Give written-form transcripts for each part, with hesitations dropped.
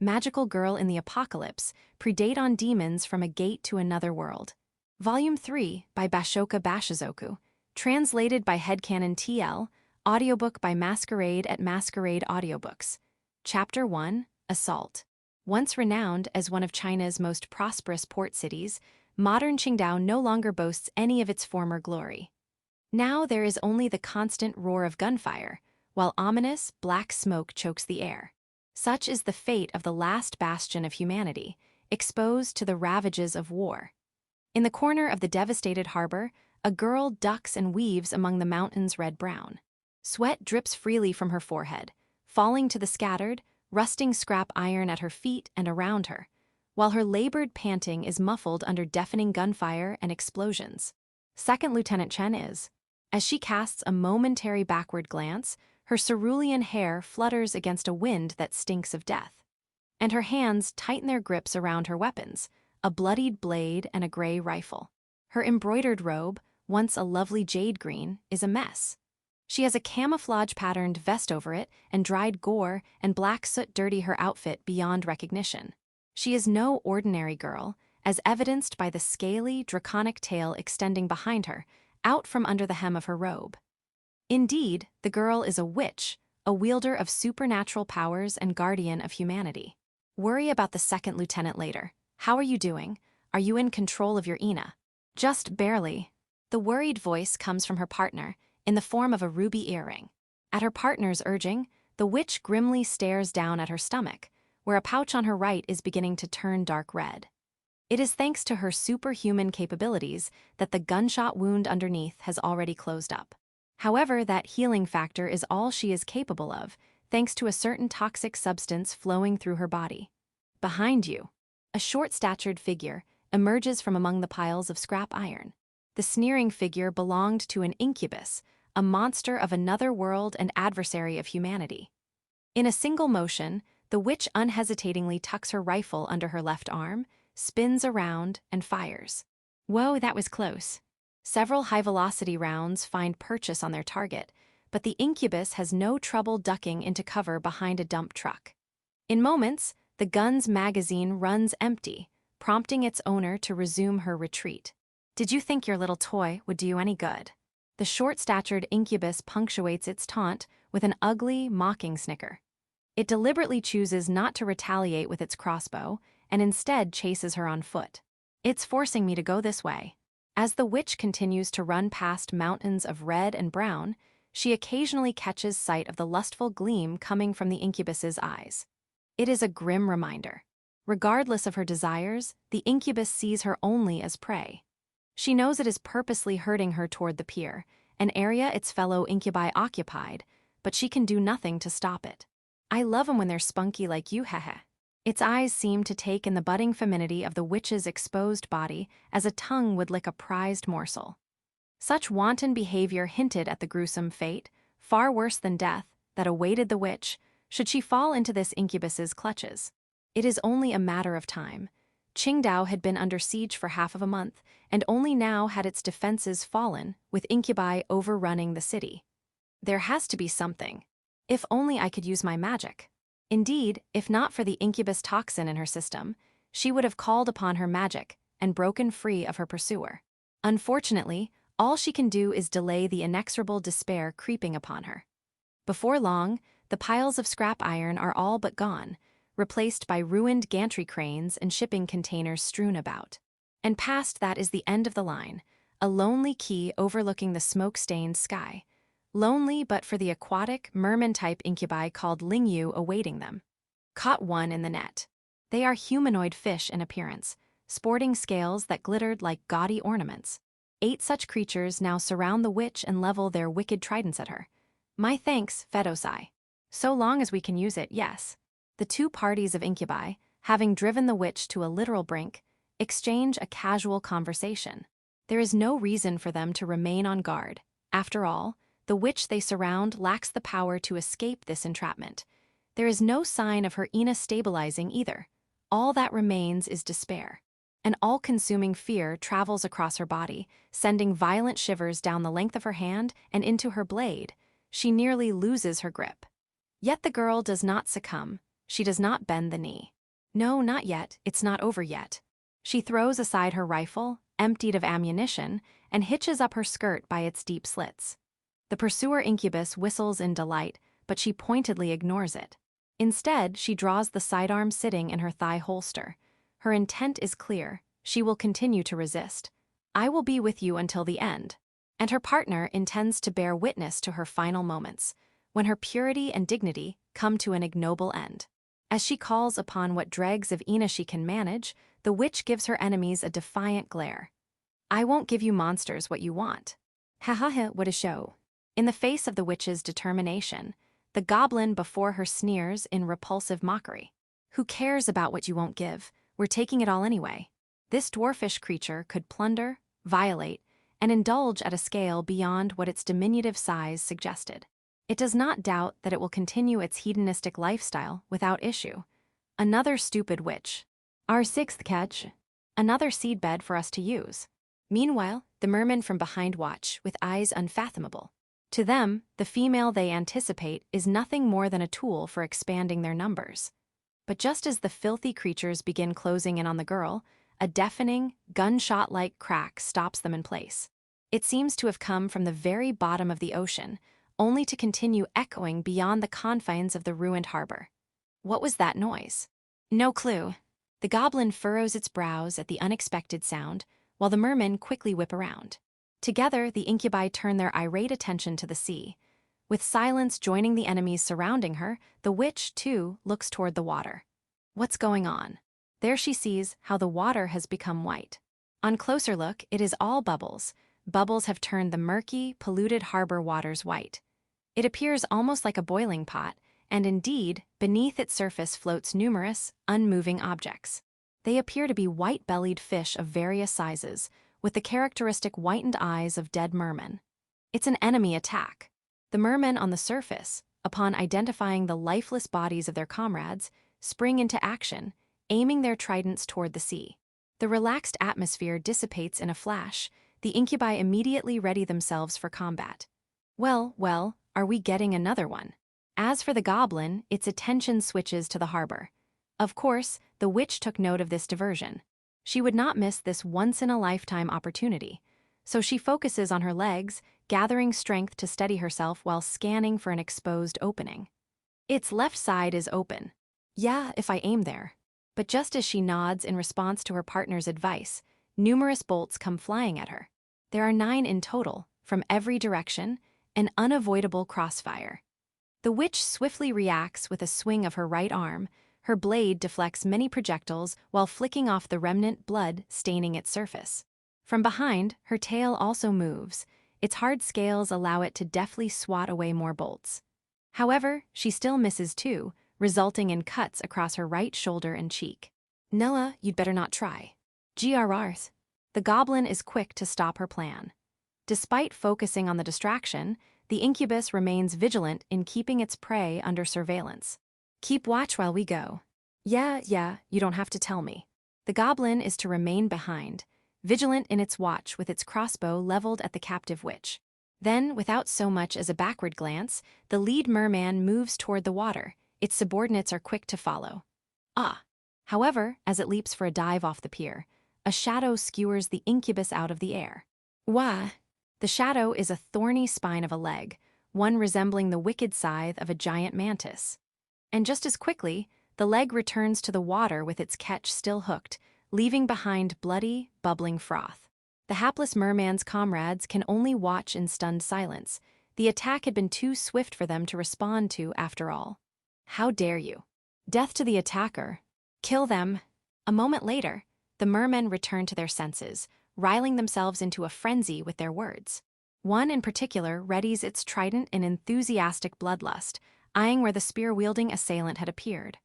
Magical Girl in the Apocalypse, Predate on Demons from a Gate to Another World. Volume 3 by Bashoka Bashizoku. Translated by Headcanon TL. Audiobook by Masquerade at Masquerade Audiobooks. Chapter 1, Assault. Once renowned as one of China's most prosperous port cities, modern Qingdao no longer boasts any of its former glory. Now there is only the constant roar of gunfire, while ominous, black smoke chokes the air. Such is the fate of the last bastion of humanity, exposed to the ravages of war. In the corner of the devastated harbor, a girl ducks and weaves among the mountains red-brown. Sweat drips freely from her forehead, falling to the scattered, rusting scrap iron at her feet and around her, while her labored panting is muffled under deafening gunfire and explosions. Second Lieutenant Chen is. As she casts a momentary backward glance, her cerulean hair flutters against a wind that stinks of death. And her hands tighten their grips around her weapons, a bloodied blade and a gray rifle. Her embroidered robe, once a lovely jade green, is a mess. She has a camouflage-patterned vest over it, and dried gore and black soot dirty her outfit beyond recognition. She is no ordinary girl, as evidenced by the scaly, draconic tail extending behind her, out from under the hem of her robe. Indeed, the girl is a witch, a wielder of supernatural powers and guardian of humanity. Worry about the second lieutenant later. How are you doing? Are you in control of your Ina? Just barely. The worried voice comes from her partner, in the form of a ruby earring. At her partner's urging, the witch grimly stares down at her stomach, where a pouch on her right is beginning to turn dark red. It is thanks to her superhuman capabilities that the gunshot wound underneath has already closed up. However, that healing factor is all she is capable of, thanks to a certain toxic substance flowing through her body. Behind you, a short-statured figure emerges from among the piles of scrap iron. The sneering figure belonged to an incubus, a monster of another world and adversary of humanity. In a single motion, the witch unhesitatingly tucks her rifle under her left arm, spins around, and fires. Whoa, that was close. Several high-velocity rounds find purchase on their target, but the incubus has no trouble ducking into cover behind a dump truck. In moments, the gun's magazine runs empty, prompting its owner to resume her retreat. Did you think your little toy would do you any good? The short-statured incubus punctuates its taunt with an ugly, mocking snicker. It deliberately chooses not to retaliate with its crossbow, and instead chases her on foot. It's forcing me to go this way. As the witch continues to run past mountains of red and brown, she occasionally catches sight of the lustful gleam coming from the incubus's eyes. It is a grim reminder. Regardless of her desires, the incubus sees her only as prey. She knows it is purposely herding her toward the pier, an area its fellow incubi occupied, but she can do nothing to stop it. I love 'em when they're spunky like you, hehe. Its eyes seem to take in the budding femininity of the witch's exposed body as a tongue would lick a prized morsel. Such wanton behavior hinted at the gruesome fate, far worse than death, that awaited the witch, should she fall into this incubus's clutches. It is only a matter of time. Qingdao had been under siege for half of a month, and only now had its defenses fallen, with incubi overrunning the city. There has to be something. If only I could use my magic. Indeed, if not for the incubus toxin in her system, she would have called upon her magic and broken free of her pursuer. Unfortunately, all she can do is delay the inexorable despair creeping upon her. Before long, the piles of scrap iron are all but gone, replaced by ruined gantry cranes and shipping containers strewn about. And past that is the end of the line, a lonely quay overlooking the smoke-stained sky. Lonely but for the aquatic, merman-type incubi called Lingyu awaiting them. Caught one in the net. They are humanoid fish in appearance, sporting scales that glittered like gaudy ornaments. 8 such creatures now surround the witch and level their wicked tridents at her. My thanks, Fedosai. So long as we can use it, yes. The two parties of incubi, having driven the witch to a literal brink, exchange a casual conversation. There is no reason for them to remain on guard. After all, the witch they surround lacks the power to escape this entrapment. There is no sign of her Ina stabilizing either. All that remains is despair. An all-consuming fear travels across her body, sending violent shivers down the length of her hand and into her blade. She nearly loses her grip. Yet the girl does not succumb. she does not bend the knee. No, not yet, it's not over yet. She throws aside her rifle, emptied of ammunition, and hitches up her skirt by its deep slits. The pursuer incubus whistles in delight, but she pointedly ignores it. Instead, she draws the sidearm sitting in her thigh holster. Her intent is clear. She will continue to resist. I will be with you until the end. And her partner intends to bear witness to her final moments, when her purity and dignity come to an ignoble end. As she calls upon what dregs of Ina she can manage, the witch gives her enemies a defiant glare. I won't give you monsters what you want. Ha ha ha, what a show. In the face of the witch's determination, the goblin before her sneers in repulsive mockery. Who cares about what you won't give? We're taking it all anyway. This dwarfish creature could plunder, violate, and indulge at a scale beyond what its diminutive size suggested. It does not doubt that it will continue its hedonistic lifestyle without issue. Another stupid witch. Our sixth catch. Another seedbed for us to use. Meanwhile, the mermen from behind watch with eyes unfathomable. To them, the female they anticipate is nothing more than a tool for expanding their numbers. But just as the filthy creatures begin closing in on the girl, a deafening, gunshot-like crack stops them in place. It seems to have come from the very bottom of the ocean, only to continue echoing beyond the confines of the ruined harbor. What was that noise? No clue. The goblin furrows its brows at the unexpected sound, while the mermen quickly whip around. Together, the incubi turn their irate attention to the sea. With silence joining the enemies surrounding her, the witch, too, looks toward the water. What's going on? There she sees how the water has become white. On closer look, it is all bubbles. Bubbles have turned the murky, polluted harbor waters white. It appears almost like a boiling pot, and indeed, beneath its surface floats numerous, unmoving objects. They appear to be white-bellied fish of various sizes, with the characteristic whitened eyes of dead mermen. It's an enemy attack. The mermen on the surface, upon identifying the lifeless bodies of their comrades, spring into action, aiming their tridents toward the sea. The relaxed atmosphere dissipates in a flash. The incubi immediately ready themselves for combat. Well, are we getting another one? As for the goblin, its attention switches to the harbor. Of course, the witch took note of this diversion. She would not miss this once-in-a-lifetime opportunity, so she focuses on her legs, gathering strength to steady herself while scanning for an exposed opening. Its left side is open. Yeah, if I aim there. But just as she nods in response to her partner's advice, numerous bolts come flying at her. There are 9 in total, from every direction, an unavoidable crossfire. The witch swiftly reacts with a swing of her right arm. Her blade deflects many projectiles while flicking off the remnant blood staining its surface. From behind, her tail also moves. Its hard scales allow it to deftly swat away more bolts. However, she still misses too, resulting in cuts across her right shoulder and cheek. Nella, you'd better not try. GRRs. The goblin is quick to stop her plan. Despite focusing on the distraction, the incubus remains vigilant in keeping its prey under surveillance. Keep watch while we go. Yeah, you don't have to tell me. The goblin is to remain behind, vigilant in its watch with its crossbow leveled at the captive witch. Then, without so much as a backward glance, the lead merman moves toward the water. Its subordinates are quick to follow. However, as it leaps for a dive off the pier, a shadow skewers the incubus out of the air. Wah! The shadow is a thorny spine of a leg, one resembling the wicked scythe of a giant mantis. And just as quickly, the leg returns to the water with its catch still hooked, leaving behind bloody, bubbling froth. The hapless merman's comrades can only watch in stunned silence. The attack had been too swift for them to respond to after all. How dare you? Death to the attacker. Kill them. A moment later, the mermen return to their senses, riling themselves into a frenzy with their words. One in particular readies its trident in enthusiastic bloodlust, eyeing where the spear-wielding assailant had appeared.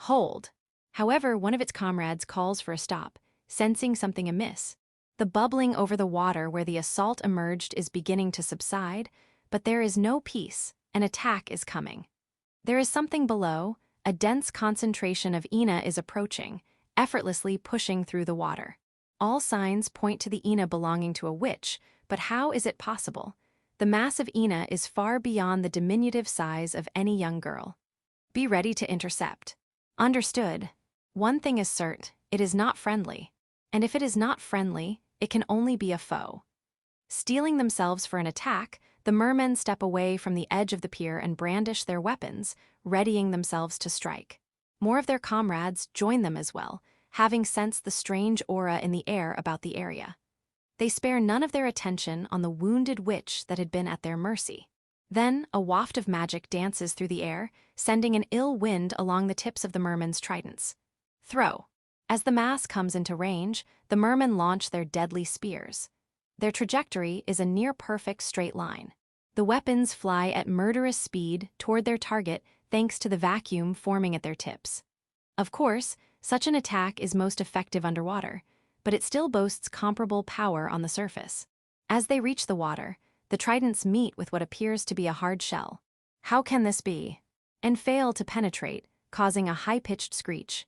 Hold. However, one of its comrades calls for a stop, sensing something amiss. The bubbling over the water where the assault emerged is beginning to subside, but there is no peace. An attack is coming. There is something below. A dense concentration of Ina is approaching, effortlessly pushing through the water. All signs point to the Ina belonging to a witch, but how is it possible? The mass of Ina is far beyond the diminutive size of any young girl. Be ready to intercept. Understood. One thing is certain, it is not friendly. And if it is not friendly, it can only be a foe. Steeling themselves for an attack, the mermen step away from the edge of the pier and brandish their weapons, readying themselves to strike. More of their comrades join them as well, having sensed the strange aura in the air about the area. They spare none of their attention on the wounded witch that had been at their mercy. Then, a waft of magic dances through the air, sending an ill wind along the tips of the mermen's tridents. Throw. As the mass comes into range, the mermen launch their deadly spears. Their trajectory is a near-perfect straight line. The weapons fly at murderous speed toward their target thanks to the vacuum forming at their tips. Of course, such an attack is most effective underwater, but it still boasts comparable power on the surface. As they reach the water, the tridents meet with what appears to be a hard shell. How can this be? And fail to penetrate, causing a high-pitched screech.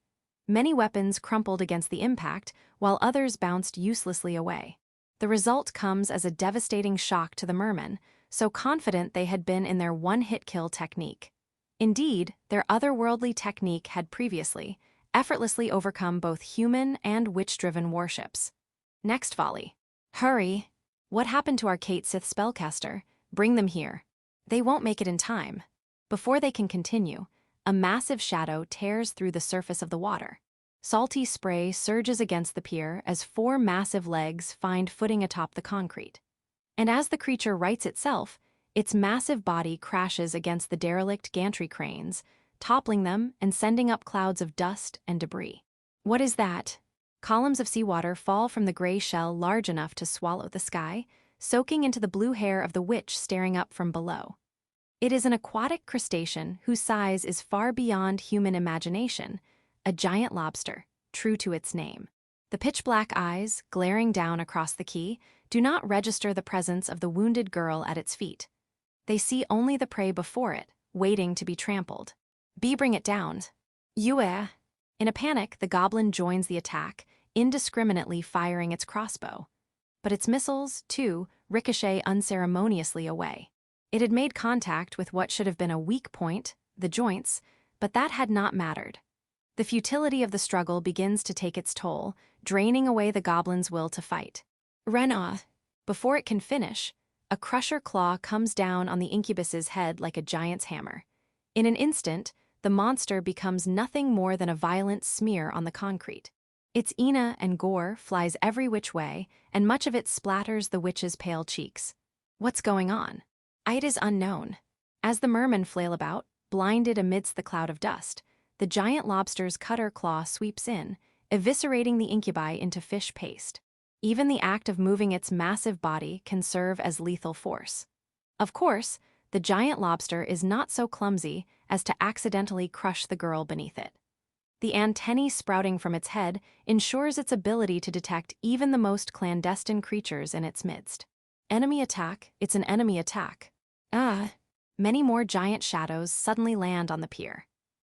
Many weapons crumpled against the impact, while others bounced uselessly away. The result comes as a devastating shock to the mermen, so confident they had been in their one-hit kill technique. Indeed, their otherworldly technique had previously, effortlessly overcome both human and witch-driven warships. Next volley. Hurry! What happened to our Kate Sith spellcaster? Bring them here. They won't make it in time. Before they can continue, a massive shadow tears through the surface of the water. Salty spray surges against the pier as 4 massive legs find footing atop the concrete. And as the creature rights itself, its massive body crashes against the derelict gantry cranes, toppling them and sending up clouds of dust and debris. What is that? Columns of seawater fall from the gray shell large enough to swallow the sky, soaking into the blue hair of the witch staring up from below. It is an aquatic crustacean whose size is far beyond human imagination, a giant lobster, true to its name. The pitch-black eyes, glaring down across the quay, do not register the presence of the wounded girl at its feet. They see only the prey before it, waiting to be trampled. Bring it down. In a panic, the goblin joins the attack, indiscriminately firing its crossbow. But its missiles, too, ricochet unceremoniously away. It had made contact with what should have been a weak point, the joints, but that had not mattered. The futility of the struggle begins to take its toll, draining away the goblin's will to fight. Before it can finish, a crusher claw comes down on the incubus's head like a giant's hammer. In an instant, the monster becomes nothing more than a violent smear on the concrete. Its ina and gore flies every which way, and much of it splatters the witch's pale cheeks. What's going on? It is unknown. As the mermen flail about, blinded amidst the cloud of dust, the giant lobster's cutter claw sweeps in, eviscerating the incubi into fish paste. Even the act of moving its massive body can serve as lethal force. Of course, the giant lobster is not so clumsy as to accidentally crush the girl beneath it. The antennae sprouting from its head ensures its ability to detect even the most clandestine creatures in its midst. Enemy attack, it's an enemy attack. Many more giant shadows suddenly land on the pier.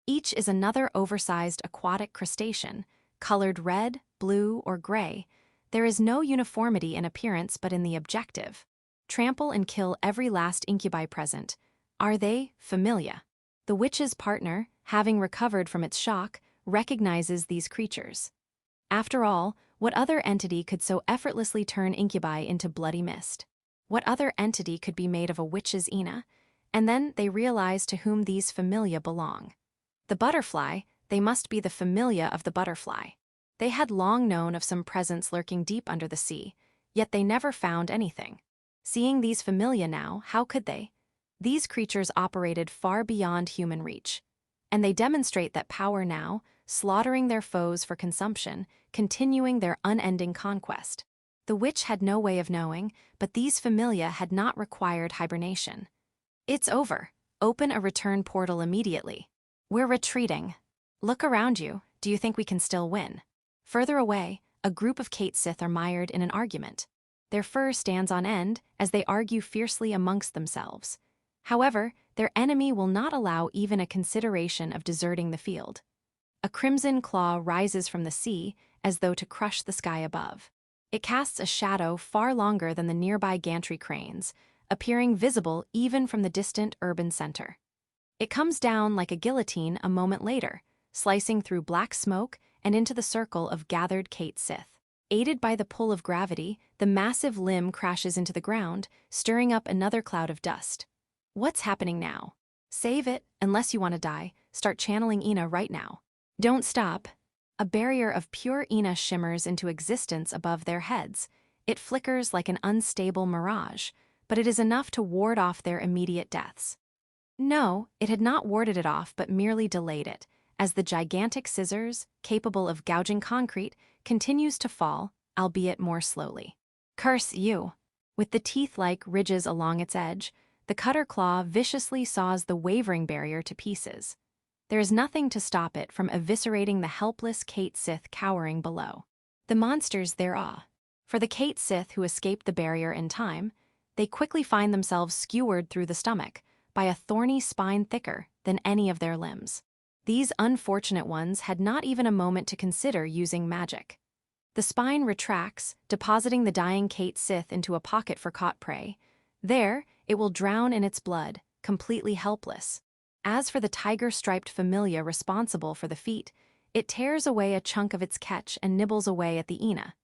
Each is another oversized aquatic crustacean, colored red, blue, or gray. There is no uniformity in appearance but in the objective. Trample and kill every last incubi present. Are they familia? The witch's partner, having recovered from its shock, recognizes these creatures. After all, what other entity could so effortlessly turn incubi into bloody mist? What other entity could be made of a witch's ina? And then they realize to whom these familia belong. The butterfly, they must be the familia of the butterfly. They had long known of some presence lurking deep under the sea, yet they never found anything. Seeing these familia now, how could they? These creatures operated far beyond human reach. And they demonstrate that power now, slaughtering their foes for consumption, continuing their unending conquest. The witch had no way of knowing, but these familia had not required hibernation. It's over. Open a return portal immediately. We're retreating. Look around you. Do you think we can still win? Further away, a group of Kate Sith are mired in an argument. Their fur stands on end as they argue fiercely amongst themselves. However, their enemy will not allow even a consideration of deserting the field. A crimson claw rises from the sea as though to crush the sky above. It casts a shadow far longer than the nearby gantry cranes, appearing visible even from the distant urban center. It comes down like a guillotine a moment later, slicing through black smoke and into the circle of gathered Kate Sith. Aided by the pull of gravity, the massive limb crashes into the ground, stirring up another cloud of dust. What's happening now? Save it, unless you want to die. Start channeling Ina right now. Don't stop. A barrier of pure Ina shimmers into existence above their heads. It flickers like an unstable mirage, but it is enough to ward off their immediate deaths. No, it had not warded it off but merely delayed it, as the gigantic scissors, capable of gouging concrete, continues to fall, albeit more slowly. Curse you! With the teeth-like ridges along its edge, the cutter claw viciously saws the Wavering barrier to pieces. There is nothing to stop it from eviscerating the helpless Kate Sith cowering below. The monsters their awe. For the Kate Sith who escaped the barrier in time, they quickly find themselves skewered through the stomach by a thorny spine thicker than any of their limbs. These unfortunate ones had not even a moment to consider using magic. The spine retracts, depositing the dying Kate Sith into a pocket for caught prey. There, it will drown in its blood, completely helpless. As for the tiger-striped familia responsible for the feat, it tears away a chunk of its catch and nibbles away at the Ina.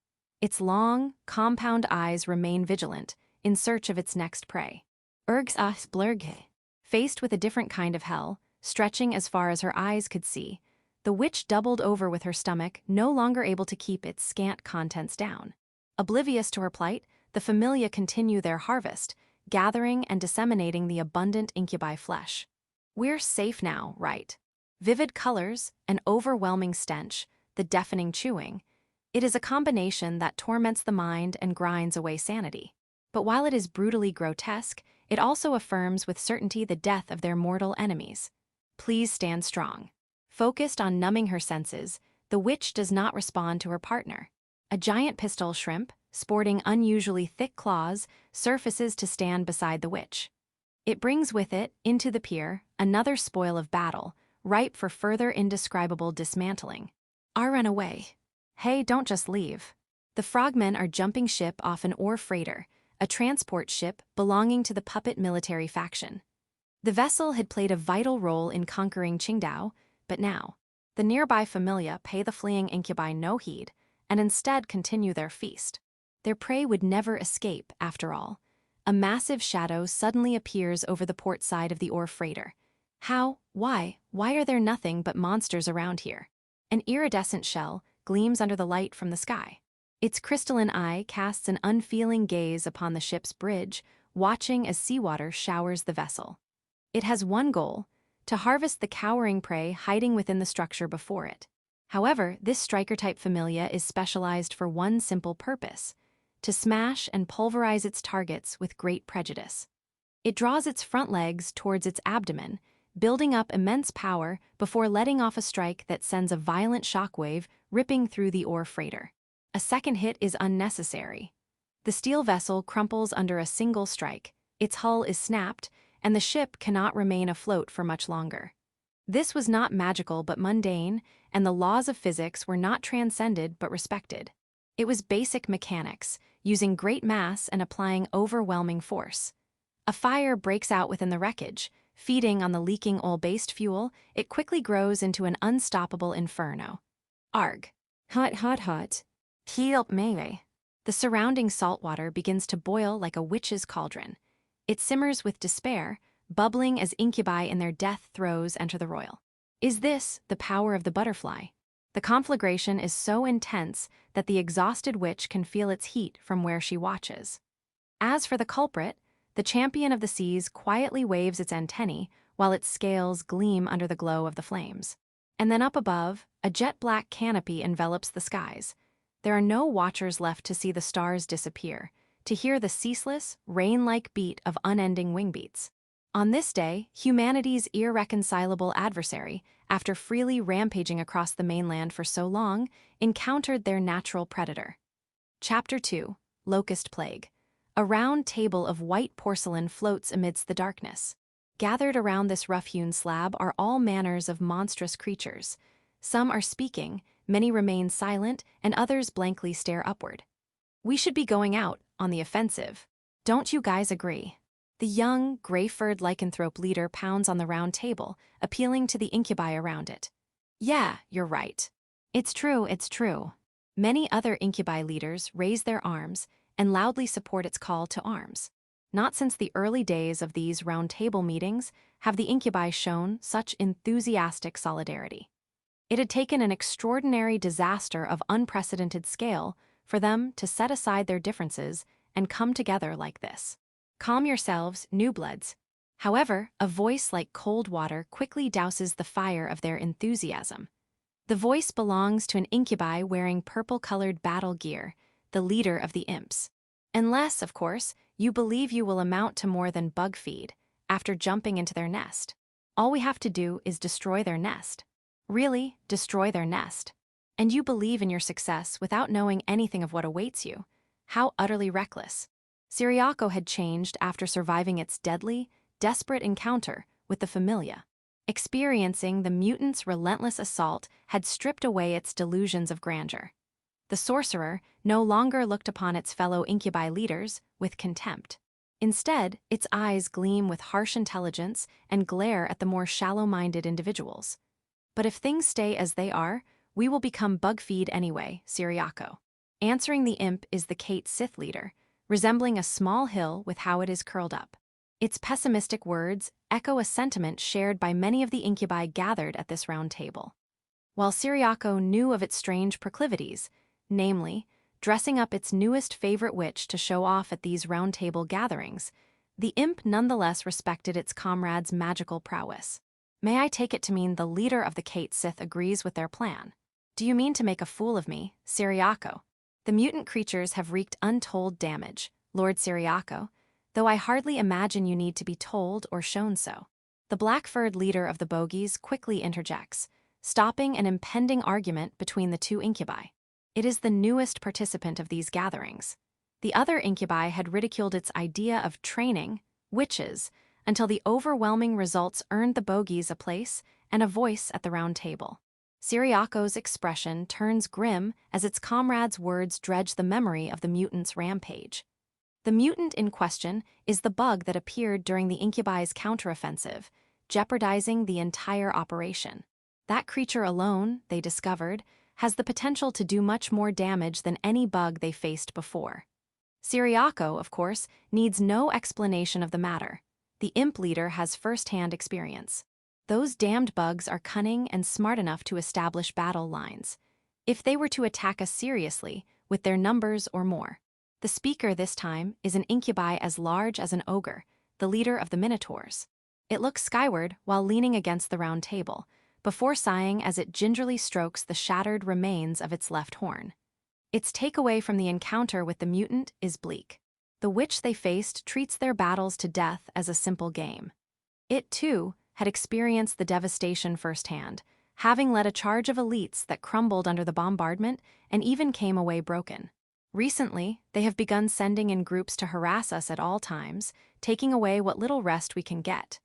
Its long, compound eyes remain vigilant, in search of its next prey. Blurge. Faced with a different kind of hell, stretching as far as her eyes could see, the witch doubled over with her stomach, no longer able to keep its scant contents down. Oblivious to her plight, the familia continue their harvest, gathering and disseminating the abundant incubi flesh. We're safe now, right? Vivid colors, an overwhelming stench, the deafening chewing. It is a combination that torments the mind and grinds away sanity. But while it is brutally grotesque, it also affirms with certainty the death of their mortal enemies. Please stand strong. Focused on numbing her senses, the witch does not respond to her partner. A giant pistol shrimp, sporting unusually thick claws, surfaces to stand beside the witch. It brings with it, into the pier, another spoil of battle, ripe for further indescribable dismantling. I run away. Hey, don't just leave. The frogmen are jumping ship off an ore freighter, a transport ship belonging to the puppet military faction. The vessel had played a vital role in conquering Qingdao, but now, the nearby familia pay the fleeing incubi no heed, and instead continue their feast. Their prey would never escape, after all. A massive shadow suddenly appears over the port side of the ore freighter. How? Why are there nothing but monsters around here? An iridescent shell gleams under the light from the sky. Its crystalline eye casts an unfeeling gaze upon the ship's bridge, watching as seawater showers the vessel. It has one goal: to harvest the cowering prey hiding within the structure before it. However, this striker-type familia is specialized for one simple purpose: to smash and pulverize its targets with great prejudice. It draws its front legs towards its abdomen, building up immense power before letting off a strike that sends a violent shockwave ripping through the ore freighter. A second hit is unnecessary. The steel vessel crumples under a single strike, its hull is snapped, and the ship cannot remain afloat for much longer. This was not magical but mundane, and the laws of physics were not transcended but respected. It was basic mechanics, using great mass and applying overwhelming force. A fire breaks out within the wreckage. Feeding on the leaking oil-based fuel, it quickly grows into an unstoppable inferno. Arg. Hot, hot, hot. Help me. The surrounding salt water begins to boil like a witch's cauldron. It simmers with despair, bubbling as incubi in their death throes enter the royal. Is this the power of the butterfly? The conflagration is so intense that the exhausted witch can feel its heat from where she watches. As for the culprit, the champion of the seas quietly waves its antennae while its scales gleam under the glow of the flames. And then up above, a jet-black canopy envelops the skies. There are no watchers left to see the stars disappear, to hear the ceaseless, rain-like beat of unending wingbeats. On this day, humanity's irreconcilable adversary, after freely rampaging across the mainland for so long, encountered their natural predator. Chapter 2, Locust Plague. A round table of white porcelain floats amidst the darkness. Gathered around this rough-hewn slab are all manners of monstrous creatures. Some are speaking, many remain silent, and others blankly stare upward. We should be going out, on the offensive. Don't you guys agree? The young, gray-furred lycanthrope leader pounds on the round table, appealing to the incubi around it. Yeah, you're right. It's true, it's true. Many other Incubi leaders raise their arms and loudly support its call to arms. Not since the early days of these roundtable meetings have the Incubi shown such enthusiastic solidarity. It had taken an extraordinary disaster of unprecedented scale for them to set aside their differences and come together like this. Calm yourselves, newbloods. However, a voice like cold water quickly douses the fire of their enthusiasm. The voice belongs to an Incubi wearing purple-colored battle gear, the leader of the imps. Unless, of course, you believe you will amount to more than bug feed after jumping into their nest. All we have to do is destroy their nest. Really, destroy their nest. And you believe in your success without knowing anything of what awaits you. How utterly reckless. Syriaco had changed after surviving its deadly, desperate encounter with the Familia. Experiencing the mutant's relentless assault had stripped away its delusions of grandeur. The sorcerer no longer looked upon its fellow Incubi leaders with contempt. Instead, its eyes gleam with harsh intelligence and glare at the more shallow-minded individuals. But if things stay as they are, we will become bug feed anyway, Syriaco. Answering the imp is the Kate Sith leader, resembling a small hill with how it is curled up. Its pessimistic words echo a sentiment shared by many of the Incubi gathered at this round table. While Syriaco knew of its strange proclivities, namely, dressing up its newest favorite witch to show off at these round table gatherings, the imp nonetheless respected its comrade's magical prowess. May I take it to mean the leader of the Kate Sith agrees with their plan? Do you mean to make a fool of me, Syriaco? The mutant creatures have wreaked untold damage, Lord Syriaco, though I hardly imagine you need to be told or shown so. The black-furred leader of the bogies quickly interjects, stopping an impending argument between the two Incubi. It is the newest participant of these gatherings. The other Incubi had ridiculed its idea of training witches until the overwhelming results earned the bogies a place and a voice at the round table. Syriaco's expression turns grim as its comrades' words dredge the memory of the mutant's rampage. The mutant in question is the bug that appeared during the Incubi's counteroffensive, jeopardizing the entire operation. That creature alone, they discovered, has the potential to do much more damage than any bug they faced before. Syriaco, of course, needs no explanation of the matter. The imp leader has first-hand experience. Those damned bugs are cunning and smart enough to establish battle lines. If they were to attack us seriously, with their numbers or more. The speaker this time is an Incubi as large as an ogre, the leader of the Minotaurs. It looks skyward while leaning against the round table, before sighing as it gingerly strokes the shattered remains of its left horn. Its takeaway from the encounter with the mutant is bleak. The witch they faced treats their battles to death as a simple game. It, too, had experienced the devastation firsthand, having led a charge of elites that crumbled under the bombardment and even came away broken. Recently, they have begun sending in groups to harass us at all times, taking away what little rest we can get.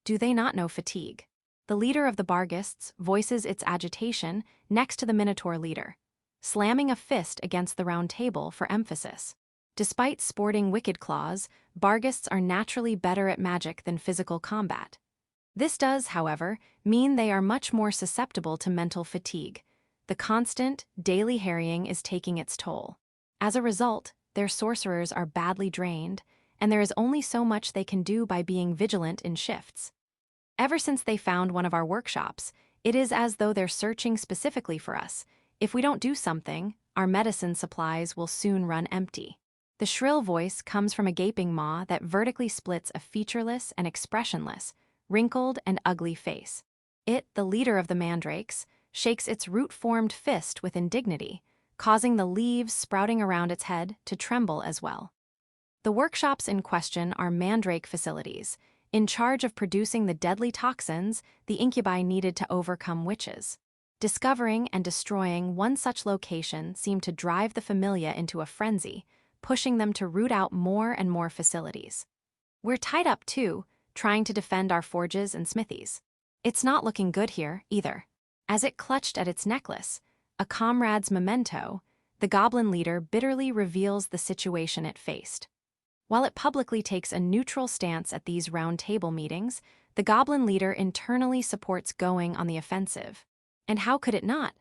Do they not know fatigue? The leader of the Bargists voices its agitation next to the Minotaur leader, slamming a fist against the round table for emphasis. Despite sporting wicked claws, Bargists are naturally better at magic than physical combat. This does, however, mean they are much more susceptible to mental fatigue. The constant, daily harrying is taking its toll. As a result, their sorcerers are badly drained, and there is only so much they can do by being vigilant in shifts. Ever since they found one of our workshops, it is as though they're searching specifically for us. If we don't do something, our medicine supplies will soon run empty. The shrill voice comes from a gaping maw that vertically splits a featureless and expressionless, wrinkled and ugly face. It, the leader of the mandrakes, shakes its root-formed fist with indignity, causing the leaves sprouting around its head to tremble as well. The workshops in question are mandrake facilities, in charge of producing the deadly toxins the Incubi needed to overcome witches. Discovering and destroying one such location seemed to drive the Familia into a frenzy, pushing them to root out more and more facilities. We're tied up too, trying to defend our forges and smithies. It's not looking good here, either. As it clutched at its necklace, a comrade's memento, the goblin leader bitterly reveals the situation it faced. While it publicly takes a neutral stance at these round table meetings, the goblin leader internally supports going on the offensive. And how could it not?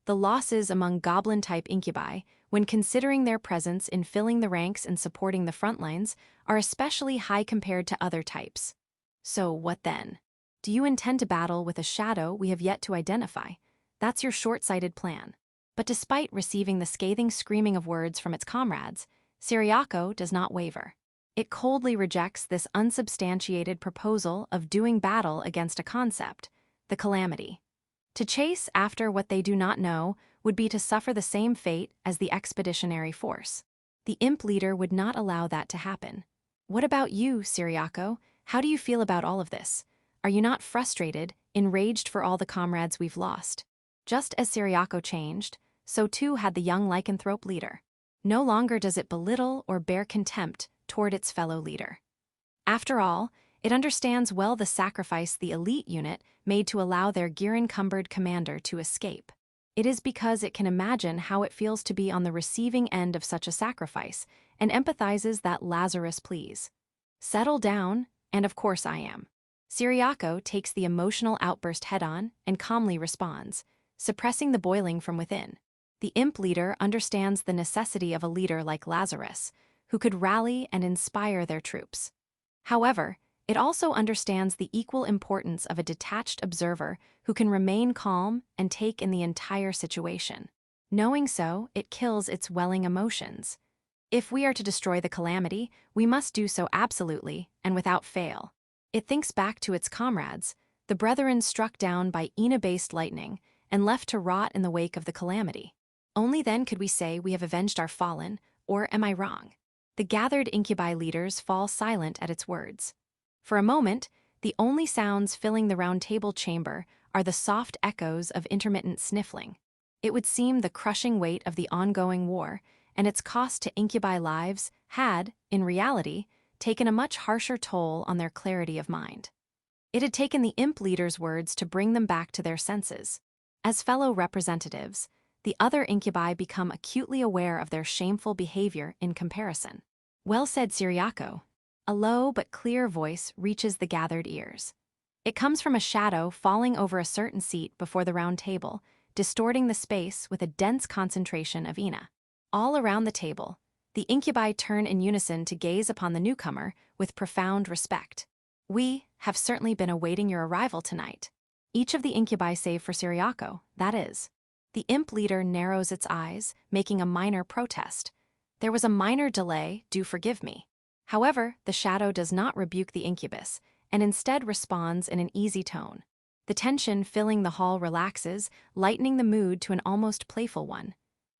The losses among goblin-type incubi, when considering their presence in filling the ranks and supporting the front lines, are especially high compared to other types. So what then? Do you intend to battle with a shadow we have yet to identify? That's your short-sighted plan. But despite receiving the scathing screaming of words from its comrades, Siriako does not waver. It coldly rejects this unsubstantiated proposal of doing battle against a concept, the calamity. To chase after what they do not know would be to suffer the same fate as the expeditionary force. The imp leader would not allow that to happen. What about you, Siriako? How do you feel about all of this? Are you not frustrated, enraged for all the comrades we've lost? Just as Siriako changed, so too had the young lycanthrope leader. No longer does it belittle or bear contempt toward its fellow leader. After all, it understands well the sacrifice the elite unit made to allow their gear-encumbered commander to escape. It is because it can imagine how it feels to be on the receiving end of such a sacrifice and empathizes that Lazarus pleas. Settle down, and of course I am. Siriako takes the emotional outburst head-on and calmly responds, suppressing the boiling from within. The imp leader understands the necessity of a leader like Lazarus, who could rally and inspire their troops. However, it also understands the equal importance of a detached observer who can remain calm and take in the entire situation. Knowing so, it kills its welling emotions. If we are to destroy the calamity, we must do so absolutely and without fail. It thinks back to its comrades, the brethren struck down by Ina-based lightning and left to rot in the wake of the calamity. Only then could we say we have avenged our fallen, or am I wrong? The gathered incubi leaders fall silent at its words. For a moment, the only sounds filling the round table chamber are the soft echoes of intermittent sniffling. It would seem the crushing weight of the ongoing war and its cost to incubi lives had, in reality, taken a much harsher toll on their clarity of mind. It had taken the imp leader's words to bring them back to their senses. As fellow representatives, the other incubi become acutely aware of their shameful behavior in comparison. Well said, Siriako. A low but clear voice reaches the gathered ears. It comes from a shadow falling over a certain seat before the round table, distorting the space with a dense concentration of Ina. All around the table, the incubi turn in unison to gaze upon the newcomer with profound respect. We have certainly been awaiting your arrival tonight. Each of the incubi save for Siriako, that is. The imp leader narrows its eyes, making a minor protest. There was a minor delay, do forgive me. However, the shadow does not rebuke the incubus, and instead responds in an easy tone. The tension filling the hall relaxes, lightening the mood to an almost playful one.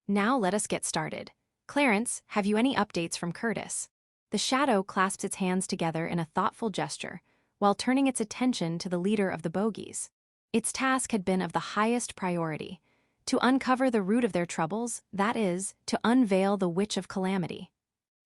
Now let us get started. Clarence, have you any updates from Curtis? The shadow clasps its hands together in a thoughtful gesture, while turning its attention to the leader of the bogies. Its task had been of the highest priority, to uncover the root of their troubles, that is, to unveil the Witch of Calamity.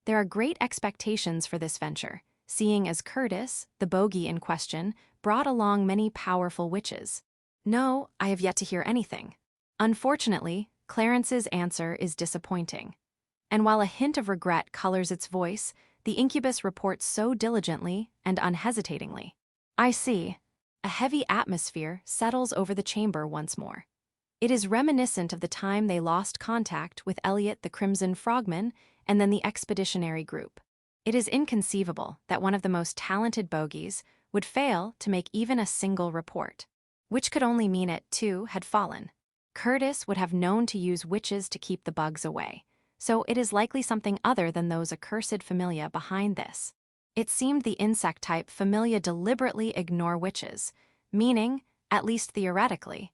There are great expectations for this venture, seeing as Curtis, the bogie in question, brought along many powerful witches. No, I have yet to hear anything. Unfortunately, Clarence's answer is disappointing. And while a hint of regret colors its voice, the incubus reports so diligently and unhesitatingly. I see. A heavy atmosphere settles over the chamber once more. It is reminiscent of the time they lost contact with Elliot the Crimson Frogman and then the expeditionary group. It is inconceivable that one of the most talented bogies would fail to make even a single report, which could only mean it, too, had fallen. Curtis would have known to use witches to keep the bugs away, so it is likely something other than those accursed familia behind this. It seemed the insect-type familia deliberately ignore witches, meaning, at least theoretically,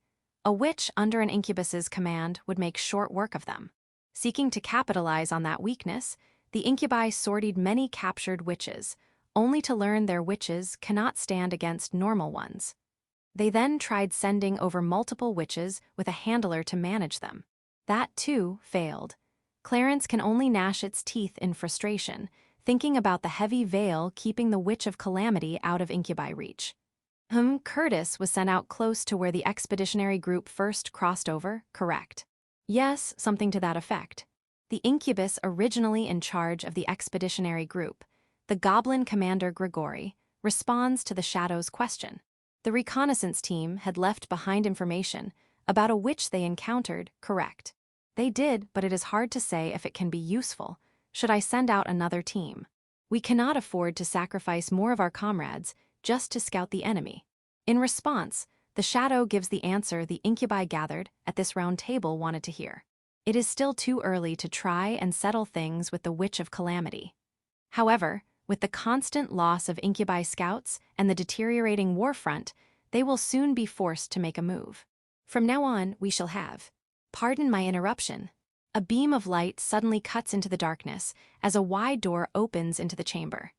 a witch under an incubus's command would make short work of them. Seeking to capitalize on that weakness, the incubi sortied many captured witches, only to learn their witches cannot stand against normal ones. They then tried sending over multiple witches with a handler to manage them. That, too, failed. Clarence can only gnash its teeth in frustration, thinking about the heavy veil keeping the Witch of Calamity out of incubi reach. Curtis was sent out close to where the expeditionary group first crossed over, correct? Yes, something to that effect. The incubus originally in charge of the expeditionary group, the goblin commander Grigori, responds to the Shadow's question. The reconnaissance team had left behind information about a witch they encountered, correct. They did, but it is hard to say if it can be useful. Should I send out another team? We cannot afford to sacrifice more of our comrades just to scout the enemy. In response, the shadow gives the answer the Incubi gathered at this round table wanted to hear. It is still too early to try and settle things with the Witch of Calamity. However, with the constant loss of Incubi scouts and the deteriorating war front, they will soon be forced to make a move. From now on, we shall have. Pardon my interruption. A beam of light suddenly cuts into the darkness as a wide door opens into the chamber.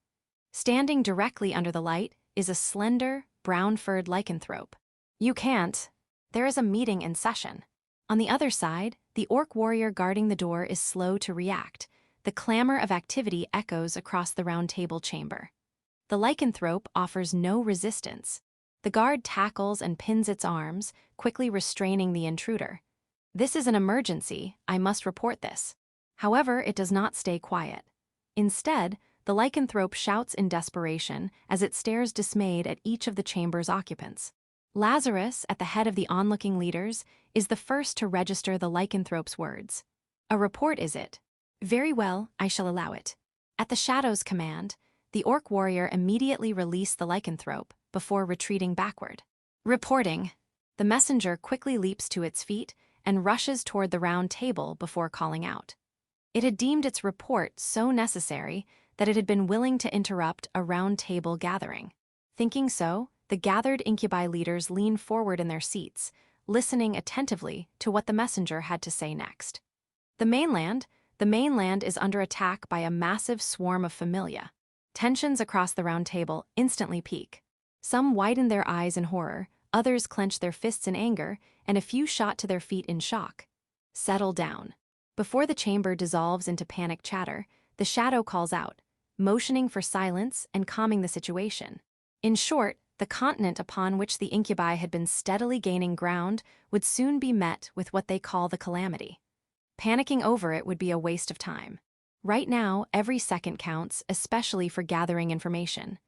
Standing directly under the light is a slender, brown-furred lycanthrope. You can't. There is a meeting in session. On the other side, the orc warrior guarding the door is slow to react. The clamor of activity echoes across the round table chamber. The lycanthrope offers no resistance. The guard tackles and pins its arms, quickly restraining the intruder. This is an emergency, I must report this. However, it does not stay quiet. Instead, the lycanthrope shouts in desperation as it stares dismayed at each of the chamber's occupants. Lazarus, at the head of the onlooking leaders, is the first to register the lycanthrope's words. A report, is it? Very well, I shall allow it. At the shadow's command, the orc warrior immediately released the lycanthrope before retreating backward. Reporting. The messenger quickly leaps to its feet and rushes toward the round table before calling out. It had deemed its report so necessary that it had been willing to interrupt a round table gathering. Thinking so, the gathered Incubi leaders lean forward in their seats, listening attentively to what the messenger had to say next. The mainland is under attack by a massive swarm of familia. Tensions across the round table instantly peak. Some widen their eyes in horror, others clench their fists in anger, and a few shot to their feet in shock. Settle down. Before the chamber dissolves into panic chatter, the shadow calls out, motioning for silence and calming the situation. In short, the continent upon which the Incubi had been steadily gaining ground would soon be met with what they call the calamity. Panicking over it would be a waste of time. Right now, every second counts, especially for gathering information.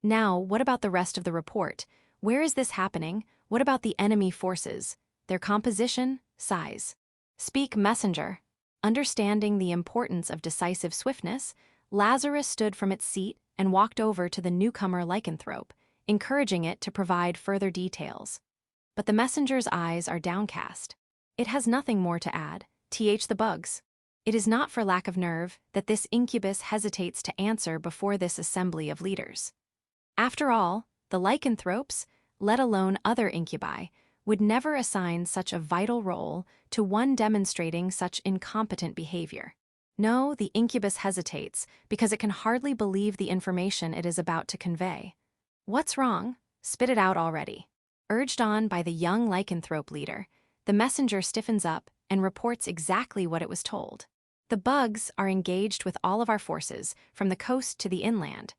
Now, what about the rest of the report? Where is this happening? What about the enemy forces? Their composition, size? Speak, messenger. Understanding the importance of decisive swiftness, Lazarus stood from its seat and walked over to the newcomer lycanthrope, encouraging it to provide further details. But the messenger's eyes are downcast. It has nothing more to add. The bugs. It is not for lack of nerve that this incubus hesitates to answer before this assembly of leaders. After all, the lycanthropes, let alone other incubi, would never assign such a vital role to one demonstrating such incompetent behavior. No, the incubus hesitates because it can hardly believe the information it is about to convey. What's wrong? Spit it out already. Urged on by the young lycanthrope leader, the messenger stiffens up and reports exactly what it was told. The bugs are engaged with all of our forces, from the coast to the inland.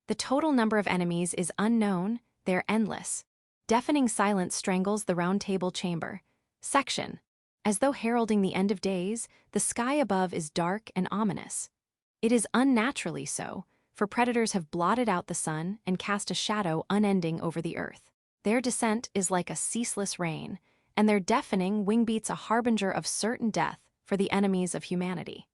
The total number of enemies is unknown, they're endless. Deafening silence strangles the round table chamber. Section. As though heralding the end of days, the sky above is dark and ominous. It is unnaturally so, for predators have blotted out the sun and cast a shadow unending over the earth. Their descent is like a ceaseless rain, and their deafening wing beats a harbinger of certain death for the enemies of humanity.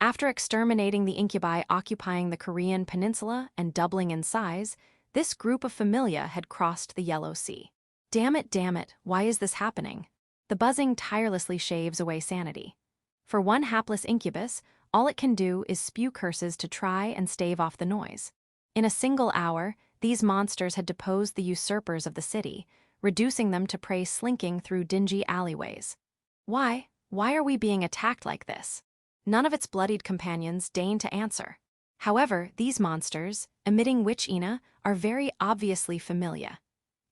After exterminating the incubi occupying the Korean peninsula and doubling in size, this group of familia had crossed the Yellow Sea. Damn it, why is this happening? The buzzing tirelessly shaves away sanity. For one hapless incubus, all it can do is spew curses to try and stave off the noise. In a single hour, these monsters had deposed the usurpers of the city, reducing them to prey slinking through dingy alleyways. Why are we being attacked like this? None of its bloodied companions deign to answer. However, these monsters, emitting witch ina, are very obviously familia.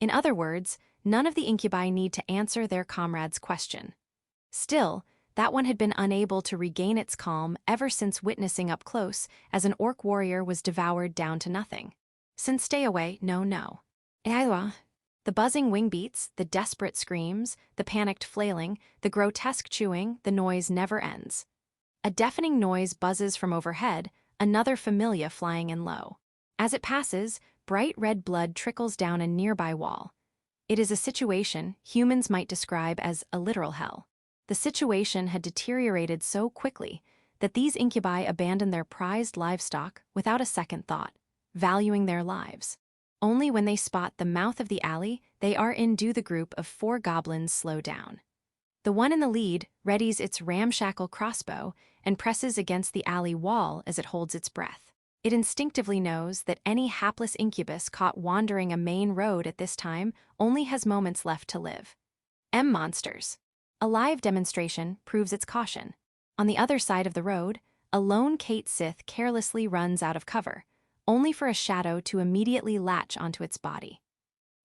In other words, none of the incubi need to answer their comrade's question. Still, that one had been unable to regain its calm ever since witnessing up close as an orc warrior was devoured down to nothing. Since stay away, no. The buzzing wing beats, the desperate screams, the panicked flailing, the grotesque chewing, the noise never ends. A deafening noise buzzes from overhead, another familia flying in low. As it passes, bright red blood trickles down a nearby wall. It is a situation humans might describe as a literal hell. The situation had deteriorated so quickly that these incubi abandoned their prized livestock without a second thought, valuing their lives. Only when they spot the mouth of the alley they are in do the group of 4 goblins slow down. The one in the lead readies its ramshackle crossbow and presses against the alley wall as it holds its breath. It instinctively knows that any hapless incubus caught wandering a main road at this time only has moments left to live. Monsters. A live demonstration proves its caution. On the other side of the road, a lone Kate Sith carelessly runs out of cover, only for a shadow to immediately latch onto its body.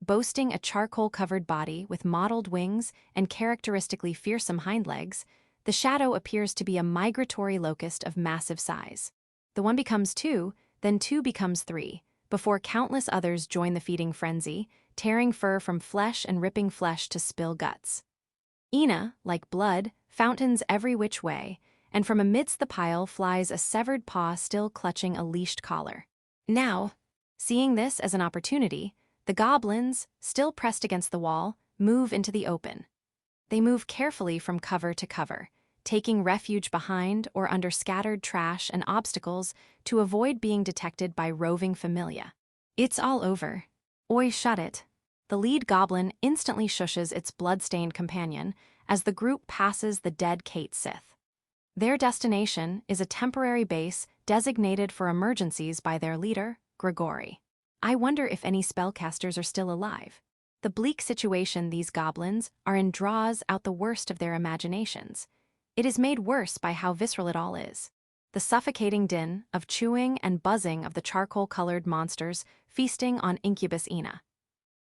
Boasting a charcoal-covered body with mottled wings and characteristically fearsome hind legs, the shadow appears to be a migratory locust of massive size. The one becomes 2, then 2 becomes 3, before countless others join the feeding frenzy, tearing fur from flesh and ripping flesh to spill guts. Ina, like blood, fountains every which way, and from amidst the pile flies a severed paw still clutching a leashed collar. Now, seeing this as an opportunity, the goblins, still pressed against the wall, move into the open. They move carefully from cover to cover, taking refuge behind or under scattered trash and obstacles to avoid being detected by roving familia. It's all over. Oi, shut it. The lead goblin instantly shushes its blood-stained companion as the group passes the dead Kate Sith. Their destination is a temporary base designated for emergencies by their leader, Grigori. I wonder if any spellcasters are still alive. The bleak situation these goblins are in draws out the worst of their imaginations. It is made worse by how visceral it all is. The suffocating din of chewing and buzzing of the charcoal-colored monsters feasting on Incubus Ina.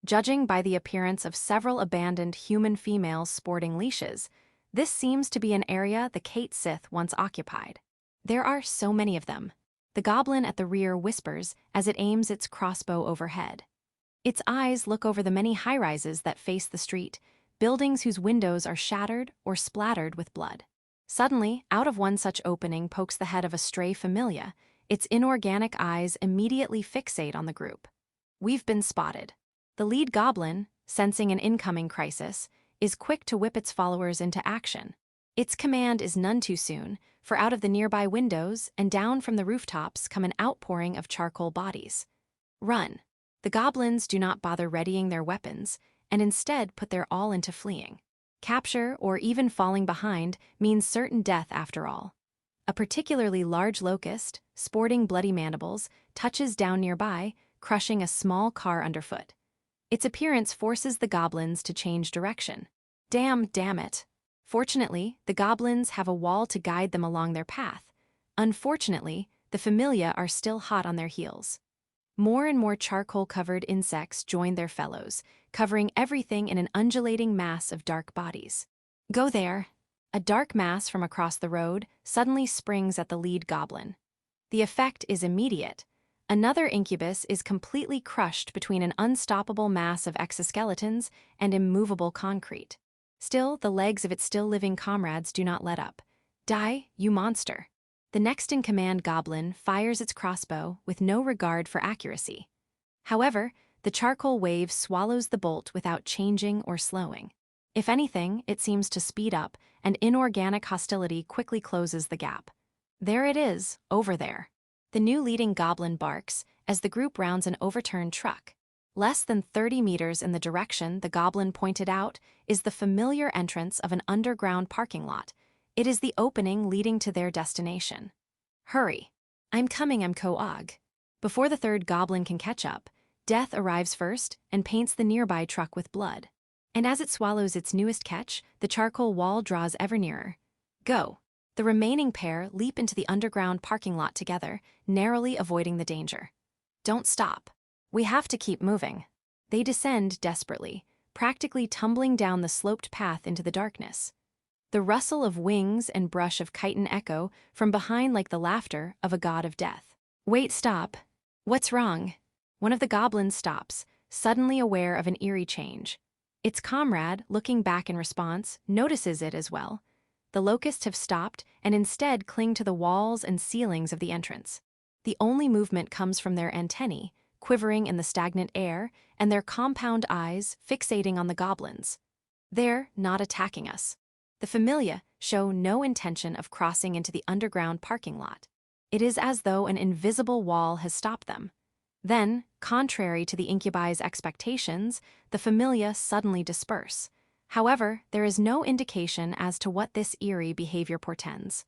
Judging by the appearance of several abandoned human females sporting leashes, this seems to be an area the Kate Sith once occupied. There are so many of them. The goblin at the rear whispers as it aims its crossbow overhead. Its eyes look over the many high-rises that face the street, buildings whose windows are shattered or splattered with blood. Suddenly, out of one such opening pokes the head of a stray familia. Its inorganic eyes immediately fixate on the group. We've been spotted. The lead goblin, sensing an incoming crisis, is quick to whip its followers into action. Its command is none too soon, for out of the nearby windows and down from the rooftops come an outpouring of charcoal bodies. Run. The goblins do not bother readying their weapons, and instead put their all into fleeing. Capture, or even falling behind, means certain death after all. A particularly large locust, sporting bloody mandibles, touches down nearby, crushing a small car underfoot. Its appearance forces the goblins to change direction. Damn it. Fortunately, the goblins have a wall to guide them along their path. Unfortunately, the familia are still hot on their heels. More and more charcoal-covered insects join their fellows, covering everything in an undulating mass of dark bodies. Go there. A dark mass from across the road suddenly springs at the lead goblin. The effect is immediate. Another incubus is completely crushed between an unstoppable mass of exoskeletons and immovable concrete. Still, the legs of its still-living comrades do not let up. Die, you monster. The next-in-command goblin fires its crossbow with no regard for accuracy. However, the charcoal wave swallows the bolt without changing or slowing. If anything, it seems to speed up, and inorganic hostility quickly closes the gap. There it is, over there. The new leading goblin barks as the group rounds an overturned truck. Less than 30 meters in the direction the goblin pointed out is the familiar entrance of an underground parking lot. It is the opening leading to their destination. Hurry. I'm coming, I'm Coag. Before the third goblin can catch up, death arrives first and paints the nearby truck with blood. And as it swallows its newest catch, the charcoal wall draws ever nearer. Go. The remaining pair leap into the underground parking lot together, narrowly avoiding the danger. Don't stop. We have to keep moving. They descend desperately, practically tumbling down the sloped path into the darkness. The rustle of wings and brush of chitin echo from behind like the laughter of a god of death. Wait, stop. What's wrong? One of the goblins stops, suddenly aware of an eerie change. Its comrade, looking back in response, notices it as well. The locusts have stopped and instead cling to the walls and ceilings of the entrance. The only movement comes from their antennae, quivering in the stagnant air, and their compound eyes fixating on the goblins. They're not attacking us. The familia show no intention of crossing into the underground parking lot. It is as though an invisible wall has stopped them. Then, contrary to the incubi's expectations, the familia suddenly disperse. However, there is no indication as to what this eerie behavior portends.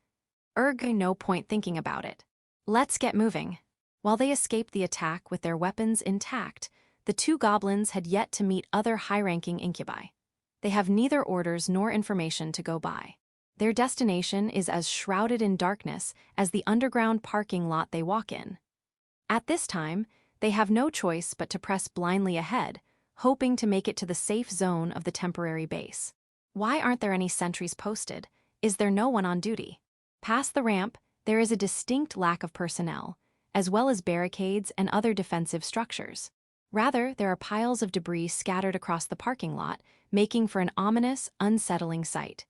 No point thinking about it. Let's get moving. While they escaped the attack with their weapons intact, the two goblins had yet to meet other high-ranking incubi. They have neither orders nor information to go by. Their destination is as shrouded in darkness as the underground parking lot they walk in. At this time, they have no choice but to press blindly ahead, hoping to make it to the safe zone of the temporary base. Why aren't there any sentries posted? Is there no one on duty? Past the ramp, there is a distinct lack of personnel, as well as barricades and other defensive structures. Rather, there are piles of debris scattered across the parking lot, making for an ominous, unsettling sight.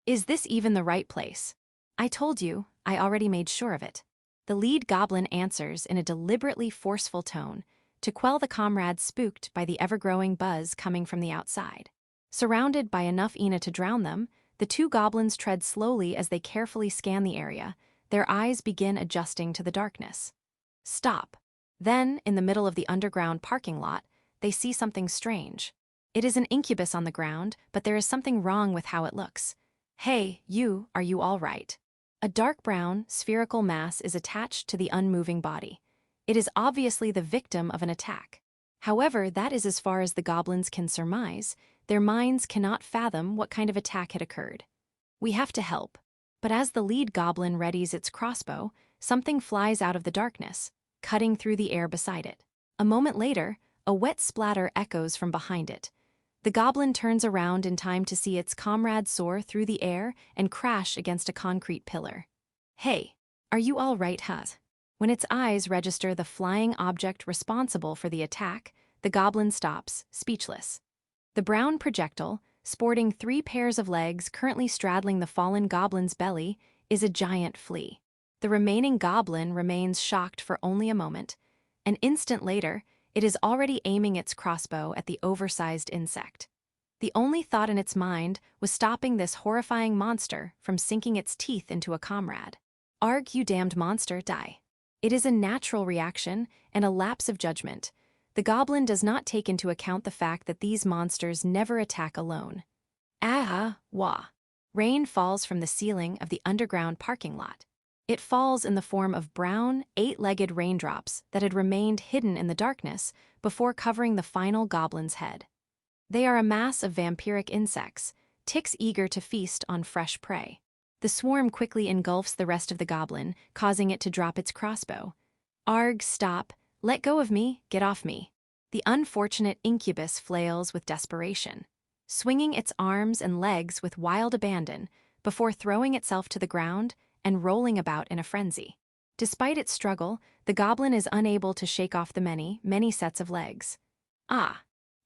Is this even the right place? I told you, I already made sure of it. The lead goblin answers in a deliberately forceful tone, to quell the comrades spooked by the ever-growing buzz coming from the outside. Surrounded by enough Ina to drown them, the two goblins tread slowly as they carefully scan the area, their eyes begin adjusting to the darkness. Stop. Then, in the middle of the underground parking lot, they see something strange. It is an incubus on the ground, but there is something wrong with how it looks. Hey, are you all right? A dark brown, spherical mass is attached to the unmoving body. It is obviously the victim of an attack. However, that is as far as the goblins can surmise. Their minds cannot fathom what kind of attack had occurred. We have to help. But as the lead goblin readies its crossbow, something flies out of the darkness, cutting through the air beside it. A moment later, a wet splatter echoes from behind it. The goblin turns around in time to see its comrade soar through the air and crash against a concrete pillar. Hey, are you all right, Huz? When its eyes register the flying object responsible for the attack, the goblin stops, speechless. The brown projectile, sporting 3 pairs of legs currently straddling the fallen goblin's belly, is a giant flea. The remaining goblin remains shocked for only a moment. An instant later, it is already aiming its crossbow at the oversized insect. The only thought in its mind was stopping this horrifying monster from sinking its teeth into a comrade. Arg, you damned monster, die. It is a natural reaction and a lapse of judgment. The goblin does not take into account the fact that these monsters never attack alone. Wah. Rain falls from the ceiling of the underground parking lot. It falls in the form of brown, 8-legged raindrops that had remained hidden in the darkness before covering the final goblin's head. They are a mass of vampiric insects, ticks eager to feast on fresh prey. The swarm quickly engulfs the rest of the goblin, causing it to drop its crossbow. Arg, stop. Let go of me, get off me. The unfortunate incubus flails with desperation, swinging its arms and legs with wild abandon before throwing itself to the ground and rolling about in a frenzy. Despite its struggle, the goblin is unable to shake off the many sets of legs.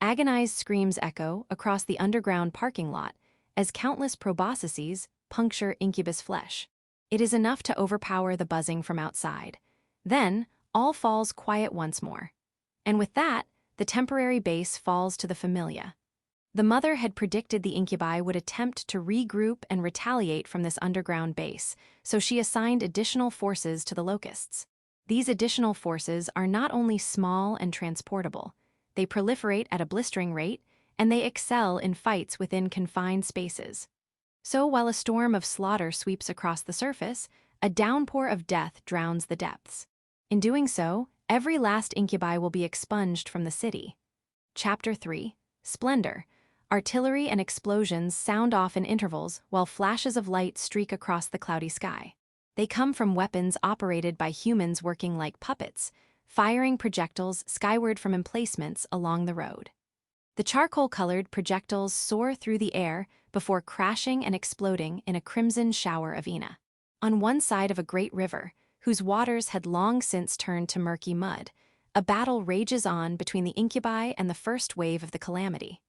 Agonized screams echo across the underground parking lot as countless proboscises puncture incubus flesh. It is enough to overpower the buzzing from outside. Then, all falls quiet once more. And with that, the temporary base falls to the familia. The mother had predicted the incubi would attempt to regroup and retaliate from this underground base, so she assigned additional forces to the locusts. These additional forces are not only small and transportable, they proliferate at a blistering rate, and they excel in fights within confined spaces. So while a storm of slaughter sweeps across the surface, a downpour of death drowns the depths. In doing so, every last incubi will be expunged from the city. Chapter 3, Splendor. Artillery and explosions sound off in intervals while flashes of light streak across the cloudy sky. They come from weapons operated by humans working like puppets, firing projectiles skyward from emplacements along the road. The charcoal-colored projectiles soar through the air before crashing and exploding in a crimson shower of Ina. On one side of a great river, whose waters had long since turned to murky mud, a battle rages on between the incubi and the first wave of the calamity.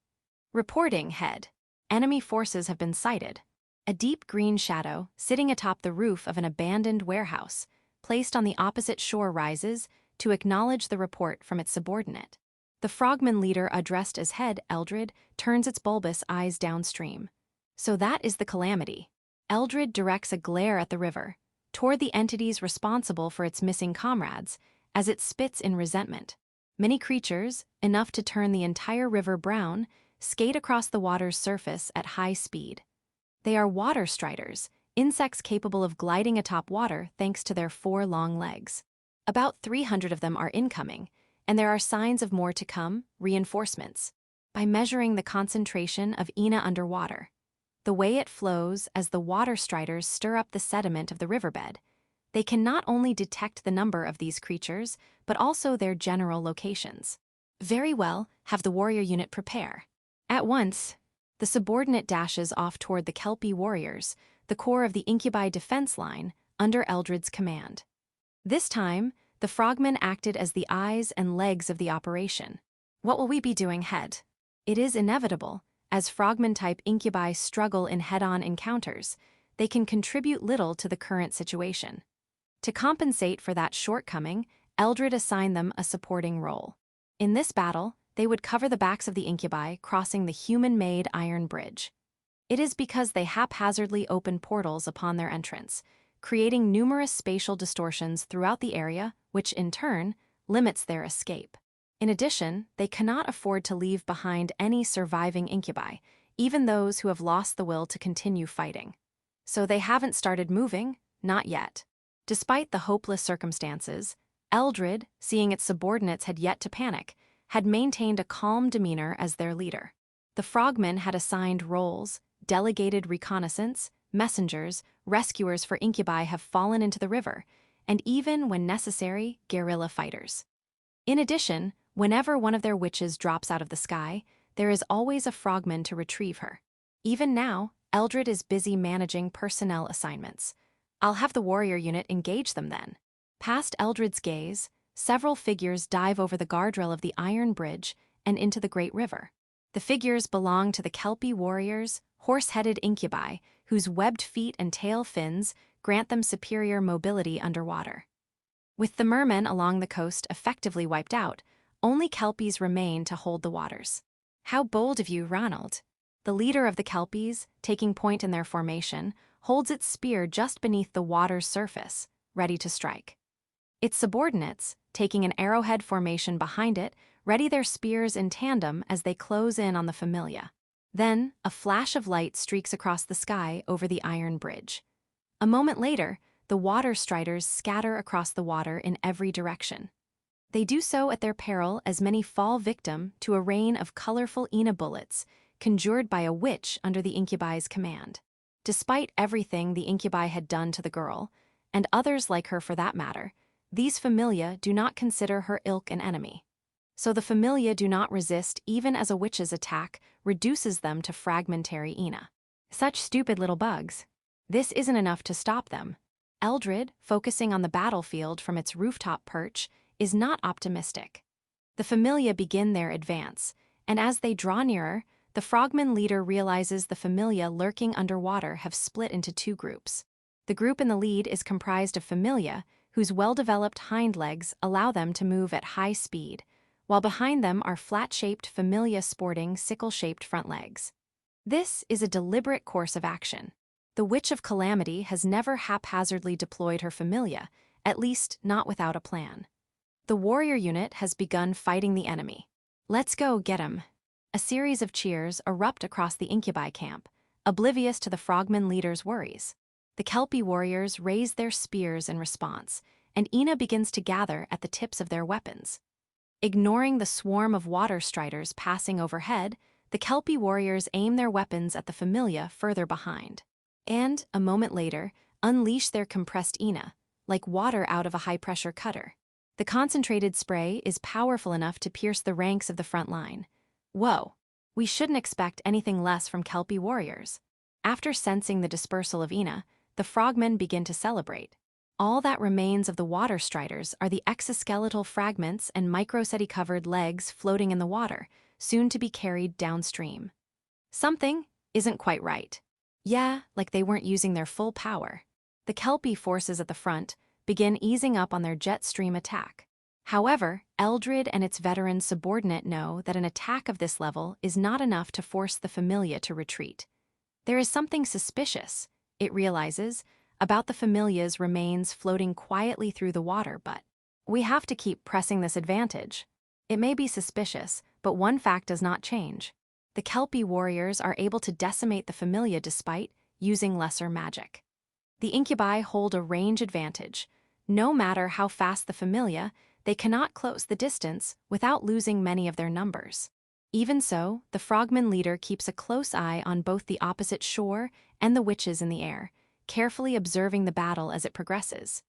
Reporting, head. Enemy forces have been sighted. A deep green shadow, sitting atop the roof of an abandoned warehouse, placed on the opposite shore rises, to acknowledge the report from its subordinate. The frogman leader, addressed as head, Eldred, turns its bulbous eyes downstream. So that is the calamity. Eldred directs a glare at the river, toward the entities responsible for its missing comrades, as it spits in resentment. Many creatures, enough to turn the entire river brown, skate across the water's surface at high speed. They are water striders, insects capable of gliding atop water thanks to their 4 long legs. About 300 of them are incoming, and there are signs of more to come, reinforcements. By measuring the concentration of Ina underwater, the way it flows as the water striders stir up the sediment of the riverbed, they can not only detect the number of these creatures, but also their general locations. Very well, have the warrior unit prepare. At once, the subordinate dashes off toward the Kelpie warriors, the core of the Incubi defense line, under Eldred's command. This time, the frogmen acted as the eyes and legs of the operation. What will we be doing, head? It is inevitable, as frogman-type Incubi struggle in head-on encounters, they can contribute little to the current situation. To compensate for that shortcoming, Eldred assigned them a supporting role. In this battle, they would cover the backs of the Incubi crossing the human-made iron bridge. It is because they haphazardly open portals upon their entrance, creating numerous spatial distortions throughout the area, which in turn limits their escape. In addition, they cannot afford to leave behind any surviving Incubi, even those who have lost the will to continue fighting. So they haven't started moving, not yet. Despite the hopeless circumstances, Eldred, seeing its subordinates had yet to panic, had maintained a calm demeanor as their leader. The frogmen had assigned roles, delegated reconnaissance, messengers, rescuers for Incubi have fallen into the river, and even, when necessary, guerrilla fighters. In addition, whenever one of their witches drops out of the sky, there is always a frogman to retrieve her. Even now, Eldred is busy managing personnel assignments. I'll have the warrior unit engage them then. Past Eldred's gaze, several figures dive over the guardrail of the iron bridge and into the great river. The figures belong to the Kelpie warriors, horse-headed Incubi, whose webbed feet and tail fins grant them superior mobility underwater. With the mermen along the coast effectively wiped out, only Kelpies remain to hold the waters. How bold of you, Ronald. The leader of the Kelpies, taking point in their formation, holds its spear just beneath the water's surface, ready to strike. Its subordinates, taking an arrowhead formation behind it, ready their spears in tandem as they close in on the familia. Then, a flash of light streaks across the sky over the iron bridge. A moment later, the water striders scatter across the water in every direction. They do so at their peril as many fall victim to a rain of colorful Ina bullets, conjured by a witch under the Incubi's command. Despite everything the Incubi had done to the girl, and others like her for that matter, these familia do not consider her ilk an enemy. So the familia do not resist even as a witch's attack reduces them to fragmentary Ina. Such stupid little bugs. This isn't enough to stop them. Eldred, focusing on the battlefield from its rooftop perch, is not optimistic. The familia begin their advance, and as they draw nearer, the frogman leader realizes the familia lurking underwater have split into 2 groups. The group in the lead is comprised of familia whose well-developed hind legs allow them to move at high speed, while behind them are flat-shaped familia sporting sickle-shaped front legs. This is a deliberate course of action. The Witch of Calamity has never haphazardly deployed her familia, at least not without a plan. The warrior unit has begun fighting the enemy. Let's go get him. A series of cheers erupt across the Incubi camp, oblivious to the frogman leader's worries. The Kelpie warriors raise their spears in response, and Ina begins to gather at the tips of their weapons. Ignoring the swarm of water striders passing overhead, the Kelpie warriors aim their weapons at the familia further behind. And, a moment later, unleash their compressed Ina, like water out of a high-pressure cutter. The concentrated spray is powerful enough to pierce the ranks of the front line. Whoa, we shouldn't expect anything less from Kelpie warriors. After sensing the dispersal of Ina, the frogmen begin to celebrate. All that remains of the water striders are the exoskeletal fragments and microceti-covered legs floating in the water, soon to be carried downstream. Something isn't quite right. Yeah, like they weren't using their full power. The Kelpie forces at the front begin easing up on their jet stream attack. However, Eldred and its veteran subordinate know that an attack of this level is not enough to force the Familia to retreat. There is something suspicious, it realizes, about the Familia's remains floating quietly through the water, but we have to keep pressing this advantage. It may be suspicious, but one fact does not change. The Kelpie warriors are able to decimate the Familia despite using lesser magic. The Incubi hold a range advantage. No matter how fast the Familia, they cannot close the distance without losing many of their numbers. Even so, the Frogman leader keeps a close eye on both the opposite shore and the witches in the air, carefully observing the battle as it progresses.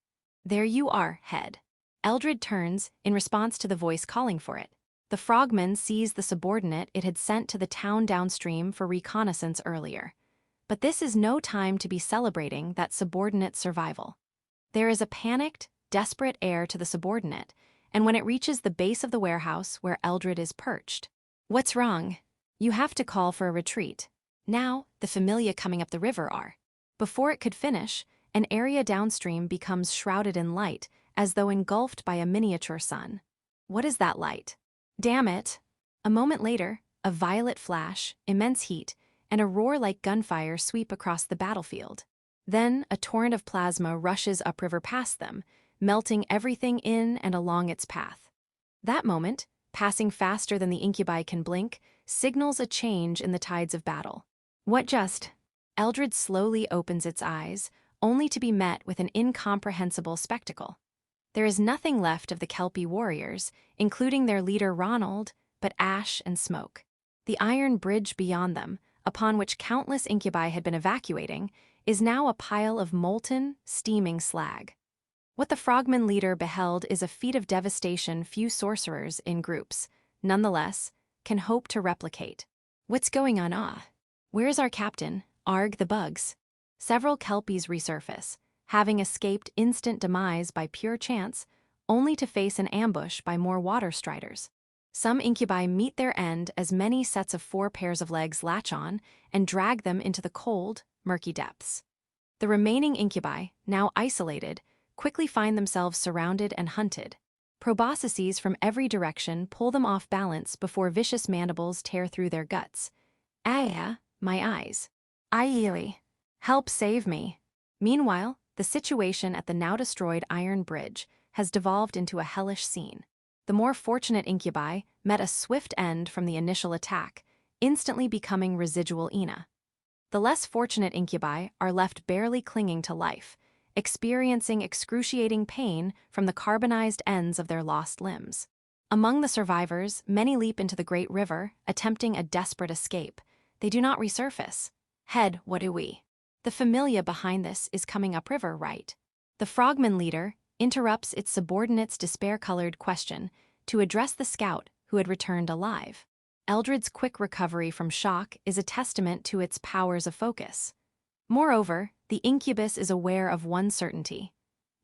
There you are, head. Eldred turns in response to the voice calling for it. The Frogman sees the subordinate it had sent to the town downstream for reconnaissance earlier. But this is no time to be celebrating that subordinate's survival. There is a panicked, desperate air to the subordinate, and when it reaches the base of the warehouse where Eldred is perched. What's wrong? You have to call for a retreat. Now, the Familia coming up the river are. Before it could finish, an area downstream becomes shrouded in light, as though engulfed by a miniature sun. What is that light? Damn it! A moment later, a violet flash, immense heat, and a roar like gunfire sweep across the battlefield. Then, a torrent of plasma rushes upriver past them, melting everything in and along its path. That moment, passing faster than the Incubi can blink, signals a change in the tides of battle. What just? Eldred slowly opens its eyes, only to be met with an incomprehensible spectacle. There is nothing left of the Kelpie warriors, including their leader Ronald, but ash and smoke. The iron bridge beyond them, upon which countless Incubi had been evacuating, is now a pile of molten, steaming slag. What the Frogman leader beheld is a feat of devastation few sorcerers in groups, nonetheless, can hope to replicate. What's going on? Where's our captain, Arg the Bugs? Several Kelpies resurface, having escaped instant demise by pure chance, only to face an ambush by more water striders. Some Incubi meet their end as many sets of 4 pairs of legs latch on and drag them into the cold, murky depths. The remaining Incubi, now isolated, quickly find themselves surrounded and hunted. Proboscises from every direction pull them off balance before vicious mandibles tear through their guts. Ah, my eyes. Aye, help save me. Meanwhile, the situation at the now-destroyed Iron Bridge has devolved into a hellish scene. The more fortunate Incubi met a swift end from the initial attack, instantly becoming residual Ina. The less fortunate Incubi are left barely clinging to life, experiencing excruciating pain from the carbonized ends of their lost limbs. Among the survivors, many leap into the Great River, attempting a desperate escape. They do not resurface. Head, what do we? The Familia behind this is coming upriver, right? The Frogman leader interrupts its subordinate's despair-colored question to address the scout who had returned alive. Eldred's quick recovery from shock is a testament to its powers of focus. Moreover, the incubus is aware of one certainty.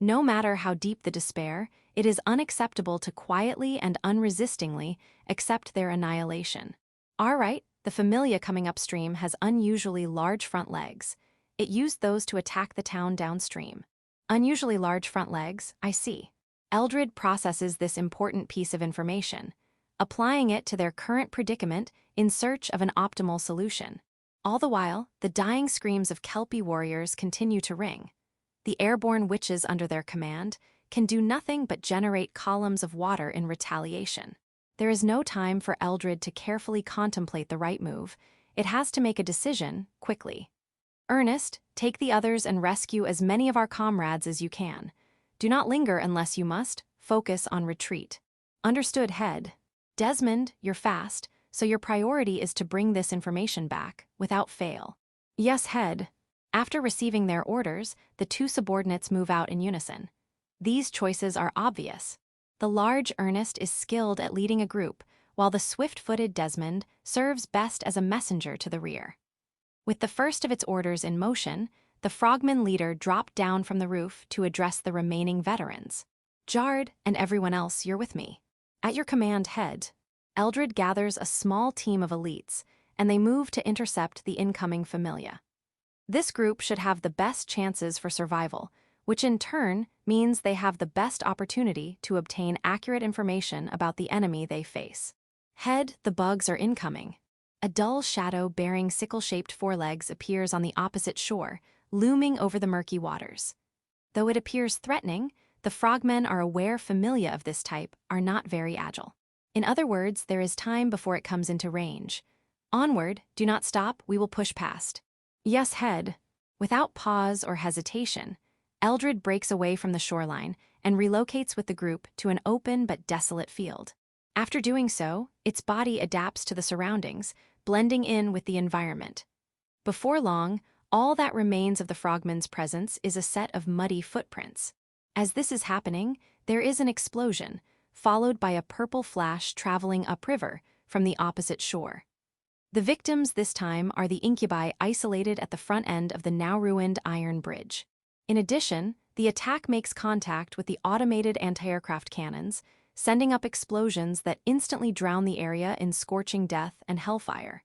No matter how deep the despair, it is unacceptable to quietly and unresistingly accept their annihilation. All right, the Familia coming upstream has unusually large front legs. It used those to attack the town downstream. Unusually large front legs, I see. Eldred processes this important piece of information, applying it to their current predicament in search of an optimal solution. All the while, the dying screams of Kelpie warriors continue to ring. The airborne witches under their command can do nothing but generate columns of water in retaliation. There is no time for Eldred to carefully contemplate the right move. It has to make a decision, quickly. Ernest, take the others and rescue as many of our comrades as you can. Do not linger unless you must. Focus on retreat. Understood, head. Desmond, you're fast, so your priority is to bring this information back, without fail. Yes, head. After receiving their orders, the 2 subordinates move out in unison. These choices are obvious. The large Ernest is skilled at leading a group, while the swift-footed Desmond serves best as a messenger to the rear. With the first of its orders in motion, the Frogman leader dropped down from the roof to address the remaining veterans. Jard and everyone else, you're with me. At your command, head. Eldred gathers a small team of elites, and they move to intercept the incoming Familia. This group should have the best chances for survival, which in turn means they have the best opportunity to obtain accurate information about the enemy they face. Head, the bugs are incoming. A dull shadow bearing sickle-shaped forelegs appears on the opposite shore, looming over the murky waters. Though it appears threatening, the frogmen are aware familia of this type are not very agile. In other words, there is time before it comes into range. Onward, do not stop, we will push past. Yes, head. Without pause or hesitation, Eldred breaks away from the shoreline and relocates with the group to an open but desolate field. After doing so, its body adapts to the surroundings, blending in with the environment. Before long, all that remains of the frogman's presence is a set of muddy footprints. As this is happening, there is an explosion, followed by a purple flash traveling upriver from the opposite shore. The victims this time are the Incubi isolated at the front end of the now-ruined iron bridge. In addition, the attack makes contact with the automated anti-aircraft cannons, sending up explosions that instantly drown the area in scorching death and hellfire.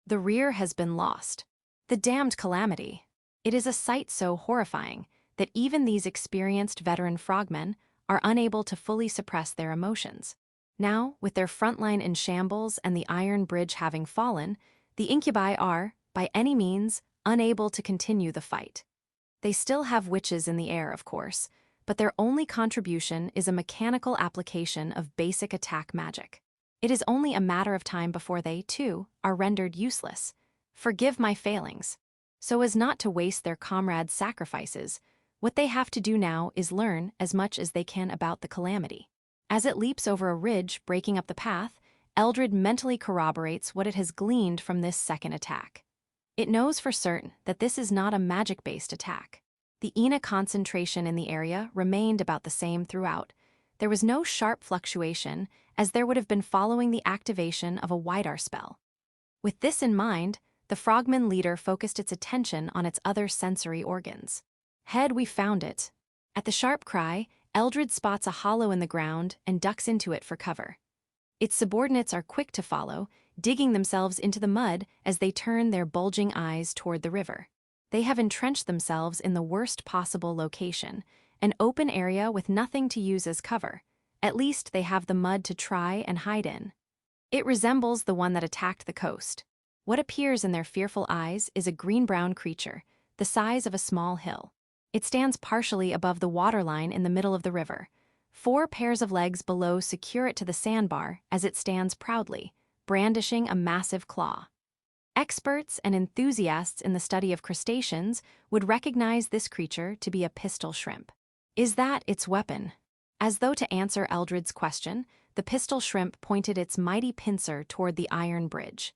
The rear has been lost. The damned calamity. It is a sight so horrifying that even these experienced veteran frogmen are unable to fully suppress their emotions. Now, with their front line in shambles and the iron bridge having fallen, the Incubi are, by any means, unable to continue the fight. They still have witches in the air, of course, but their only contribution is a mechanical application of basic attack magic. It is only a matter of time before they, too, are rendered useless. Forgive my failings. So as not to waste their comrades' sacrifices, what they have to do now is learn as much as they can about the calamity. As it leaps over a ridge breaking up the path, Eldred mentally corroborates what it has gleaned from this second attack. It knows for certain that this is not a magic-based attack. The Ina concentration in the area remained about the same throughout. There was no sharp fluctuation, as there would have been following the activation of a Widar spell. With this in mind, the frogman leader focused its attention on its other sensory organs. Head, we found it. At the sharp cry, Eldred spots a hollow in the ground and ducks into it for cover. Its subordinates are quick to follow, digging themselves into the mud as they turn their bulging eyes toward the river. They have entrenched themselves in the worst possible location, an open area with nothing to use as cover. At least they have the mud to try and hide in. It resembles the one that attacked the coast. What appears in their fearful eyes is a green-brown creature, the size of a small hill. It stands partially above the waterline in the middle of the river. 4 pairs of legs below secure it to the sandbar as it stands proudly, brandishing a massive claw. Experts and enthusiasts in the study of crustaceans would recognize this creature to be a pistol shrimp. Is that its weapon? As though to answer Eldred's question, the pistol shrimp pointed its mighty pincer toward the iron bridge.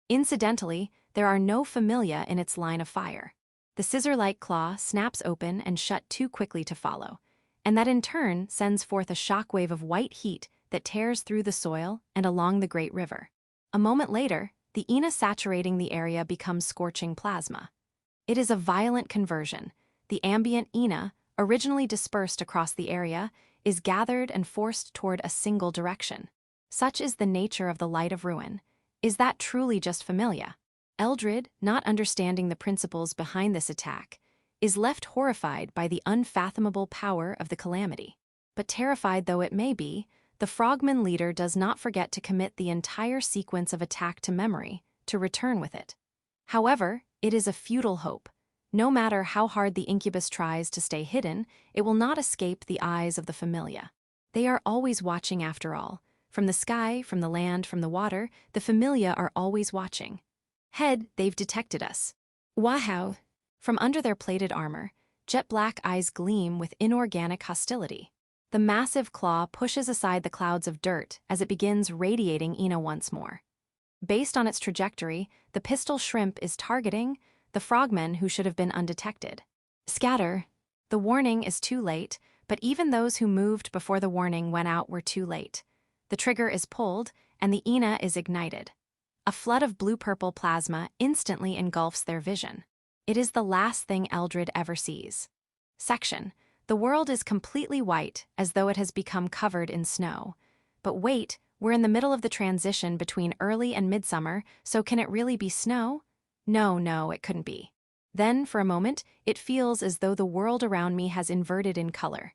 Incidentally, there are no familia in its line of fire. The scissor-like claw snaps open and shut too quickly to follow, and that in turn sends forth a shockwave of white heat that tears through the soil and along the great river. A moment later, the Ina saturating the area becomes scorching plasma. It is a violent conversion. The ambient Ina, originally dispersed across the area, is gathered and forced toward a single direction. Such is the nature of the light of ruin. Is that truly just familia? Eldred, not understanding the principles behind this attack, is left horrified by the unfathomable power of the calamity. But terrified though it may be, the frogman leader does not forget to commit the entire sequence of attack to memory, to return with it. However, it is a futile hope. No matter how hard the incubus tries to stay hidden, it will not escape the eyes of the familia. They are always watching after all. From the sky, from the land, from the water, the familia are always watching. Head, they've detected us. Wow! From under their plated armor, jet-black eyes gleam with inorganic hostility. The massive claw pushes aside the clouds of dirt as it begins radiating Ina once more. Based on its trajectory, the pistol shrimp is targeting the frogmen who should have been undetected. Scatter. The warning is too late, but even those who moved before the warning went out were too late. The trigger is pulled, and the Ina is ignited. A flood of blue-purple plasma instantly engulfs their vision. It is the last thing Eldred ever sees. Section. The world is completely white, as though it has become covered in snow. But wait, we're in the middle of the transition between early and midsummer, so can it really be snow? No, it couldn't be. Then, for a moment, it feels as though the world around me has inverted in color.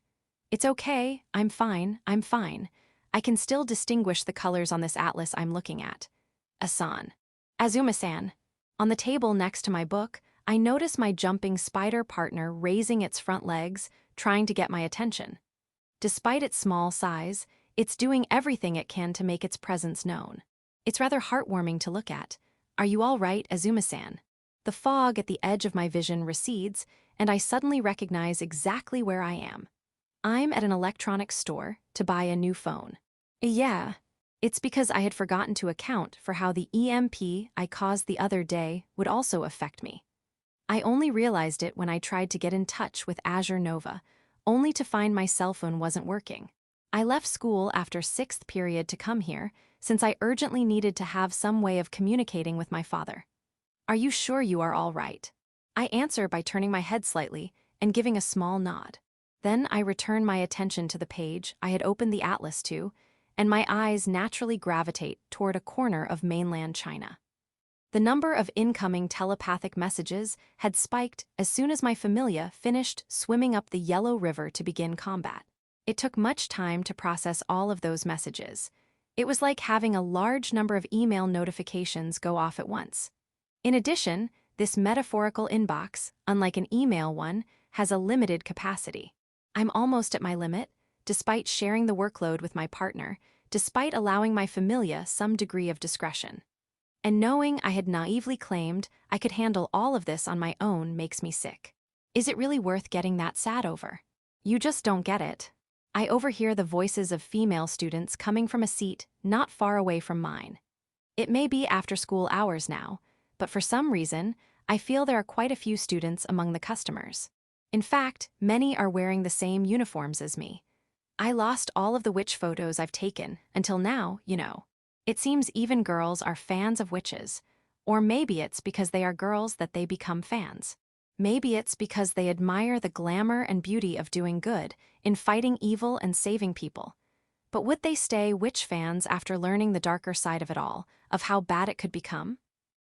It's okay, I'm fine, I'm fine. I can still distinguish the colors on this atlas I'm looking at. Asan. Azuma-san. On the table next to my book, I notice my jumping spider partner raising its front legs, trying to get my attention. Despite its small size, it's doing everything it can to make its presence known. It's rather heartwarming to look at. Are you all right, Azuma-san? The fog at the edge of my vision recedes, and I suddenly recognize exactly where I am. I'm at an electronics store to buy a new phone. Yeah, it's because I had forgotten to account for how the EMP I caused the other day would also affect me. I only realized it when I tried to get in touch with Azure Nova, only to find my cell phone wasn't working. I left school after 6th period to come here, since I urgently needed to have some way of communicating with my father. Are you sure you are all right? I answer by turning my head slightly and giving a small nod. Then I return my attention to the page I had opened the atlas to, and my eyes naturally gravitate toward a corner of mainland China. The number of incoming telepathic messages had spiked as soon as my familia finished swimming up the Yellow River to begin combat. It took much time to process all of those messages. It was like having a large number of email notifications go off at once. In addition, this metaphorical inbox, unlike an email one, has a limited capacity. I'm almost at my limit, despite sharing the workload with my partner, despite allowing my familia some degree of discretion. And knowing I had naively claimed I could handle all of this on my own makes me sick. Is it really worth getting that sad over? You just don't get it. I overhear the voices of female students coming from a seat not far away from mine. It may be after-school hours now, but for some reason, I feel there are quite a few students among the customers. In fact, many are wearing the same uniforms as me. I lost all of the witch photos I've taken until now, you know. It seems even girls are fans of witches. Or maybe it's because they are girls that they become fans. Maybe it's because they admire the glamour and beauty of doing good, in fighting evil and saving people. But would they stay witch fans after learning the darker side of it all, of how bad it could become?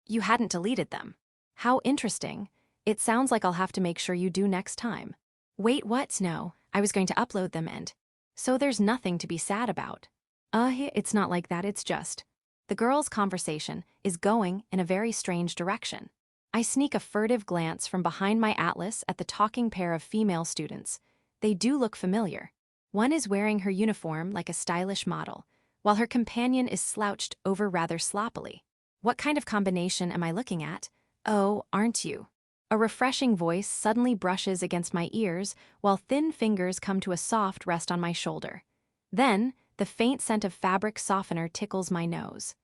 You hadn't deleted them. How interesting. It sounds like I'll have to make sure you do next time. Wait, what? No, I was going to upload them and... So there's nothing to be sad about. It's not like that, it's just... The girls' conversation is going in a very strange direction. I sneak a furtive glance from behind my atlas at the talking pair of female students. They do look familiar. One is wearing her uniform like a stylish model, while her companion is slouched over rather sloppily. What kind of combination am I looking at? Oh, aren't you? A refreshing voice suddenly brushes against my ears while thin fingers come to a soft rest on my shoulder. Then, the faint scent of fabric softener tickles my nose.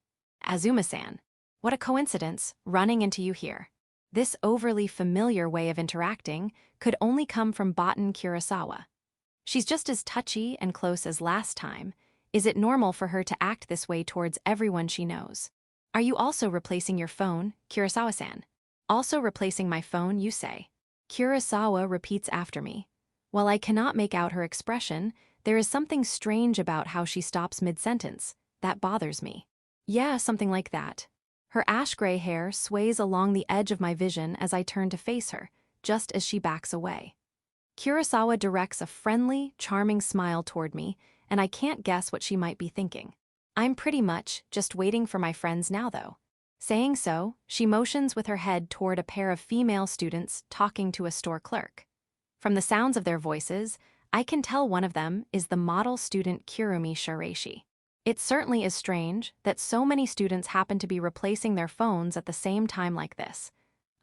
Azuma-san. What a coincidence, running into you here. This overly familiar way of interacting could only come from Botan Kurosawa. She's just as touchy and close as last time. Is it normal for her to act this way towards everyone she knows? Are you also replacing your phone, Kurosawa-san? Also replacing my phone, you say. Kurosawa repeats after me. While I cannot make out her expression, there is something strange about how she stops mid-sentence. That bothers me. Yeah, something like that. Her ash-gray hair sways along the edge of my vision as I turn to face her, just as she backs away. Kurosawa directs a friendly, charming smile toward me, and I can't guess what she might be thinking. I'm pretty much just waiting for my friends now, though. Saying so, she motions with her head toward a pair of female students talking to a store clerk. From the sounds of their voices, I can tell one of them is the model student Kurumi Shiraishi. It certainly is strange that so many students happen to be replacing their phones at the same time like this.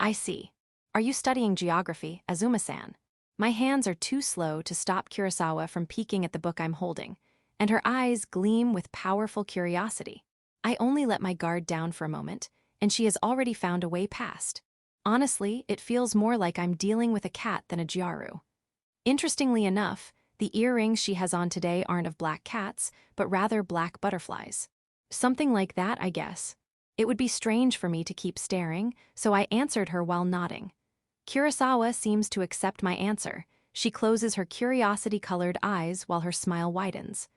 I see. Are you studying geography, Azuma-san? My hands are too slow to stop Kurosawa from peeking at the book I'm holding, and her eyes gleam with powerful curiosity. I only let my guard down for a moment, and she has already found a way past. Honestly, it feels more like I'm dealing with a cat than a Gyaru. Interestingly enough, the earrings she has on today aren't of black cats, but rather black butterflies. Something like that, I guess. It would be strange for me to keep staring, so I answered her while nodding. Kurosawa seems to accept my answer. She closes her curiosity-colored eyes while her smile widens.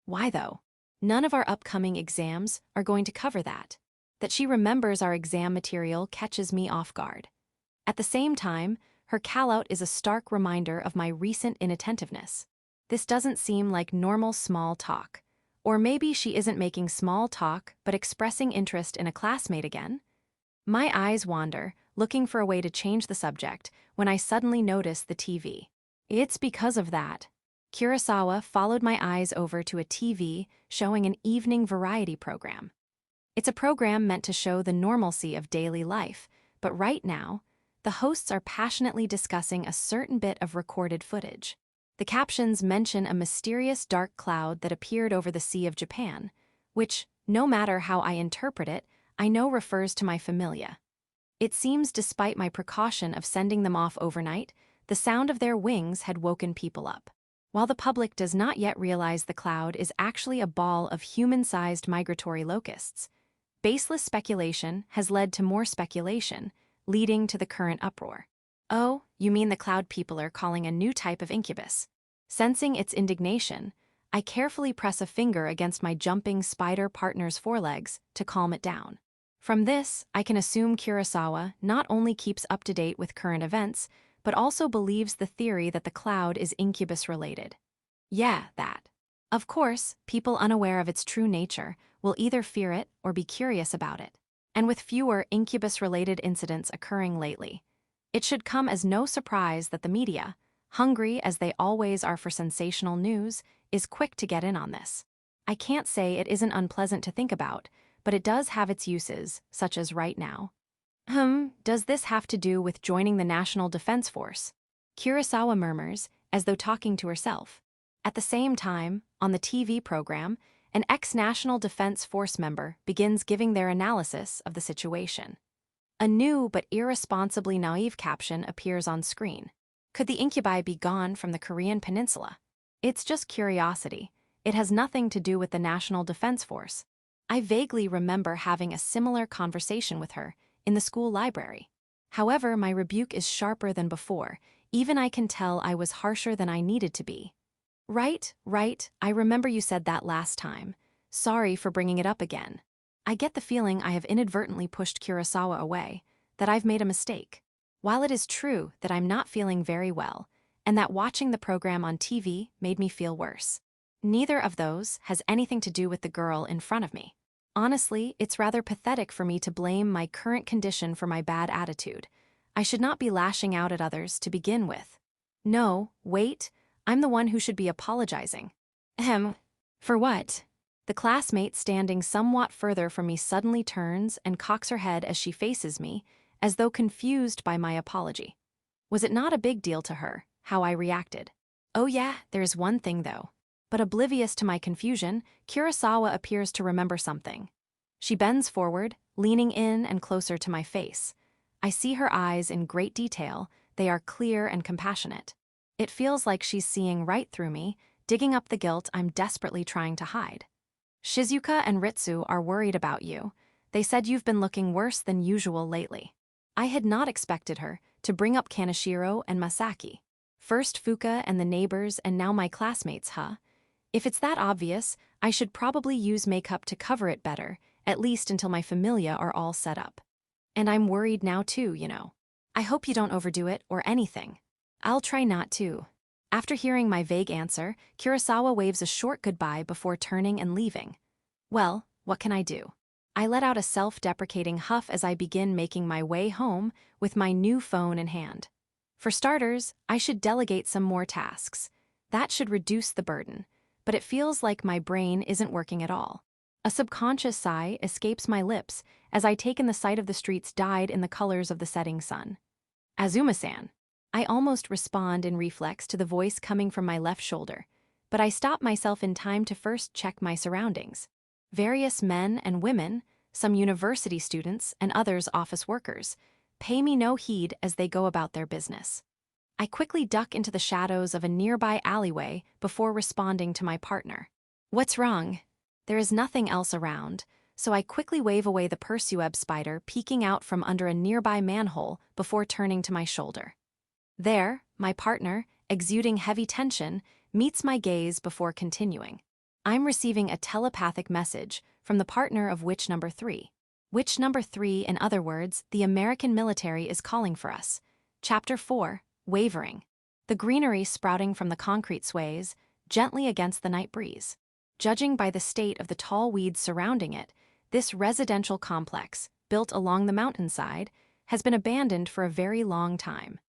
Why, though? None of our upcoming exams are going to cover that. That she remembers our exam material catches me off guard. At the same time, her call-out is a stark reminder of my recent inattentiveness. This doesn't seem like normal small talk. Or maybe she isn't making small talk but expressing interest in a classmate again? My eyes wander, looking for a way to change the subject, when I suddenly notice the TV. It's because of that. Kurosawa followed my eyes over to a TV showing an evening variety program. It's a program meant to show the normalcy of daily life, but right now, the hosts are passionately discussing a certain bit of recorded footage. The captions mention a mysterious dark cloud that appeared over the Sea of Japan, which, no matter how I interpret it, I know refers to my familia. It seems despite my precaution of sending them off overnight, the sound of their wings had woken people up. While the public does not yet realize the cloud is actually a ball of human-sized migratory locusts, baseless speculation has led to more speculation, leading to the current uproar. Oh, you mean the cloud people are calling a new type of incubus? Sensing its indignation, I carefully press a finger against my jumping spider partner's forelegs to calm it down. From this, I can assume Kurosawa not only keeps up to date with current events, but also believes the theory that the cloud is incubus-related. Yeah, that. Of course, people unaware of its true nature will either fear it or be curious about it. And with fewer incubus-related incidents occurring lately, it should come as no surprise that the media, hungry as they always are for sensational news, is quick to get in on this. I can't say it isn't unpleasant to think about, but it does have its uses, such as right now. Does this have to do with joining the National Defense Force? Kurosawa murmurs, as though talking to herself. At the same time, on the TV program, an ex-National Defense Force member begins giving their analysis of the situation. A new but irresponsibly naive caption appears on screen. Could the incubi be gone from the Korean peninsula? It's just curiosity. It has nothing to do with the National Defense Force. I vaguely remember having a similar conversation with her in the school library. However, my rebuke is sharper than before. Even I can tell I was harsher than I needed to be. Right, I remember you said that last time. Sorry for bringing it up again. I get the feeling I have inadvertently pushed Kurosawa away, that I've made a mistake. While it is true that I'm not feeling very well, and that watching the program on TV made me feel worse, neither of those has anything to do with the girl in front of me. Honestly, it's rather pathetic for me to blame my current condition for my bad attitude. I should not be lashing out at others to begin with. No, wait, I'm the one who should be apologizing. For what? The classmate standing somewhat further from me suddenly turns and cocks her head as she faces me, as though confused by my apology. Was it not a big deal to her, how I reacted? Oh yeah, there's one thing though. But oblivious to my confusion, Kurosawa appears to remember something. She bends forward, leaning in and closer to my face. I see her eyes in great detail. They are clear and compassionate. It feels like she's seeing right through me, digging up the guilt I'm desperately trying to hide. Shizuka and Ritsu are worried about you. They said you've been looking worse than usual lately. I had not expected her to bring up Kaneshiro and Masaki. First Fuka and the neighbors and now my classmates, huh? If it's that obvious, I should probably use makeup to cover it better, at least until my familia are all set up. And I'm worried now too, you know. I hope you don't overdo it or anything. I'll try not to. After hearing my vague answer, Kurosawa waves a short goodbye before turning and leaving. Well, what can I do? I let out a self-deprecating huff as I begin making my way home with my new phone in hand. For starters, I should delegate some more tasks. That should reduce the burden, but it feels like my brain isn't working at all. A subconscious sigh escapes my lips as I take in the sight of the streets dyed in the colors of the setting sun. Azuma-san. I almost respond in reflex to the voice coming from my left shoulder, but I stop myself in time to first check my surroundings. Various men and women, some university students and others office workers, pay me no heed as they go about their business. I quickly duck into the shadows of a nearby alleyway before responding to my partner. What's wrong? There is nothing else around, so I quickly wave away the pursueb spider peeking out from under a nearby manhole before turning to my shoulder. There, my partner, exuding heavy tension, meets my gaze before continuing. I'm receiving a telepathic message from the partner of witch number 3. Which number 3, in other words, the American military is calling for us. Chapter 4, Wavering. The greenery sprouting from the concrete sways gently against the night breeze. Judging by the state of the tall weeds surrounding it, this residential complex, built along the mountainside, has been abandoned for a very long time.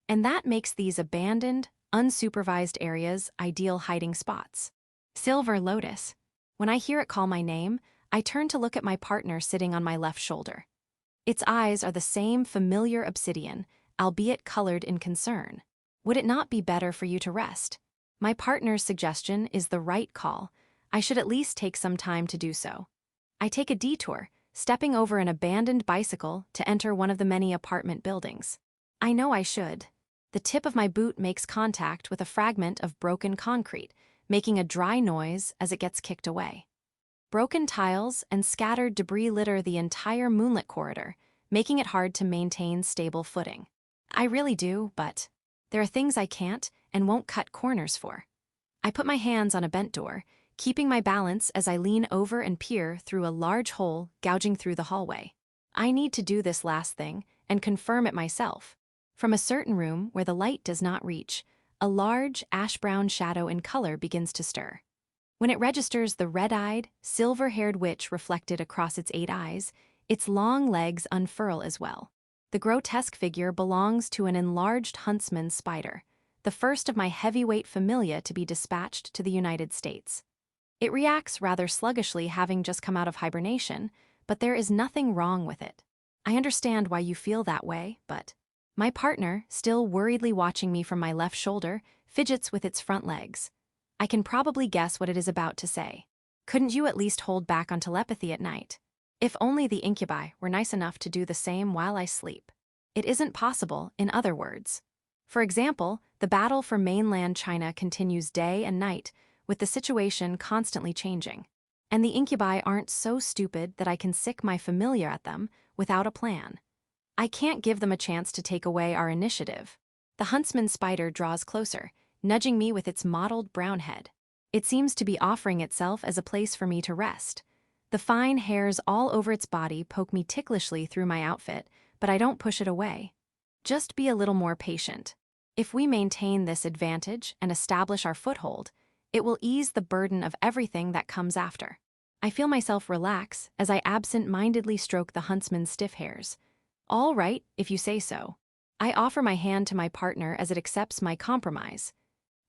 And that makes these abandoned, unsupervised areas ideal hiding spots. Silver Lotus. When I hear it call my name, I turn to look at my partner sitting on my left shoulder. Its eyes are the same familiar obsidian, albeit colored in concern. Would it not be better for you to rest? My partner's suggestion is the right call. I should at least take some time to do so. I take a detour, stepping over an abandoned bicycle to enter one of the many apartment buildings. I know I should. The tip of my boot makes contact with a fragment of broken concrete, making a dry noise as it gets kicked away. Broken tiles and scattered debris litter the entire moonlit corridor, making it hard to maintain stable footing. I really do, but there are things I can't and won't cut corners for. I put my hands on a bent door, keeping my balance as I lean over and peer through a large hole gouging through the hallway. I need to do this last thing and confirm it myself. From a certain room where the light does not reach, a large ash-brown shadow in color begins to stir. When it registers the red-eyed, silver-haired witch reflected across its 8 eyes, its long legs unfurl as well. The grotesque figure belongs to an enlarged huntsman spider, the first of my heavyweight familia to be dispatched to the United States. It reacts rather sluggishly, having just come out of hibernation, but there is nothing wrong with it. I understand why you feel that way, but my partner, still worriedly watching me from my left shoulder, fidgets with its front legs. I can probably guess what it is about to say. Couldn't you at least hold back on telepathy at night? If only the Incubi were nice enough to do the same while I sleep. It isn't possible, in other words. For example, the battle for mainland China continues day and night, with the situation constantly changing. And the Incubi aren't so stupid that I can sick my familiar at them without a plan. I can't give them a chance to take away our initiative. The huntsman spider draws closer, nudging me with its mottled brown head. It seems to be offering itself as a place for me to rest. The fine hairs all over its body poke me ticklishly through my outfit, but I don't push it away. Just be a little more patient. If we maintain this advantage and establish our foothold, it will ease the burden of everything that comes after. I feel myself relax as I absent-mindedly stroke the huntsman's stiff hairs. All right, if you say so. I offer my hand to my partner as it accepts my compromise.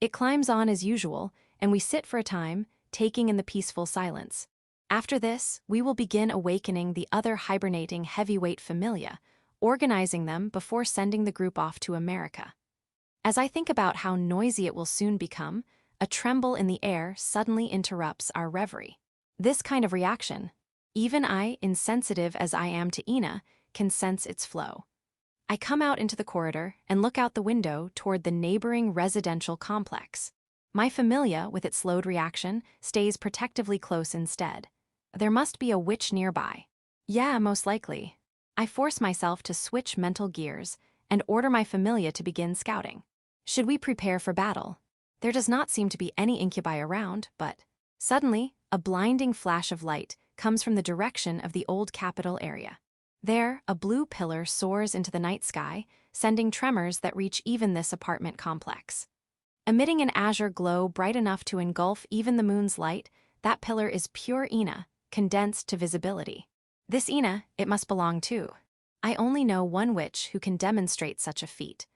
It climbs on as usual, and we sit for a time, taking in the peaceful silence. After this, we will begin awakening the other hibernating heavyweight familia, organizing them before sending the group off to America. As I think about how noisy it will soon become, a tremble in the air suddenly interrupts our reverie. This kind of reaction, even I, insensitive as I am to Ina, can sense its flow. I come out into the corridor and look out the window toward the neighboring residential complex. My familia, with its slowed reaction, stays protectively close instead. There must be a witch nearby. Yeah, most likely. I force myself to switch mental gears and order my familia to begin scouting. Should we prepare for battle? There does not seem to be any Incubi around, but suddenly, a blinding flash of light comes from the direction of the old Capitol area. There, a blue pillar soars into the night sky, sending tremors that reach even this apartment complex. Emitting an azure glow bright enough to engulf even the moon's light, that pillar is pure Ina, condensed to visibility. This Ina, it must belong to. I only know one witch who can demonstrate such a feat.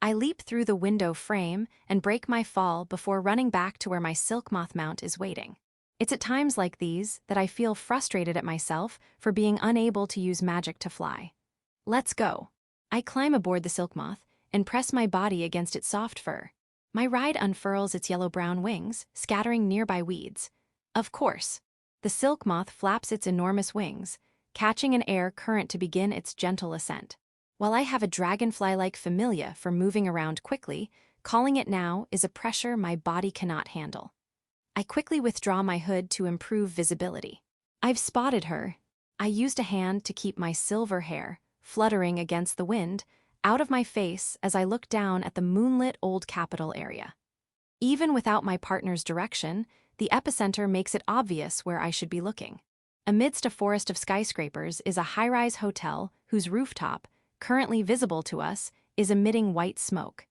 I leap through the window frame and break my fall before running back to where my silk moth mount is waiting. It's at times like these that I feel frustrated at myself for being unable to use magic to fly. Let's go. I climb aboard the silk moth and press my body against its soft fur. My ride unfurls its yellow-brown wings, scattering nearby weeds. Of course. The silk moth flaps its enormous wings, catching an air current to begin its gentle ascent. While I have a dragonfly-like familia for moving around quickly, calling it now is a pressure my body cannot handle. I quickly withdraw my hood to improve visibility. I've spotted her. I used a hand to keep my silver hair, fluttering against the wind, out of my face as I look down at the moonlit old Capitol area. Even without my partner's direction, the epicenter makes it obvious where I should be looking. Amidst a forest of skyscrapers is a high-rise hotel whose rooftop, currently visible to us, is emitting white smoke.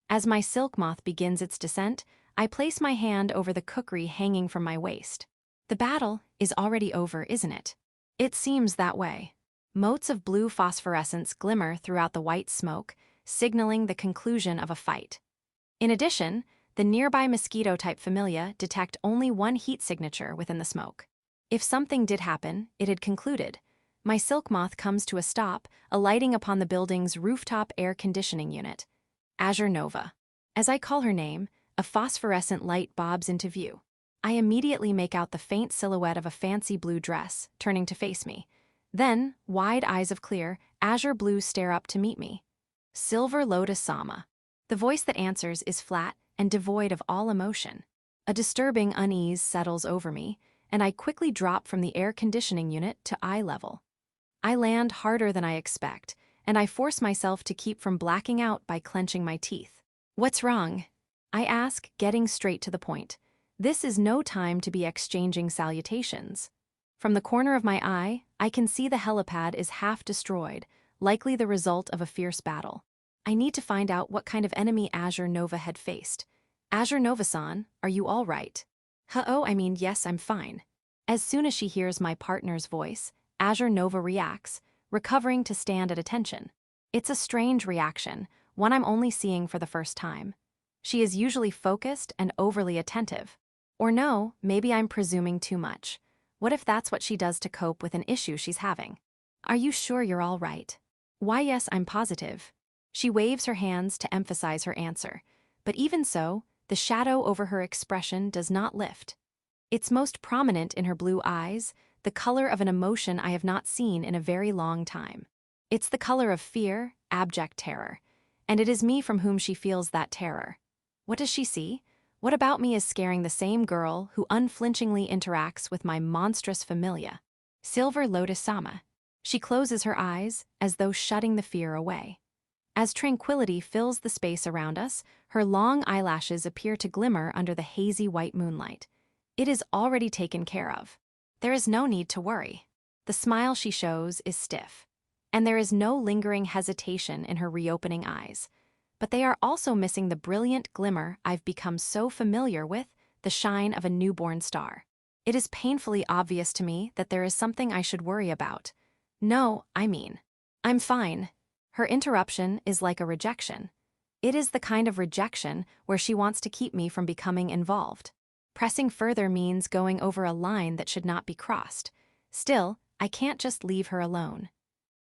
As my silk moth begins its descent, I place my hand over the kukri hanging from my waist. The battle is already over, isn't it? It seems that way. Motes of blue phosphorescence glimmer throughout the white smoke, signaling the conclusion of a fight. In addition, the nearby mosquito-type familia detect only one heat signature within the smoke. If something did happen, it had concluded. My silk moth comes to a stop, alighting upon the building's rooftop air conditioning unit. Azure Nova. As I call her name, a phosphorescent light bobs into view. I immediately make out the faint silhouette of a fancy blue dress, turning to face me. Then, wide eyes of clear, azure blue stare up to meet me. Silver Lotus Sama. The voice that answers is flat and devoid of all emotion. A disturbing unease settles over me, and I quickly drop from the air conditioning unit to eye level. I land harder than I expect, and I force myself to keep from blacking out by clenching my teeth. What's wrong? I ask, getting straight to the point. This is no time to be exchanging salutations. From the corner of my eye, I can see the helipad is half destroyed, likely the result of a fierce battle. I need to find out what kind of enemy Azure Nova had faced. Azure Nova-san, are you all right? Yes, I'm fine. As soon as she hears my partner's voice, Azure Nova reacts, recovering to stand at attention. It's a strange reaction, one I'm only seeing for the first time. She is usually focused and overly attentive. Or no, maybe I'm presuming too much. What if that's what she does to cope with an issue she's having? Are you sure you're all right? Why, yes, I'm positive. She waves her hands to emphasize her answer, but even so, the shadow over her expression does not lift. It's most prominent in her blue eyes, the color of an emotion I have not seen in a very long time. It's the color of fear, abject terror, and it is me from whom she feels that terror. What does she see? What about me is scaring the same girl who unflinchingly interacts with my monstrous familia? Silver Lotus Sama. She closes her eyes, as though shutting the fear away. As tranquility fills the space around us, her long eyelashes appear to glimmer under the hazy white moonlight. It is already taken care of. There is no need to worry. The smile she shows is stiff, and there is no lingering hesitation in her reopening eyes. But they are also missing the brilliant glimmer I've become so familiar with, the shine of a newborn star. It is painfully obvious to me that there is something I should worry about. No, I'm fine. Her interruption is like a rejection. It is the kind of rejection where she wants to keep me from becoming involved. Pressing further means going over a line that should not be crossed. Still, I can't just leave her alone.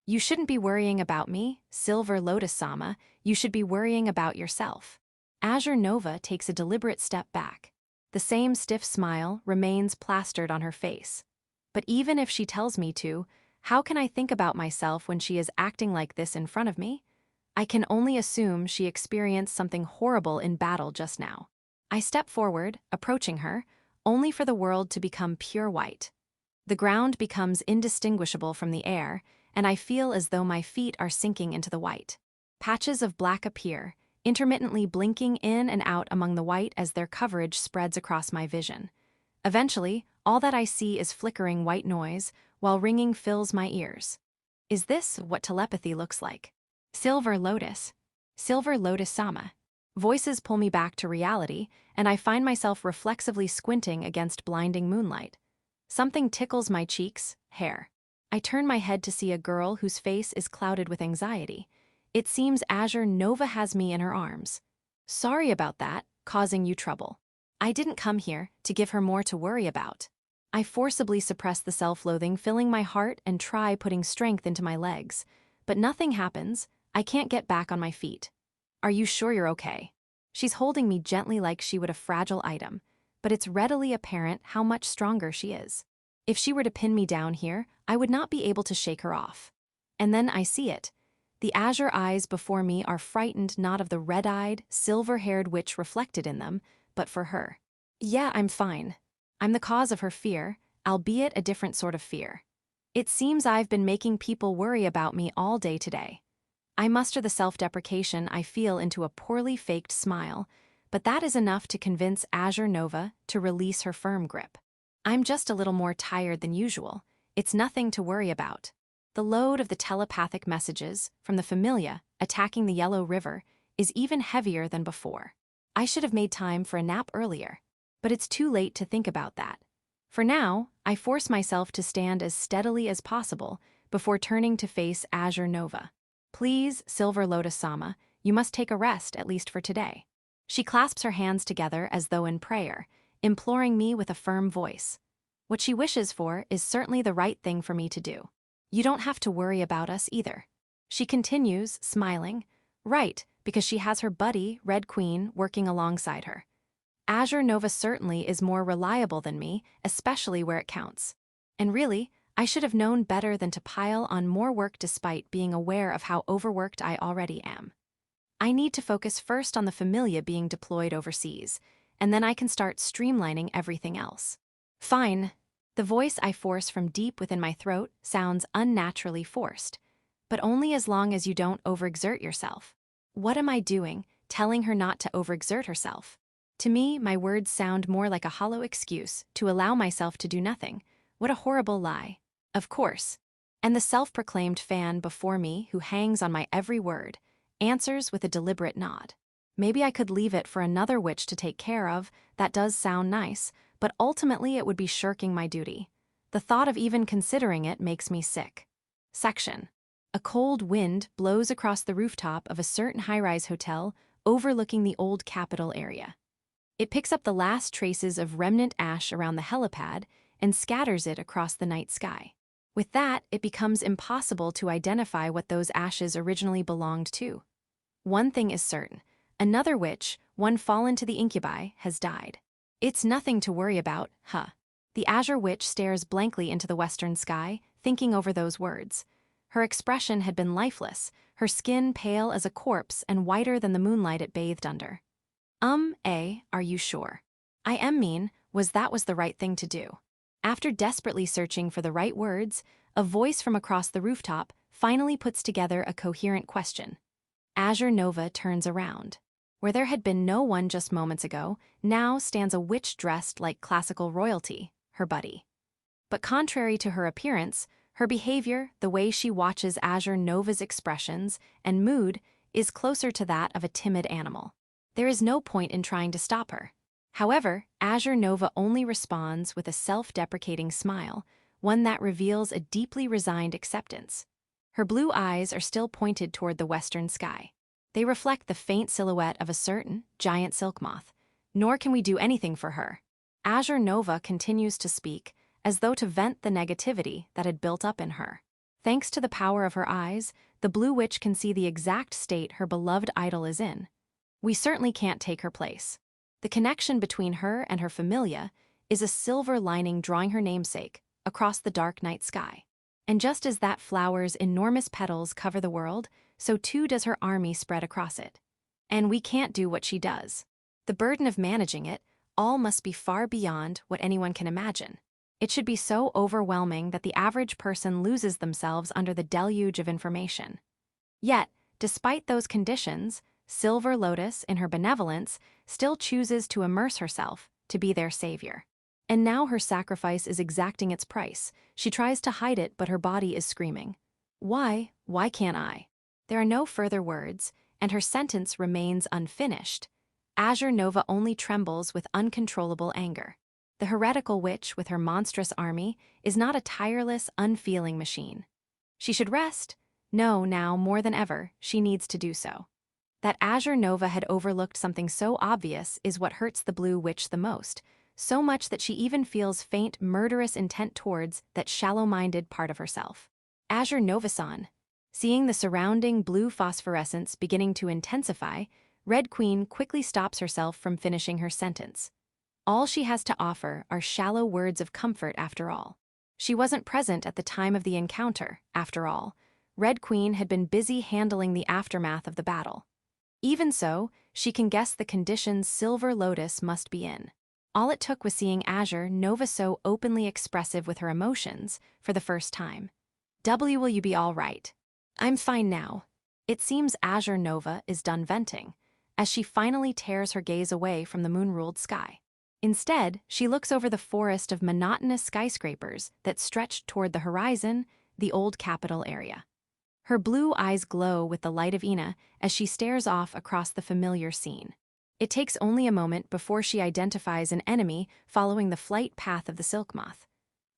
You shouldn't be worrying about me, Silver Lotus Sama. You should be worrying about yourself. Azure Nova takes a deliberate step back. The same stiff smile remains plastered on her face. But even if she tells me to, how can I think about myself when she is acting like this in front of me? I can only assume she experienced something horrible in battle just now. I step forward, approaching her, only for the world to become pure white. The ground becomes indistinguishable from the air, and I feel as though my feet are sinking into the white. Patches of black appear, intermittently blinking in and out among the white as their coverage spreads across my vision. Eventually, all that I see is flickering white noise, while ringing fills my ears. Is this what telepathy looks like? Silver Lotus Sama. Voices pull me back to reality, and I find myself reflexively squinting against blinding moonlight. Something tickles my cheeks, hair. I turn my head to see a girl whose face is clouded with anxiety. It seems Azure Nova has me in her arms. Sorry about that, causing you trouble. I didn't come here to give her more to worry about. I forcibly suppress the self-loathing filling my heart and try putting strength into my legs. But nothing happens. I can't get back on my feet. Are you sure you're okay? She's holding me gently like she would a fragile item, but it's readily apparent how much stronger she is. If she were to pin me down here, I would not be able to shake her off. And then I see it. The azure eyes before me are frightened not of the red-eyed, silver-haired witch reflected in them, but for her. Yeah, I'm fine. I'm the cause of her fear, albeit a different sort of fear. It seems I've been making people worry about me all day today. I muster the self-deprecation I feel into a poorly faked smile, but that is enough to convince Azure Nova to release her firm grip. I'm just a little more tired than usual, it's nothing to worry about. The load of the telepathic messages from the familia attacking the Yellow River is even heavier than before. I should have made time for a nap earlier, but it's too late to think about that. For now, I force myself to stand as steadily as possible before turning to face Azure Nova. Please, Silver Lotus-sama, you must take a rest, at least for today. She clasps her hands together as though in prayer, imploring me with a firm voice. What she wishes for is certainly the right thing for me to do. You don't have to worry about us either. She continues, smiling. Right, because she has her buddy, Red Queen, working alongside her. Azure Nova certainly is more reliable than me, especially where it counts. And really, I should have known better than to pile on more work despite being aware of how overworked I already am. I need to focus first on the familia being deployed overseas, and then I can start streamlining everything else. Fine. The voice I force from deep within my throat sounds unnaturally forced, but only as long as you don't overexert yourself. What am I doing, telling her not to overexert herself? To me, my words sound more like a hollow excuse to allow myself to do nothing. What a horrible lie. Of course. And the self-proclaimed fan before me, who hangs on my every word, answers with a deliberate nod. Maybe I could leave it for another witch to take care of. That does sound nice, but ultimately it would be shirking my duty. The thought of even considering it makes me sick. Section. A cold wind blows across the rooftop of a certain high-rise hotel overlooking the old Capitol area. It picks up the last traces of remnant ash around the helipad and scatters it across the night sky. With that, it becomes impossible to identify what those ashes originally belonged to. One thing is certain. Another witch, one fallen to the Incubi, has died. It's nothing to worry about, huh? The Azure Witch stares blankly into the western sky, thinking over those words. Her expression had been lifeless, her skin pale as a corpse and whiter than the moonlight it bathed under. Are you sure? I mean, was the right thing to do? After desperately searching for the right words, a voice from across the rooftop finally puts together a coherent question. Azure Nova turns around. Where there had been no one just moments ago, now stands a witch dressed like classical royalty, her buddy. But contrary to her appearance, her behavior, the way she watches Azure Nova's expressions and mood, is closer to that of a timid animal. There is no point in trying to stop her. However, Azure Nova only responds with a self-deprecating smile, one that reveals a deeply resigned acceptance. Her blue eyes are still pointed toward the western sky. They reflect the faint silhouette of a certain giant silk moth. Nor can we do anything for her. Azure Nova continues to speak, as though to vent the negativity that had built up in her. Thanks to the power of her eyes, the Blue Witch can see the exact state her beloved idol is in. We certainly can't take her place. The connection between her and her familia is a silver lining drawing her namesake across the dark night sky. And just as that flower's enormous petals cover the world, so too does her army spread across it. And we can't do what she does. The burden of managing it all must be far beyond what anyone can imagine. It should be so overwhelming that the average person loses themselves under the deluge of information. Yet, despite those conditions, Silver Lotus, in her benevolence, still chooses to immerse herself to be their savior. And now her sacrifice is exacting its price. She tries to hide it, but her body is screaming. Why can't I? There are no further words, and her sentence remains unfinished. Azure Nova only trembles with uncontrollable anger. The heretical witch, with her monstrous army, is not a tireless, unfeeling machine. She should rest. No, now, more than ever, she needs to do so. That Azure Nova had overlooked something so obvious is what hurts the Blue Witch the most, so much that she even feels faint, murderous intent towards that shallow-minded part of herself. Azure Nova-san. Seeing the surrounding blue phosphorescence beginning to intensify, Red Queen quickly stops herself from finishing her sentence. All she has to offer are shallow words of comfort after all. She wasn't present at the time of the encounter, after all. Red Queen had been busy handling the aftermath of the battle. Even so, she can guess the conditions Silver Lotus must be in. All it took was seeing Azure Nova so openly expressive with her emotions for the first time. Will you be all right? I'm fine now. It seems Azure Nova is done venting, as she finally tears her gaze away from the moon-ruled sky. Instead, she looks over the forest of monotonous skyscrapers that stretched toward the horizon, the old capital area. Her blue eyes glow with the light of Ina as she stares off across the familiar scene. It takes only a moment before she identifies an enemy following the flight path of the silk moth.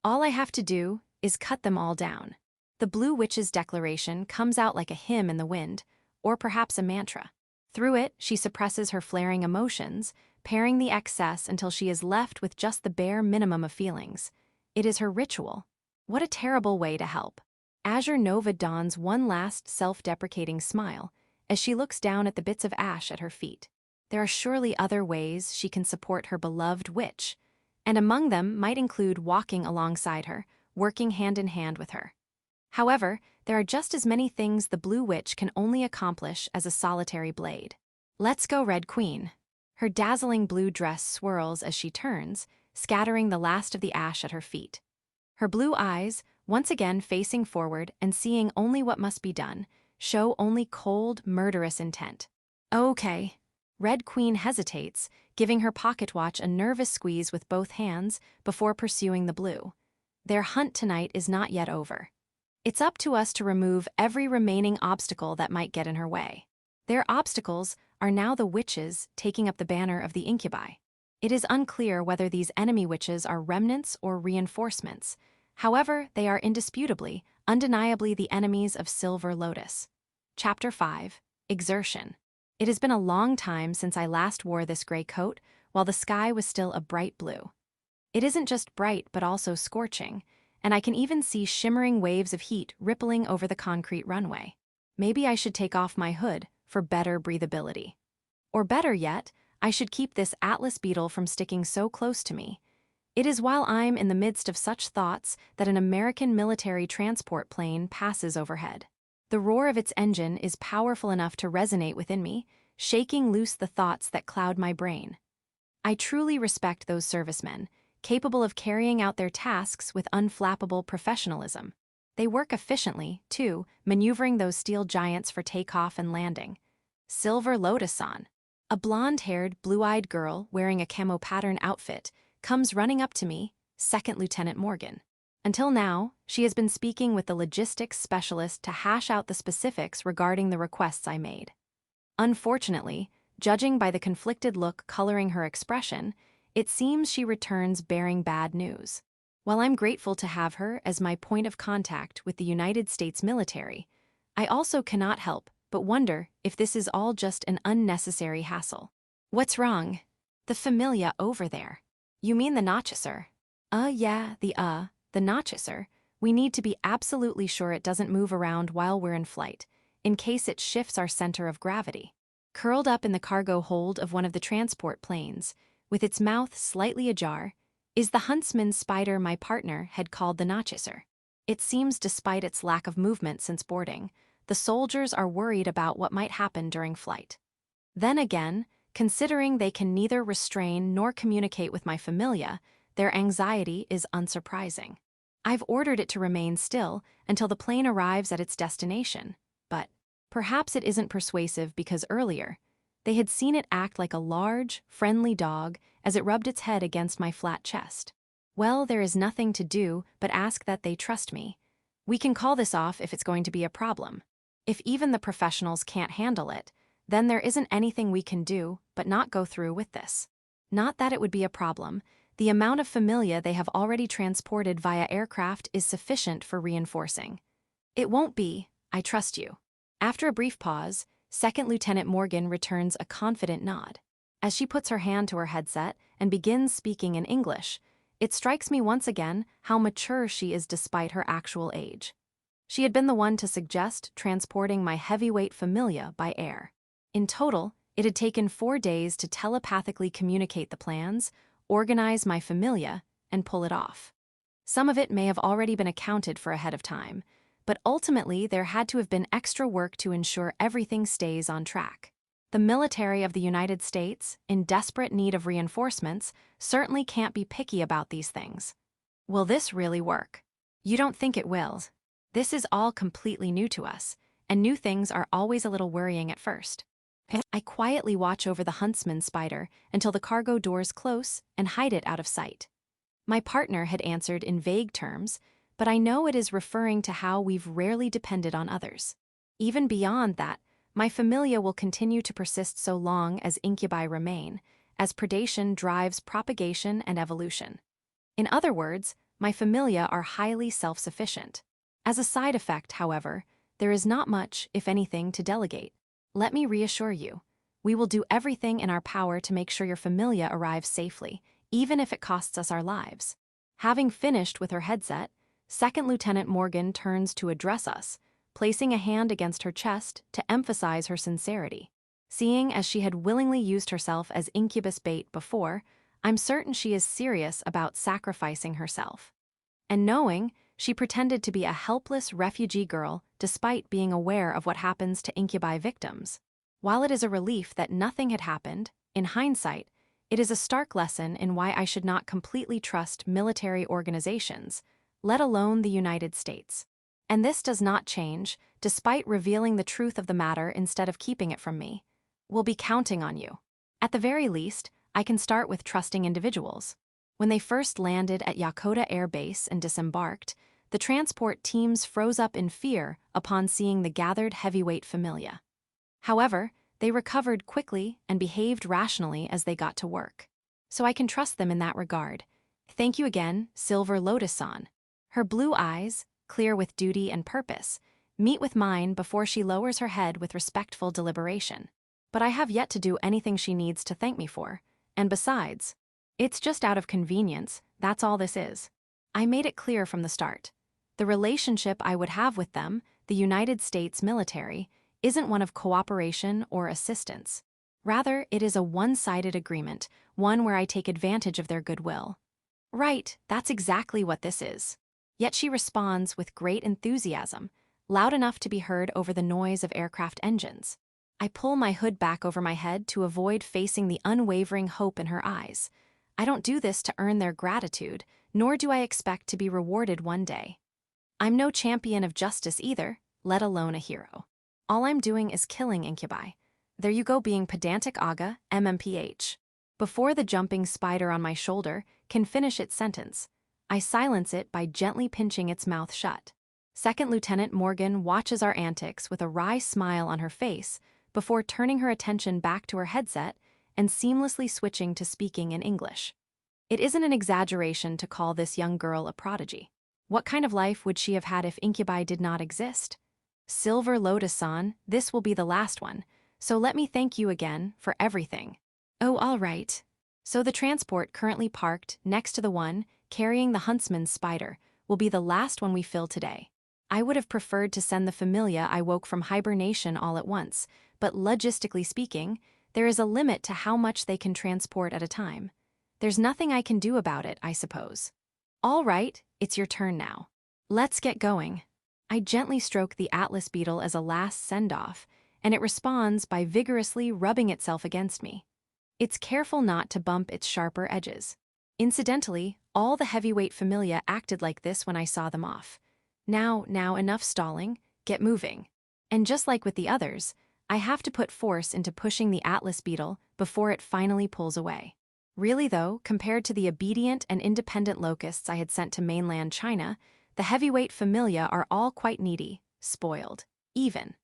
All I have to do is cut them all down. The Blue Witch's declaration comes out like a hymn in the wind, or perhaps a mantra. Through it, she suppresses her flaring emotions, paring the excess until she is left with just the bare minimum of feelings. It is her ritual. What a terrible way to help. Azure Nova dons one last self-deprecating smile as she looks down at the bits of ash at her feet. There are surely other ways she can support her beloved witch, and among them might include walking alongside her, working hand in hand with her. However, there are just as many things the Blue Witch can only accomplish as a solitary blade. Let's go, Red Queen. Her dazzling blue dress swirls as she turns, scattering the last of the ash at her feet. Her blue eyes, once again facing forward and seeing only what must be done, show only cold, murderous intent. Okay. Red Queen hesitates, giving her pocket watch a nervous squeeze with both hands before pursuing the blue. Their hunt tonight is not yet over. It's up to us to remove every remaining obstacle that might get in her way. Their obstacles are now the witches taking up the banner of the Incubi. It is unclear whether these enemy witches are remnants or reinforcements. However, they are indisputably, undeniably the enemies of Silver Lotus. Chapter 5. Exertion. It has been a long time since I last wore this gray coat, while the sky was still a bright blue. It isn't just bright but also scorching, and I can even see shimmering waves of heat rippling over the concrete runway. Maybe I should take off my hood for better breathability. Or better yet, I should keep this Atlas beetle from sticking so close to me. It is while I'm in the midst of such thoughts that an American military transport plane passes overhead. The roar of its engine is powerful enough to resonate within me, shaking loose the thoughts that cloud my brain. I truly respect those servicemen, capable of carrying out their tasks with unflappable professionalism. They work efficiently, too, maneuvering those steel giants for takeoff and landing. Silver Lotus-san, a blonde-haired, blue-eyed girl wearing a camo pattern outfit, comes running up to me, Second Lieutenant Morgan. Until now, she has been speaking with the logistics specialist to hash out the specifics regarding the requests I made. Unfortunately, judging by the conflicted look coloring her expression, it seems she returns bearing bad news. While I'm grateful to have her as my point of contact with the United States military, I also cannot help but wonder if this is all just an unnecessary hassle. What's wrong? The familia over there. You mean the Nochicer? Yeah, the Nochicer. We need to be absolutely sure it doesn't move around while we're in flight, in case it shifts our center of gravity. Curled up in the cargo hold of one of the transport planes, with its mouth slightly ajar, is the huntsman spider my partner had called the Nochicer. It seems despite its lack of movement since boarding, the soldiers are worried about what might happen during flight. Then again, considering they can neither restrain nor communicate with my familia, their anxiety is unsurprising. I've ordered it to remain still until the plane arrives at its destination, but perhaps it isn't persuasive because earlier, they had seen it act like a large, friendly dog as it rubbed its head against my flat chest. Well, there is nothing to do but ask that they trust me. We can call this off if it's going to be a problem. If even the professionals can't handle it, then there isn't anything we can do but not go through with this. Not that it would be a problem. The amount of familia they have already transported via aircraft is sufficient for reinforcing. It won't be, I trust you. After a brief pause, Second Lieutenant Morgan returns a confident nod. As she puts her hand to her headset and begins speaking in English, it strikes me once again how mature she is despite her actual age. She had been the one to suggest transporting my heavyweight familia by air. In total, it had taken 4 days to telepathically communicate the plans, organize my familia, and pull it off. Some of it may have already been accounted for ahead of time, but ultimately there had to have been extra work to ensure everything stays on track. The military of the United States, in desperate need of reinforcements, certainly can't be picky about these things. Will this really work? You don't think it will. This is all completely new to us, and new things are always a little worrying at first. I quietly watch over the huntsman spider until the cargo doors close and hide it out of sight. My partner had answered in vague terms, but I know it is referring to how we've rarely depended on others. Even beyond that, my familia will continue to persist so long as incubi remain, as predation drives propagation and evolution. In other words, my familia are highly self-sufficient. As a side effect, however, there is not much, if anything, to delegate. Let me reassure you. We will do everything in our power to make sure your familia arrives safely, even if it costs us our lives. Having finished with her headset, Second Lieutenant Morgan turns to address us, placing a hand against her chest to emphasize her sincerity. Seeing as she had willingly used herself as incubus bait before, I'm certain she is serious about sacrificing herself. And knowing, she pretended to be a helpless refugee girl despite being aware of what happens to incubi victims. While it is a relief that nothing had happened, in hindsight, it is a stark lesson in why I should not completely trust military organizations, let alone the United States. And this does not change, despite revealing the truth of the matter instead of keeping it from me. We'll be counting on you. At the very least, I can start with trusting individuals. When they first landed at Yokota Air Base and disembarked, the transport teams froze up in fear upon seeing the gathered heavyweight familia. However, they recovered quickly and behaved rationally as they got to work. So I can trust them in that regard. Thank you again, Silver Lotus-san. Her blue eyes, clear with duty and purpose, meet with mine before she lowers her head with respectful deliberation. But I have yet to do anything she needs to thank me for, and besides, it's just out of convenience, that's all this is. I made it clear from the start. The relationship I would have with them, the United States military, isn't one of cooperation or assistance. Rather, it is a one-sided agreement, one where I take advantage of their goodwill. Right, that's exactly what this is. Yet she responds with great enthusiasm, loud enough to be heard over the noise of aircraft engines. I pull my hood back over my head to avoid facing the unwavering hope in her eyes. I don't do this to earn their gratitude, nor do I expect to be rewarded one day. I'm no champion of justice either, let alone a hero. All I'm doing is killing incubi. There you go being pedantic aga, MMPH. Before the jumping spider on my shoulder can finish its sentence, I silence it by gently pinching its mouth shut. Second Lieutenant Morgan watches our antics with a wry smile on her face before turning her attention back to her headset and seamlessly switching to speaking in English. It isn't an exaggeration to call this young girl a prodigy. What kind of life would she have had if incubi did not exist? Silver Lotus-san, this will be the last one, so let me thank you again for everything. Oh, all right. So the transport currently parked next to the one carrying the huntsman's spider will be the last one we fill today. I would have preferred to send the familia I woke from hibernation all at once, but logistically speaking, there is a limit to how much they can transport at a time. There's nothing I can do about it, I suppose. All right, it's your turn now. Let's get going. I gently stroke the atlas beetle as a last send-off, and it responds by vigorously rubbing itself against me. It's careful not to bump its sharper edges. Incidentally, all the heavyweight familia acted like this when I saw them off. Now, enough stalling, get moving. And just like with the others, I have to put force into pushing the atlas beetle before it finally pulls away. Really though, compared to the obedient and independent locusts I had sent to mainland China, the heavyweight familia are all quite needy, spoiled, even.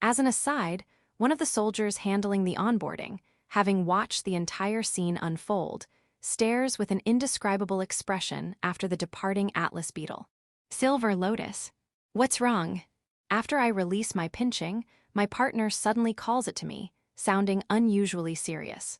As an aside, one of the soldiers handling the onboarding, having watched the entire scene unfold, stares with an indescribable expression after the departing atlas beetle. Silver Lotus. What's wrong? After I release my pinching, my partner suddenly calls it to me, sounding unusually serious.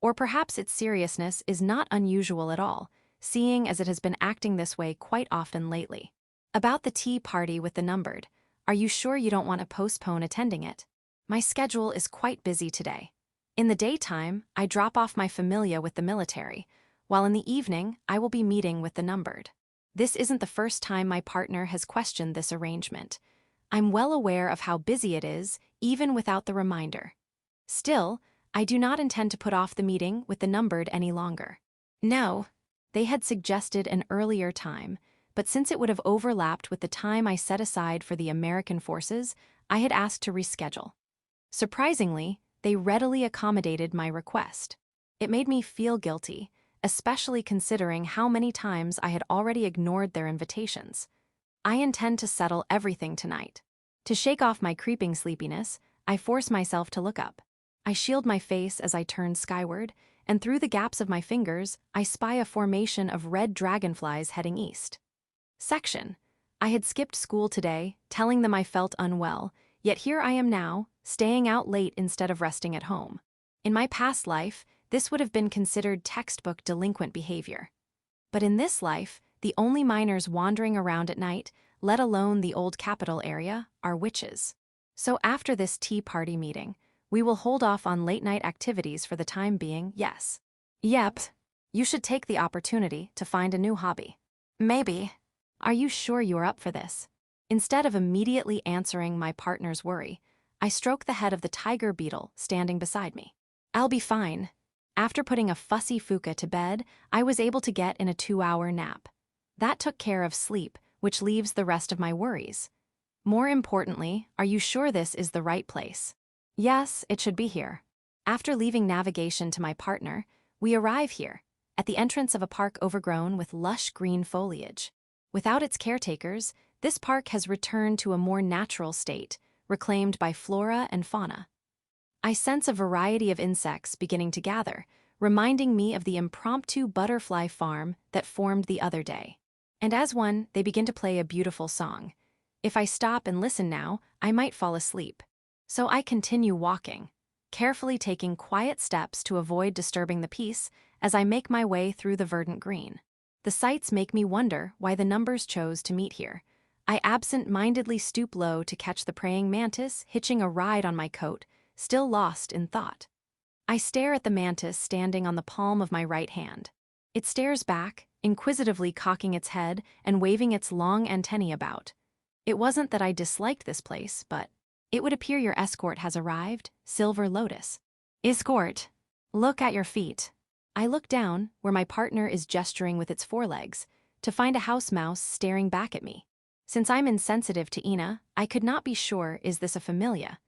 Or perhaps its seriousness is not unusual at all, seeing as it has been acting this way quite often lately. About the tea party with the numbered, are you sure you don't want to postpone attending it? My schedule is quite busy today. In the daytime, I drop off my familia with the military, while in the evening, I will be meeting with the numbered. This isn't the first time my partner has questioned this arrangement. I'm well aware of how busy it is, even without the reminder. Still, I do not intend to put off the meeting with the numbered any longer. No, they had suggested an earlier time, but since it would have overlapped with the time I set aside for the American forces, I had asked to reschedule. Surprisingly, They readily accommodated my request. It made me feel guilty, especially considering how many times I had already ignored their invitations. I intend to settle everything tonight. To shake off my creeping sleepiness, I force myself to look up. I shield my face as I turn skyward, and through the gaps of my fingers, I spy a formation of red dragonflies heading east. Section. I had skipped school today, telling them I felt unwell, yet here I am now, staying out late instead of resting at home. In my past life, this would have been considered textbook delinquent behavior. But in this life, the only minors wandering around at night, let alone the old capital area, are witches. So after this tea party meeting, we will hold off on late-night activities for the time being, yes. Yep. You should take the opportunity to find a new hobby. Maybe. Are you sure you are up for this? Instead of immediately answering my partner's worry, I stroke the head of the tiger beetle standing beside me. I'll be fine. After putting a fussy Fuka to bed, I was able to get in a 2-hour nap. That took care of sleep, which leaves the rest of my worries. More importantly, are you sure this is the right place? Yes, it should be here. After leaving navigation to my partner, we arrive here, at the entrance of a park overgrown with lush green foliage. Without its caretakers, this park has returned to a more natural state, reclaimed by flora and fauna. I sense a variety of insects beginning to gather, reminding me of the impromptu butterfly farm that formed the other day. And as one, they begin to play a beautiful song. If I stop and listen now, I might fall asleep. So I continue walking, carefully taking quiet steps to avoid disturbing the peace as I make my way through the verdant green. The sights make me wonder why the numbers chose to meet here. I absent-mindedly stoop low to catch the praying mantis hitching a ride on my coat, still lost in thought. I stare at the mantis standing on the palm of my right hand. It stares back, inquisitively cocking its head and waving its long antennae about. It wasn't that I disliked this place, but it would appear your escort has arrived, Silver Lotus. Escort, look at your feet. I look down, where my partner is gesturing with its forelegs, to find a house mouse staring back at me. Since I'm insensitive to Ina, I could not be sure is this a familia.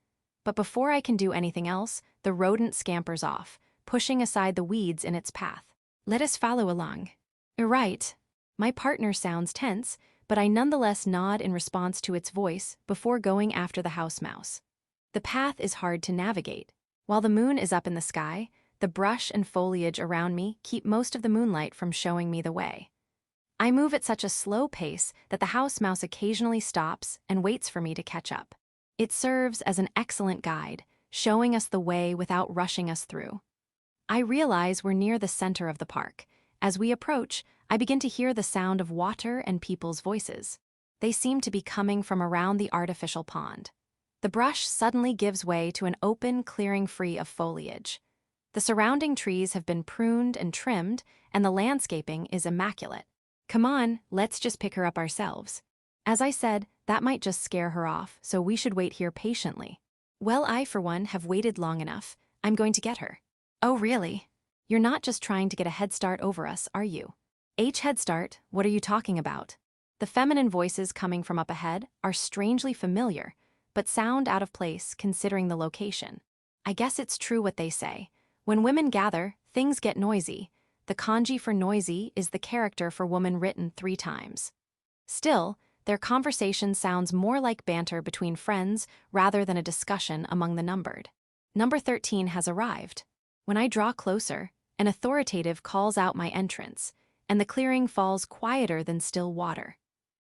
But before I can do anything else, the rodent scampers off, pushing aside the weeds in its path. Let us follow along. Right. My partner sounds tense, but I nonetheless nod in response to its voice before going after the house mouse. The path is hard to navigate. While the moon is up in the sky, the brush and foliage around me keep most of the moonlight from showing me the way. I move at such a slow pace that the house mouse occasionally stops and waits for me to catch up. It serves as an excellent guide, showing us the way without rushing us through. I realize we're near the center of the park. As we approach, I begin to hear the sound of water and people's voices. They seem to be coming from around the artificial pond. The brush suddenly gives way to an open clearing free of foliage. The surrounding trees have been pruned and trimmed, and the landscaping is immaculate. Come on, let's just pick her up ourselves. As I said, that might just scare her off, so we should wait here patiently. Well, I, for one, have waited long enough. I'm going to get her. Oh, really? You're not just trying to get a head start over us, are you? Head start, what are you talking about? The feminine voices coming from up ahead are strangely familiar, but sound out of place considering the location. I guess it's true what they say. When women gather, things get noisy. The kanji for noisy is the character for woman written 3 times. Still, their conversation sounds more like banter between friends rather than a discussion among the numbered. Number 13 has arrived. When I draw closer, an authoritative calls out my entrance, and the clearing falls quieter than still water.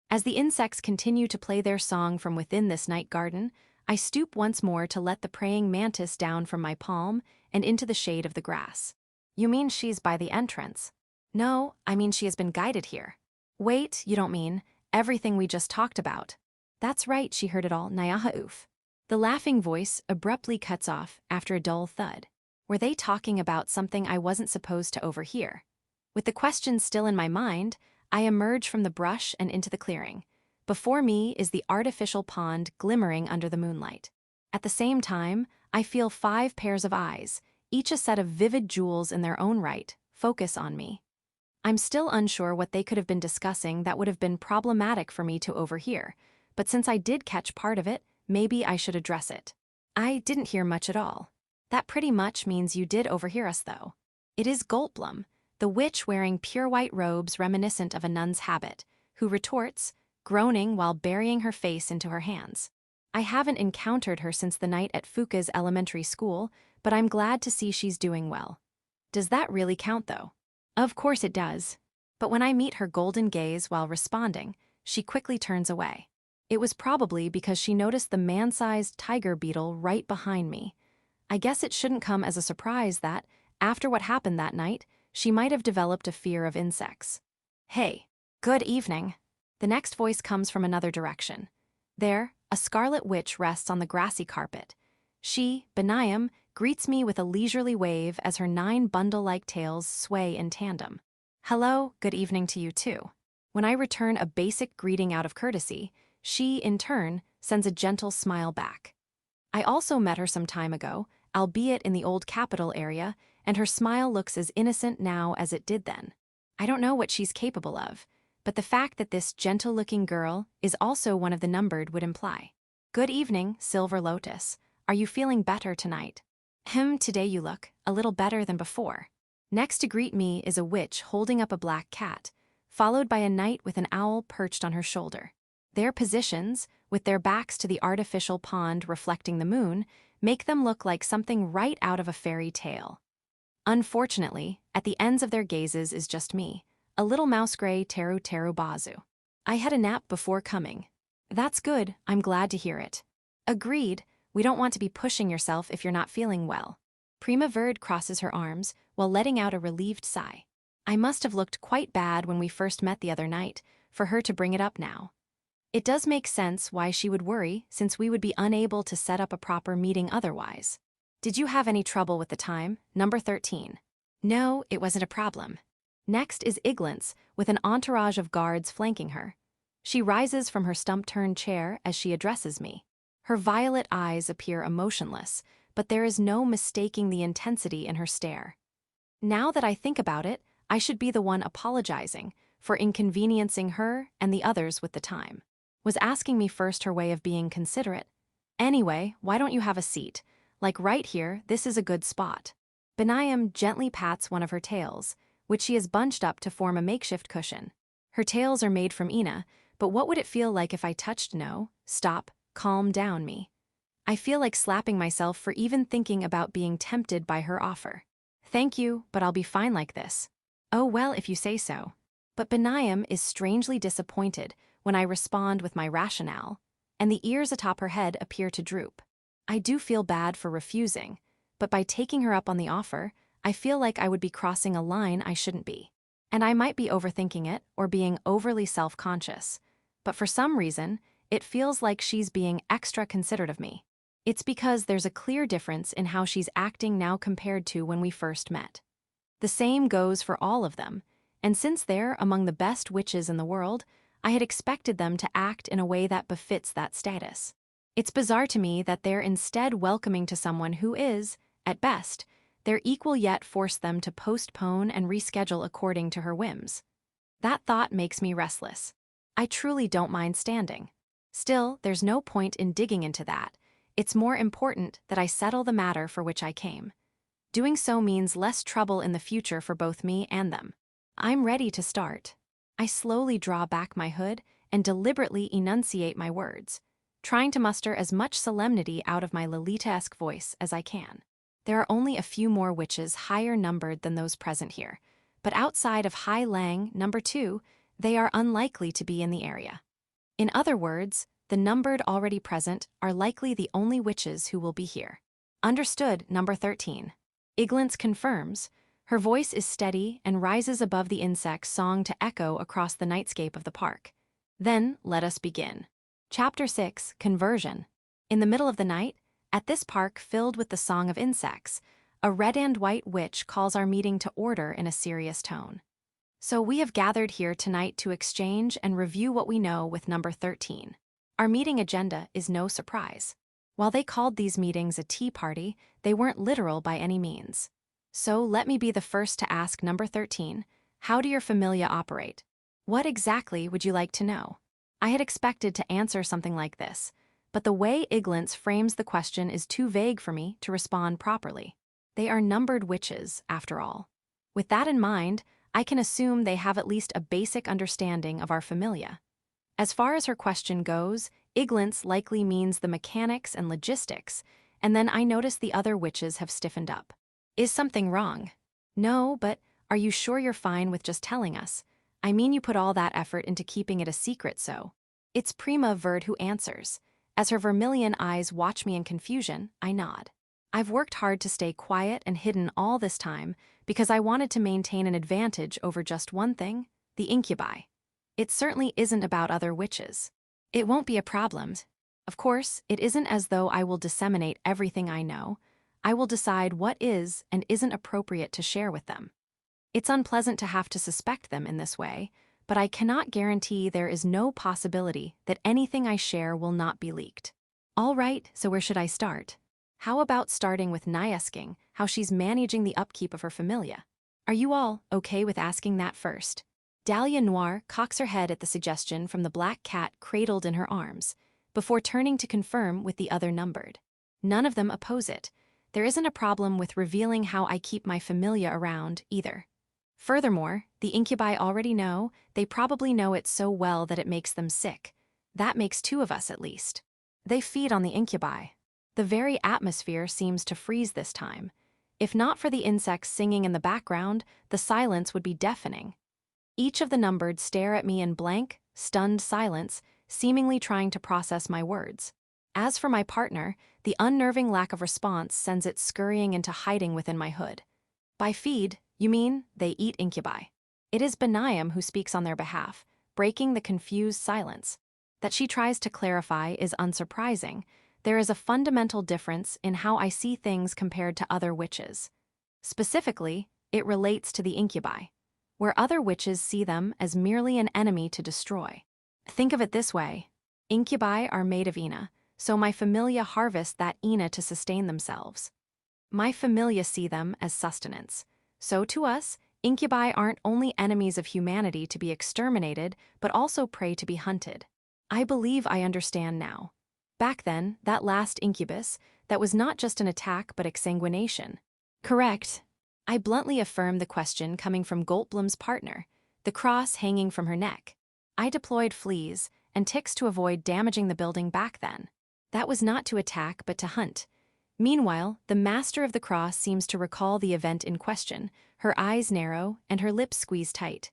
As the insects continue to play their song from within this night garden, I stoop once more to let the praying mantis down from my palm and into the shade of the grass. You mean she's by the entrance? No, I mean she has been guided here. Wait, you don't mean everything we just talked about. That's right, she heard it all, Nyaha oof. The laughing voice abruptly cuts off after a dull thud. Were they talking about something I wasn't supposed to overhear? With the question still in my mind, I emerge from the brush and into the clearing. Before me is the artificial pond glimmering under the moonlight. At the same time, I feel 5 pairs of eyes, each a set of vivid jewels in their own right, focus on me. I'm still unsure what they could have been discussing that would have been problematic for me to overhear, but since I did catch part of it, maybe I should address it. I didn't hear much at all. That pretty much means you did overhear us, though. It is Goldblum, the witch wearing pure white robes reminiscent of a nun's habit, who retorts, groaning while burying her face into her hands. I haven't encountered her since the night at Fuka's elementary school, but I'm glad to see she's doing well. Does that really count, though? Of course it does. But when I meet her golden gaze while responding, she quickly turns away. It was probably because she noticed the man-sized tiger beetle right behind me. I guess it shouldn't come as a surprise that, after what happened that night, she might have developed a fear of insects. Hey, good evening. The next voice comes from another direction. There, a scarlet witch rests on the grassy carpet. She, Benayam, greets me with a leisurely wave as her 9 bundle-like tails sway in tandem. Hello, good evening to you too. When I return a basic greeting out of courtesy, she, in turn, sends a gentle smile back. I also met her some time ago, albeit in the old capital area, and her smile looks as innocent now as it did then. I don't know what she's capable of, but the fact that this gentle-looking girl is also one of the numbered would imply. Good evening, Silver Lotus. Are you feeling better tonight? Today you look a little better than before. Next to greet me is a witch holding up a black cat, followed by a knight with an owl perched on her shoulder. Their positions, with their backs to the artificial pond reflecting the moon, make them look like something right out of a fairy tale. Unfortunately, at the ends of their gazes is just me, a little mouse gray Teru Teru Bazu. I had a nap before coming. That's good, I'm glad to hear it. Agreed, we don't want to be pushing yourself if you're not feeling well. Prima Verde crosses her arms while letting out a relieved sigh. I must have looked quite bad when we first met the other night, for her to bring it up now. It does make sense why she would worry, since we would be unable to set up a proper meeting otherwise. Did you have any trouble with the time, number 13? No, it wasn't a problem. Next is Iglance, with an entourage of guards flanking her. She rises from her stump-turned chair as she addresses me. Her violet eyes appear emotionless, but there is no mistaking the intensity in her stare. Now that I think about it, I should be the one apologizing for inconveniencing her and the others with the time. Was asking me first her way of being considerate. Anyway, why don't you have a seat? Like right here, this is a good spot. Benayam gently pats one of her tails, which she has bunched up to form a makeshift cushion. Her tails are made from Ina, but what would it feel like if I touched no, stop, calm down me? I feel like slapping myself for even thinking about being tempted by her offer. Thank you, but I'll be fine like this. Oh well, if you say so. But Benayam is strangely disappointed when I respond with my rationale, and the ears atop her head appear to droop. I do feel bad for refusing, but by taking her up on the offer, I feel like I would be crossing a line I shouldn't be. And I might be overthinking it or being overly self-conscious, but for some reason, it feels like she's being extra considerate of me. It's because there's a clear difference in how she's acting now compared to when we first met. The same goes for all of them, and since they're among the best witches in the world, I had expected them to act in a way that befits that status. It's bizarre to me that they're instead welcoming to someone who is, at best, their equal yet force them to postpone and reschedule according to her whims. That thought makes me restless. I truly don't mind standing. Still, there's no point in digging into that. It's more important that I settle the matter for which I came. Doing so means less trouble in the future for both me and them. I'm ready to start. I slowly draw back my hood and deliberately enunciate my words, trying to muster as much solemnity out of my Lolita-esque voice as I can. There are only a few more witches higher numbered than those present here, but outside of Hai Lang, number 2, they are unlikely to be in the area. In other words, the numbered already present are likely the only witches who will be here. Understood, number 13. Iglance confirms. Her voice is steady and rises above the insect's song to echo across the nightscape of the park. Then, let us begin. Chapter 6, Conversion. In the middle of the night, at this park filled with the song of insects, a red and white witch calls our meeting to order in a serious tone. So we have gathered here tonight to exchange and review what we know with number 13. Our meeting agenda is no surprise. While they called these meetings a tea party, they weren't literal by any means. So let me be the first to ask number 13, how do your familia operate? What exactly would you like to know? I had expected to answer something like this, but the way Iglance frames the question is too vague for me to respond properly. They are numbered witches, after all. With that in mind, I can assume they have at least a basic understanding of our familia. As far as her question goes, Iglance likely means the mechanics and logistics, and then I notice the other witches have stiffened up. Is something wrong? No, but are you sure you're fine with just telling us? I mean, you put all that effort into keeping it a secret, so. It's Prima Verd who answers. As her vermilion eyes watch me in confusion, I nod. I've worked hard to stay quiet and hidden all this time because I wanted to maintain an advantage over just one thing, the Incubi. It certainly isn't about other witches. It won't be a problem. Of course, it isn't as though I will disseminate everything I know. I will decide what is and isn't appropriate to share with them. It's unpleasant to have to suspect them in this way, but I cannot guarantee there is no possibility that anything I share will not be leaked. All right, so where should I start? How about starting with asking how she's managing the upkeep of her familia? Are you all okay with asking that first? Dahlia Noir cocks her head at the suggestion from the black cat cradled in her arms, before turning to confirm with the other numbered. None of them oppose it. There isn't a problem with revealing how I keep my familia around, either. Furthermore, the Incubi already know, they probably know it so well that it makes them sick. That makes two of us at least. They feed on the Incubi. The very atmosphere seems to freeze this time. If not for the insects singing in the background, the silence would be deafening. Each of the numbered stare at me in blank, stunned silence, seemingly trying to process my words. As for my partner, the unnerving lack of response sends it scurrying into hiding within my hood. By feed, you mean they eat Incubi. It is Benayam who speaks on their behalf, breaking the confused silence. That she tries to clarify is unsurprising. There is a fundamental difference in how I see things compared to other witches. Specifically, it relates to the Incubi, where other witches see them as merely an enemy to destroy. Think of it this way. Incubi are made of Ina, so my familia harvest that Ina to sustain themselves. My familia see them as sustenance. So to us, Incubi aren't only enemies of humanity to be exterminated, but also prey to be hunted. I believe I understand now. Back then, that last incubus, that was not just an attack but exsanguination. Correct. I bluntly affirmed the question coming from Goldblum's partner, the cross hanging from her neck. I deployed fleas and ticks to avoid damaging the building back then. That was not to attack but to hunt. Meanwhile, the master of the cross seems to recall the event in question, her eyes narrow and her lips squeeze tight.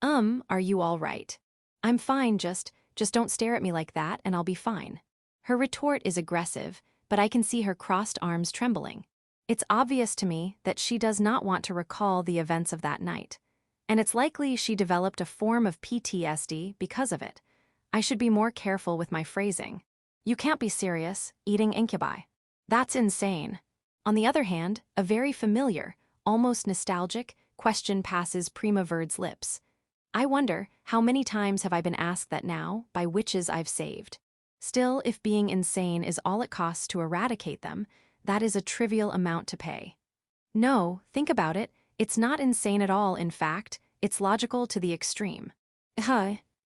Are you all right? I'm fine, just don't stare at me like that and I'll be fine. Her retort is aggressive, but I can see her crossed arms trembling. It's obvious to me that she does not want to recall the events of that night. And it's likely she developed a form of PTSD because of it. I should be more careful with my phrasing. You can't be serious, eating Incubi. That's insane. On the other hand, a very familiar, almost nostalgic, question passes Prima Verd's lips. I wonder, how many times have I been asked that now, by witches I've saved? Still, if being insane is all it costs to eradicate them, that is a trivial amount to pay. No, think about it, it's not insane at all, in fact, it's logical to the extreme.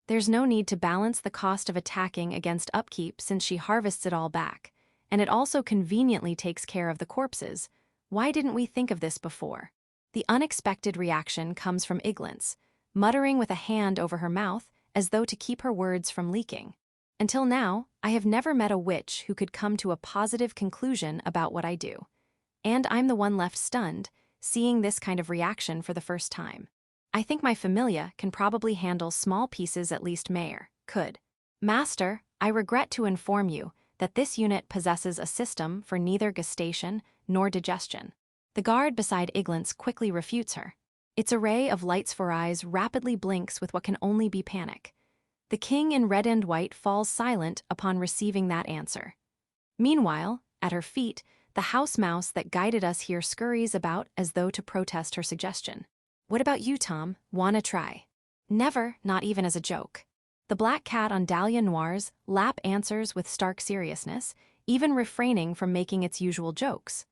There's no need to balance the cost of attacking against upkeep since she harvests it all back, and it also conveniently takes care of the corpses. Why didn't we think of this before? The unexpected reaction comes from Iglance, muttering with a hand over her mouth as though to keep her words from leaking. Until now, I have never met a witch who could come to a positive conclusion about what I do. And I'm the one left stunned, seeing this kind of reaction for the first time. I think my familia can probably handle small pieces at least Mayor could. Master, I regret to inform you that this unit possesses a system for neither gustation nor digestion. The guard beside Iglance quickly refutes her. Its array of lights for eyes rapidly blinks with what can only be panic. The king in red and white falls silent upon receiving that answer. Meanwhile, at her feet, the house mouse that guided us here scurries about as though to protest her suggestion. What about you, Tom? Wanna try? Never, not even as a joke. The black cat on Dahlia Noir's lap answers with stark seriousness, even refraining from making its usual jokes.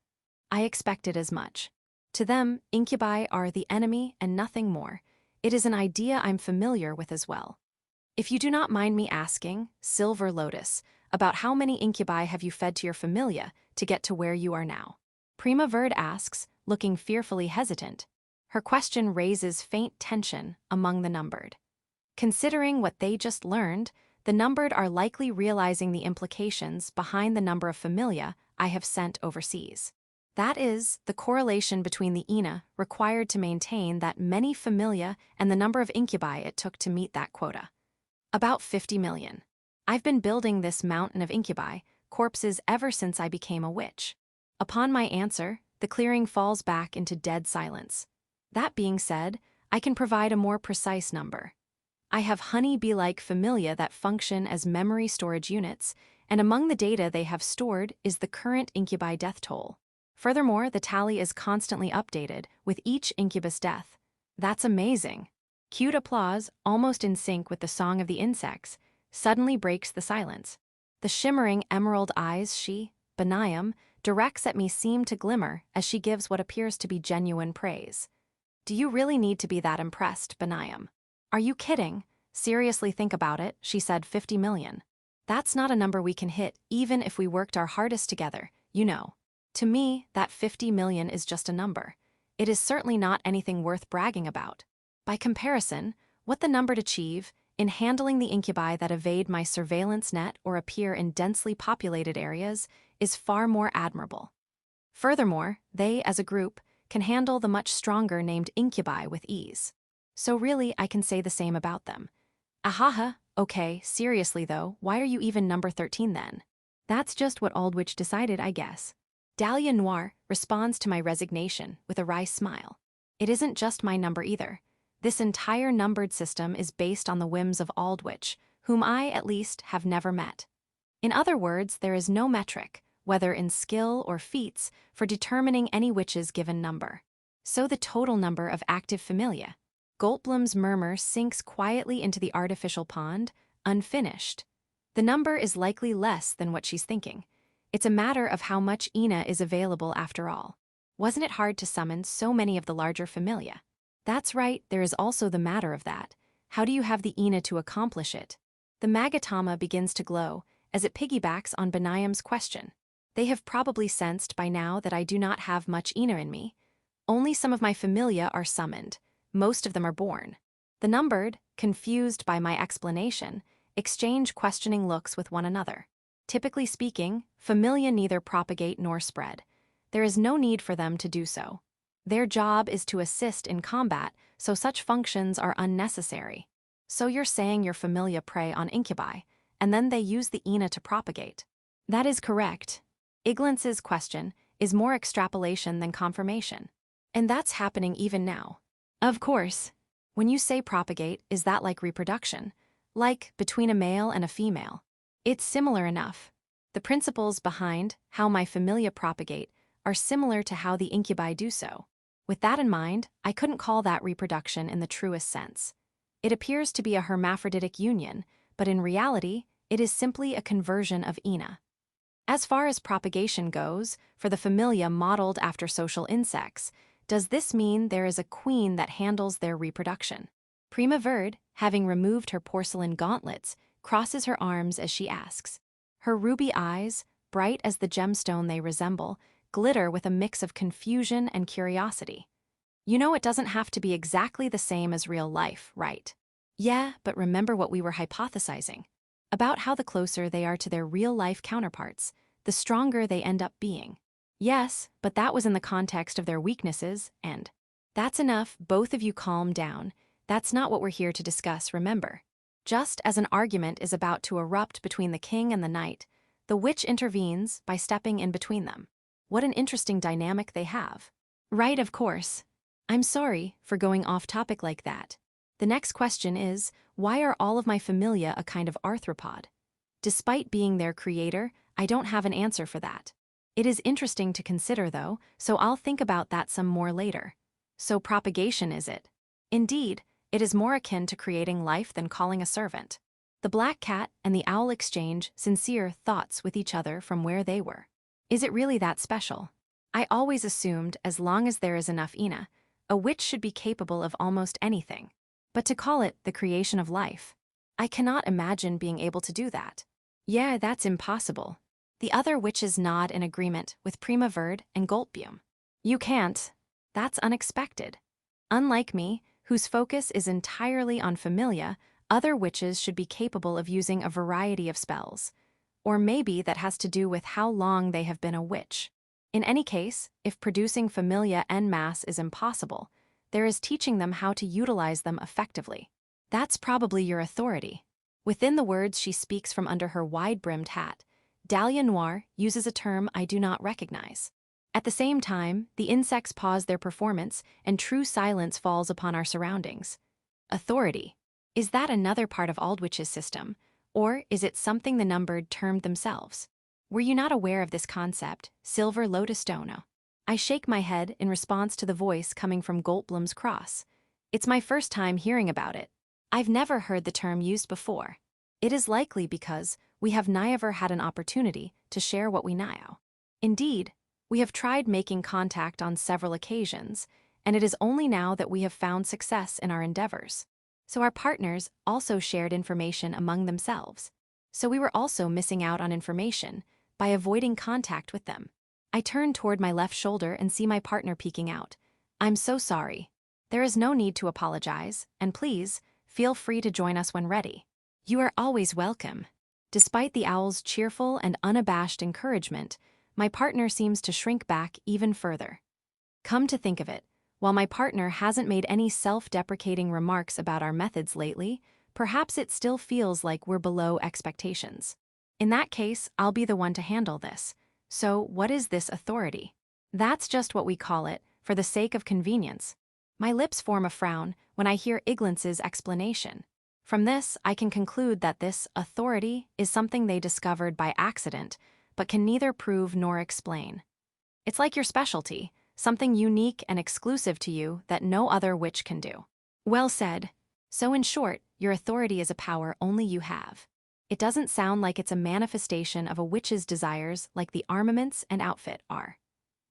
I expected as much. To them, Incubi are the enemy and nothing more. It is an idea I'm familiar with as well. If you do not mind me asking, Silver Lotus, about how many incubi have you fed to your familia to get to where you are now? Prima Verde asks, looking fearfully hesitant. Her question raises faint tension among the numbered. Considering what they just learned, the numbered are likely realizing the implications behind the number of familia I have sent overseas. That is, the correlation between the INA required to maintain that many familia and the number of incubi it took to meet that quota. About 50 million. I've been building this mountain of incubi, corpses ever since I became a witch. Upon my answer, the clearing falls back into dead silence. That being said, I can provide a more precise number. I have honey-bee-like familia that function as memory storage units, and among the data they have stored is the current incubi death toll. Furthermore, the tally is constantly updated with each incubus death. That's amazing. Cute applause, almost in sync with the song of the insects, suddenly breaks the silence. The shimmering emerald eyes she, Benayam, directs at me seem to glimmer as she gives what appears to be genuine praise. Do you really need to be that impressed, Benayam? Are you kidding? Seriously think about it, she said 50 million. That's not a number we can hit even if we worked our hardest together, you know. To me, that 50 million is just a number. It is certainly not anything worth bragging about. By comparison, what the numbered achieve in handling the incubi that evade my surveillance net or appear in densely populated areas is far more admirable. Furthermore, they, as a group, can handle the much stronger named incubi with ease. So really, I can say the same about them. Ahaha, okay, seriously though, why are you even number 13 then? That's just what Aldwych decided, I guess. Dahlia Noir responds to my resignation with a wry smile. It isn't just my number either. This entire numbered system is based on the whims of Aldwych, whom I, at least, have never met. In other words, there is no metric, whether in skill or feats, for determining any witch's given number. So the total number of active familia. Goldblum's murmur sinks quietly into the artificial pond, unfinished. The number is likely less than what she's thinking. It's a matter of how much INA is available after all. Wasn't it hard to summon so many of the larger familia? That's right, there is also the matter of that. How do you have the INA to accomplish it? The Magatama begins to glow as it piggybacks on Benayam's question. They have probably sensed by now that I do not have much INA in me. Only some of my familia are summoned. Most of them are born. The numbered, confused by my explanation, exchange questioning looks with one another. Typically speaking, familia neither propagate nor spread. There is no need for them to do so. Their job is to assist in combat, so such functions are unnecessary. So you're saying your familia prey on incubi, and then they use the INA to propagate. That is correct. Iglance's question is more extrapolation than confirmation. And that's happening even now. Of course. When you say propagate, is that like reproduction? Like between a male and a female? It's similar enough. The principles behind how my familia propagate are similar to how the incubi do so. With that in mind, I couldn't call that reproduction in the truest sense. It appears to be a hermaphroditic union, but in reality, it is simply a conversion of INA. As far as propagation goes, for the familia modeled after social insects, does this mean there is a queen that handles their reproduction? Prima Verde, having removed her porcelain gauntlets, crosses her arms as she asks. Her ruby eyes, bright as the gemstone they resemble, glitter with a mix of confusion and curiosity. You know it doesn't have to be exactly the same as real life, right? Yeah, but remember what we were hypothesizing. About how the closer they are to their real-life counterparts, the stronger they end up being. Yes, but that was in the context of their weaknesses, and that's enough, both of you calm down. That's not what we're here to discuss, remember. Just as an argument is about to erupt between the king and the knight, the witch intervenes by stepping in between them. What an interesting dynamic they have. Right, of course. I'm sorry for going off topic like that. The next question is, why are all of my familia a kind of arthropod? Despite being their creator, I don't have an answer for that. It is interesting to consider though, so I'll think about that some more later. So propagation is it? Indeed, it is more akin to creating life than calling a servant. The black cat and the owl exchange sincere thoughts with each other from where they were. Is it really that special? I always assumed as long as there is enough INA, a witch should be capable of almost anything. But to call it the creation of life, I cannot imagine being able to do that. Yeah, that's impossible. The other witches nod in agreement with Prima Verde and Goltbium. You can't. That's unexpected. Unlike me, whose focus is entirely on familia, other witches should be capable of using a variety of spells. Or maybe that has to do with how long they have been a witch. In any case, if producing familia en masse is impossible, there is teaching them how to utilize them effectively. That's probably your authority. Within the words she speaks from under her wide-brimmed hat, Dahlia Noir uses a term I do not recognize. At the same time, the insects pause their performance and true silence falls upon our surroundings. Authority. Is that another part of Aldwich's system, or is it something the numbered termed themselves? Were you not aware of this concept, Silver Lotus Dono? I shake my head in response to the voice coming from Goltblum's cross. It's my first time hearing about it. I've never heard the term used before. It is likely because we have never had an opportunity to share what we know. Indeed, we have tried making contact on several occasions, and it is only now that we have found success in our endeavors. So our partners also shared information among themselves. So we were also missing out on information by avoiding contact with them. I turn toward my left shoulder and see my partner peeking out. I'm so sorry. There is no need to apologize, and please, feel free to join us when ready. You are always welcome. Despite the owl's cheerful and unabashed encouragement, my partner seems to shrink back even further. Come to think of it, while my partner hasn't made any self-deprecating remarks about our methods lately, perhaps it still feels like we're below expectations. In that case, I'll be the one to handle this. So, what is this authority? That's just what we call it, for the sake of convenience. My lips form a frown when I hear Iglance's explanation. From this, I can conclude that this authority is something they discovered by accident, but can neither prove nor explain. It's like your specialty, something unique and exclusive to you that no other witch can do. Well said. So in short, your authority is a power only you have. It doesn't sound like it's a manifestation of a witch's desires like the armaments and outfit are.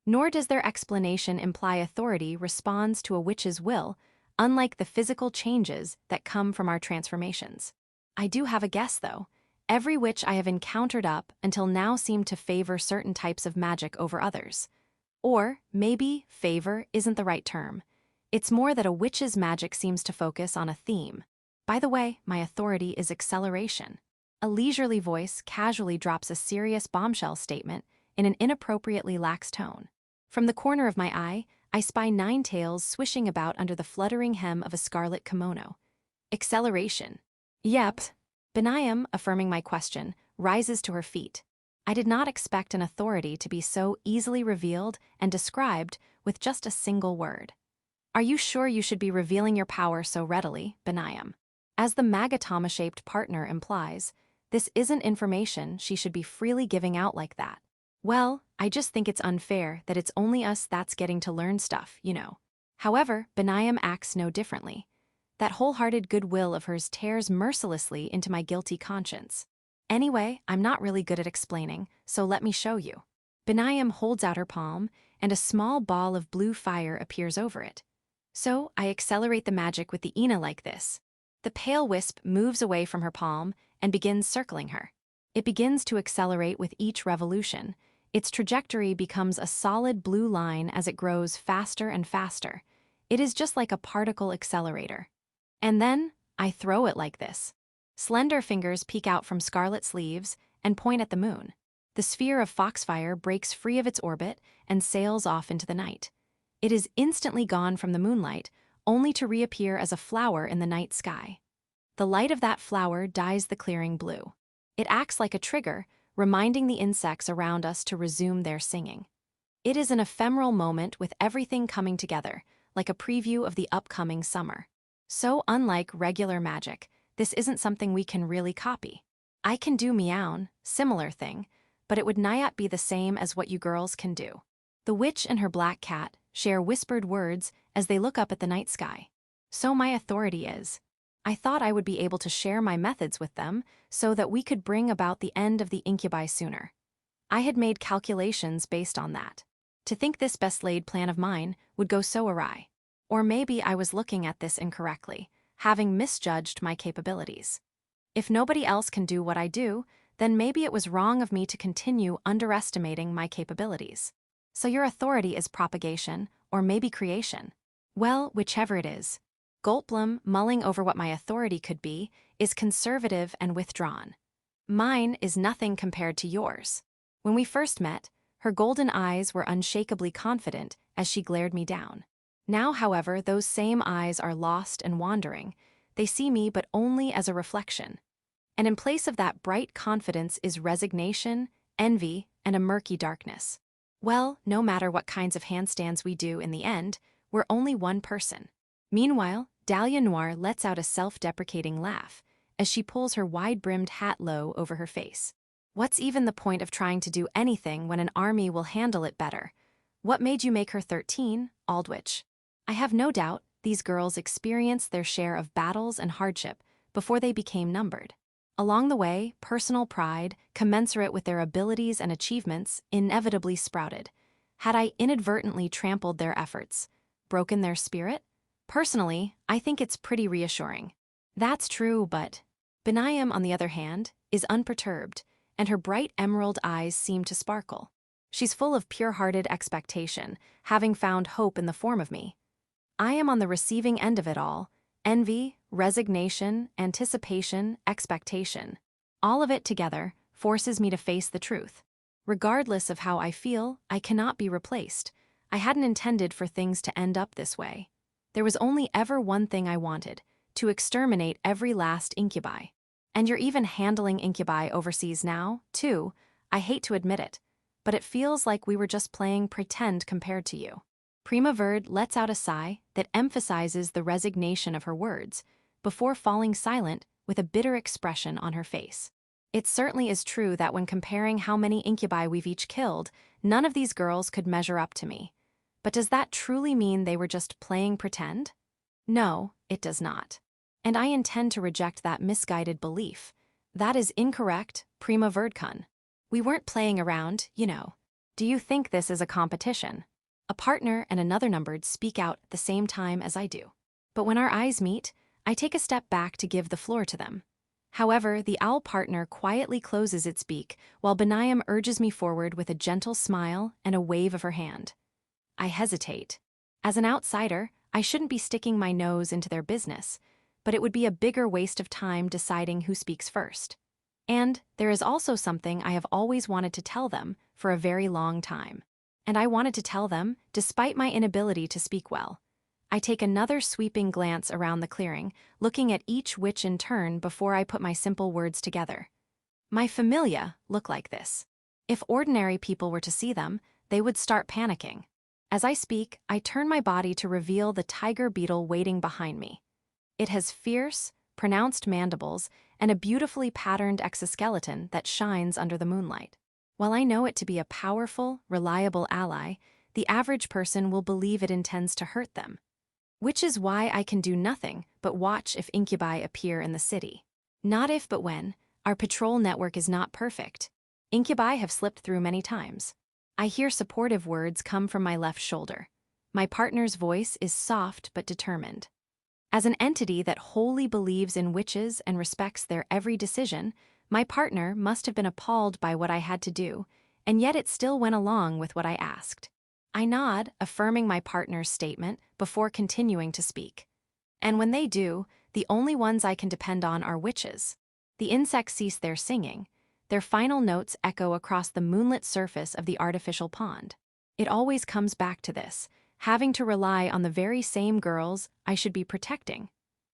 Nor does their explanation imply authority responds to a witch's will, unlike the physical changes that come from our transformations. I do have a guess, though. Every witch I have encountered up until now seemed to favor certain types of magic over others. Or, maybe favor isn't the right term. It's more that a witch's magic seems to focus on a theme. By the way, my authority is acceleration. A leisurely voice casually drops a serious bombshell statement in an inappropriately lax tone. From the corner of my eye, I spy nine tails swishing about under the fluttering hem of a scarlet kimono. Acceleration. Yep. Benayam, affirming my question, rises to her feet. I did not expect an authority to be so easily revealed and described with just a single word. Are you sure you should be revealing your power so readily, Benayam? As the Magatama-shaped partner implies, this isn't information she should be freely giving out like that. Well, I just think it's unfair that it's only us that's getting to learn stuff, you know. However, Benayam acts no differently. That wholehearted goodwill of hers tears mercilessly into my guilty conscience. Anyway, I'm not really good at explaining, so let me show you. Benayam holds out her palm, and a small ball of blue fire appears over it. So, I accelerate the magic with the Ina like this. The pale wisp moves away from her palm and begins circling her. It begins to accelerate with each revolution. Its trajectory becomes a solid blue line as it grows faster and faster. It is just like a particle accelerator. And then, I throw it like this. Slender fingers peek out from scarlet sleeves and point at the moon. The sphere of foxfire breaks free of its orbit and sails off into the night. It is instantly gone from the moonlight, only to reappear as a flower in the night sky. The light of that flower dyes the clearing blue. It acts like a trigger, reminding the insects around us to resume their singing. It is an ephemeral moment with everything coming together, like a preview of the upcoming summer. So unlike regular magic, this isn't something we can really copy. I can do meown, similar thing, but it would not be the same as what you girls can do. The witch and her black cat share whispered words as they look up at the night sky. So my authority is. I thought I would be able to share my methods with them so that we could bring about the end of the Incubi sooner. I had made calculations based on that. To think this best-laid plan of mine would go so awry. Or maybe I was looking at this incorrectly, having misjudged my capabilities. If nobody else can do what I do, then maybe it was wrong of me to continue underestimating my capabilities. So your authority is propagation, or maybe creation. Well, whichever it is. Goldblum, mulling over what my authority could be, is conservative and withdrawn. Mine is nothing compared to yours. When we first met, her golden eyes were unshakably confident as she glared me down. Now, however, those same eyes are lost and wandering. They see me but only as a reflection. And in place of that bright confidence is resignation, envy, and a murky darkness. Well, no matter what kinds of handstands we do in the end, we're only one person. Meanwhile, Dahlia Noir lets out a self-deprecating laugh as she pulls her wide-brimmed hat low over her face. What's even the point of trying to do anything when an army will handle it better? What made you make her 13, Aldwych? I have no doubt these girls experienced their share of battles and hardship before they became numbered. Along the way, personal pride, commensurate with their abilities and achievements, inevitably sprouted. Had I inadvertently trampled their efforts, broken their spirit? Personally, I think it's pretty reassuring. That's true, but Benayem, on the other hand, is unperturbed, and her bright emerald eyes seem to sparkle. She's full of pure-hearted expectation, having found hope in the form of me. I am on the receiving end of it all: envy, resignation, anticipation, expectation. All of it together forces me to face the truth. Regardless of how I feel, I cannot be replaced. I hadn't intended for things to end up this way. There was only ever one thing I wanted: to exterminate every last incubi. And you're even handling incubi overseas now, too. I hate to admit it, but it feels like we were just playing pretend compared to you. Prima Verde lets out a sigh that emphasizes the resignation of her words, before falling silent with a bitter expression on her face. It certainly is true that when comparing how many incubi we've each killed, none of these girls could measure up to me. But does that truly mean they were just playing pretend? No, it does not. And I intend to reject that misguided belief. That is incorrect, Prima Verdcun. We weren't playing around, you know. Do you think this is a competition? A partner and another numbered speak out at the same time as I do. But when our eyes meet, I take a step back to give the floor to them. However, the owl partner quietly closes its beak while Benayem urges me forward with a gentle smile and a wave of her hand. I hesitate. As an outsider, I shouldn't be sticking my nose into their business, but it would be a bigger waste of time deciding who speaks first. And there is also something I have always wanted to tell them for a very long time. And I wanted to tell them, despite my inability to speak well. I take another sweeping glance around the clearing, looking at each witch in turn before I put my simple words together. My familia look like this. If ordinary people were to see them, they would start panicking. As I speak, I turn my body to reveal the tiger beetle waiting behind me. It has fierce, pronounced mandibles and a beautifully patterned exoskeleton that shines under the moonlight. While I know it to be a powerful, reliable ally, the average person will believe it intends to hurt them. Which is why I can do nothing but watch if incubi appear in the city. Not if but when. Our patrol network is not perfect. Incubi have slipped through many times. I hear supportive words come from my left shoulder. My partner's voice is soft but determined. As an entity that wholly believes in witches and respects their every decision, my partner must have been appalled by what I had to do, and yet it still went along with what I asked. I nod, affirming my partner's statement before continuing to speak. And when they do, the only ones I can depend on are witches. The insects cease their singing. Their final notes echo across the moonlit surface of the artificial pond. It always comes back to this, having to rely on the very same girls I should be protecting.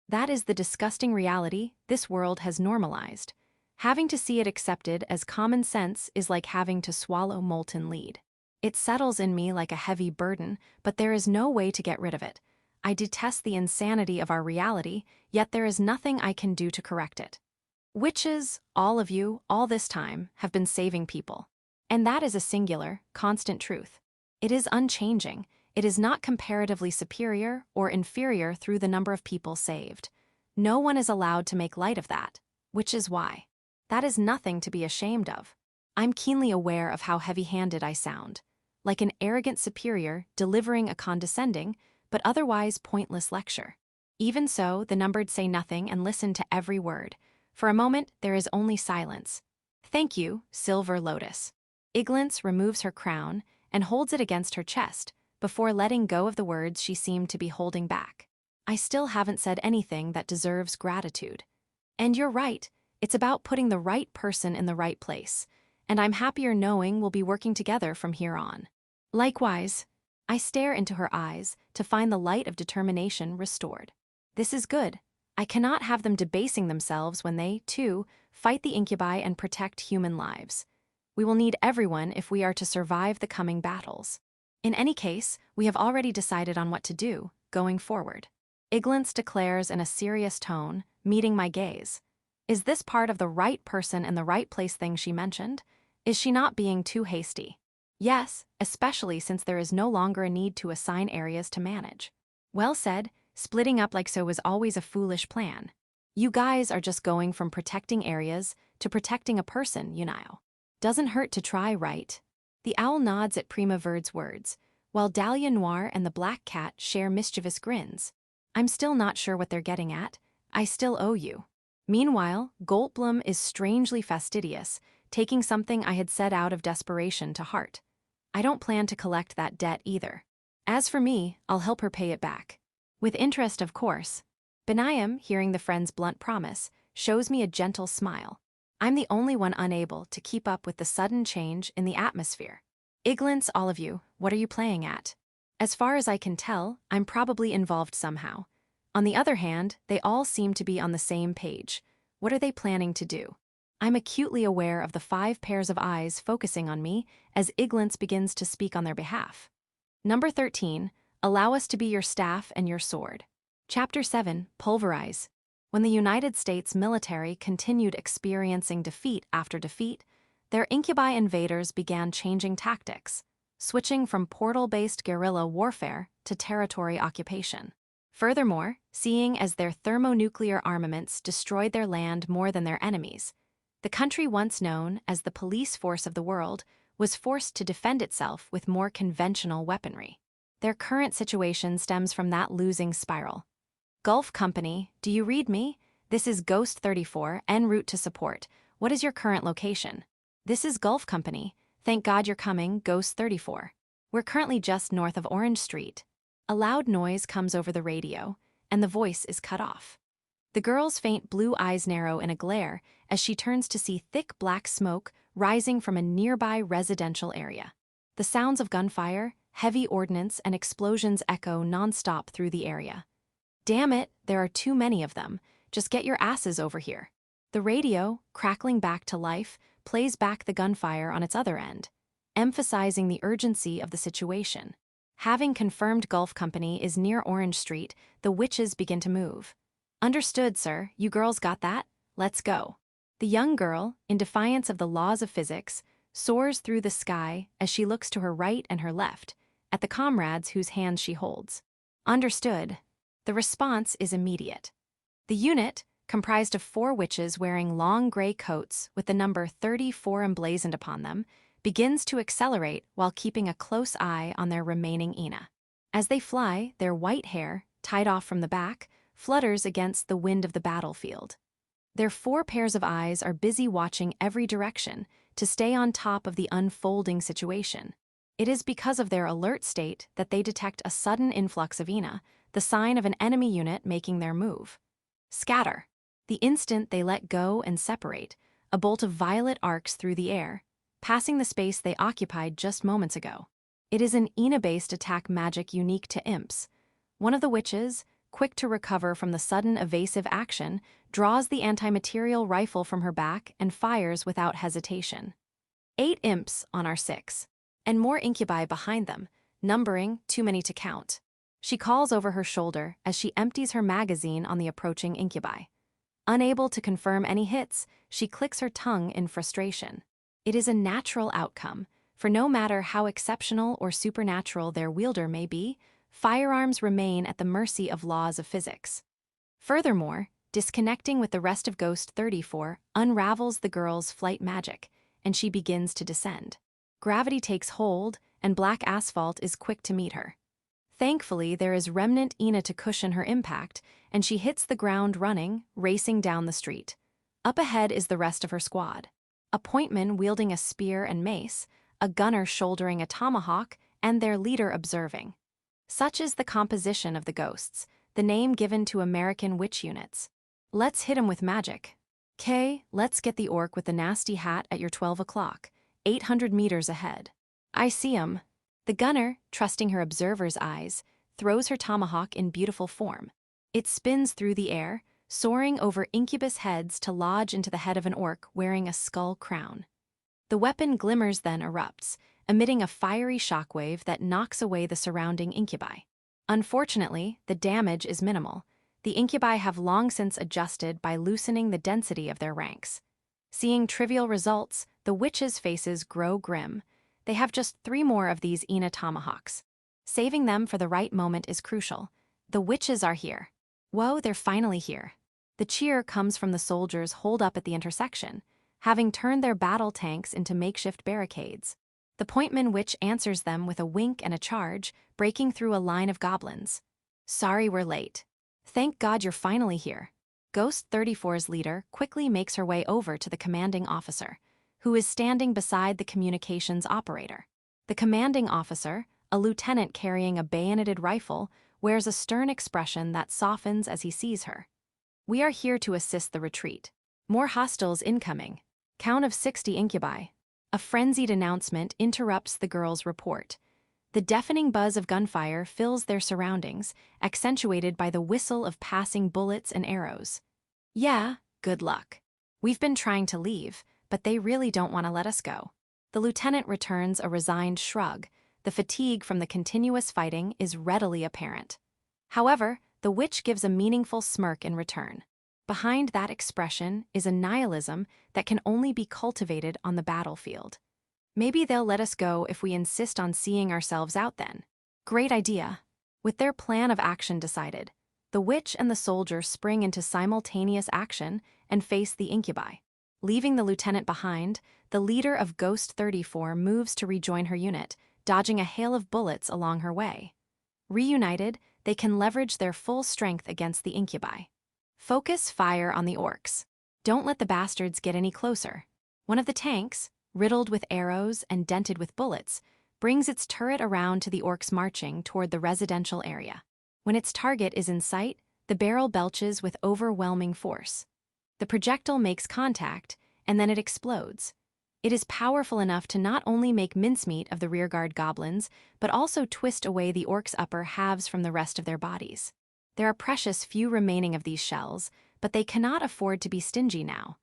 That is the disgusting reality this world has normalized. Having to see it accepted as common sense is like having to swallow molten lead. It settles in me like a heavy burden, but there is no way to get rid of it. I detest the insanity of our reality, yet there is nothing I can do to correct it. Witches, all of you, all this time, have been saving people. And that is a singular, constant truth. It is unchanging. It is not comparatively superior or inferior through the number of people saved. No one is allowed to make light of that, which is why. That is nothing to be ashamed of. I'm keenly aware of how heavy-handed I sound, like an arrogant superior delivering a condescending, but otherwise pointless lecture. Even so, the numbered say nothing and listen to every word. For a moment, there is only silence. Thank you, Silver Lotus. Iglance removes her crown and holds it against her chest before letting go of the words she seemed to be holding back. I still haven't said anything that deserves gratitude. And you're right, it's about putting the right person in the right place, and I'm happier knowing we'll be working together from here on. Likewise, I stare into her eyes to find the light of determination restored. This is good. I cannot have them debasing themselves when they, too, fight the Incubi and protect human lives. We will need everyone if we are to survive the coming battles. In any case, we have already decided on what to do, going forward. Iglance declares in a serious tone, meeting my gaze. Is this part of the right person in the right place thing she mentioned? Is she not being too hasty? Yes, especially since there is no longer a need to assign areas to manage. Well said, splitting up like so was always a foolish plan. You guys are just going from protecting areas to protecting a person, you know. Doesn't hurt to try, right? The owl nods at Prima Verde's words, while Dahlia Noir and the black cat share mischievous grins. I'm still not sure what they're getting at. I still owe you. Meanwhile, Goldblum is strangely fastidious, taking something I had said out of desperation to heart. I don't plan to collect that debt either. As for me, I'll help her pay it back. With interest, of course. Benayem, hearing the friend's blunt promise, shows me a gentle smile. I'm the only one unable to keep up with the sudden change in the atmosphere. Iglance, all of you, what are you playing at? As far as I can tell, I'm probably involved somehow. On the other hand, they all seem to be on the same page. What are they planning to do? I'm acutely aware of the 5 pairs of eyes focusing on me as Iglance begins to speak on their behalf. Number 13, allow us to be your staff and your sword. Chapter 7, Pulverize. When the United States military continued experiencing defeat after defeat, their Incubi invaders began changing tactics, switching from portal-based guerrilla warfare to territory occupation. Furthermore, seeing as their thermonuclear armaments destroyed their land more than their enemies, the country once known as the police force of the world was forced to defend itself with more conventional weaponry. Their current situation stems from that losing spiral. Gulf Company, do you read me? This is Ghost 34, en route to support. What is your current location? This is Gulf Company. Thank God you're coming, Ghost 34. We're currently just north of Orange Street. A loud noise comes over the radio, and the voice is cut off. The girl's faint blue eyes narrow in a glare as she turns to see thick black smoke rising from a nearby residential area. The sounds of gunfire, heavy ordnance, and explosions echo nonstop through the area. Damn it, there are too many of them. Just get your asses over here. The radio, crackling back to life, plays back the gunfire on its other end, emphasizing the urgency of the situation. Having confirmed Gulf Company is near Orange Street, the witches begin to move. Understood, sir. You girls got that? Let's go. The young girl, in defiance of the laws of physics, soars through the sky as she looks to her right and her left, at the comrades whose hands she holds. Understood. The response is immediate. The unit, comprised of 4 witches wearing long gray coats with the number 34 emblazoned upon them, begins to accelerate while keeping a close eye on their remaining Ina. As they fly, their white hair, tied off from the back, flutters against the wind of the battlefield. Their 4 pairs of eyes are busy watching every direction to stay on top of the unfolding situation. It is because of their alert state that they detect a sudden influx of Ina, the sign of an enemy unit making their move. Scatter. The instant they let go and separate, a bolt of violet arcs through the air, passing the space they occupied just moments ago. It is an Ina-based attack magic unique to imps. One of the witches, quick to recover from the sudden evasive action, draws the anti-material rifle from her back and fires without hesitation. 8 imps on our 6, and more incubi behind them, numbering too many to count. She calls over her shoulder as she empties her magazine on the approaching incubi. Unable to confirm any hits, she clicks her tongue in frustration. It is a natural outcome, for no matter how exceptional or supernatural their wielder may be, firearms remain at the mercy of laws of physics. Furthermore, disconnecting with the rest of Ghost 34 unravels the girl's flight magic, and she begins to descend. Gravity takes hold, and black asphalt is quick to meet her. Thankfully, there is remnant Ina to cushion her impact, and she hits the ground running, racing down the street. Up ahead is the rest of her squad. A pointman wielding a spear and mace, a gunner shouldering a tomahawk, and their leader observing. Such is the composition of the ghosts, the name given to American witch units. Let's hit 'em with magic. K, let's get the orc with the nasty hat at your 12 o'clock, 800 meters ahead. I see 'em. The gunner, trusting her observer's eyes, throws her tomahawk in beautiful form. It spins through the air, soaring over incubus heads to lodge into the head of an orc wearing a skull crown. The weapon glimmers then erupts, emitting a fiery shockwave that knocks away the surrounding incubi. Unfortunately, the damage is minimal. The incubi have long since adjusted by loosening the density of their ranks. Seeing trivial results, the witches' faces grow grim. They have just 3 more of these Ina tomahawks. Saving them for the right moment is crucial. The witches are here. Whoa, they're finally here. The cheer comes from the soldiers holed up at the intersection, having turned their battle tanks into makeshift barricades. The pointman witch answers them with a wink and a charge, breaking through a line of goblins. Sorry we're late. Thank God you're finally here. Ghost 34's leader quickly makes her way over to the commanding officer, who is standing beside the communications operator. The commanding officer, a lieutenant carrying a bayoneted rifle, wears a stern expression that softens as he sees her. We are here to assist the retreat. More hostiles incoming. Count of 60 incubi. A frenzied announcement interrupts the girl's report. The deafening buzz of gunfire fills their surroundings, accentuated by the whistle of passing bullets and arrows. Yeah, good luck. We've been trying to leave, but they really don't want to let us go. The lieutenant returns a resigned shrug. The fatigue from the continuous fighting is readily apparent. However, the witch gives a meaningful smirk in return. Behind that expression is a nihilism that can only be cultivated on the battlefield. Maybe they'll let us go if we insist on seeing ourselves out then. Great idea. With their plan of action decided, the witch and the soldier spring into simultaneous action and face the incubi. Leaving the lieutenant behind, the leader of Ghost 34 moves to rejoin her unit, dodging a hail of bullets along her way. Reunited, they can leverage their full strength against the incubi. Focus fire on the orcs. Don't let the bastards get any closer. One of the tanks, riddled with arrows and dented with bullets, brings its turret around to the orcs marching toward the residential area. When its target is in sight, the barrel belches with overwhelming force. The projectile makes contact, and then it explodes. It is powerful enough to not only make mincemeat of the rearguard goblins, but also twist away the orcs' upper halves from the rest of their bodies. There are precious few remaining of these shells, but they cannot afford to be stingy now.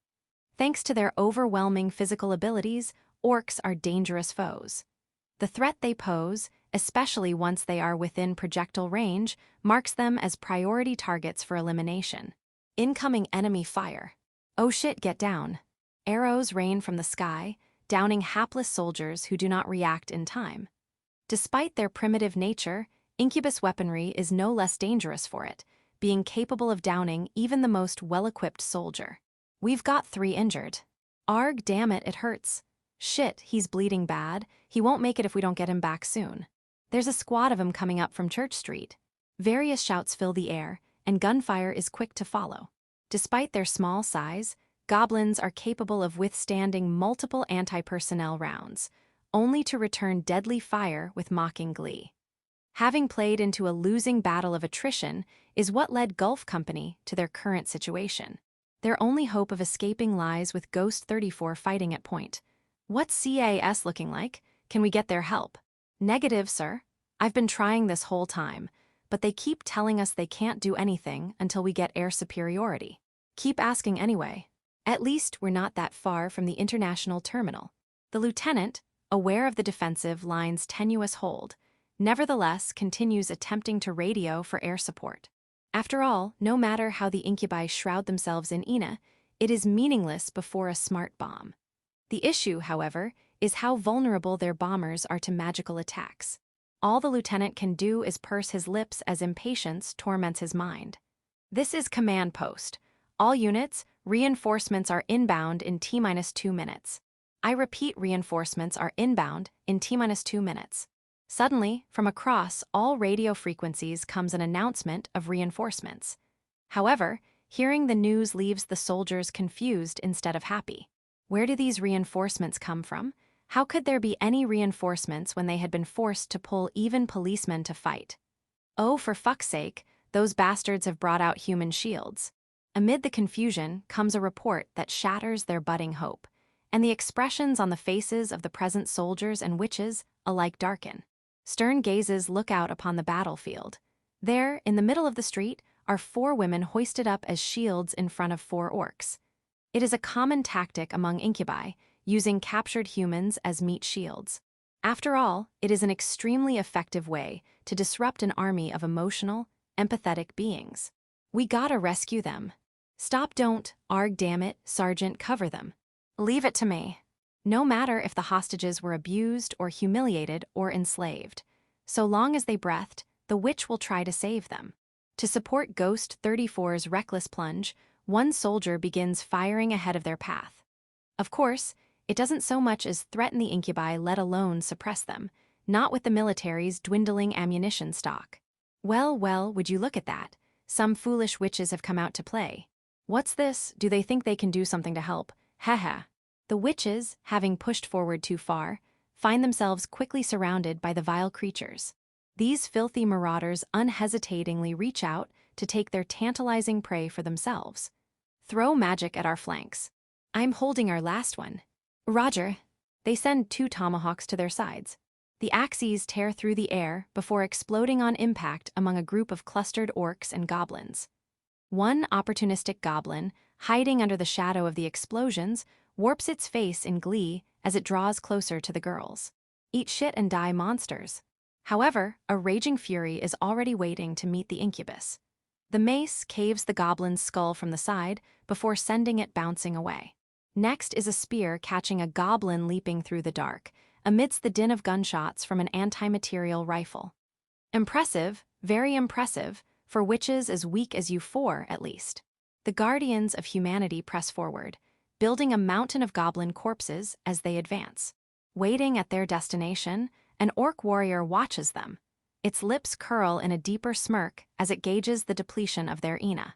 Thanks to their overwhelming physical abilities, orcs are dangerous foes. The threat they pose, especially once they are within projectile range, marks them as priority targets for elimination. Incoming enemy fire. Oh shit, get down. Arrows rain from the sky, downing hapless soldiers who do not react in time. Despite their primitive nature, incubus weaponry is no less dangerous for it, being capable of downing even the most well-equipped soldier. We've got 3 injured. Arg, damn it, it hurts. Shit, he's bleeding bad. He won't make it if we don't get him back soon. There's a squad of them coming up from Church Street. Various shouts fill the air, and gunfire is quick to follow. Despite their small size, goblins are capable of withstanding multiple anti-personnel rounds, only to return deadly fire with mocking glee. Having played into a losing battle of attrition is what led Gulf Company to their current situation. Their only hope of escaping lies with Ghost 34 fighting at point. What's CAS looking like? Can we get their help? Negative, sir. I've been trying this whole time, but they keep telling us they can't do anything until we get air superiority. Keep asking anyway. At least we're not that far from the international terminal. The lieutenant, aware of the defensive line's tenuous hold, nevertheless continues attempting to radio for air support. After all, no matter how the incubi shroud themselves in Ina, it is meaningless before a smart bomb. The issue, however, is how vulnerable their bombers are to magical attacks. All the lieutenant can do is purse his lips as impatience torments his mind. This is command post. All units, reinforcements are inbound in T-2 minutes. I repeat, reinforcements are inbound in T-2 minutes. Suddenly, from across all radio frequencies comes an announcement of reinforcements. However, hearing the news leaves the soldiers confused instead of happy. Where do these reinforcements come from? How could there be any reinforcements when they had been forced to pull even policemen to fight? Oh, for fuck's sake, those bastards have brought out human shields. Amid the confusion comes a report that shatters their budding hope, and the expressions on the faces of the present soldiers and witches alike darken. Stern gazes look out upon the battlefield. There, in the middle of the street, are 4 women hoisted up as shields in front of 4 orcs. It is a common tactic among incubi, using captured humans as meat shields. After all, it is an extremely effective way to disrupt an army of emotional, empathetic beings. We gotta rescue them. Stop, don't, arg damn it, Sergeant, cover them. Leave it to me. No matter if the hostages were abused or humiliated or enslaved. So long as they breathed, the witch will try to save them. To support Ghost 34's reckless plunge, one soldier begins firing ahead of their path. Of course, it doesn't so much as threaten the incubi, let alone suppress them, not with the military's dwindling ammunition stock. Well, would you look at that? Some foolish witches have come out to play. What's this? Do they think they can do something to help? Haha. The witches, having pushed forward too far, find themselves quickly surrounded by the vile creatures. These filthy marauders unhesitatingly reach out to take their tantalizing prey for themselves. Throw magic at our flanks. I'm holding our last one. Roger. They send 2 tomahawks to their sides. The axes tear through the air before exploding on impact among a group of clustered orcs and goblins. One opportunistic goblin, hiding under the shadow of the explosions, warps its face in glee as it draws closer to the girls. Eat shit and die, monsters. However, a raging fury is already waiting to meet the incubus. The mace caves the goblin's skull from the side before sending it bouncing away. Next is a spear catching a goblin leaping through the dark, amidst the din of gunshots from an anti-material rifle. Impressive, very impressive, for witches as weak as you 4 at least. The guardians of humanity press forward, building a mountain of goblin corpses as they advance. Waiting at their destination, an orc warrior watches them. Its lips curl in a deeper smirk as it gauges the depletion of their ina.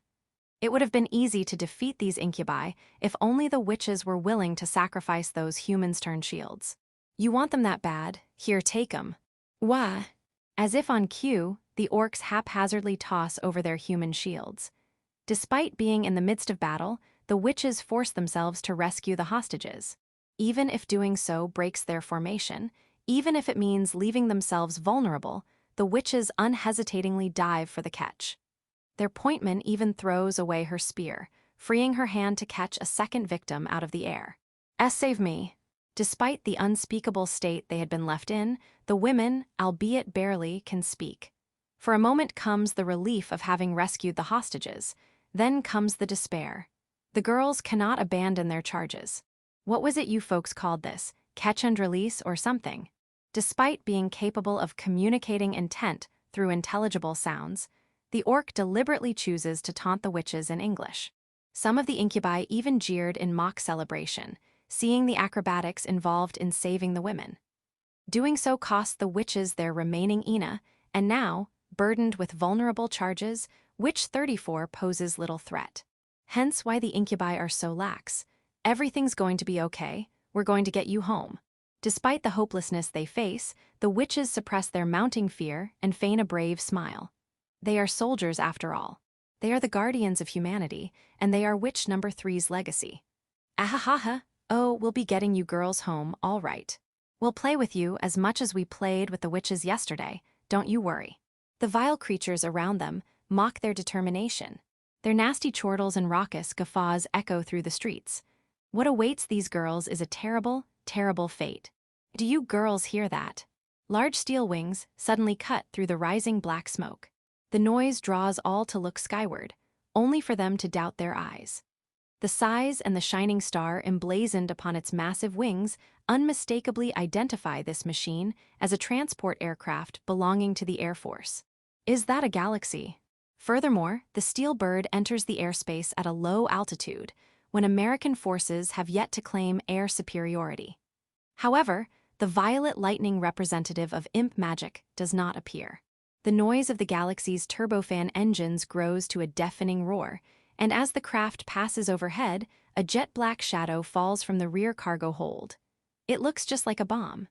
It would have been easy to defeat these incubi if only the witches were willing to sacrifice those humans-turned shields. You want them that bad? Here, take 'em. Wah! As if on cue, the orcs haphazardly toss over their human shields. Despite being in the midst of battle, the witches force themselves to rescue the hostages. Even if doing so breaks their formation, even if it means leaving themselves vulnerable, the witches unhesitatingly dive for the catch. Their pointman even throws away her spear, freeing her hand to catch a second victim out of the air. Save me. Despite the unspeakable state they had been left in, the women, albeit barely, can speak. For a moment comes the relief of having rescued the hostages, then comes the despair. The girls cannot abandon their charges. What was it you folks called this? Catch and release or something? Despite being capable of communicating intent through intelligible sounds, the orc deliberately chooses to taunt the witches in English. Some of the incubi even jeered in mock celebration, seeing the acrobatics involved in saving the women. Doing so cost the witches their remaining ina, and now, burdened with vulnerable charges, Witch 34 poses little threat. Hence why the incubi are so lax. Everything's going to be okay, we're going to get you home. Despite the hopelessness they face, the witches suppress their mounting fear and feign a brave smile. They are soldiers after all. They are the guardians of humanity, and they are Witch number 3's legacy. Ahahaha, oh, we'll be getting you girls home, all right. We'll play with you as much as we played with the witches yesterday, don't you worry. The vile creatures around them mock their determination. Their nasty chortles and raucous guffaws echo through the streets. What awaits these girls is a terrible, terrible fate. Do you girls hear that? Large steel wings suddenly cut through the rising black smoke. The noise draws all to look skyward, only for them to doubt their eyes. The size and the shining star emblazoned upon its massive wings unmistakably identify this machine as a transport aircraft belonging to the Air Force. Is that a galaxy? Furthermore, the steel bird enters the airspace at a low altitude, when American forces have yet to claim air superiority. However, the violet lightning representative of imp magic does not appear. The noise of the galaxy's turbofan engines grows to a deafening roar, and as the craft passes overhead, a jet-black shadow falls from the rear cargo hold. It looks just like a bomb.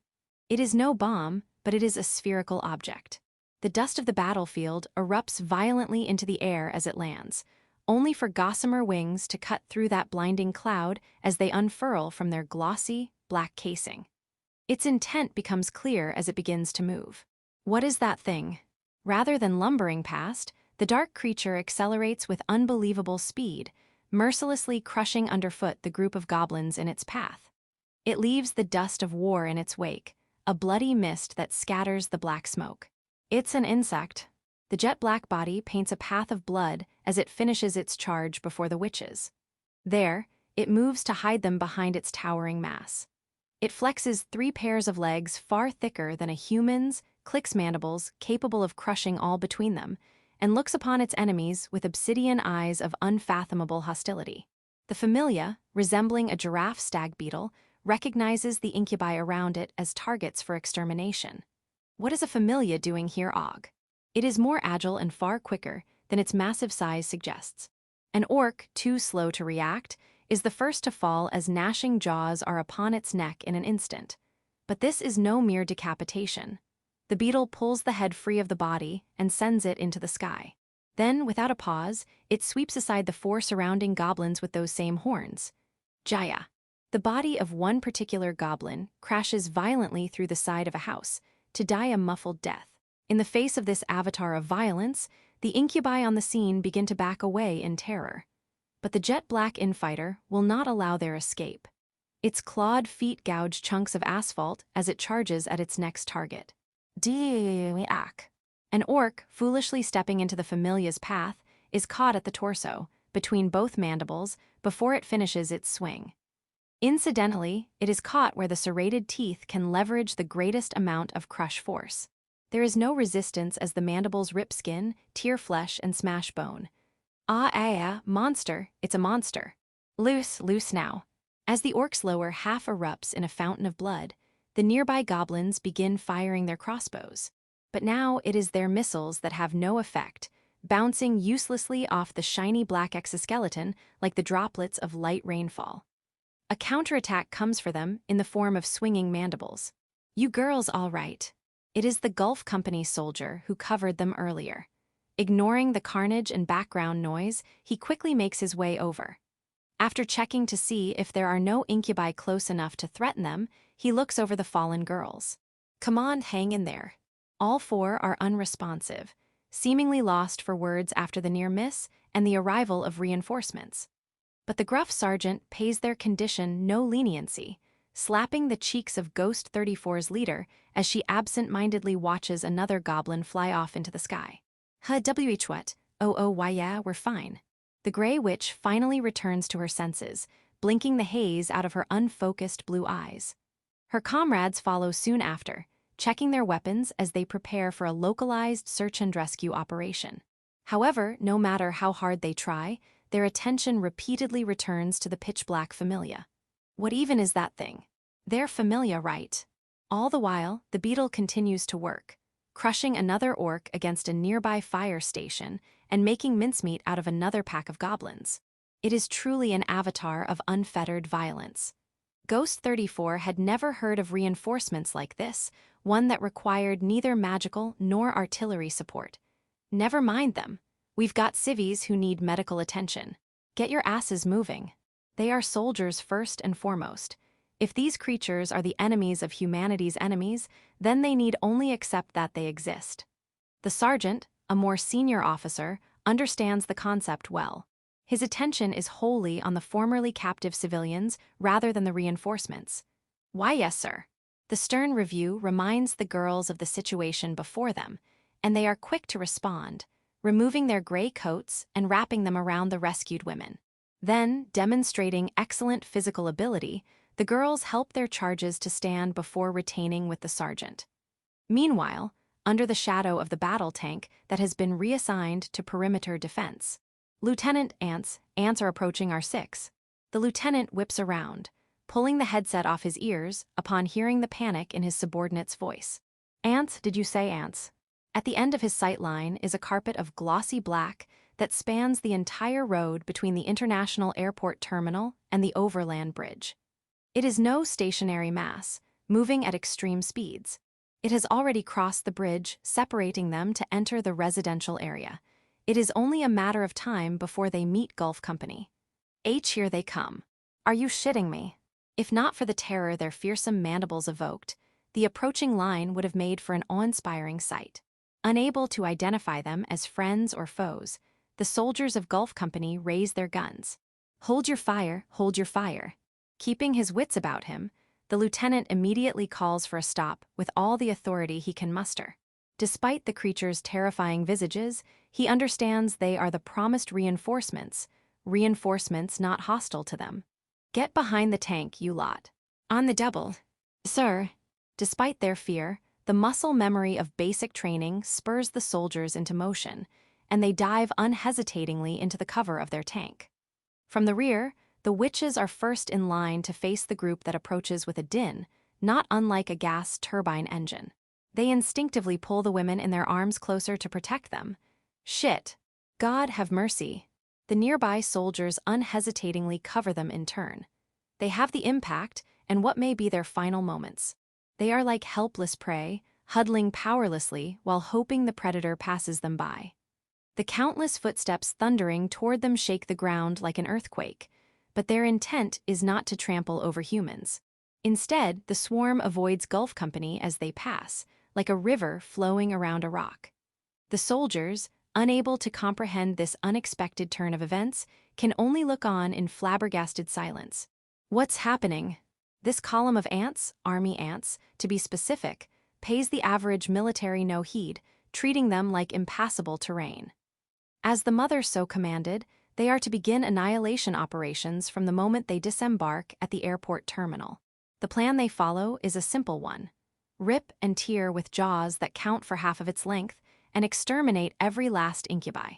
It is no bomb, but it is a spherical object. The dust of the battlefield erupts violently into the air as it lands, only for gossamer wings to cut through that blinding cloud as they unfurl from their glossy, black casing. Its intent becomes clear as it begins to move. What is that thing? Rather than lumbering past, the dark creature accelerates with unbelievable speed, mercilessly crushing underfoot the group of goblins in its path. It leaves the dust of war in its wake, a bloody mist that scatters the black smoke. It's an insect. The jet-black body paints a path of blood as it finishes its charge before the witches. There, it moves to hide them behind its towering mass. It flexes 3 pairs of legs far thicker than a human's, clicks mandibles capable of crushing all between them, and looks upon its enemies with obsidian eyes of unfathomable hostility. The familia, resembling a giraffe stag beetle, recognizes the incubi around it as targets for extermination. What is a familia doing here, Og? It is more agile and far quicker than its massive size suggests. An orc, too slow to react, is the first to fall as gnashing jaws are upon its neck in an instant. But this is no mere decapitation. The beetle pulls the head free of the body and sends it into the sky. Then, without a pause, it sweeps aside the 4 surrounding goblins with those same horns. Jaya. The body of one particular goblin crashes violently through the side of a house, to die a muffled death. In the face of this avatar of violence, the incubi on the scene begin to back away in terror. But the jet-black infighter will not allow their escape. Its clawed feet gouge chunks of asphalt as it charges at its next target. An orc, foolishly stepping into the familia's path, is caught at the torso, between both mandibles, before it finishes its swing. Incidentally, it is caught where the serrated teeth can leverage the greatest amount of crush force. There is no resistance as the mandibles rip skin, tear flesh, and smash bone. Monster, it's a monster. Loose now. As the orc's lower half erupts in a fountain of blood, the nearby goblins begin firing their crossbows. But now it is their missiles that have no effect, bouncing uselessly off the shiny black exoskeleton like the droplets of light rainfall. A counterattack comes for them in the form of swinging mandibles. You girls all right. It is the Gulf Company soldier who covered them earlier. Ignoring the carnage and background noise, he quickly makes his way over. After checking to see if there are no incubi close enough to threaten them, he looks over the fallen girls. Come on, hang in there. All 4 are unresponsive, seemingly lost for words after the near miss and the arrival of reinforcements. But the gruff sergeant pays their condition no leniency, slapping the cheeks of Ghost 34's leader as she absent-mindedly watches another goblin fly off into the sky. What? Why yeah, we're fine. The Grey Witch finally returns to her senses, blinking the haze out of her unfocused blue eyes. Her comrades follow soon after, checking their weapons as they prepare for a localized search and rescue operation. However, no matter how hard they try, their attention repeatedly returns to the pitch-black familia. What even is that thing? They're familia, right? All the while, the beetle continues to work, crushing another orc against a nearby fire station and making mincemeat out of another pack of goblins. It is truly an avatar of unfettered violence. Ghost 34 had never heard of reinforcements like this, one that required neither magical nor artillery support. Never mind them. We've got civvies who need medical attention. Get your asses moving. They are soldiers first and foremost. If these creatures are the enemies of humanity's enemies, then they need only accept that they exist. The sergeant, a more senior officer, understands the concept well. His attention is wholly on the formerly captive civilians rather than the reinforcements. Why, yes, sir. The stern review reminds the girls of the situation before them, and they are quick to respond, removing their gray coats and wrapping them around the rescued women. Then, demonstrating excellent physical ability, the girls help their charges to stand before retaining with the sergeant. Meanwhile, under the shadow of the battle tank that has been reassigned to perimeter defense, Lieutenant Ants are approaching R6. The lieutenant whips around, pulling the headset off his ears upon hearing the panic in his subordinate's voice. Ants, did you say Ants? At the end of his sight line is a carpet of glossy black that spans the entire road between the International Airport Terminal and the Overland Bridge. It is no stationary mass, moving at extreme speeds. It has already crossed the bridge, separating them to enter the residential area. It is only a matter of time before they meet Gulf Company. Here they come. Are you shitting me? If not for the terror their fearsome mandibles evoked, the approaching line would have made for an awe-inspiring sight. Unable to identify them as friends or foes, the soldiers of Gulf Company raise their guns. Hold your fire, hold your fire. Keeping his wits about him, the lieutenant immediately calls for a stop with all the authority he can muster. Despite the creatures' terrifying visages, he understands they are the promised reinforcements not hostile to them. Get behind the tank, you lot. On the double. Sir. Despite their fear, the muscle memory of basic training spurs the soldiers into motion, and they dive unhesitatingly into the cover of their tank. From the rear, the witches are first in line to face the group that approaches with a din, not unlike a gas turbine engine. They instinctively pull the women in their arms closer to protect them. Shit. God have mercy. The nearby soldiers unhesitatingly cover them in turn. They have the impact and what may be their final moments. They are like helpless prey, huddling powerlessly while hoping the predator passes them by. The countless footsteps thundering toward them shake the ground like an earthquake, but their intent is not to trample over humans. Instead, the swarm avoids Gulf Company as they pass, like a river flowing around a rock. The soldiers, unable to comprehend this unexpected turn of events, can only look on in flabbergasted silence. What's happening? This column of ants, army ants, to be specific, pays the average military no heed, treating them like impassable terrain. As the mother so commanded, they are to begin annihilation operations from the moment they disembark at the airport terminal. The plan they follow is a simple one. Rip and tear with jaws that count for half of its length and exterminate every last incubi.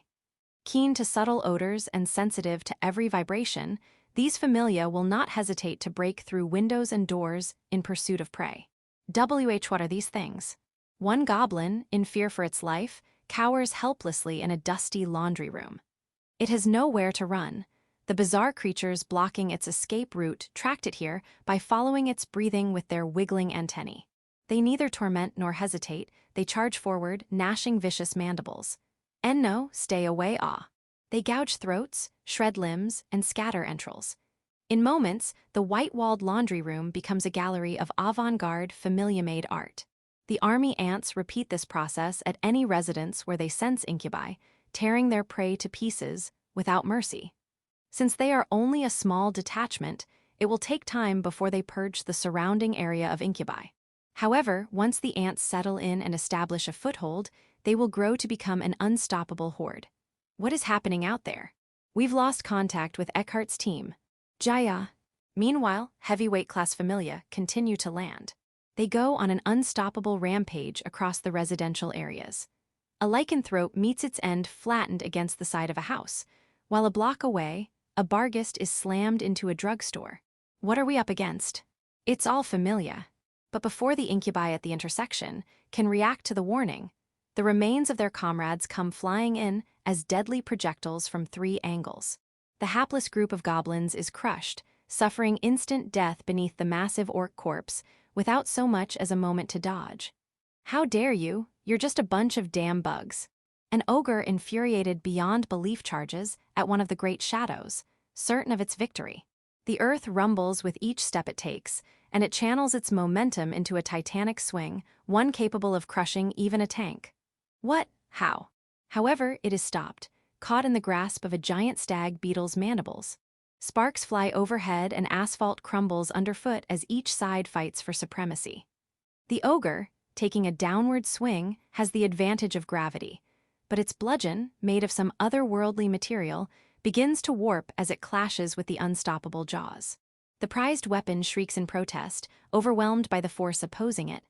Keen to subtle odors and sensitive to every vibration, these familia will not hesitate to break through windows and doors in pursuit of prey. What are these things? One goblin, in fear for its life, cowers helplessly in a dusty laundry room. It has nowhere to run. The bizarre creatures blocking its escape route tracked it here by following its breathing with their wiggling antennae. They neither torment nor hesitate, they charge forward, gnashing vicious mandibles. No, stay away, ah. They gouge throats, shred limbs, and scatter entrails. In moments, the white-walled laundry room becomes a gallery of avant-garde, familia-made art. The army ants repeat this process at any residence where they sense incubi, tearing their prey to pieces without mercy. Since they are only a small detachment, it will take time before they purge the surrounding area of incubi. However, once the ants settle in and establish a foothold, they will grow to become an unstoppable horde. What is happening out there? We've lost contact with Eckhart's team. Jaya. Meanwhile, heavyweight class familia continue to land. They go on an unstoppable rampage across the residential areas. A lycanthrope meets its end flattened against the side of a house, while a block away, a barghest is slammed into a drugstore. What are we up against? It's all familia. But before the incubi at the intersection can react to the warning, the remains of their comrades come flying in as deadly projectiles from 3 angles. The hapless group of goblins is crushed, suffering instant death beneath the massive orc corpse without so much as a moment to dodge. How dare you? You're just a bunch of damn bugs. An ogre infuriated beyond belief charges at one of the great shadows, certain of its victory. The earth rumbles with each step it takes, and it channels its momentum into a titanic swing, one capable of crushing even a tank. What? How? However, it is stopped, caught in the grasp of a giant stag beetle's mandibles. Sparks fly overhead and asphalt crumbles underfoot as each side fights for supremacy. The ogre, taking a downward swing, has the advantage of gravity, but its bludgeon, made of some otherworldly material, begins to warp as it clashes with the unstoppable jaws. The prized weapon shrieks in protest, overwhelmed by the force opposing it.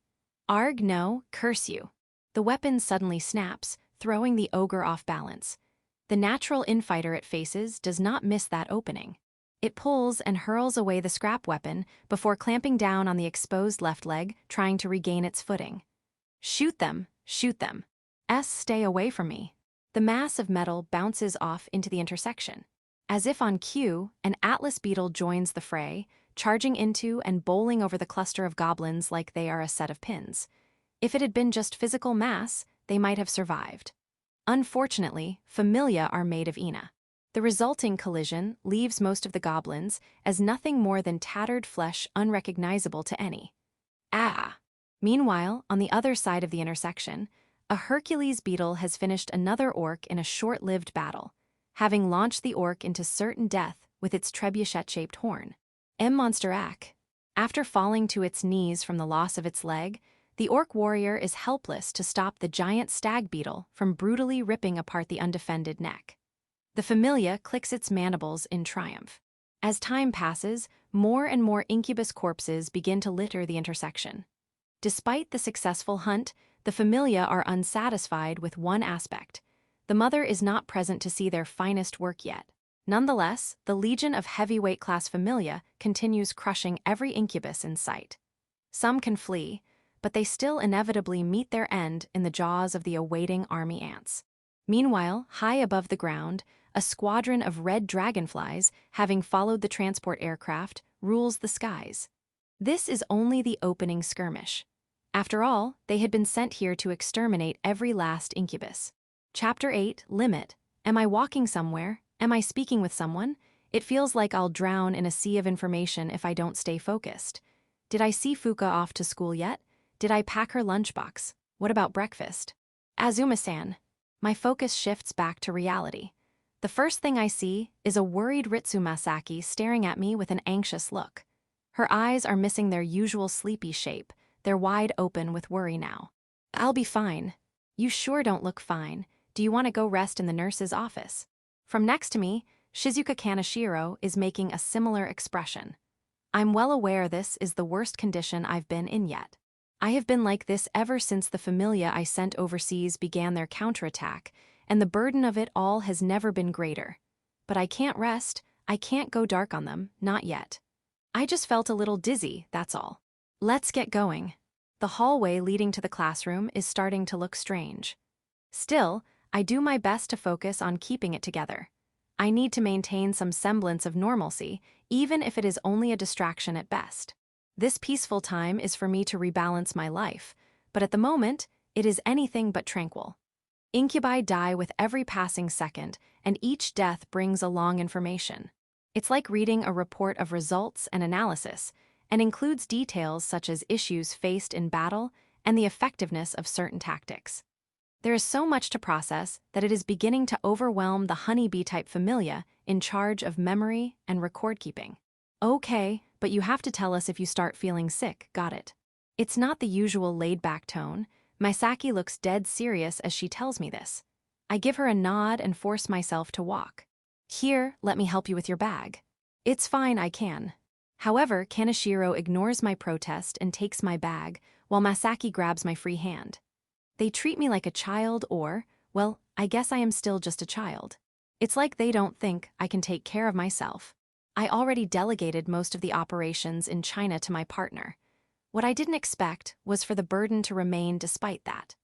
Arg, no, curse you. The weapon suddenly snaps, throwing the ogre off balance. The natural infighter it faces does not miss that opening. It pulls and hurls away the scrap weapon before clamping down on the exposed left leg, trying to regain its footing. Shoot them, shoot them. Stay away from me. The mass of metal bounces off into the intersection. As if on cue, an atlas beetle joins the fray, charging into and bowling over the cluster of goblins like they are a set of pins. If it had been just physical mass, they might have survived. Unfortunately, familia are made of Ina. The resulting collision leaves most of the goblins as nothing more than tattered flesh unrecognizable to any. Ah! Meanwhile, on the other side of the intersection, a Hercules beetle has finished another orc in a short-lived battle, having launched the orc into certain death with its trebuchet-shaped horn. Monster Ak. After falling to its knees from the loss of its leg, the orc warrior is helpless to stop the giant stag beetle from brutally ripping apart the undefended neck. The familia clicks its mandibles in triumph. As time passes, more and more incubus corpses begin to litter the intersection. Despite the successful hunt, the familia are unsatisfied with one aspect. The mother is not present to see their finest work yet. Nonetheless, the legion of heavyweight class familia continues crushing every incubus in sight. Some can flee, but they still inevitably meet their end in the jaws of the awaiting army ants. Meanwhile, high above the ground, a squadron of red dragonflies, having followed the transport aircraft, rules the skies. This is only the opening skirmish. After all, they had been sent here to exterminate every last incubus. Chapter 8, Limit. Am I walking somewhere? Am I speaking with someone? It feels like I'll drown in a sea of information if I don't stay focused. Did I see Fuka off to school yet? Did I pack her lunchbox? What about breakfast? Azuma-san. My focus shifts back to reality. The first thing I see is a worried Ritsu Masaki staring at me with an anxious look. Her eyes are missing their usual sleepy shape. They're wide open with worry now. I'll be fine. You sure don't look fine. Do you want to go rest in the nurse's office? From next to me, Shizuka Kaneshiro is making a similar expression. I'm well aware this is the worst condition I've been in yet. I have been like this ever since the familia I sent overseas began their counterattack, and the burden of it all has never been greater. But I can't rest, I can't go dark on them, not yet. I just felt a little dizzy, that's all. Let's get going. The hallway leading to the classroom is starting to look strange. Still, I do my best to focus on keeping it together. I need to maintain some semblance of normalcy, even if it is only a distraction at best. This peaceful time is for me to rebalance my life, but at the moment, it is anything but tranquil. Incubi die with every passing second, and each death brings along information. It's like reading a report of results and analysis, and includes details such as issues faced in battle and the effectiveness of certain tactics. There is so much to process that it is beginning to overwhelm the honeybee-type familia in charge of memory and record-keeping. Okay, but you have to tell us if you start feeling sick, got it? It's not the usual laid-back tone. Misaki looks dead serious as she tells me this. I give her a nod and force myself to walk. Here, let me help you with your bag. It's fine, I can. However, Kaneshiro ignores my protest and takes my bag, while Masaki grabs my free hand. They treat me like a child or, well, I guess I am still just a child. It's like they don't think I can take care of myself. I already delegated most of the operations in China to my partner. What I didn't expect was for the burden to remain despite that.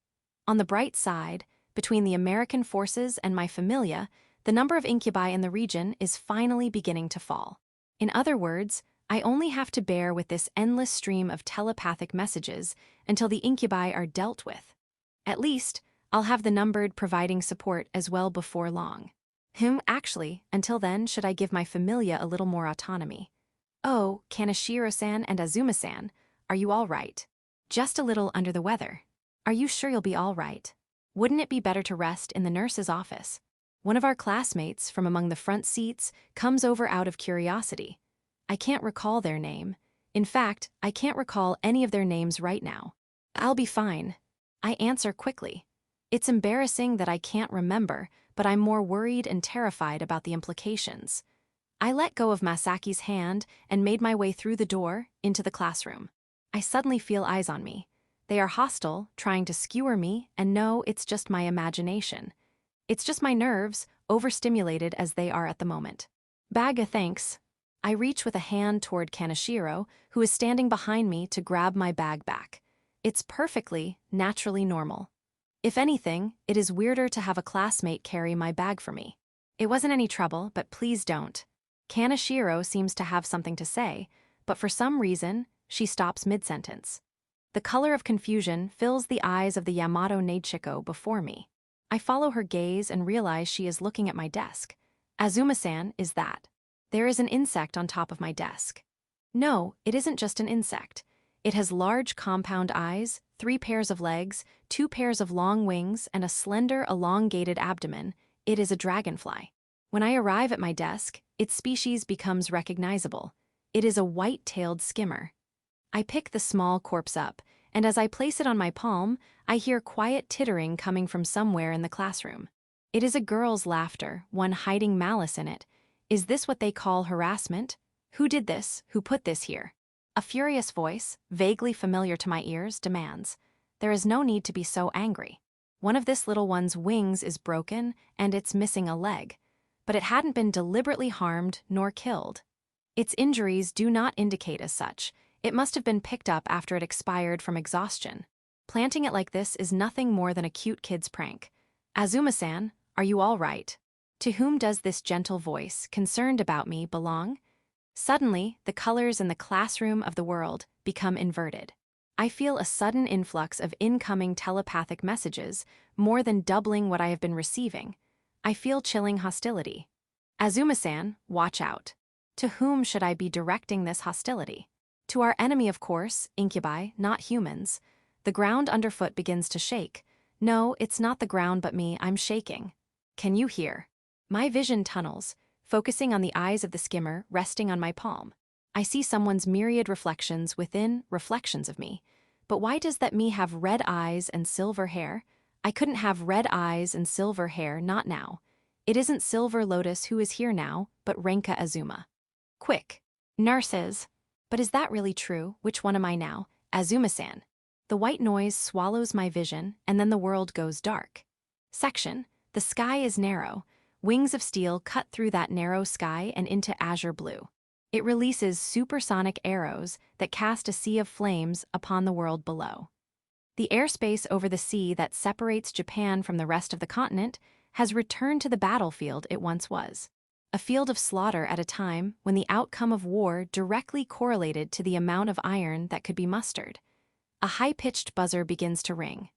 On the bright side, between the American forces and my familia, the number of incubi in the region is finally beginning to fall. In other words, I only have to bear with this endless stream of telepathic messages until the incubi are dealt with. At least, I'll have the numbered providing support as well before long. Actually, until then, should I give my familia a little more autonomy? Oh, Kaneshiro-san and Azuma-san, are you all right? Just a little under the weather. Are you sure you'll be all right? Wouldn't it be better to rest in the nurse's office? One of our classmates from among the front seats comes over out of curiosity. I can't recall their name. In fact, I can't recall any of their names right now. I'll be fine. I answer quickly. It's embarrassing that I can't remember, but I'm more worried and terrified about the implications. I let go of Masaki's hand and made my way through the door into the classroom. I suddenly feel eyes on me. They are hostile, trying to skewer me, and no, it's just my imagination. It's just my nerves, overstimulated as they are at the moment. Bag thanks. I reach with a hand toward Kaneshiro, who is standing behind me to grab my bag back. It's perfectly, naturally normal. If anything, it is weirder to have a classmate carry my bag for me. It wasn't any trouble, but please don't. Kaneshiro seems to have something to say, but for some reason, she stops mid-sentence. The color of confusion fills the eyes of the Yamato Nechico before me. I follow her gaze and realize she is looking at my desk. Azuma-san, is that? There is an insect on top of my desk. No, it isn't just an insect. It has large compound eyes, 3 pairs of legs, 2 pairs of long wings, and a slender, elongated abdomen. It is a dragonfly. When I arrive at my desk, its species becomes recognizable. It is a white-tailed skimmer. I pick the small corpse up, and as I place it on my palm, I hear quiet tittering coming from somewhere in the classroom. It is a girl's laughter, one hiding malice in it. Is this what they call harassment? Who did this? Who put this here? A furious voice, vaguely familiar to my ears, demands. There is no need to be so angry. One of this little one's wings is broken, and it's missing a leg. But it hadn't been deliberately harmed nor killed. Its injuries do not indicate as such. It must have been picked up after it expired from exhaustion. Planting it like this is nothing more than a cute kid's prank. Azuma-san, are you all right? To whom does this gentle voice, concerned about me, belong? Suddenly, the colors in the classroom of the world become inverted. I feel a sudden influx of incoming telepathic messages, more than doubling what I have been receiving. I feel chilling hostility. Azuma-san, watch out. To whom should I be directing this hostility? To our enemy, of course, Incubi, not humans. The ground underfoot begins to shake. No, it's not the ground but me, I'm shaking. Can you hear? My vision tunnels, focusing on the eyes of the skimmer resting on my palm. I see someone's myriad reflections within reflections of me. But why does that me have red eyes and silver hair? I couldn't have red eyes and silver hair, not now. It isn't Silver Lotus who is here now, but Renka Azuma. Quick. Nurses. But is that really true? Which one am I now? Azuma-san. The white noise swallows my vision, and then the world goes dark. Section. The sky is narrow. Wings of steel cut through that narrow sky and into azure blue. It releases supersonic arrows that cast a sea of flames upon the world below. The airspace over the sea that separates Japan from the rest of the continent has returned to the battlefield it once was. A field of slaughter at a time when the outcome of war directly correlated to the amount of iron that could be mustered. A high-pitched buzzer begins to ring.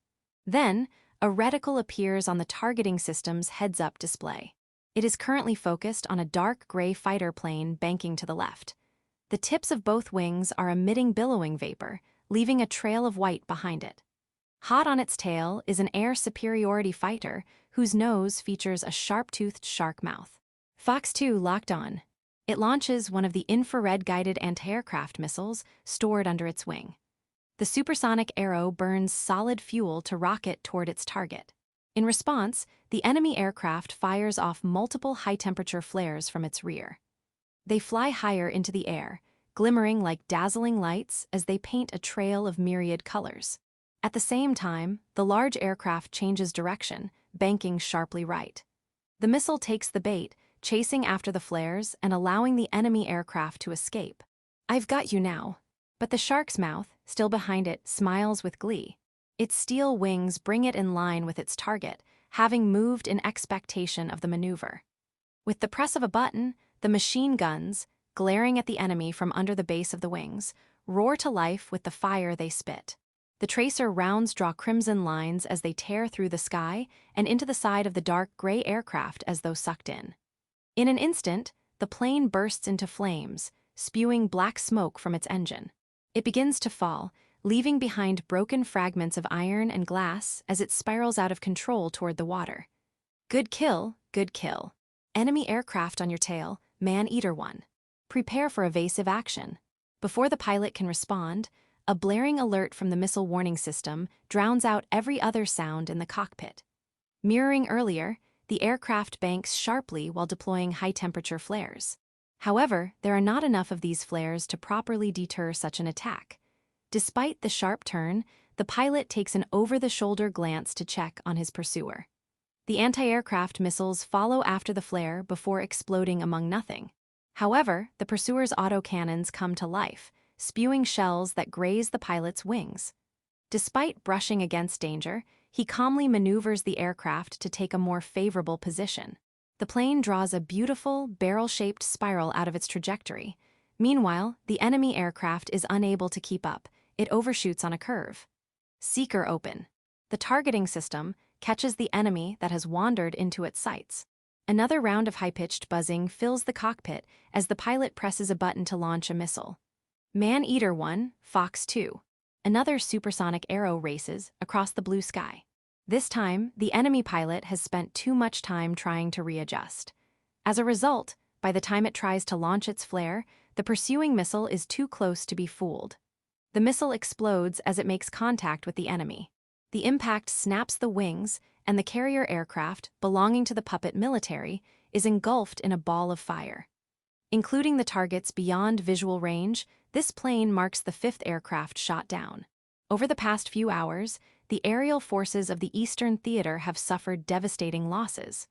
Then, a reticle appears on the targeting system's heads-up display. It is currently focused on a dark gray fighter plane banking to the left. The tips of both wings are emitting billowing vapor, leaving a trail of white behind it. Hot on its tail is an air superiority fighter whose nose features a sharp-toothed shark mouth. Fox 2 locked on. It launches one of the infrared-guided anti-aircraft missiles stored under its wing. The supersonic arrow burns solid fuel to rocket toward its target. In response, the enemy aircraft fires off multiple high-temperature flares from its rear. They fly higher into the air, glimmering like dazzling lights as they paint a trail of myriad colors. At the same time, the large aircraft changes direction, banking sharply right. The missile takes the bait, chasing after the flares and allowing the enemy aircraft to escape. I've got you now. But the shark's mouth, still behind it, smiles with glee. Its steel wings bring it in line with its target, having moved in expectation of the maneuver. With the press of a button, the machine guns, glaring at the enemy from under the base of the wings, roar to life with the fire they spit. The tracer rounds draw crimson lines as they tear through the sky and into the side of the dark gray aircraft as though sucked in. In an instant, the plane bursts into flames, spewing black smoke from its engine. It begins to fall, leaving behind broken fragments of iron and glass as it spirals out of control toward the water. Good kill, good kill. Enemy aircraft on your tail, man-eater one. Prepare for evasive action. Before the pilot can respond, a blaring alert from the missile warning system drowns out every other sound in the cockpit. Mirroring earlier, the aircraft banks sharply while deploying high-temperature flares. However, there are not enough of these flares to properly deter such an attack. Despite the sharp turn, the pilot takes an over-the-shoulder glance to check on his pursuer. The anti-aircraft missiles follow after the flare before exploding among nothing. However, the pursuer's autocannons come to life, spewing shells that graze the pilot's wings. Despite brushing against danger, He calmly maneuvers the aircraft to take a more favorable position. The plane draws a beautiful, barrel-shaped spiral out of its trajectory. Meanwhile, the enemy aircraft is unable to keep up. It overshoots on a curve. Seeker open. The targeting system catches the enemy that has wandered into its sights. Another round of high-pitched buzzing fills the cockpit as the pilot presses a button to launch a missile. Man-Eater 1, Fox 2. Another supersonic arrow races across the blue sky. This time, the enemy pilot has spent too much time trying to readjust. As a result, by the time it tries to launch its flare, the pursuing missile is too close to be fooled. The missile explodes as it makes contact with the enemy. The impact snaps the wings, and the carrier aircraft, belonging to the puppet military, is engulfed in a ball of fire. Including the targets beyond visual range, this plane marks the 5th aircraft shot down. Over the past few hours, the aerial forces of the Eastern Theater have suffered devastating losses.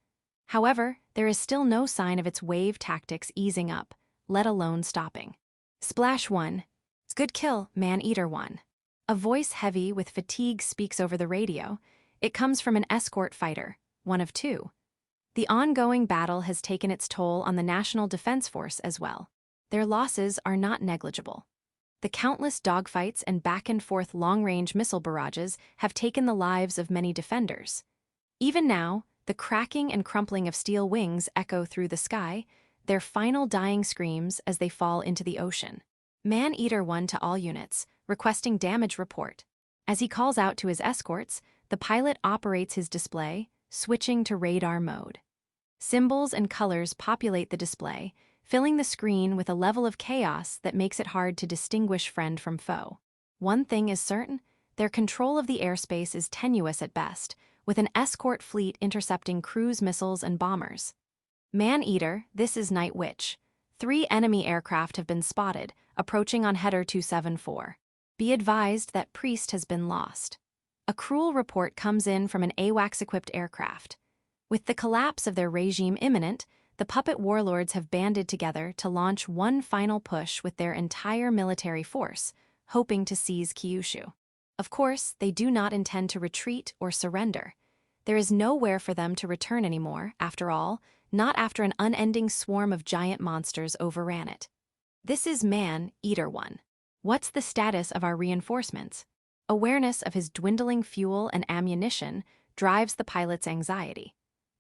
However, there is still no sign of its wave tactics easing up, let alone stopping. Splash 1. It's good kill, Man-Eater 1. A voice heavy with fatigue speaks over the radio. It comes from an escort fighter, one of 2. The ongoing battle has taken its toll on the National Defense Force as well. Their losses are not negligible. The countless dogfights and back-and-forth long-range missile barrages have taken the lives of many defenders. Even now, the cracking and crumpling of steel wings echo through the sky, their final dying screams as they fall into the ocean. Man-Eater 1 to all units, requesting damage report. As he calls out to his escorts, the pilot operates his display, switching to radar mode. Symbols and colors populate the display, filling the screen with a level of chaos that makes it hard to distinguish friend from foe. One thing is certain, their control of the airspace is tenuous at best, with an escort fleet intercepting cruise missiles and bombers. Man-Eater, this is Night Witch. 3 enemy aircraft have been spotted, approaching on header 274. Be advised that Priest has been lost. A cruel report comes in from an AWACS-equipped aircraft. With the collapse of their regime imminent, the puppet warlords have banded together to launch one final push with their entire military force, hoping to seize Kyushu. Of course, they do not intend to retreat or surrender. There is nowhere for them to return anymore, after all, not after an unending swarm of giant monsters overran it. This is Man-Eater 1. What's the status of our reinforcements? Awareness of his dwindling fuel and ammunition drives the pilot's anxiety.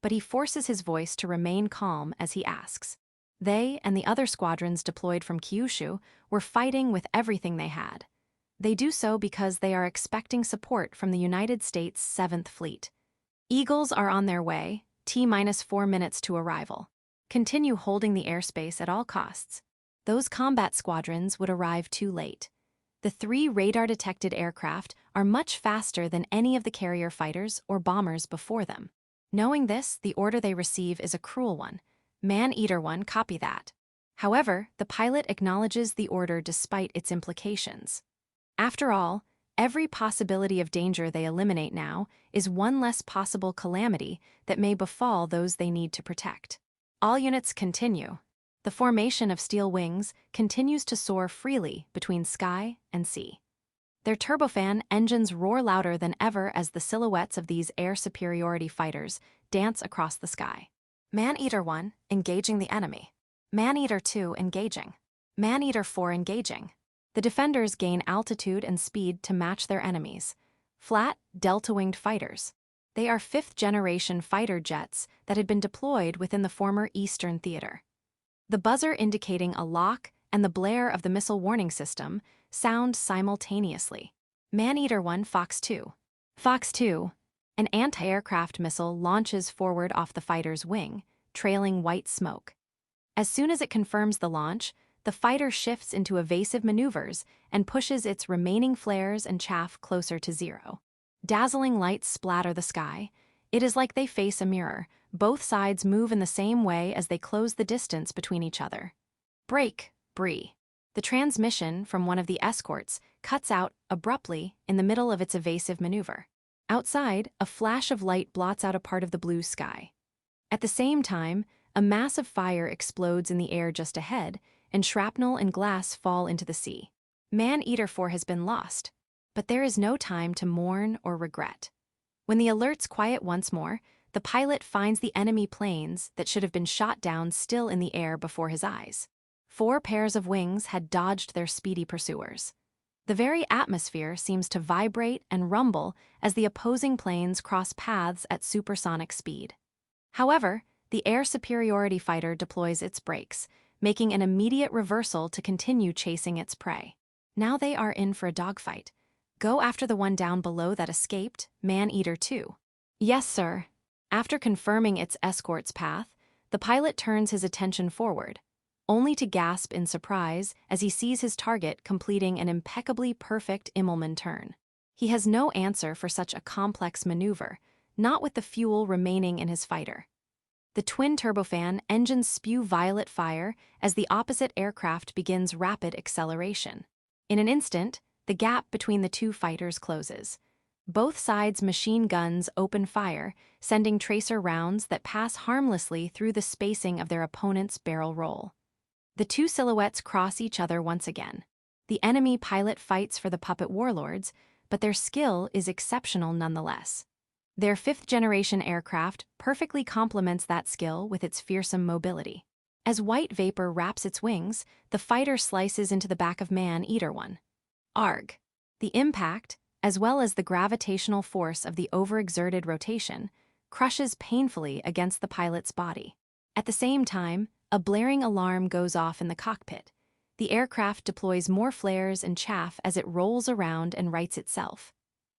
But he forces his voice to remain calm as he asks. They and the other squadrons deployed from Kyushu were fighting with everything they had. They do so because they are expecting support from the United States 7th Fleet. Eagles are on their way, T-4 minutes to arrival. Continue holding the airspace at all costs. Those combat squadrons would arrive too late. The 3 radar-detected aircraft are much faster than any of the carrier fighters or bombers before them. Knowing this, the order they receive is a cruel one. Man-Eater 1, copy that. However, the pilot acknowledges the order despite its implications. After all, every possibility of danger they eliminate now is one less possible calamity that may befall those they need to protect. All units continue. The formation of steel wings continues to soar freely between sky and sea. Their turbofan engines roar louder than ever as the silhouettes of these air superiority fighters dance across the sky. Man-Eater 1, engaging the enemy. Man-Eater 2, engaging. Man-Eater 4, engaging. The defenders gain altitude and speed to match their enemies. Flat, delta-winged fighters. They are 5th-generation fighter jets that had been deployed within the former Eastern Theater. The buzzer indicating a lock and the blare of the missile warning system sound simultaneously. Man-Eater 1, Fox 2. Fox 2. An anti-aircraft missile launches forward off the fighter's wing, trailing white smoke. As soon as it confirms the launch, the fighter shifts into evasive maneuvers and pushes its remaining flares and chaff closer to zero. Dazzling lights splatter the sky. It is like they face a mirror. Both sides move in the same way as they close the distance between each other. Break, Bree. The transmission from one of the escorts cuts out abruptly in the middle of its evasive maneuver. Outside, a flash of light blots out a part of the blue sky. At the same time, a massive fire explodes in the air just ahead, and shrapnel and glass fall into the sea. Man-Eater 4 has been lost, but there is no time to mourn or regret. When the alerts quiet once more, the pilot finds the enemy planes that should have been shot down still in the air before his eyes. 4 pairs of wings had dodged their speedy pursuers. The very atmosphere seems to vibrate and rumble as the opposing planes cross paths at supersonic speed. However, the air superiority fighter deploys its brakes, making an immediate reversal to continue chasing its prey. Now they are in for a dogfight. Go after the one down below that escaped, Man-Eater 2. Yes, sir. After confirming its escort's path, the pilot turns his attention forward, only to gasp in surprise as he sees his target completing an impeccably perfect Immelman turn. He has no answer for such a complex maneuver, not with the fuel remaining in his fighter. The twin turbofan engines spew violet fire as the opposite aircraft begins rapid acceleration. In an instant, the gap between the two fighters closes. Both sides' machine guns open fire, sending tracer rounds that pass harmlessly through the spacing of their opponent's barrel roll. The two silhouettes cross each other once again. The enemy pilot fights for the puppet warlords, but their skill is exceptional nonetheless. Their 5th-generation aircraft perfectly complements that skill with its fearsome mobility. As white vapor wraps its wings, the fighter slices into the back of Man-Eater 1. Arg! The impact, as well as the gravitational force of the overexerted rotation, crushes painfully against the pilot's body. At the same time, a blaring alarm goes off in the cockpit. The aircraft deploys more flares and chaff as it rolls around and rights itself.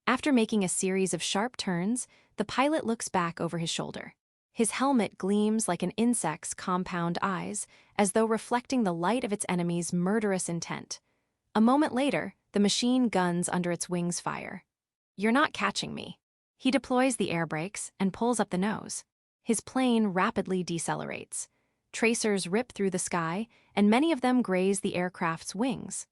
After making a series of sharp turns, the pilot looks back over his shoulder. His helmet gleams like an insect's compound eyes, as though reflecting the light of its enemy's murderous intent. A moment later, the machine guns under its wings fire. You're not catching me. He deploys the air brakes and pulls up the nose. His plane rapidly decelerates. Tracers rip through the sky, and many of them graze the aircraft's wings.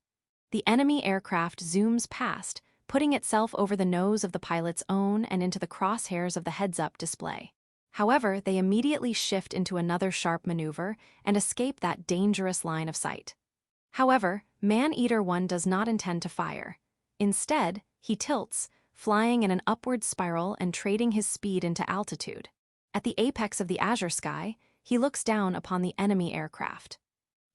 The enemy aircraft zooms past, putting itself over the nose of the pilot's own and into the crosshairs of the heads-up display. However, they immediately shift into another sharp maneuver and escape that dangerous line of sight. However, Man-Eater 1 does not intend to fire. Instead, he tilts, flying in an upward spiral and trading his speed into altitude. At the apex of the azure sky, he looks down upon the enemy aircraft.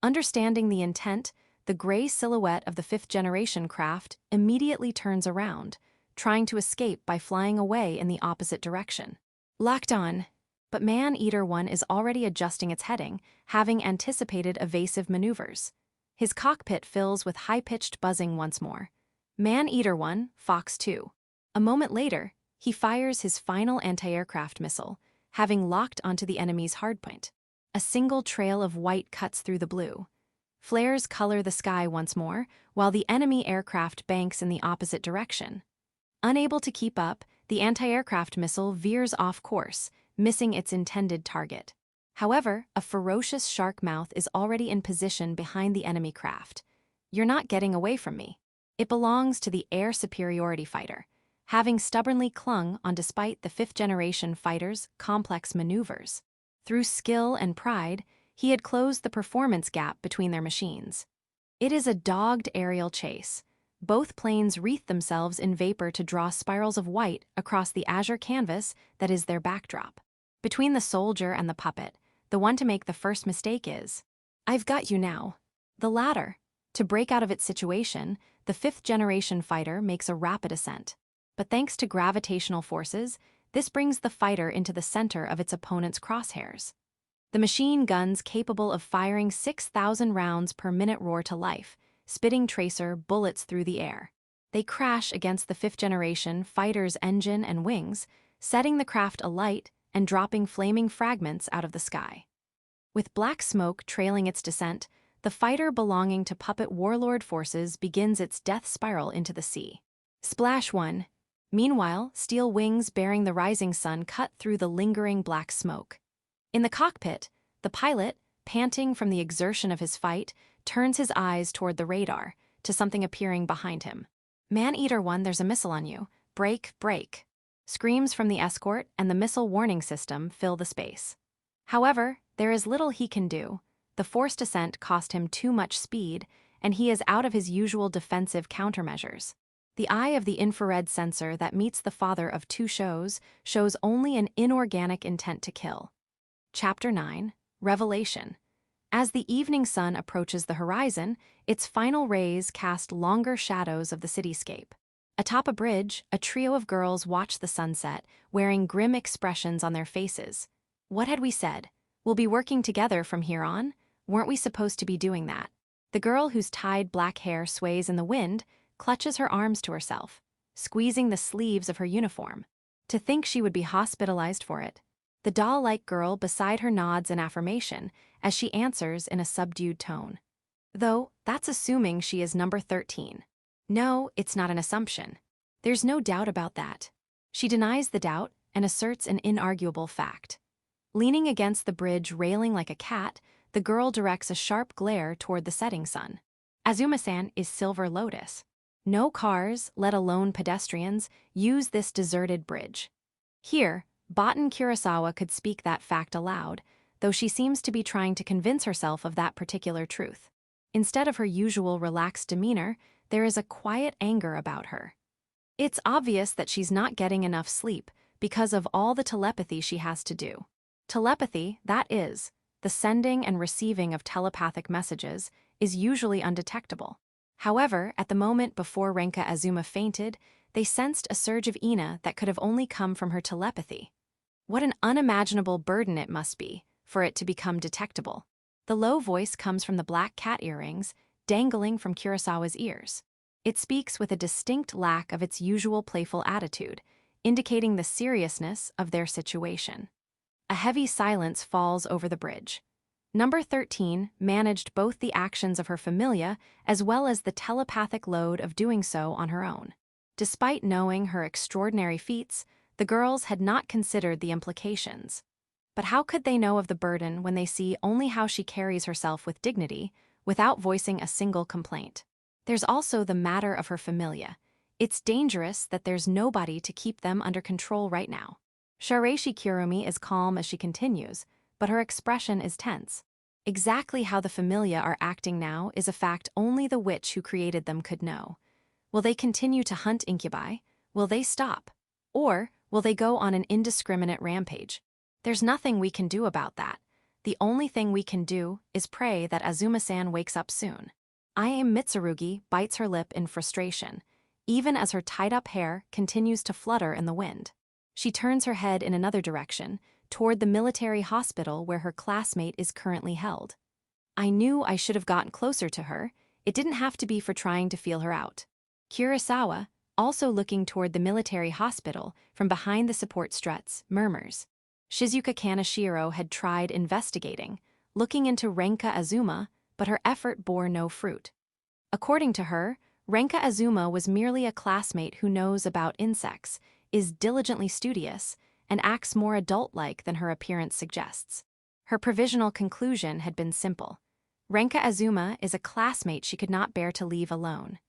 Understanding the intent, the gray silhouette of the 5th-generation craft immediately turns around, trying to escape by flying away in the opposite direction. Locked on, but Man-Eater 1 is already adjusting its heading, having anticipated evasive maneuvers. His cockpit fills with high-pitched buzzing once more. Man-Eater 1, Fox 2. A moment later, he fires his final anti-aircraft missile, having locked onto the enemy's hardpoint. A single trail of white cuts through the blue. Flares color the sky once more, while the enemy aircraft banks in the opposite direction. Unable to keep up, the anti-aircraft missile veers off course, missing its intended target. However, a ferocious shark mouth is already in position behind the enemy craft. You're not getting away from me. It belongs to the air superiority fighter, having stubbornly clung on despite the 5th-generation fighter's complex maneuvers. Through skill and pride, he had closed the performance gap between their machines. It is a dogged aerial chase. Both planes wreath themselves in vapor to draw spirals of white across the azure canvas that is their backdrop. Between the soldier and the puppet, the one to make the first mistake is, "I've got you now." The latter, to break out of its situation, the 5th-generation fighter makes a rapid ascent. But thanks to gravitational forces, this brings the fighter into the center of its opponent's crosshairs. The machine guns capable of firing 6,000 rounds per minute roar to life, spitting tracer bullets through the air. They crash against the 5th-generation fighter's engine and wings, setting the craft alight and dropping flaming fragments out of the sky. With black smoke trailing its descent, the fighter belonging to puppet warlord forces begins its death spiral into the sea. Splash 1. Meanwhile, steel wings bearing the rising sun cut through the lingering black smoke. In the cockpit, the pilot, panting from the exertion of his fight, turns his eyes toward the radar, to something appearing behind him. Man-Eater 1, there's a missile on you. Break, break. Screams from the escort and the missile warning system fill the space. However, there is little he can do. The forced ascent cost him too much speed, and he is out of his usual defensive countermeasures. The eye of the infrared sensor that meets the father of two shows only an inorganic intent to kill. Chapter 9, Revelation. As the evening sun approaches the horizon, its final rays cast longer shadows of the cityscape. Atop a bridge, a trio of girls watch the sunset, wearing grim expressions on their faces. What had we said? We'll be working together from here on? Weren't we supposed to be doing that? The girl whose tied black hair sways in the wind clutches her arms to herself, squeezing the sleeves of her uniform. To think she would be hospitalized for it. The doll-like girl beside her nods in affirmation as she answers in a subdued tone. Though, that's assuming she is number 13. No, it's not an assumption. There's no doubt about that. She denies the doubt and asserts an inarguable fact. Leaning against the bridge railing like a cat, the girl directs a sharp glare toward the setting sun. Azuma-san is Silver Lotus. No cars, let alone pedestrians, use this deserted bridge. Here, Botan Kurosawa could speak that fact aloud, though she seems to be trying to convince herself of that particular truth. Instead of her usual relaxed demeanor, there is a quiet anger about her. It's obvious that she's not getting enough sleep because of all the telepathy she has to do. Telepathy, that is, the sending and receiving of telepathic messages, is usually undetectable. However, at the moment before Renka Azuma fainted, they sensed a surge of Ina that could have only come from her telepathy. What an unimaginable burden it must be for it to become detectable. The low voice comes from the black cat earrings dangling from Kurosawa's ears. It speaks with a distinct lack of its usual playful attitude, indicating the seriousness of their situation. A heavy silence falls over the bridge. Number 13 managed both the actions of her familia as well as the telepathic load of doing so on her own. Despite knowing her extraordinary feats, the girls had not considered the implications. But how could they know of the burden when they see only how she carries herself with dignity, without voicing a single complaint? There's also the matter of her familia. It's dangerous that there's nobody to keep them under control right now. Shareishi Kurumi is calm as she continues, but her expression is tense. Exactly how the familia are acting now is a fact only the witch who created them could know. Will they continue to hunt incubi? Will they stop? Or will they go on an indiscriminate rampage? There's nothing we can do about that. The only thing we can do is pray that Azuma-san wakes up soon. Mitsurugi bites her lip in frustration, even as her tied-up hair continues to flutter in the wind. She turns her head in another direction, toward the military hospital where her classmate is currently held. I knew I should have gotten closer to her. It didn't have to be for trying to feel her out. Kurosawa, also looking toward the military hospital from behind the support struts, murmurs. Shizuka Kaneshiro had tried investigating, looking into Renka Azuma, but her effort bore no fruit. According to her, Renka Azuma was merely a classmate who knows about insects, is diligently studious, and acts more adult-like than her appearance suggests. Her provisional conclusion had been simple. Renka Azuma is a classmate she could not bear to leave alone.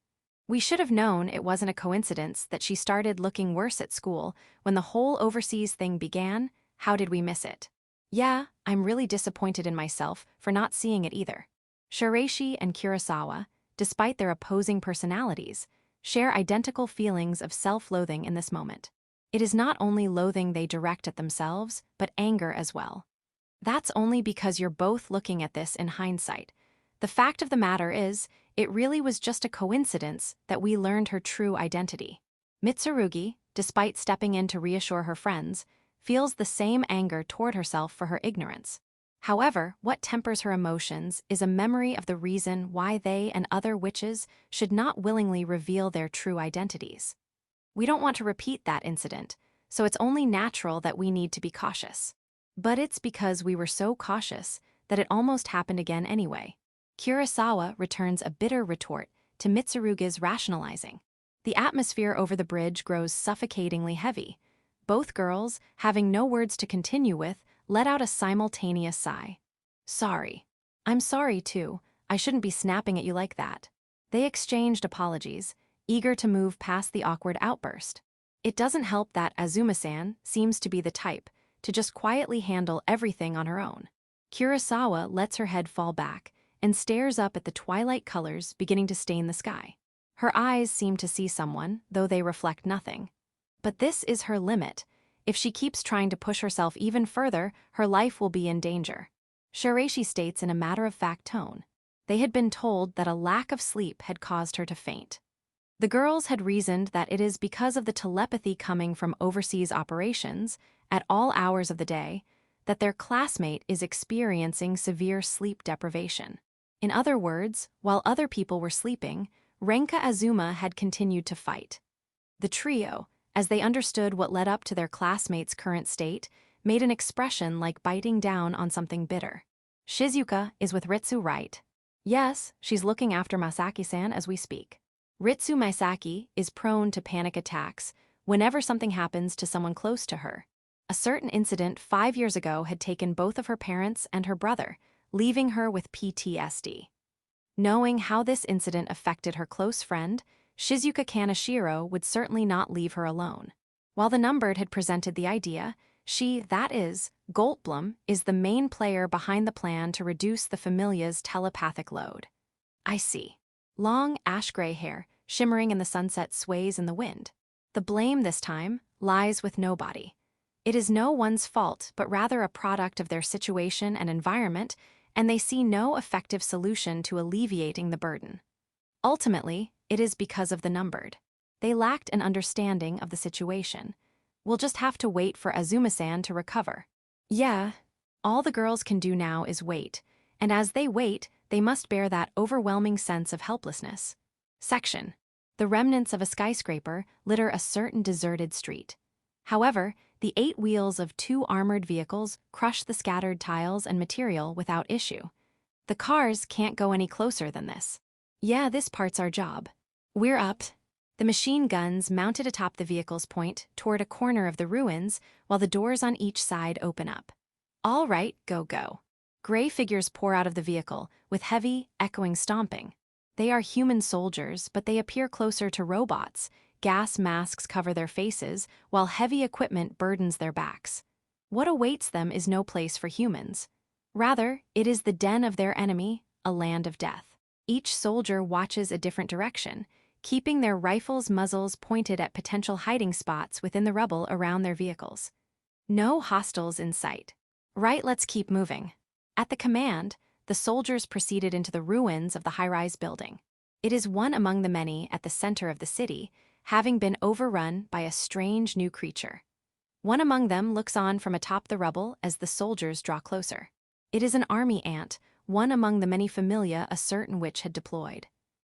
We should have known it wasn't a coincidence that she started looking worse at school when the whole overseas thing began. How did we miss it? Yeah, I'm really disappointed in myself for not seeing it either. Shareishi and Kurosawa, despite their opposing personalities, share identical feelings of self-loathing in this moment. It is not only loathing they direct at themselves, but anger as well. That's only because you're both looking at this in hindsight. The fact of the matter is, it really was just a coincidence that we learned her true identity. Mitsurugi, despite stepping in to reassure her friends, feels the same anger toward herself for her ignorance. However, what tempers her emotions is a memory of the reason why they and other witches should not willingly reveal their true identities. We don't want to repeat that incident, so it's only natural that we need to be cautious. But it's because we were so cautious that it almost happened again anyway. Kurosawa returns a bitter retort to Mitsurugi's rationalizing. The atmosphere over the bridge grows suffocatingly heavy. Both girls, having no words to continue with, let out a simultaneous sigh. Sorry. I'm sorry too. I shouldn't be snapping at you like that. They exchanged apologies, eager to move past the awkward outburst. It doesn't help that Azuma-san seems to be the type to just quietly handle everything on her own. Kurosawa lets her head fall back and stares up at the twilight colors beginning to stain the sky. Her eyes seem to see someone, though they reflect nothing. But this is her limit. If she keeps trying to push herself even further, her life will be in danger. Shiraishi states in a matter-of-fact tone. They had been told that a lack of sleep had caused her to faint. The girls had reasoned that it is because of the telepathy coming from overseas operations, at all hours of the day, that their classmate is experiencing severe sleep deprivation. In other words, while other people were sleeping, Renka Azuma had continued to fight. The trio, as they understood what led up to their classmate's current state, made an expression like biting down on something bitter. Shizuka is with Ritsu, right? Yes, she's looking after Masaki-san as we speak. Ritsu Misaki is prone to panic attacks whenever something happens to someone close to her. A certain incident 5 years ago had taken both of her parents and her brother, leaving her with PTSD. Knowing how this incident affected her close friend, Shizuka Kaneshiro would certainly not leave her alone. While the numbered had presented the idea, she, that is, Goldblum, is the main player behind the plan to reduce the familia's telepathic load. I see. Long, ash-gray hair, shimmering in the sunset, sways in the wind. The blame this time lies with nobody. It is no one's fault, but rather a product of their situation and environment, and they see no effective solution to alleviating the burden. Ultimately, it is because of the numbered. They lacked an understanding of the situation. We'll just have to wait for Azuma-san to recover. Yeah, all the girls can do now is wait, and as they wait, they must bear that overwhelming sense of helplessness. Section. The remnants of a skyscraper litter a certain deserted street. However, the 8 wheels of 2 armored vehicles crush the scattered tiles and material without issue. The cars can't go any closer than this. Yeah, this part's our job. We're up. The machine guns mounted atop the vehicles point toward a corner of the ruins while the doors on each side open up. All right, go, go. Gray figures pour out of the vehicle with heavy, echoing stomping. They are human soldiers, but they appear closer to robots. Gas masks cover their faces, while heavy equipment burdens their backs. What awaits them is no place for humans. Rather, it is the den of their enemy, a land of death. Each soldier watches a different direction, keeping their rifles' muzzles pointed at potential hiding spots within the rubble around their vehicles. No hostiles in sight. Right, let's keep moving. At the command, the soldiers proceeded into the ruins of the high-rise building. It is one among the many at the center of the city, having been overrun by a strange new creature. One among them looks on from atop the rubble as the soldiers draw closer. It is an army ant, one among the many familia a certain witch had deployed.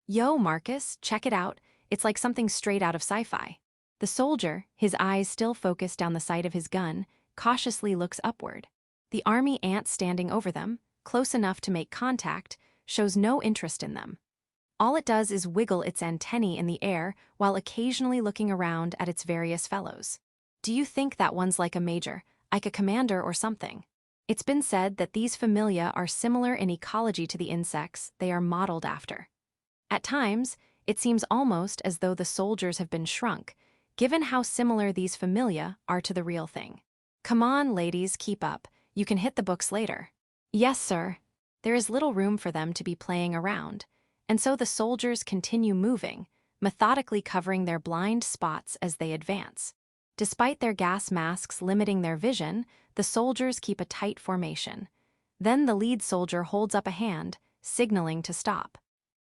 Yo, Marcus, check it out. It's like something straight out of sci-fi. The soldier, his eyes still focused down the sight of his gun, cautiously looks upward. The army ant standing over them, close enough to make contact, shows no interest in them. All it does is wiggle its antennae in the air while occasionally looking around at its various fellows. Do you think that one's like a major, like a commander or something? It's been said that these familia are similar in ecology to the insects they are modeled after. At times, it seems almost as though the soldiers have been shrunk, given how similar these familia are to the real thing. Come on, ladies, keep up. You can hit the books later. Yes, sir. There is little room for them to be playing around, and so the soldiers continue moving, methodically covering their blind spots as they advance. Despite their gas masks limiting their vision, the soldiers keep a tight formation. Then the lead soldier holds up a hand, signaling to stop.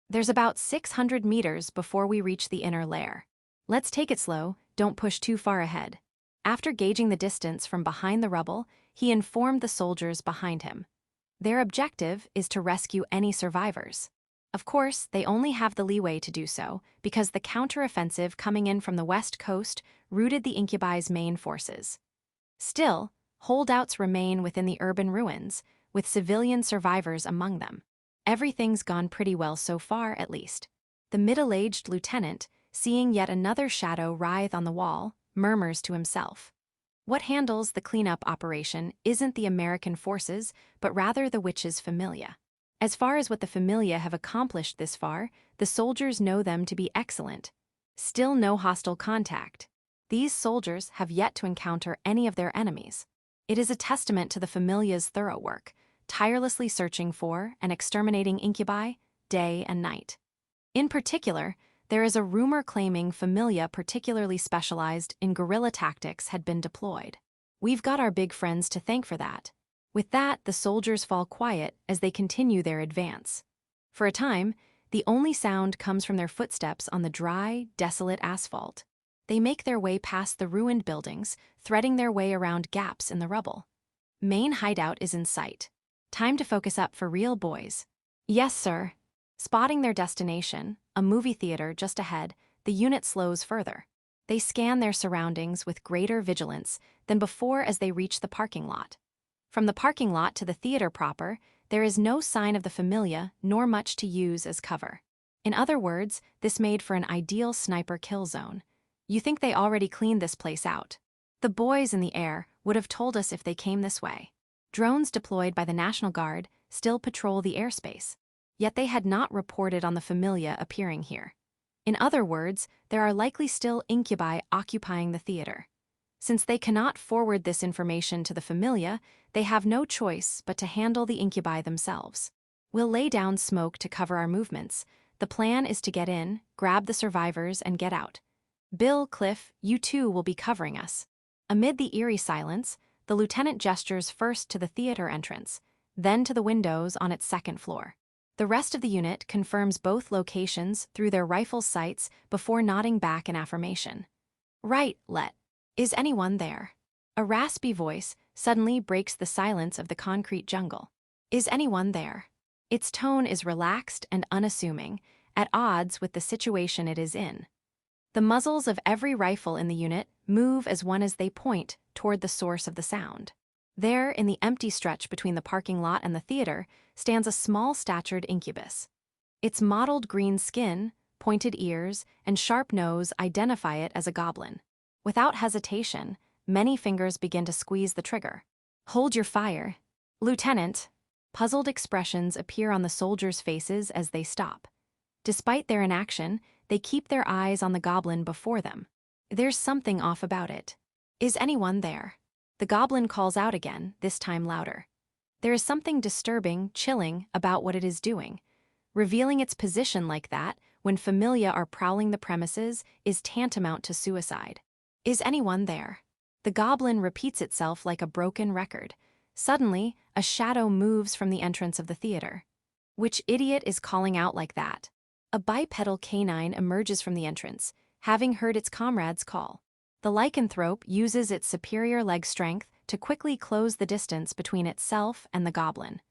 There's about 600 meters before we reach the inner lair. Let's take it slow, don't push too far ahead. After gauging the distance from behind the rubble, he informed the soldiers behind him. Their objective is to rescue any survivors. Of course, they only have the leeway to do so because the counteroffensive coming in from the west coast routed the Incubi's main forces. Still, holdouts remain within the urban ruins, with civilian survivors among them. Everything's gone pretty well so far, at least. The middle-aged lieutenant, seeing yet another shadow writhe on the wall, murmurs to himself. What handles the cleanup operation isn't the American forces, but rather the witch's familia. As far as what the familia have accomplished this far, the soldiers know them to be excellent. Still no hostile contact. These soldiers have yet to encounter any of their enemies. It is a testament to the familia's thorough work, tirelessly searching for and exterminating incubi, day and night. In particular, There is a rumor claiming Familia particularly specialized in guerrilla tactics had been deployed. We've got our big friends to thank for that. With that, the soldiers fall quiet as they continue their advance. For a time, the only sound comes from their footsteps on the dry, desolate asphalt. They make their way past the ruined buildings, threading their way around gaps in the rubble. Main hideout is in sight. Time to focus up for real, boys. Yes, sir. Spotting their destination, a movie theater just ahead, the unit slows further. They scan their surroundings with greater vigilance than before as they reach the parking lot. From the parking lot to the theater proper, there is no sign of the Familia nor much to use as cover. In other words, this made for an ideal sniper kill zone. You think they already cleaned this place out. The boys in the air would have told us if they came this way. Drones deployed by the National Guard still patrol the airspace, yet they had not reported on the Familia appearing here. In other words, there are likely still Incubi occupying the theater. Since they cannot forward this information to the Familia, they have no choice but to handle the Incubi themselves. We'll lay down smoke to cover our movements. The plan is to get in, grab the survivors, and get out. Bill, Cliff, you two will be covering us. Amid the eerie silence, the lieutenant gestures first to the theater entrance, then to the windows on its second floor. The rest of the unit confirms both locations through their rifle sights before nodding back in affirmation. Right, Let. Is anyone there? A raspy voice suddenly breaks the silence of the concrete jungle. Is anyone there? Its tone is relaxed and unassuming, at odds with the situation it is in. The muzzles of every rifle in the unit move as one as they point toward the source of the sound. There, in the empty stretch between the parking lot and the theater, stands a small-statured incubus. Its mottled green skin, pointed ears, and sharp nose identify it as a goblin. Without hesitation, many fingers begin to squeeze the trigger. Hold your fire. Lieutenant. Puzzled expressions appear on the soldiers' faces as they stop. Despite their inaction, they keep their eyes on the goblin before them. There's something off about it. Is anyone there? The goblin calls out again, this time louder. There is something disturbing, chilling about what it is doing. Revealing its position like that, when Familia are prowling the premises, is tantamount to suicide. Is anyone there? The goblin repeats itself like a broken record. Suddenly, a shadow moves from the entrance of the theater. Which idiot is calling out like that? A bipedal canine emerges from the entrance, having heard its comrades call. The lycanthrope uses its superior leg strength to quickly close the distance between itself and the goblin.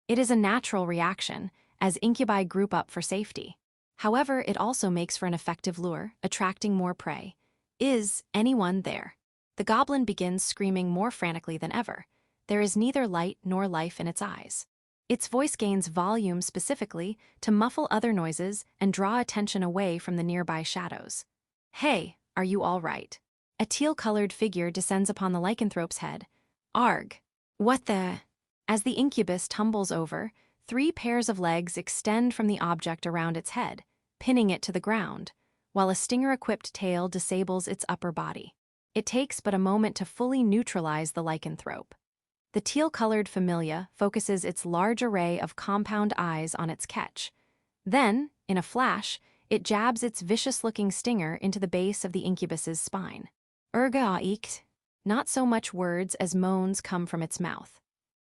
It is a natural reaction, as incubi group up for safety. However, it also makes for an effective lure, attracting more prey. Is anyone there? The goblin begins screaming more frantically than ever. There is neither light nor life in its eyes. Its voice gains volume specifically to muffle other noises and draw attention away from the nearby shadows. Hey, are you all right? A teal-colored figure descends upon the lycanthrope's head. Arg. What the? As the incubus tumbles over, 3 pairs of legs extend from the object around its head, pinning it to the ground, while a stinger-equipped tail disables its upper body. It takes but a moment to fully neutralize the lycanthrope. The teal-colored Familia focuses its large array of compound eyes on its catch. Then, in a flash, it jabs its vicious-looking stinger into the base of the incubus's spine. Erga-ik. Not so much words as moans come from its mouth.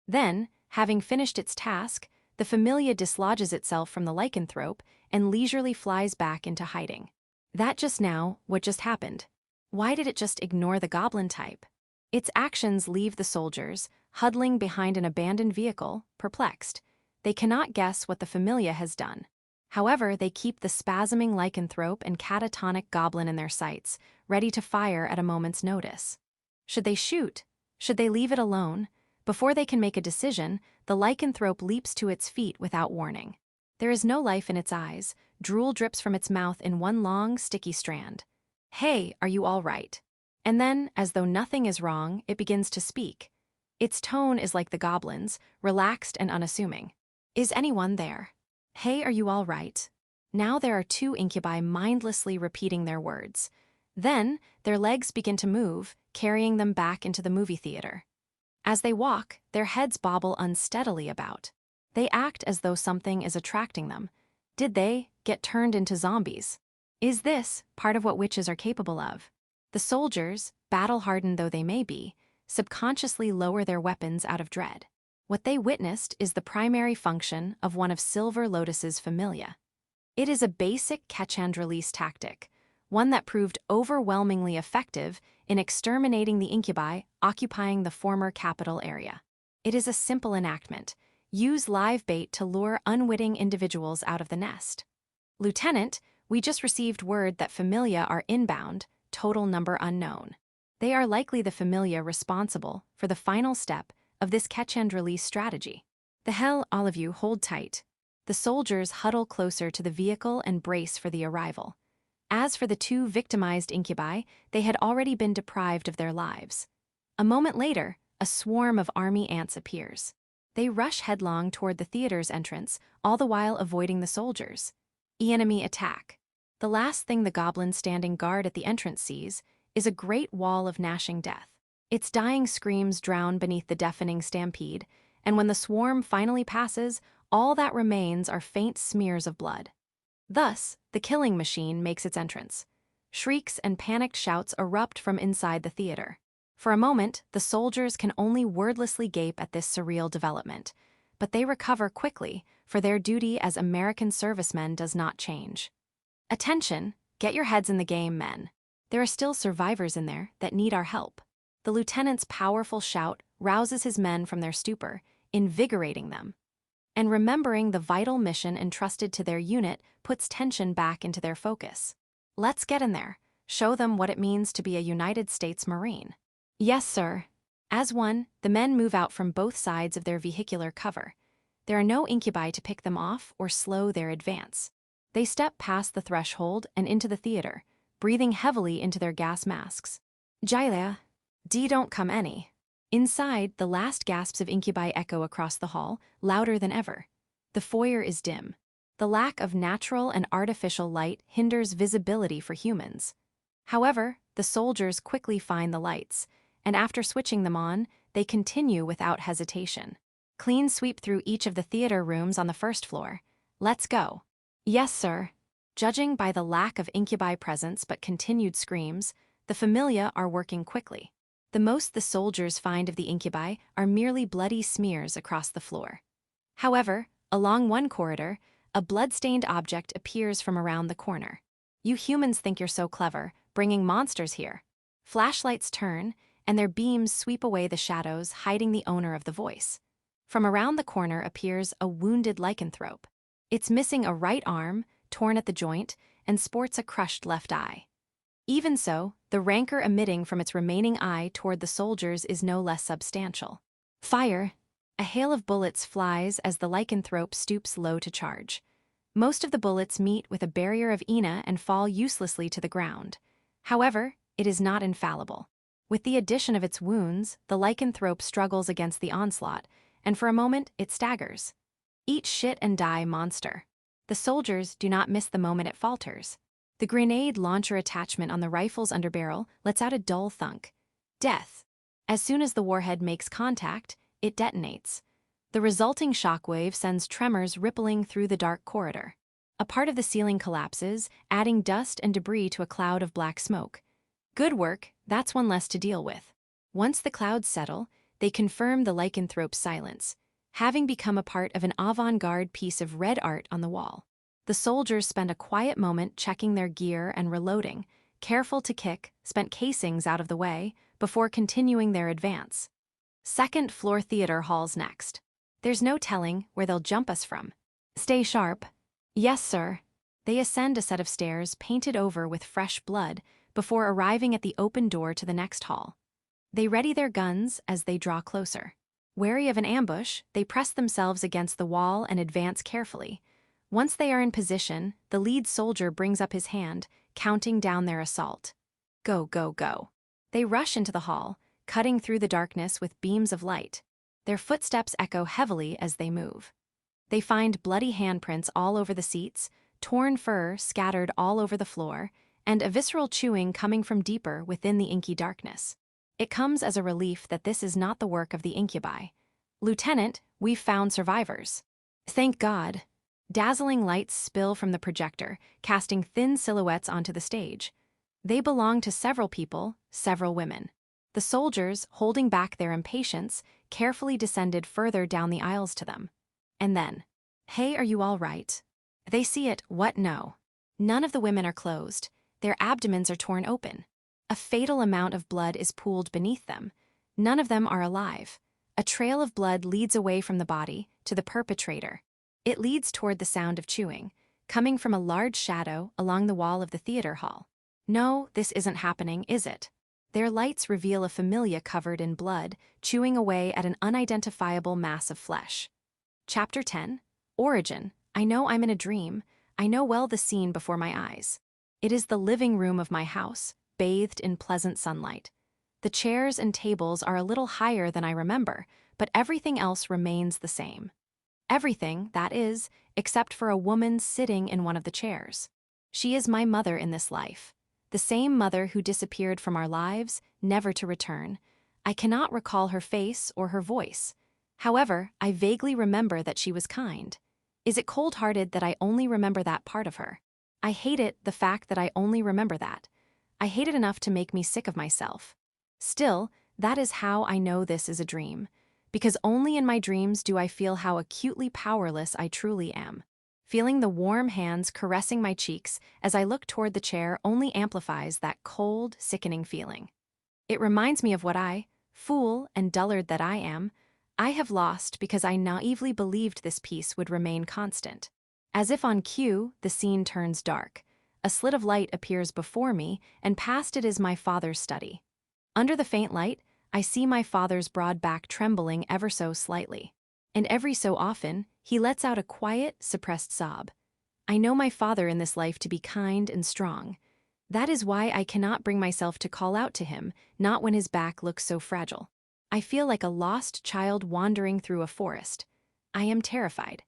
Then, having finished its task, the Familia dislodges itself from the lycanthrope and leisurely flies back into hiding. That just now, what just happened? Why did it just ignore the goblin type? Its actions leave the soldiers, huddling behind an abandoned vehicle, perplexed. They cannot guess what the Familia has done. However, they keep the spasming lycanthrope and catatonic goblin in their sights, ready to fire at a moment's notice. Should they shoot? Should they leave it alone? Before they can make a decision, the lycanthrope leaps to its feet without warning. There is no life in its eyes. Drool drips from its mouth in one long, sticky strand. Hey, are you all right? And then, as though nothing is wrong, it begins to speak. Its tone is like the goblin's, relaxed and unassuming. Is anyone there? Hey, are you all right? Now there are 2 incubi mindlessly repeating their words. Then, their legs begin to move, carrying them back into the movie theater. As they walk, their heads bobble unsteadily about. They act as though something is attracting them. Did they get turned into zombies? Is this part of what witches are capable of? The soldiers, battle-hardened though they may be, subconsciously lower their weapons out of dread. What they witnessed is the primary function of one of Silver Lotus's familia. It is a basic catch-and-release tactic, one that proved overwhelmingly effective in exterminating the Incubi occupying the former capital area. It is a simple enactment. Use live bait to lure unwitting individuals out of the nest. Lieutenant, we just received word that familia are inbound, total number unknown. They are likely the familia responsible for the final step of this catch-and-release strategy. The hell, all of you, hold tight. The soldiers huddle closer to the vehicle and brace for the arrival. As for the two victimized Incubi, they had already been deprived of their lives. A moment later, a swarm of army ants appears. They rush headlong toward the theater's entrance, all the while avoiding the soldiers. Enemy attack. The last thing the goblin standing guard at the entrance sees is a great wall of gnashing death. Its dying screams drown beneath the deafening stampede, and when the swarm finally passes, all that remains are faint smears of blood. Thus, the killing machine makes its entrance. Shrieks and panicked shouts erupt from inside the theater. For a moment, the soldiers can only wordlessly gape at this surreal development, but they recover quickly, for their duty as American servicemen does not change. Attention, get your heads in the game, men. There are still survivors in there that need our help. The lieutenant's powerful shout rouses his men from their stupor, invigorating them. And remembering the vital mission entrusted to their unit puts tension back into their focus. Let's get in there, show them what it means to be a United States Marine. Yes, sir. As one, the men move out from both sides of their vehicular cover. There are no Incubi to pick them off or slow their advance. They step past the threshold and into the theater, breathing heavily into their gas masks. Jaila, don't come any. Inside, the last gasps of Incubi echo across the hall, louder than ever. The foyer is dim. The lack of natural and artificial light hinders visibility for humans. However, the soldiers quickly find the lights, and after switching them on, they continue without hesitation. Clean sweep through each of the theater rooms on the first floor. Let's go. Yes, sir. Judging by the lack of Incubi presence but continued screams, the familia are working quickly. The most the soldiers find of the Incubi are merely bloody smears across the floor. However, along one corridor, a blood-stained object appears from around the corner. You humans think you're so clever, bringing monsters here. Flashlights turn, and their beams sweep away the shadows, hiding the owner of the voice. From around the corner appears a wounded lycanthrope. It's missing a right arm, torn at the joint, and sports a crushed left eye. Even so, the rancor emitting from its remaining eye toward the soldiers is no less substantial. Fire! A hail of bullets flies as the lycanthrope stoops low to charge. Most of the bullets meet with a barrier of Ina and fall uselessly to the ground. However, it is not infallible. With the addition of its wounds, the lycanthrope struggles against the onslaught, and for a moment it staggers. Eat shit and die, monster. The soldiers do not miss the moment it falters. The grenade launcher attachment on the rifle's underbarrel lets out a dull thunk. Death. As soon as the warhead makes contact, it detonates. The resulting shockwave sends tremors rippling through the dark corridor. A part of the ceiling collapses, adding dust and debris to a cloud of black smoke. Good work, that's one less to deal with. Once the clouds settle, they confirm the lycanthrope's silence, having become a part of an avant-garde piece of red art on the wall. The soldiers spend a quiet moment checking their gear and reloading, careful to kick spent casings out of the way before continuing their advance. Second floor theater halls next. There's no telling where they'll jump us from. Stay sharp. Yes, sir. They ascend a set of stairs painted over with fresh blood before arriving at the open door to the next hall. They ready their guns as they draw closer. Wary of an ambush, they press themselves against the wall and advance carefully. Once they are in position, the lead soldier brings up his hand, counting down their assault. Go, go, go. They rush into the hall, cutting through the darkness with beams of light. Their footsteps echo heavily as they move. They find bloody handprints all over the seats, torn fur scattered all over the floor, and a visceral chewing coming from deeper within the inky darkness. It comes as a relief that this is not the work of the Incubi. Lieutenant, we've found survivors. Thank God. Dazzling lights spill from the projector, casting thin silhouettes onto the stage. They belong to several people, several women. The soldiers, holding back their impatience, carefully descended further down the aisles to them. And then, "Hey, are you all right?" They see it, what no. None of the women are closed. Their abdomens are torn open. A fatal amount of blood is pooled beneath them. None of them are alive. A trail of blood leads away from the body to the perpetrator. It leads toward the sound of chewing, coming from a large shadow along the wall of the theater hall. No, this isn't happening, is it? Their lights reveal a familia covered in blood, chewing away at an unidentifiable mass of flesh. Chapter 10. Origin. I know I'm in a dream. I know well the scene before my eyes. It is the living room of my house, bathed in pleasant sunlight. The chairs and tables are a little higher than I remember, but everything else remains the same. Everything, that is, except for a woman sitting in one of the chairs. She is my mother in this life. The same mother who disappeared from our lives, never to return. I cannot recall her face or her voice. However, I vaguely remember that she was kind. Is it cold-hearted that I only remember that part of her? I hate it, the fact that I only remember that. I hate it enough to make me sick of myself. Still, that is how I know this is a dream. Because only in my dreams do I feel how acutely powerless I truly am. Feeling the warm hands caressing my cheeks as I look toward the chair only amplifies that cold, sickening feeling. It reminds me of what I, fool and dullard that I am, I have lost because I naively believed this peace would remain constant. As if on cue, the scene turns dark. A slit of light appears before me, and past it is my father's study. Under the faint light, I see my father's broad back trembling ever so slightly. And every so often, he lets out a quiet, suppressed sob. I know my father in this life to be kind and strong. That is why I cannot bring myself to call out to him, not when his back looks so fragile. I feel like a lost child wandering through a forest. I am terrified.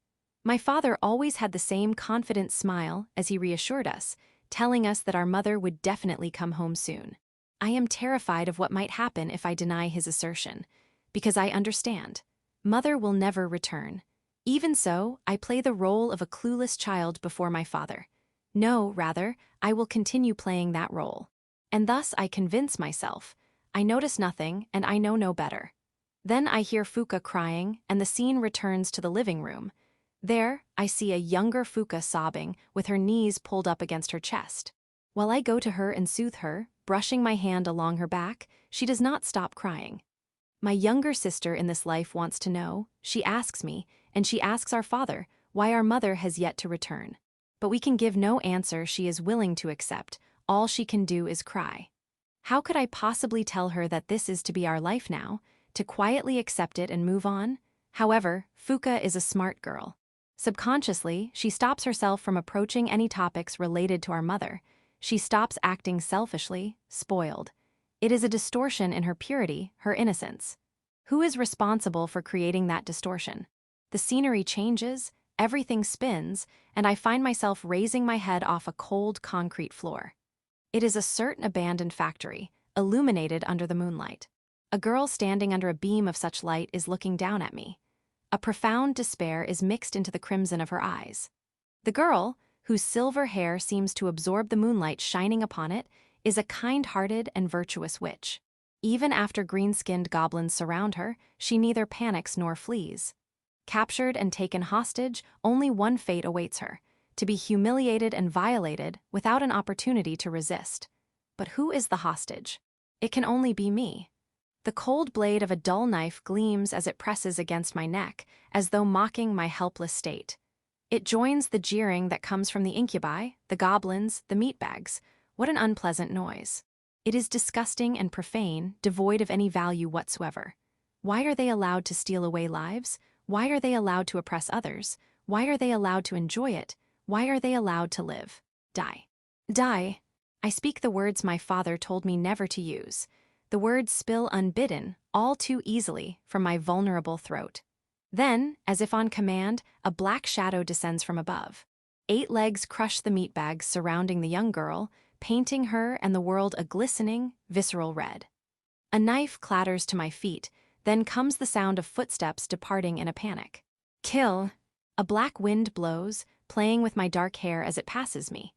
My father always had the same confident smile as he reassured us, telling us that our mother would definitely come home soon. I am terrified of what might happen if I deny his assertion, because I understand. Mother will never return. Even so, I play the role of a clueless child before my father. No, rather, I will continue playing that role. And thus I convince myself. I notice nothing, and I know no better. Then I hear Fuka crying, and the scene returns to the living room. There, I see a younger Fuka sobbing, with her knees pulled up against her chest. While I go to her and soothe her, brushing my hand along her back, she does not stop crying. My younger sister in this life wants to know, she asks me, and she asks our father, why our mother has yet to return. But we can give no answer she is willing to accept, all she can do is cry. How could I possibly tell her that this is to be our life now, to quietly accept it and move on? However, Fuka is a smart girl. Subconsciously, she stops herself from approaching any topics related to our mother. She stops acting selfishly, spoiled. It is a distortion in her purity, her innocence. Who is responsible for creating that distortion? The scenery changes, everything spins, and I find myself raising my head off a cold concrete floor. It is a certain abandoned factory, illuminated under the moonlight. A girl standing under a beam of such light is looking down at me. A profound despair is mixed into the crimson of her eyes. The girl, whose silver hair seems to absorb the moonlight shining upon it, is a kind-hearted and virtuous witch. Even after green-skinned goblins surround her, she neither panics nor flees. Captured and taken hostage, only one fate awaits her: to be humiliated and violated without an opportunity to resist. But who is the hostage? It can only be me. The cold blade of a dull knife gleams as it presses against my neck, as though mocking my helpless state. It joins the jeering that comes from the incubi, the goblins, the meatbags. What an unpleasant noise. It is disgusting and profane, devoid of any value whatsoever. Why are they allowed to steal away lives? Why are they allowed to oppress others? Why are they allowed to enjoy it? Why are they allowed to live? Die. Die. I speak the words my father told me never to use. The words spill unbidden, all too easily, from my vulnerable throat. Then, as if on command, a black shadow descends from above. 8 legs crush the meatbags surrounding the young girl, painting her and the world a glistening, visceral red. A knife clatters to my feet, then comes the sound of footsteps departing in a panic. Kill! A black wind blows, playing with my dark hair as it passes me.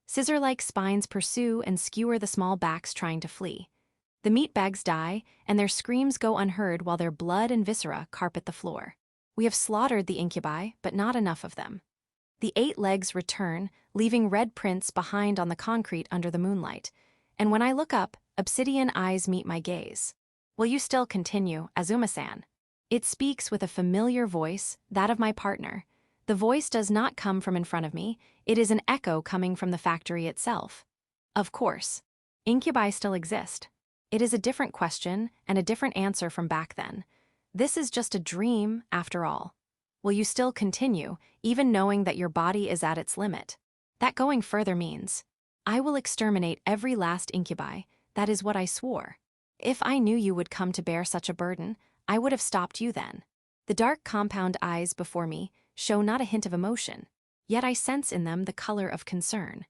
Scissor-like spines pursue and skewer the small backs trying to flee. The meatbags die, and their screams go unheard while their blood and viscera carpet the floor. We have slaughtered the incubi, but not enough of them. The 8 legs return, leaving red prints behind on the concrete under the moonlight. And when I look up, obsidian eyes meet my gaze. Will you still continue, Azuma-san? It speaks with a familiar voice, that of my partner. The voice does not come from in front of me, it is an echo coming from the factory itself. Of course. Incubi still exist. It is a different question and a different answer from back then. This is just a dream, after all. Will you still continue, even knowing that your body is at its limit? That going further means, I will exterminate every last incubi, that is what I swore. If I knew you would come to bear such a burden, I would have stopped you then. The dark compound eyes before me show not a hint of emotion, yet I sense in them the color of concern.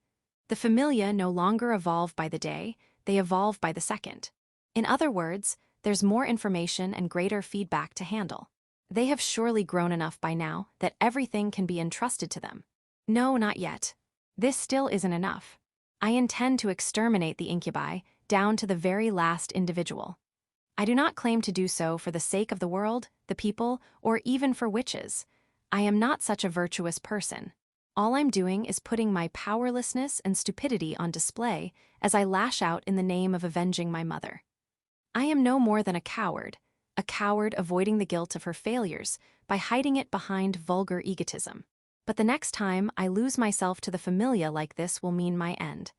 The familia no longer evolve by the day, they evolve by the second. In other words, there's more information and greater feedback to handle. They have surely grown enough by now that everything can be entrusted to them. No, not yet. This still isn't enough. I intend to exterminate the incubi down to the very last individual. I do not claim to do so for the sake of the world, the people, or even for witches. I am not such a virtuous person. All I'm doing is putting my powerlessness and stupidity on display as I lash out in the name of avenging my mother. I am no more than a coward avoiding the guilt of her failures by hiding it behind vulgar egotism. But the next time I lose myself to the familia like this will mean my end.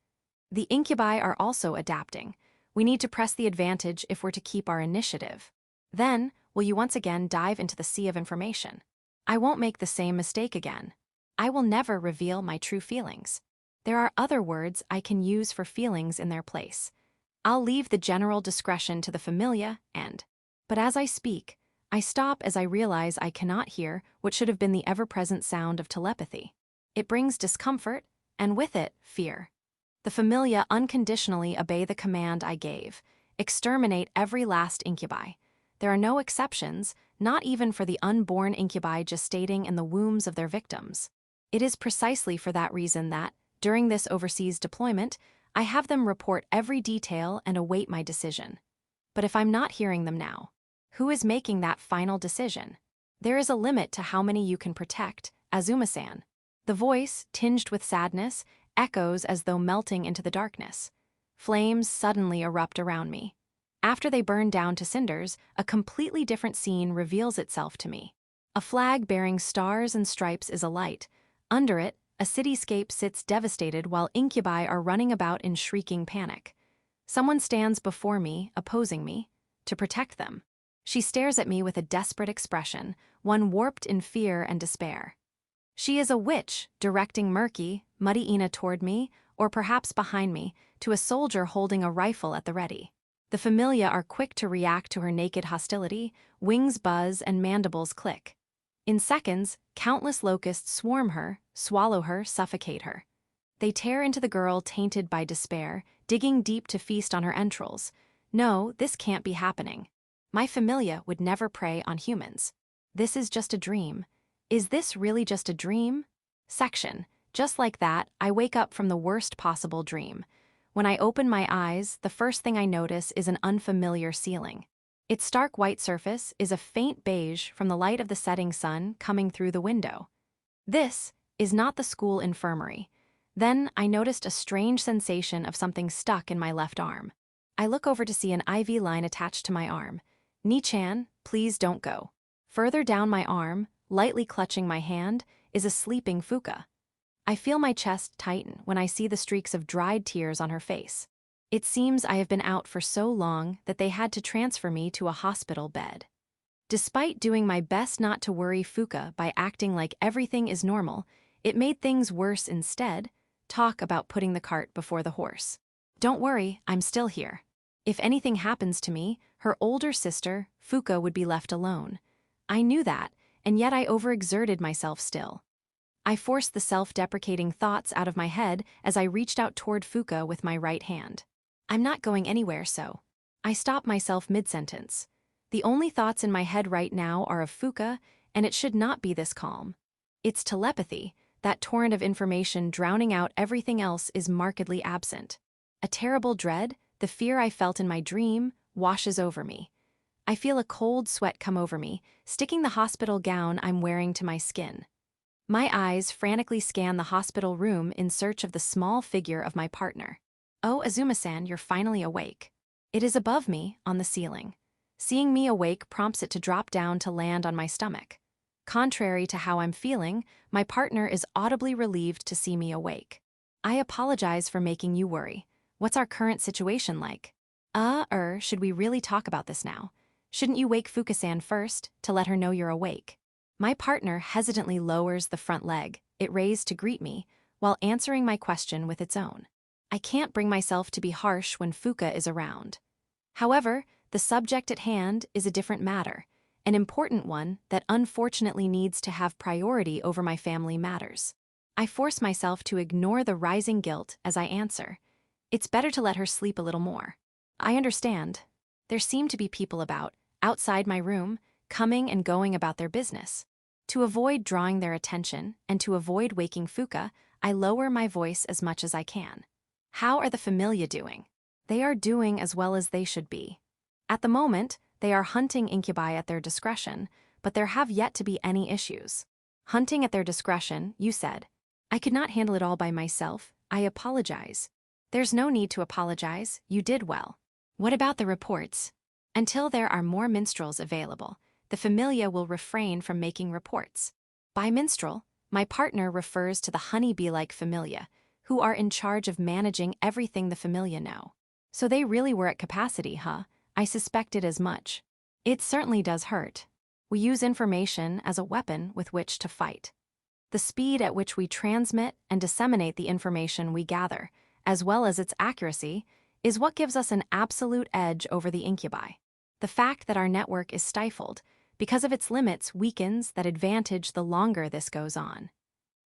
The incubi are also adapting. We need to press the advantage if we're to keep our initiative. Then, will you once again dive into the sea of information? I won't make the same mistake again. I will never reveal my true feelings. There are other words I can use for feelings in their place. I'll leave the general discretion to the familia but as I speak, I stop as I realize I cannot hear what should have been the ever-present sound of telepathy. It brings discomfort, and with it, fear. The familia unconditionally obey the command I gave: exterminate every last incubi. There are no exceptions, not even for the unborn incubi gestating in the wombs of their victims. It is precisely for that reason that, during this overseas deployment, I have them report every detail and await my decision. But if I'm not hearing them now, who is making that final decision? There is a limit to how many you can protect, Azuma-san. The voice, tinged with sadness, echoes as though melting into the darkness. Flames suddenly erupt around me. After they burn down to cinders, a completely different scene reveals itself to me. A flag bearing stars and stripes is alight. Under it, a cityscape sits devastated while incubi are running about in shrieking panic. Someone stands before me, opposing me, to protect them. She stares at me with a desperate expression, one warped in fear and despair. She is a witch, directing murky, muddy Ina toward me, or perhaps behind me, to a soldier holding a rifle at the ready. The familia are quick to react to her naked hostility, wings buzz and mandibles click. In seconds, countless locusts swarm her, swallow her, suffocate her. They tear into the girl tainted by despair, digging deep to feast on her entrails. No, this can't be happening. My familia would never prey on humans. This is just a dream. Is this really just a dream? Section. Just like that, I wake up from the worst possible dream. When I open my eyes, the first thing I notice is an unfamiliar ceiling. Its stark white surface is a faint beige from the light of the setting sun coming through the window. This is not the school infirmary. Then I noticed a strange sensation of something stuck in my left arm. I look over to see an IV line attached to my arm. Ni-chan, please don't go. Further down my arm, lightly clutching my hand, is a sleeping Fuka. I feel my chest tighten when I see the streaks of dried tears on her face. It seems I have been out for so long that they had to transfer me to a hospital bed. Despite doing my best not to worry Fuka by acting like everything is normal, it made things worse instead. Talk about putting the cart before the horse. Don't worry, I'm still here. If anything happens to me, her older sister, Fuka, would be left alone. I knew that, and yet I overexerted myself still. I forced the self-deprecating thoughts out of my head as I reached out toward Fuka with my right hand. I'm not going anywhere, so. I stop myself mid-sentence. The only thoughts in my head right now are of Fuka, and it should not be this calm. Its telepathy, that torrent of information drowning out everything else, is markedly absent. A terrible dread, the fear I felt in my dream, washes over me. I feel a cold sweat come over me, sticking the hospital gown I'm wearing to my skin. My eyes frantically scan the hospital room in search of the small figure of my partner. "Oh, Azuma-san, you're finally awake." It is above me, on the ceiling. Seeing me awake prompts it to drop down to land on my stomach. Contrary to how I'm feeling, my partner is audibly relieved to see me awake. "I apologize for making you worry. What's our current situation like?" Should we really talk about this now? Shouldn't you wake Fuka-san first, to let her know you're awake?" My partner hesitantly lowers the front leg, it raised to greet me, while answering my question with its own. I can't bring myself to be harsh when Fuka is around. However, the subject at hand is a different matter, an important one that unfortunately needs to have priority over my family matters. I force myself to ignore the rising guilt as I answer. "It's better to let her sleep a little more." "I understand. There seem to be people about, outside my room, coming and going about their business. To avoid drawing their attention and to avoid waking Fuka, I lower my voice as much as I can. How are the familia doing?" "They are doing as well as they should be. At the moment, they are hunting incubi at their discretion, but there have yet to be any issues." "Hunting at their discretion, you said. I could not handle it all by myself. I apologize." "There's no need to apologize, you did well." "What about the reports?" "Until there are more minstrels available, the familia will refrain from making reports." By minstrel, my partner refers to the honeybee-like familia, who are in charge of managing everything the familia know. "So they really were at capacity, huh? I suspected as much." "It certainly does hurt. We use information as a weapon with which to fight. The speed at which we transmit and disseminate the information we gather, as well as its accuracy, is what gives us an absolute edge over the incubi. The fact that our network is stifled, because of its limits, weakens that advantage the longer this goes on.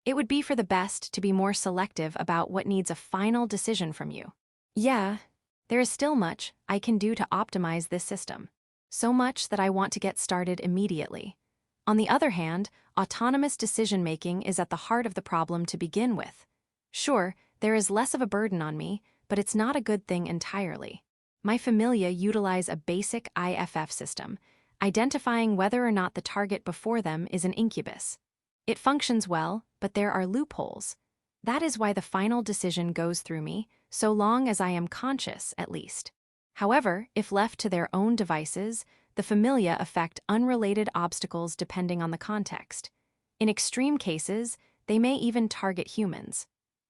It would be for the best to be more selective about what needs a final decision from you." "Yeah, there is still much I can do to optimize this system. So much that I want to get started immediately. On the other hand, autonomous decision-making is at the heart of the problem to begin with. Sure, there is less of a burden on me, but it's not a good thing entirely. My familia utilize a basic IFF system, identifying whether or not the target before them is an incubus. It functions well, but there are loopholes. That is why the final decision goes through me, so long as I am conscious, at least. However, if left to their own devices, the familia affect unrelated obstacles depending on the context. In extreme cases, they may even target humans.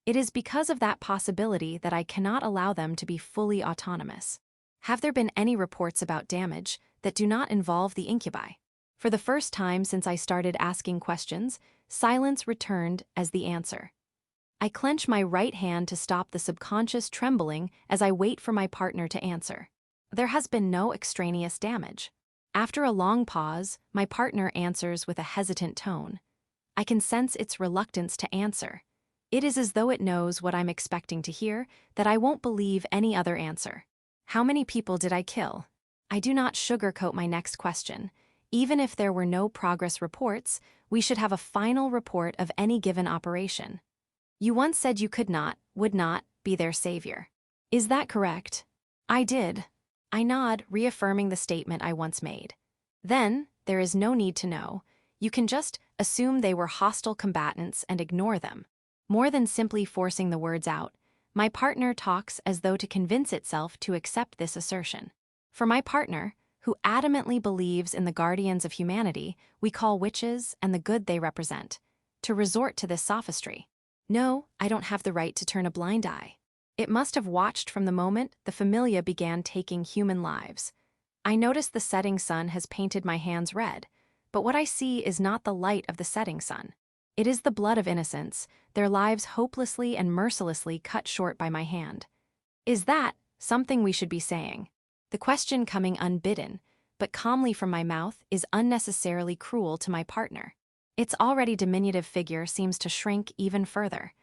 It is because of that possibility that I cannot allow them to be fully autonomous." "Have there been any reports about damage that do not involve the incubi?" For the first time since I started asking questions, silence returned as the answer. I clench my right hand to stop the subconscious trembling as I wait for my partner to answer. "There has been no extraneous damage." After a long pause, my partner answers with a hesitant tone. I can sense its reluctance to answer. It is as though it knows what I'm expecting to hear, that I won't believe any other answer. "How many people did I kill?" I do not sugarcoat my next question. Even if there were no progress reports, we should have a final report of any given operation. "You once said you could not, would not, be their savior. Is that correct?" "I did." I nod, reaffirming the statement I once made. "Then, there is no need to know. You can just assume they were hostile combatants and ignore them." More than simply forcing the words out, my partner talks as though to convince itself to accept this assertion. For my partner, who adamantly believes in the guardians of humanity we call witches and the good they represent, to resort to this sophistry. No, I don't have the right to turn a blind eye. It must have watched from the moment the familia began taking human lives. I notice the setting sun has painted my hands red, but what I see is not the light of the setting sun. It is the blood of innocents, their lives hopelessly and mercilessly cut short by my hand. Is that something we should be saying? The question coming unbidden, but calmly from my mouth, is unnecessarily cruel to my partner. Its already diminutive figure seems to shrink even further.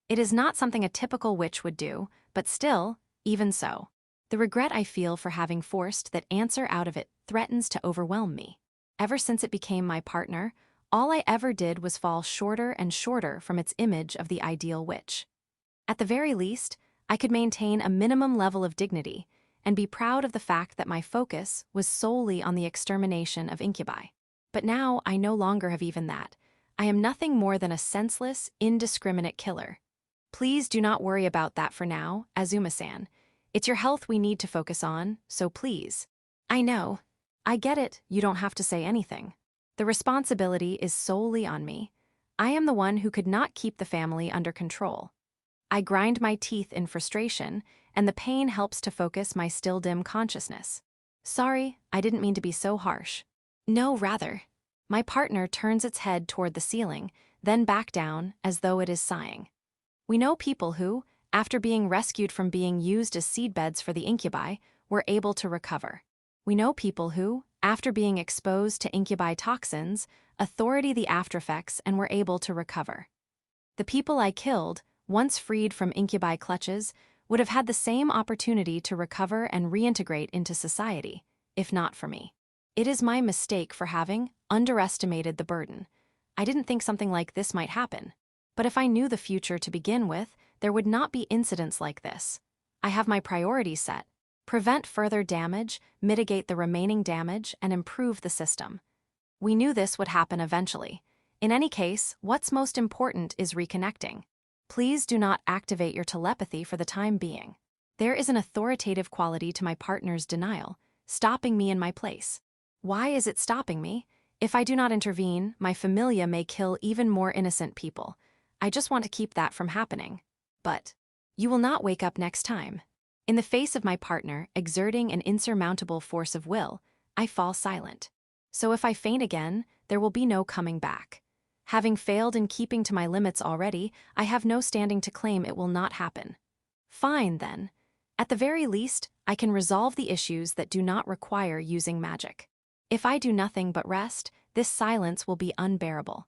It is not something a typical witch would do, but still, even so. The regret I feel for having forced that answer out of it threatens to overwhelm me. Ever since it became my partner, All I ever did was fall shorter and shorter from its image of the ideal witch. At the very least, I could maintain a minimum level of dignity and be proud of the fact that my focus was solely on the extermination of incubi. But now I no longer have even that. I am nothing more than a senseless, indiscriminate killer. Please do not worry about that for now, Azuma-san. It's your health we need to focus on, so please. I know. I get it, you don't have to say anything. The responsibility is solely on me. I am the one who could not keep the family under control. I grind my teeth in frustration, and the pain helps to focus my still dim consciousness. Sorry, I didn't mean to be so harsh. No, rather. My partner turns its head toward the ceiling, then back down, as though it is sighing. We know people who, after being rescued from being used as seedbeds for the incubi, were able to recover. We know people who, after being exposed to incubi toxins, authority the aftereffects and were able to recover. The people I killed, once freed from incubi clutches, would have had the same opportunity to recover and reintegrate into society, if not for me. It is my mistake for having underestimated the burden. I didn't think something like this might happen. But if I knew the future to begin with, there would not be incidents like this. I have my priorities set. Prevent further damage, mitigate the remaining damage, and improve the system. We knew this would happen eventually. In any case, what's most important is reconnecting. Please do not activate your telepathy for the time being. There is an authoritative quality to my partner's denial, stopping me in my place. Why is it stopping me? If I do not intervene, my familia may kill even more innocent people. I just want to keep that from happening. But you will not wake up next time. In the face of my partner exerting an insurmountable force of will, I fall silent. So if I faint again, there will be no coming back. Having failed in keeping to my limits already, I have no standing to claim it will not happen. Fine, then. At the very least, I can resolve the issues that do not require using magic. If I do nothing but rest, this silence will be unbearable.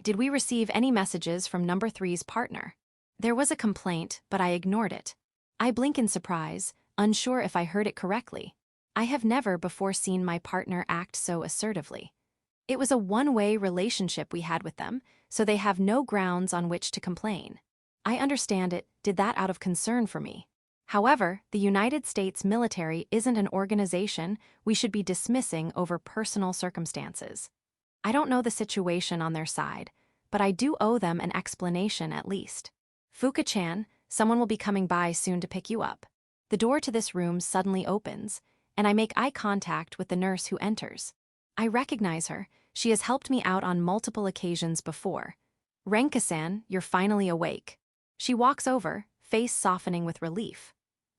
Did we receive any messages from number 3's partner? There was a complaint, but I ignored it. I blink in surprise, unsure if I heard it correctly. I have never before seen my partner act so assertively. It was a one-way relationship we had with them, so they have no grounds on which to complain. I understand it, did that out of concern for me. However, the United States military isn't an organization we should be dismissing over personal circumstances. I don't know the situation on their side, but I do owe them an explanation at least. Fuka-chan, someone will be coming by soon to pick you up. The door to this room suddenly opens, and I make eye contact with the nurse who enters. I recognize her. She has helped me out on multiple occasions before. Renka-san, you're finally awake. She walks over, face softening with relief.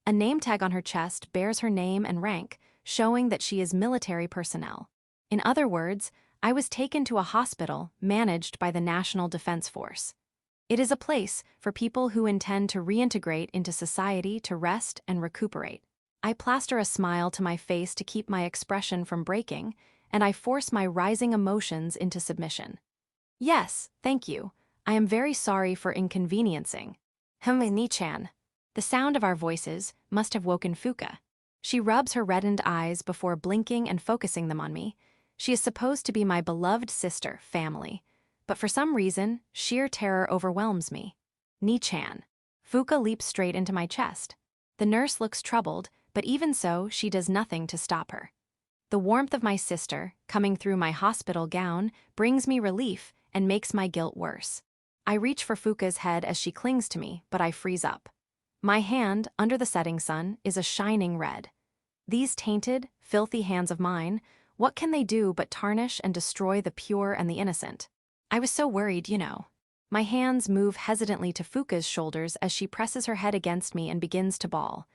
A name tag on her chest bears her name and rank, showing that she is military personnel. In other words, I was taken to a hospital managed by the National Defense Force. It is a place for people who intend to reintegrate into society to rest and recuperate. I plaster a smile to my face to keep my expression from breaking, and I force my rising emotions into submission. Yes, thank you. I am very sorry for inconveniencing. Ni-chan. The sound of our voices must have woken Fuka. She rubs her reddened eyes before blinking and focusing them on me. She is supposed to be my beloved sister, family. But for some reason, sheer terror overwhelms me. Ni-chan. Fuka leaps straight into my chest. The nurse looks troubled, but even so, she does nothing to stop her. The warmth of my sister, coming through my hospital gown, brings me relief and makes my guilt worse. I reach for Fuka's head as she clings to me, but I freeze up. My hand, under the setting sun, is a shining red. These tainted, filthy hands of mine, what can they do but tarnish and destroy the pure and the innocent? I was so worried, you know. My hands move hesitantly to Fuka's shoulders as she presses her head against me and begins to bawl.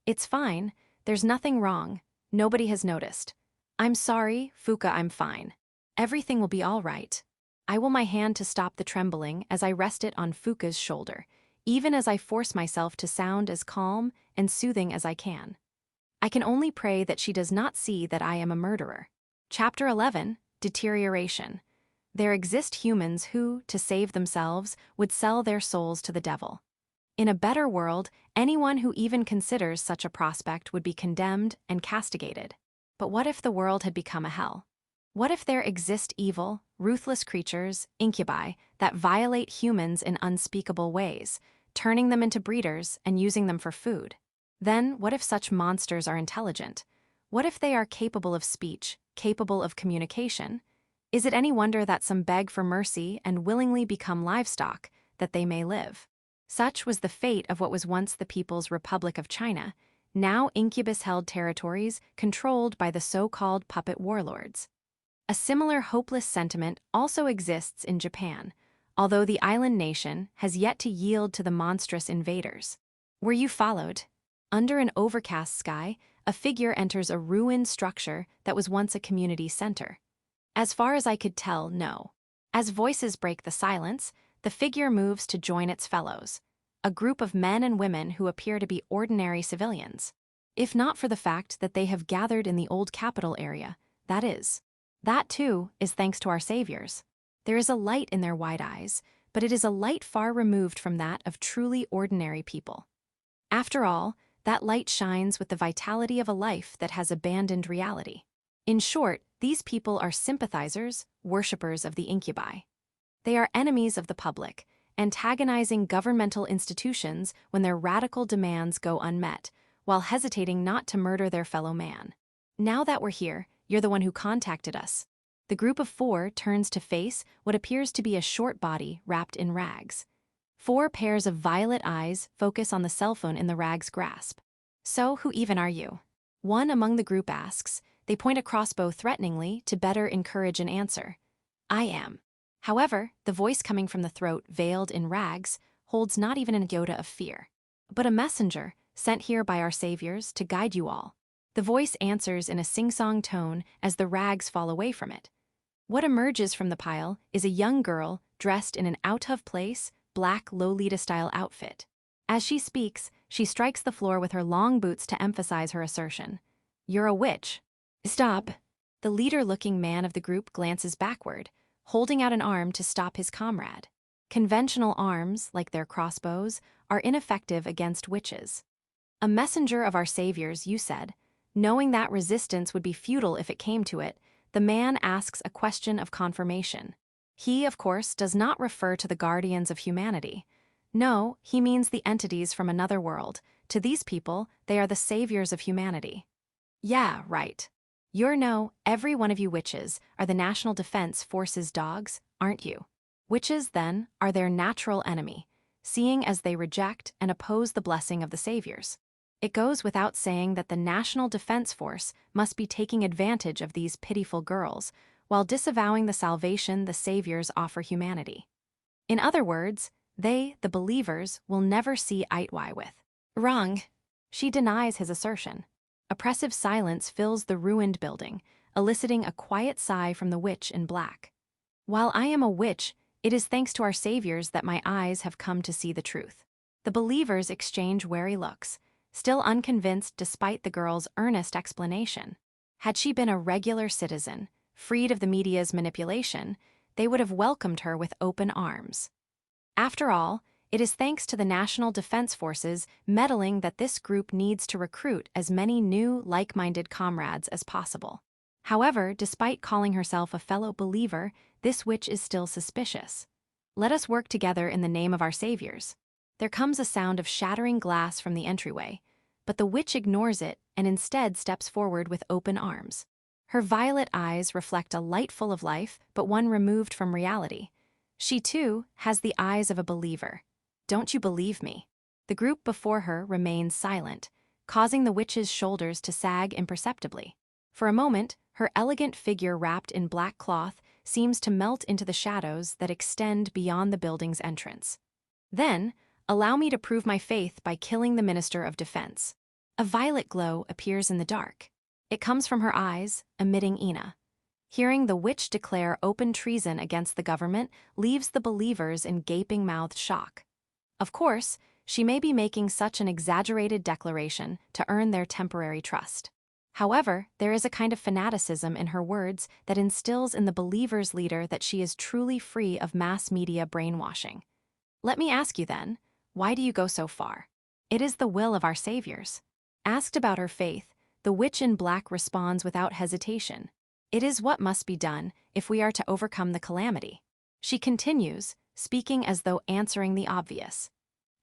It's fine. There's nothing wrong. Nobody has noticed. I'm sorry, Fuka, I'm fine. Everything will be all right. I will my hand to stop the trembling as I rest it on Fuka's shoulder, even as I force myself to sound as calm and soothing as I can. I can only pray that she does not see that I am a murderer. Chapter 11, Deterioration. There exist humans who, to save themselves, would sell their souls to the devil. In a better world, anyone who even considers such a prospect would be condemned and castigated. But what if the world had become a hell? What if there exist evil, ruthless creatures, incubi, that violate humans in unspeakable ways, turning them into breeders and using them for food? Then, what if such monsters are intelligent? What if they are capable of speech, capable of communication? Is it any wonder that some beg for mercy and willingly become livestock, that they may live? Such was the fate of what was once the People's Republic of China, now incubus-held territories controlled by the so-called puppet warlords. A similar hopeless sentiment also exists in Japan, although the island nation has yet to yield to the monstrous invaders. Were you followed? Under an overcast sky, a figure enters a ruined structure that was once a community center. As far as I could tell, no. As voices break the silence, the figure moves to join its fellows, a group of men and women who appear to be ordinary civilians. If not for the fact that they have gathered in the old capital area, that is. That, too, is thanks to our saviors. There is a light in their wide eyes, but it is a light far removed from that of truly ordinary people. After all, that light shines with the vitality of a life that has abandoned reality. In short, these people are sympathizers, worshippers of the incubi. They are enemies of the public, antagonizing governmental institutions when their radical demands go unmet, while hesitating not to murder their fellow man. Now that we're here, you're the one who contacted us. The group of 4 turns to face what appears to be a short body wrapped in rags. 4 pairs of violet eyes focus on the cell phone in the rag's grasp. So, who even are you? One among the group asks. They point a crossbow threateningly to better encourage an answer. I am. However, the voice coming from the throat veiled in rags holds not even an iota of fear, but a messenger sent here by our saviors to guide you all. The voice answers in a sing-song tone as the rags fall away from it. What emerges from the pile is a young girl dressed in an out-of-place, black Lolita-style outfit. As she speaks, she strikes the floor with her long boots to emphasize her assertion. You're a witch. Stop. The leader-looking man of the group glances backward, holding out an arm to stop his comrade. Conventional arms, like their crossbows, are ineffective against witches. A messenger of our saviors, you said. Knowing that resistance would be futile if it came to it, the man asks a question of confirmation. He, of course, does not refer to the guardians of humanity. No, he means the entities from another world. To these people, they are the saviors of humanity. Yeah, right. Every one of you witches are the National Defense Force's dogs, aren't you? Witches, then, are their natural enemy, seeing as they reject and oppose the blessing of the saviors. It goes without saying that the National Defense Force must be taking advantage of these pitiful girls, while disavowing the salvation the saviors offer humanity. In other words, they, the believers, will never see eye-to-eye with. Wrong. She denies his assertion. Oppressive silence fills the ruined building, eliciting a quiet sigh from the witch in black. While I am a witch, it is thanks to our saviors that my eyes have come to see the truth. The believers exchange wary looks, still unconvinced despite the girl's earnest explanation. Had she been a regular citizen, freed of the media's manipulation, they would have welcomed her with open arms. After all, it is thanks to the National Defense Forces meddling that this group needs to recruit as many new, like-minded comrades as possible. However, despite calling herself a fellow believer, this witch is still suspicious. Let us work together in the name of our saviors. There comes a sound of shattering glass from the entryway, but the witch ignores it and instead steps forward with open arms. Her violet eyes reflect a light full of life, but one removed from reality. She, too, has the eyes of a believer. Don't you believe me? The group before her remains silent, causing the witch's shoulders to sag imperceptibly. For a moment, her elegant figure wrapped in black cloth seems to melt into the shadows that extend beyond the building's entrance. Then, allow me to prove my faith by killing the Minister of Defense. A violet glow appears in the dark. It comes from her eyes, emitting Ina. Hearing the witch declare open treason against the government leaves the believers in gaping-mouthed shock. Of course, she may be making such an exaggerated declaration to earn their temporary trust. However, there is a kind of fanaticism in her words that instills in the believer's leader that she is truly free of mass media brainwashing. Let me ask you then, why do you go so far? It is the will of our saviors. Asked about her faith, the witch in black responds without hesitation. It is what must be done if we are to overcome the calamity. She continues, speaking as though answering the obvious.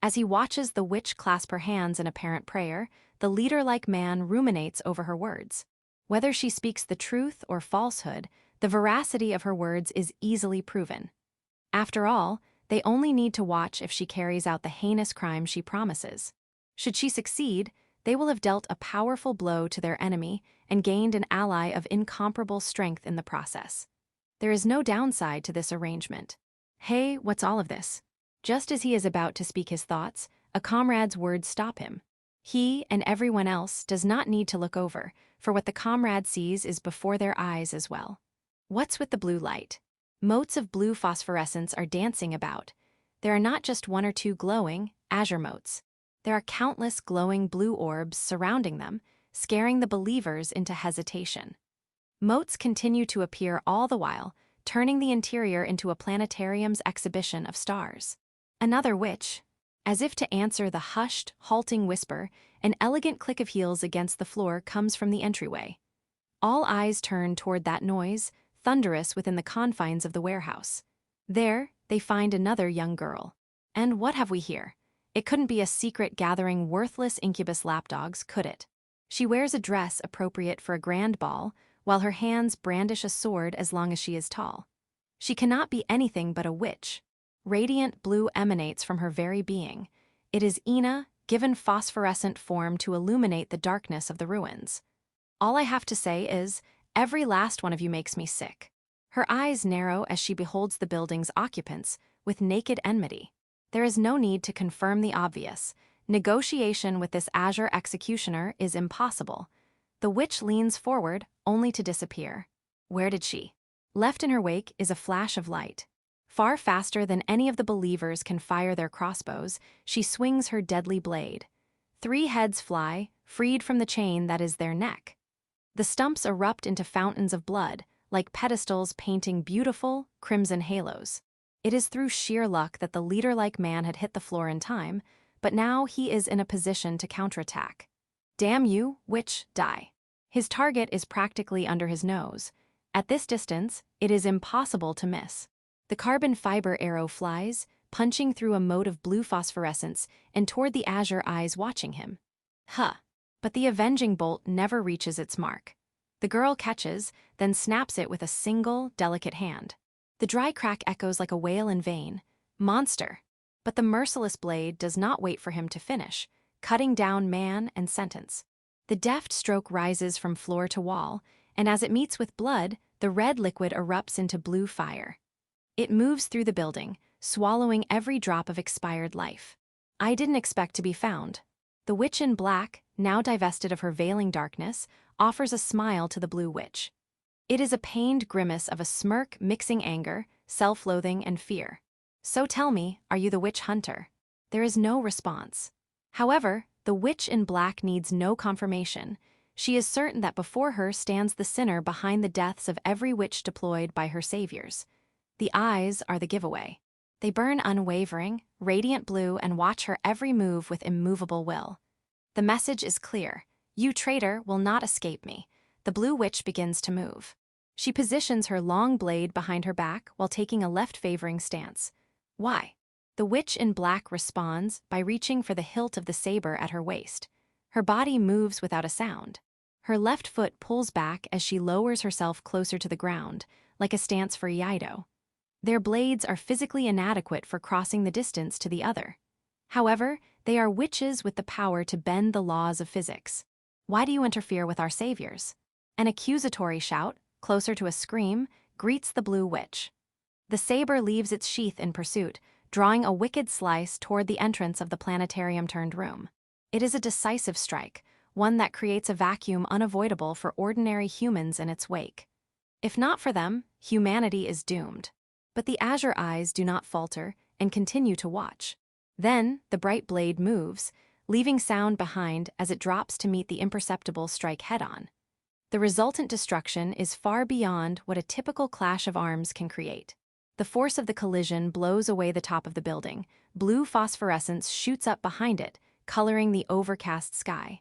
As he watches the witch clasp her hands in apparent prayer, the leader-like man ruminates over her words. Whether she speaks the truth or falsehood, the veracity of her words is easily proven. After all, they only need to watch if she carries out the heinous crime she promises. Should she succeed, they will have dealt a powerful blow to their enemy and gained an ally of incomparable strength in the process. There is no downside to this arrangement. Hey, what's all of this? Just as he is about to speak his thoughts, a comrade's words stop him. He and everyone else does not need to look over, for what the comrade sees is before their eyes as well. What's with the blue light? Motes of blue phosphorescence are dancing about. There are not just one or two glowing, azure motes. There are countless glowing blue orbs surrounding them, scaring the believers into hesitation. Motes continue to appear all the while, turning the interior into a planetarium's exhibition of stars. Another witch. As if to answer the hushed, halting whisper, an elegant click of heels against the floor comes from the entryway. All eyes turn toward that noise, thunderous within the confines of the warehouse. There, they find another young girl. And what have we here? It couldn't be a secret gathering worthless incubus lapdogs, could it? She wears a dress appropriate for a grand ball, while her hands brandish a sword as long as she is tall. She cannot be anything but a witch. Radiant blue emanates from her very being. It is Ina, given phosphorescent form to illuminate the darkness of the ruins. All I have to say is, every last one of you makes me sick. Her eyes narrow as she beholds the building's occupants, with naked enmity. There is no need to confirm the obvious. Negotiation with this azure executioner is impossible. The witch leans forward, only to disappear. Where did she? Left in her wake is a flash of light. Far faster than any of the believers can fire their crossbows, she swings her deadly blade. 3 heads fly, freed from the chain that is their neck. The stumps erupt into fountains of blood, like pedestals painting beautiful, crimson halos. It is through sheer luck that the leader-like man had hit the floor in time, but now he is in a position to counterattack. Damn you, witch, die. His target is practically under his nose. At this distance, it is impossible to miss. The carbon fiber arrow flies, punching through a mote of blue phosphorescence and toward the azure eyes watching him. But the avenging bolt never reaches its mark. The girl catches, then snaps it with a single, delicate hand. The dry crack echoes like a wail in vain. Monster! But the merciless blade does not wait for him to finish, cutting down man and sentence. The deft stroke rises from floor to wall, and as it meets with blood, the red liquid erupts into blue fire. It moves through the building, swallowing every drop of expired life. I didn't expect to be found. The witch in black, now divested of her veiling darkness, offers a smile to the blue witch. It is a pained grimace of a smirk mixing anger, self-loathing, and fear. So tell me, are you the witch hunter? There is no response. However, the witch in black needs no confirmation. She is certain that before her stands the sinner behind the deaths of every witch deployed by her saviors. The eyes are the giveaway. They burn unwavering, radiant blue and watch her every move with immovable will. The message is clear. You traitor will not escape me. The blue witch begins to move. She positions her long blade behind her back while taking a left-favoring stance. Why? The witch in black responds by reaching for the hilt of the saber at her waist. Her body moves without a sound. Her left foot pulls back as she lowers herself closer to the ground, like a stance for Iaido. Their blades are physically inadequate for crossing the distance to the other. However, they are witches with the power to bend the laws of physics. Why do you interfere with our saviors? An accusatory shout, closer to a scream, greets the blue witch. The saber leaves its sheath in pursuit, drawing a wicked slice toward the entrance of the planetarium-turned room. It is a decisive strike, one that creates a vacuum unavoidable for ordinary humans in its wake. If not for them, humanity is doomed. But the azure eyes do not falter and continue to watch. Then, the bright blade moves, leaving sound behind as it drops to meet the imperceptible strike head-on. The resultant destruction is far beyond what a typical clash of arms can create. The force of the collision blows away the top of the building. Blue phosphorescence shoots up behind it, coloring the overcast sky.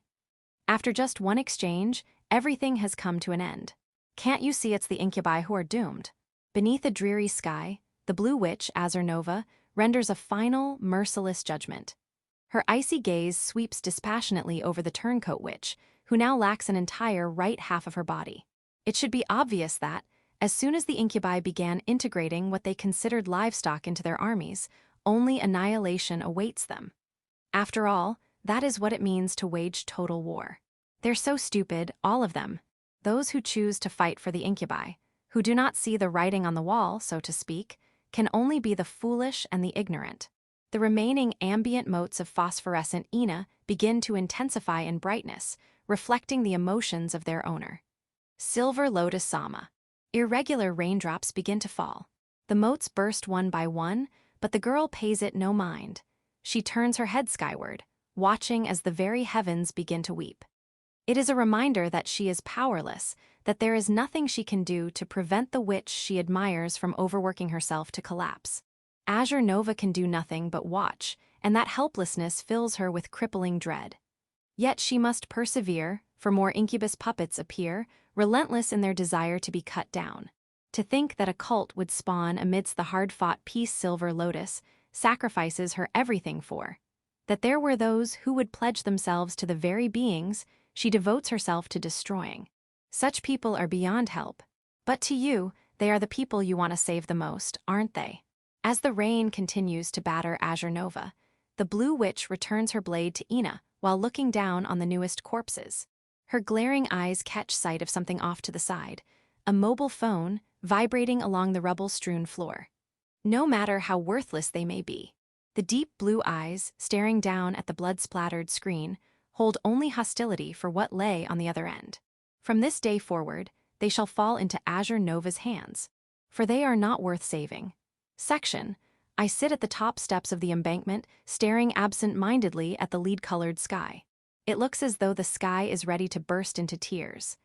After just one exchange, everything has come to an end. Can't you see it's the incubi who are doomed? Beneath a dreary sky, the blue witch, Azure Nova, renders a final, merciless judgment. Her icy gaze sweeps dispassionately over the turncoat witch, who now lacks an entire right half of her body. It should be obvious that, as soon as the incubi began integrating what they considered livestock into their armies, only annihilation awaits them. After all, that is what it means to wage total war. They're so stupid, all of them. Those who choose to fight for the incubi, who do not see the writing on the wall, so to speak, can only be the foolish and the ignorant. The remaining ambient motes of phosphorescent Ina begin to intensify in brightness, reflecting the emotions of their owner. Silver Lotus Sama. Irregular raindrops begin to fall. The motes burst one by one, but the girl pays it no mind. She turns her head skyward, watching as the very heavens begin to weep. It is a reminder that she is powerless, that there is nothing she can do to prevent the witch she admires from overworking herself to collapse. Azure Nova can do nothing but watch, and that helplessness fills her with crippling dread. Yet she must persevere, for more incubus puppets appear, relentless in their desire to be cut down. To think that a cult would spawn amidst the hard-fought peace Silver Lotus sacrifices her everything for. That there were those who would pledge themselves to the very beings she devotes herself to destroying. Such people are beyond help. But to you, they are the people you want to save the most, aren't they? As the rain continues to batter Azure Nova, the blue witch returns her blade to Ina while looking down on the newest corpses. Her glaring eyes catch sight of something off to the side, a mobile phone vibrating along the rubble-strewn floor. No matter how worthless they may be, the deep blue eyes, staring down at the blood-splattered screen, hold only hostility for what lay on the other end. From this day forward, they shall fall into Azure Nova's hands, for they are not worth saving. Section. I sit at the top steps of the embankment, staring absent-mindedly at the lead-colored sky. It looks as though the sky is ready to burst into tears.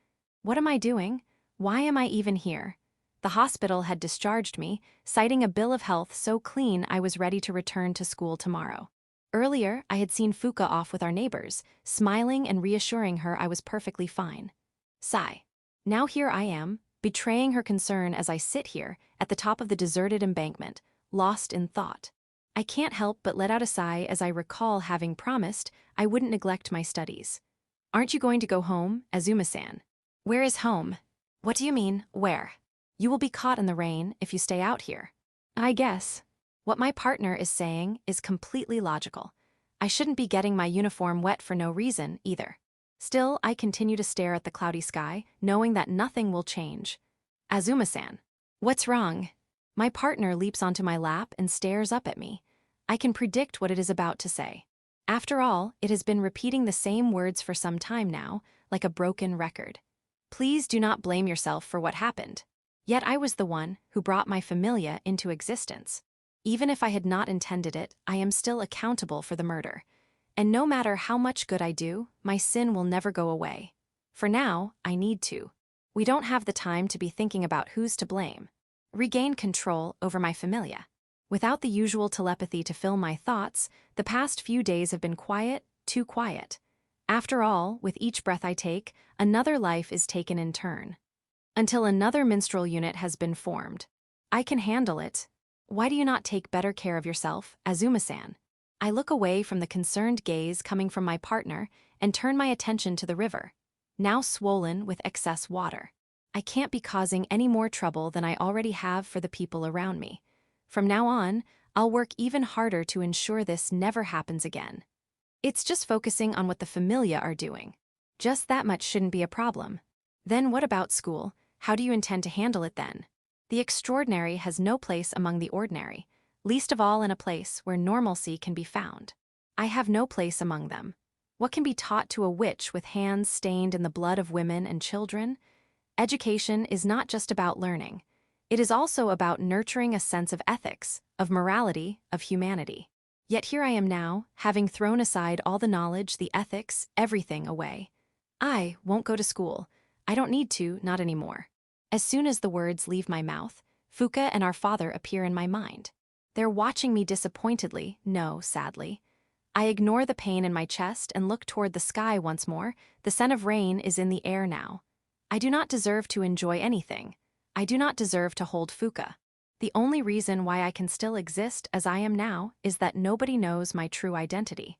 What am I doing? Why am I even here? The hospital had discharged me, citing a bill of health so clean I was ready to return to school tomorrow. Earlier, I had seen Fuka off with our neighbors, smiling and reassuring her I was perfectly fine. Sigh. Now here I am, betraying her concern as I sit here, at the top of the deserted embankment, lost in thought. I can't help but let out a sigh as I recall having promised I wouldn't neglect my studies. Aren't you going to go home, Azuma-san? Where is home? What do you mean, where? You will be caught in the rain if you stay out here. I guess. What my partner is saying is completely logical. I shouldn't be getting my uniform wet for no reason, either. Still, I continue to stare at the cloudy sky, knowing that nothing will change. Azuma-san. What's wrong? My partner leaps onto my lap and stares up at me. I can predict what it is about to say. After all, it has been repeating the same words for some time now, like a broken record. Please do not blame yourself for what happened. Yet I was the one who brought my familia into existence. Even if I had not intended it, I am still accountable for the murder. And no matter how much good I do, my sin will never go away. For now, I need to. We don't have the time to be thinking about who's to blame. Regain control over my familia. Without the usual telepathy to fill my thoughts, the past few days have been quiet, too quiet. After all, with each breath I take, another life is taken in turn. Until another minstrel unit has been formed. I can handle it. Why do you not take better care of yourself, Azuma-san? I look away from the concerned gaze coming from my partner and turn my attention to the river, now swollen with excess water. I can't be causing any more trouble than I already have for the people around me. From now on, I'll work even harder to ensure this never happens again. It's just focusing on what the familia are doing. Just that much shouldn't be a problem. Then what about school? How do you intend to handle it then? The extraordinary has no place among the ordinary, least of all in a place where normalcy can be found. I have no place among them. What can be taught to a witch with hands stained in the blood of women and children? Education is not just about learning. It is also about nurturing a sense of ethics, of morality, of humanity. Yet here I am now, having thrown aside all the knowledge, the ethics, everything away. I won't go to school. I don't need to, not anymore. As soon as the words leave my mouth, Fuka and our father appear in my mind. They're watching me disappointedly, no, sadly. I ignore the pain in my chest and look toward the sky once more. The scent of rain is in the air now. I do not deserve to enjoy anything. I do not deserve to hold Fuka. The only reason why I can still exist as I am now is that nobody knows my true identity.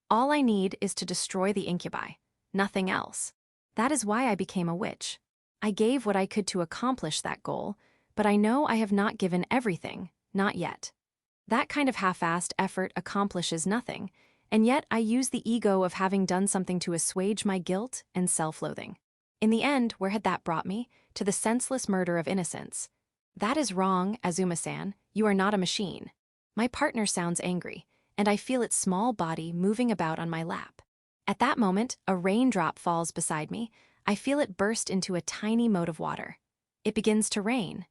All I need is to destroy the incubi, nothing else. That is why I became a witch. I gave what I could to accomplish that goal, but I know I have not given everything, not yet. That kind of half-assed effort accomplishes nothing, and yet I use the ego of having done something to assuage my guilt and self-loathing. In the end, where had that brought me? To the senseless murder of innocence. That is wrong, Azuma-san. You are not a machine. My partner sounds angry, and I feel its small body moving about on my lap. At that moment, a raindrop falls beside me. I feel it burst into a tiny mote of water. It begins to rain.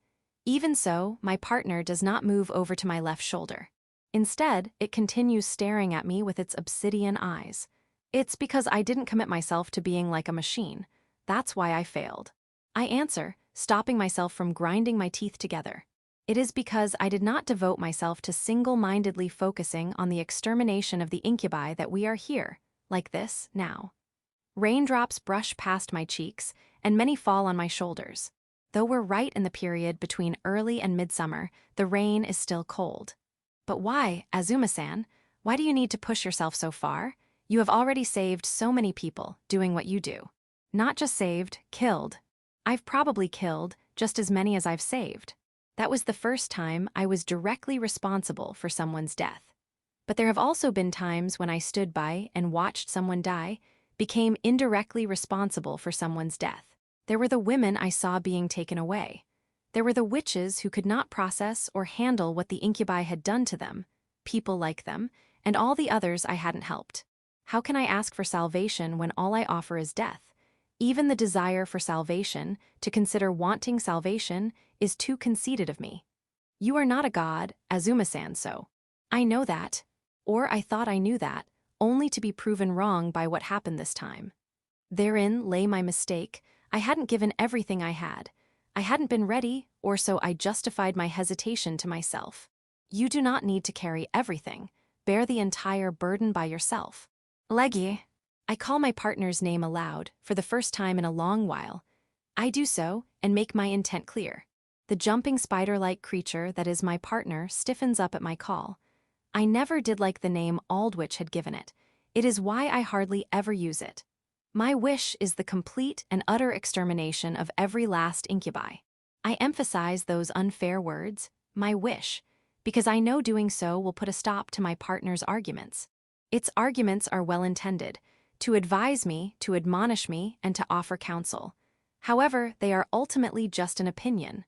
Even so, my partner does not move over to my left shoulder. Instead, it continues staring at me with its obsidian eyes. It's because I didn't commit myself to being like a machine. That's why I failed. I answer, stopping myself from grinding my teeth together. It is because I did not devote myself to single-mindedly focusing on the extermination of the incubi that we are here, like this, now. Raindrops brush past my cheeks, and many fall on my shoulders. Though we're right in the period between early and midsummer, the rain is still cold. But why, Azuma-san? Why do you need to push yourself so far? You have already saved so many people, doing what you do. Not just saved, killed. I've probably killed just as many as I've saved. That was the first time I was directly responsible for someone's death. But there have also been times when I stood by and watched someone die, became indirectly responsible for someone's death. There were the women I saw being taken away. There were the witches who could not process or handle what the incubi had done to them, people like them, and all the others I hadn't helped. How can I ask for salvation when all I offer is death? Even the desire for salvation, to consider wanting salvation, is too conceited of me. You are not a god, Azuma-san, so. I know that, or I thought I knew that, only to be proven wrong by what happened this time. Therein lay my mistake. I hadn't given everything I had. I hadn't been ready, or so I justified my hesitation to myself. You do not need to carry everything. Bear the entire burden by yourself. Leggy. I call my partner's name aloud, for the first time in a long while. I do so, and make my intent clear. The jumping spider-like creature that is my partner stiffens up at my call. I never did like the name Aldwych had given it. It is why I hardly ever use it. My wish is the complete and utter extermination of every last incubi. I emphasize those unfair words, my wish, because I know doing so will put a stop to my partner's arguments. Its arguments are well-intended, to advise me, to admonish me, and to offer counsel. However, they are ultimately just an opinion.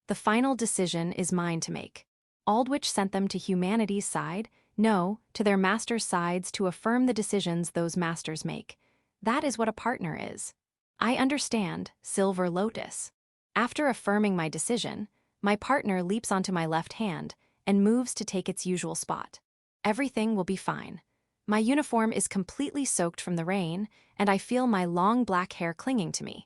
The final decision is mine to make. Aldwych sent them to humanity's side, no, to their masters' sides to affirm the decisions those masters make. That is what a partner is. I understand, Silver Lotus. After affirming my decision, my partner leaps onto my left hand and moves to take its usual spot. Everything will be fine. My uniform is completely soaked from the rain, and I feel my long black hair clinging to me.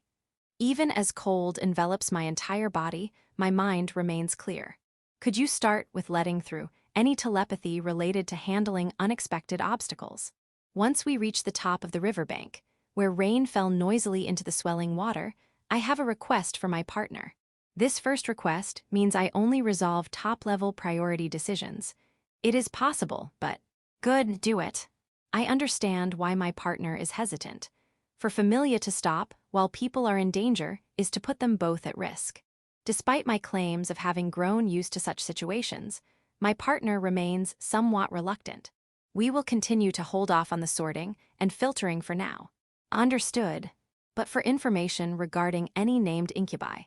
Even as cold envelops my entire body, my mind remains clear. Could you start with letting through any telepathy related to handling unexpected obstacles? Once we reach the top of the riverbank, where rain fell noisily into the swelling water, I have a request for my partner. This first request means I only resolve top-level priority decisions. It is possible, but good, do it. I understand why my partner is hesitant. For Familia to stop while people are in danger is to put them both at risk. Despite my claims of having grown used to such situations, my partner remains somewhat reluctant. We will continue to hold off on the sorting and filtering for now. Understood. But for information regarding any named incubi,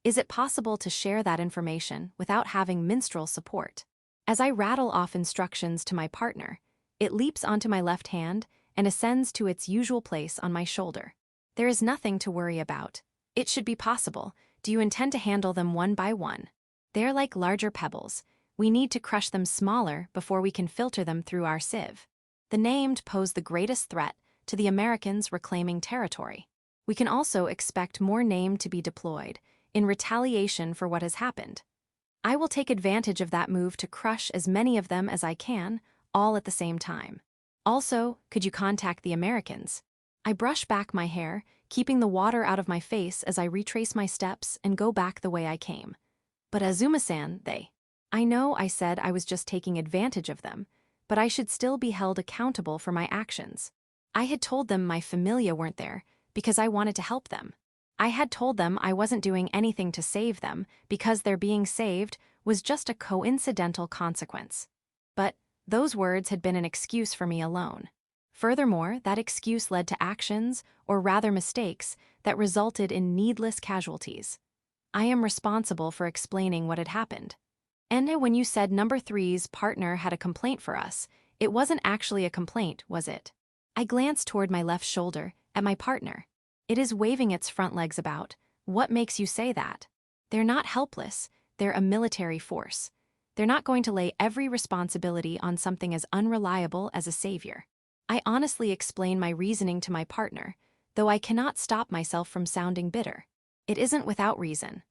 is it possible to share that information without having minstrel support? As I rattle off instructions to my partner, it leaps onto my left hand and ascends to its usual place on my shoulder. There is nothing to worry about. It should be possible. Do you intend to handle them one by one? They're like larger pebbles. We need to crush them smaller before we can filter them through our sieve. The named pose the greatest threat to the Americans reclaiming territory. We can also expect more named to be deployed, in retaliation for what has happened. I will take advantage of that move to crush as many of them as I can, all at the same time. Also, could you contact the Americans? I brush back my hair, keeping the water out of my face as I retrace my steps and go back the way I came. But Azuma-san, they. I know I said I was just taking advantage of them, but I should still be held accountable for my actions. I had told them my familia weren't there because I wanted to help them. I had told them I wasn't doing anything to save them because their being saved was just a coincidental consequence. But those words had been an excuse for me alone. Furthermore, that excuse led to actions, or rather mistakes, that resulted in needless casualties. I am responsible for explaining what had happened. And when you said number 3's partner had a complaint for us, it wasn't actually a complaint, was it? I glanced toward my left shoulder, at my partner. It is waving its front legs about. What makes you say that? They're not helpless, they're a military force. They're not going to lay every responsibility on something as unreliable as a savior. I honestly explain my reasoning to my partner, though I cannot stop myself from sounding bitter. It isn't without reason.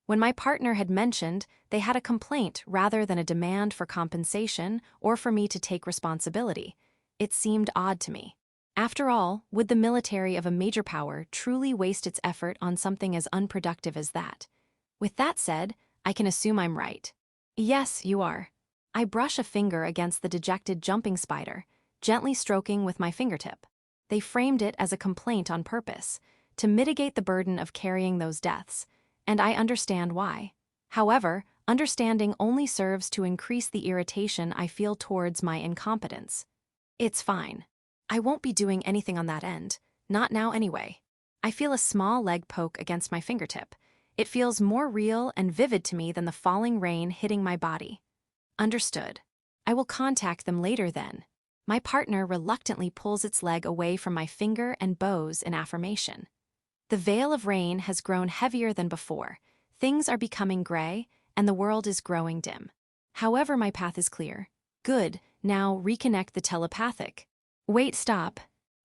When my partner had mentioned they had a complaint rather than a demand for compensation or for me to take responsibility, it seemed odd to me. After all, would the military of a major power truly waste its effort on something as unproductive as that? With that said, I can assume I'm right. Yes, you are. I brush a finger against the dejected jumping spider, gently stroking with my fingertip. They framed it as a complaint on purpose, to mitigate the burden of carrying those deaths, and I understand why. However, understanding only serves to increase the irritation I feel towards my incompetence. It's fine. I won't be doing anything on that end, not now anyway. I feel a small leg poke against my fingertip. It feels more real and vivid to me than the falling rain hitting my body. Understood. I will contact them later then. My partner reluctantly pulls its leg away from my finger and bows in affirmation. The veil of rain has grown heavier than before. Things are becoming gray, and the world is growing dim. However, my path is clear. Good, now reconnect the telepathic. Wait, stop.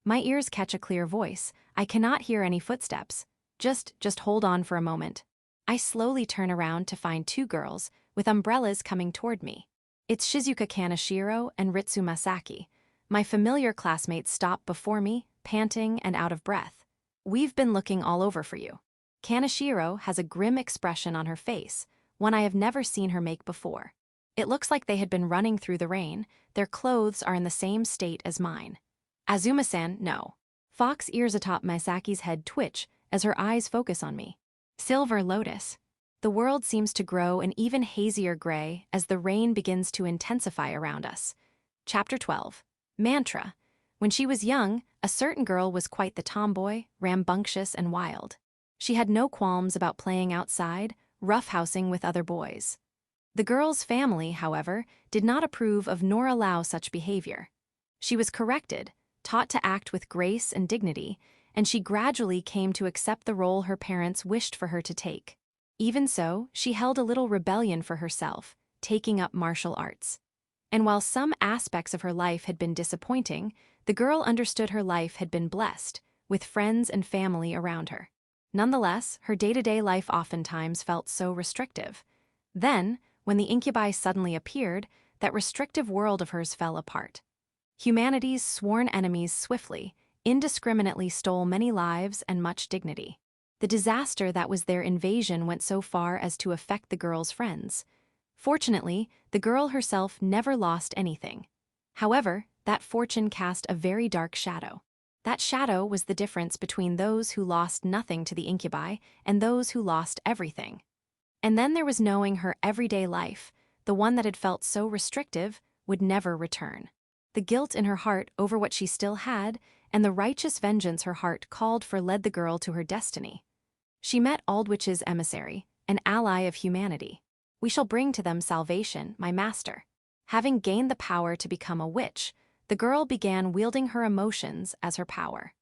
My ears catch a clear voice. I cannot hear any footsteps. Just hold on for a moment. I slowly turn around to find 2 girls with umbrellas coming toward me. It's Shizuka Kaneshiro and Ritsu Masaki. My familiar classmates stop before me, panting and out of breath. We've been looking all over for you. Kaneshiro has a grim expression on her face, one I have never seen her make before. It looks like they had been running through the rain. Their clothes are in the same state as mine. Azuma-san, no. Fox ears atop Masaki's head twitch as her eyes focus on me. Silver Lotus. The world seems to grow an even hazier gray as the rain begins to intensify around us. Chapter 12. Mantra. When she was young, a certain girl was quite the tomboy, rambunctious and wild. She had no qualms about playing outside, roughhousing with other boys. The girl's family, however, did not approve of nor allow such behavior. She was corrected, taught to act with grace and dignity, and she gradually came to accept the role her parents wished for her to take. Even so, she held a little rebellion for herself, taking up martial arts. And while some aspects of her life had been disappointing, the girl understood her life had been blessed, with friends and family around her. Nonetheless, her day-to-day life oftentimes felt so restrictive. Then, when the Incubi suddenly appeared, that restrictive world of hers fell apart. Humanity's sworn enemies swiftly, indiscriminately stole many lives and much dignity. The disaster that was their invasion went so far as to affect the girl's friends. Fortunately, the girl herself never lost anything. However, that fortune cast a very dark shadow. That shadow was the difference between those who lost nothing to the Incubi and those who lost everything. And then there was knowing her everyday life, the one that had felt so restrictive, would never return. The guilt in her heart over what she still had, and the righteous vengeance her heart called for led the girl to her destiny. She met Aldwich's emissary, an ally of humanity. We shall bring to them salvation, my master. Having gained the power to become a witch, the girl began wielding her emotions as her power.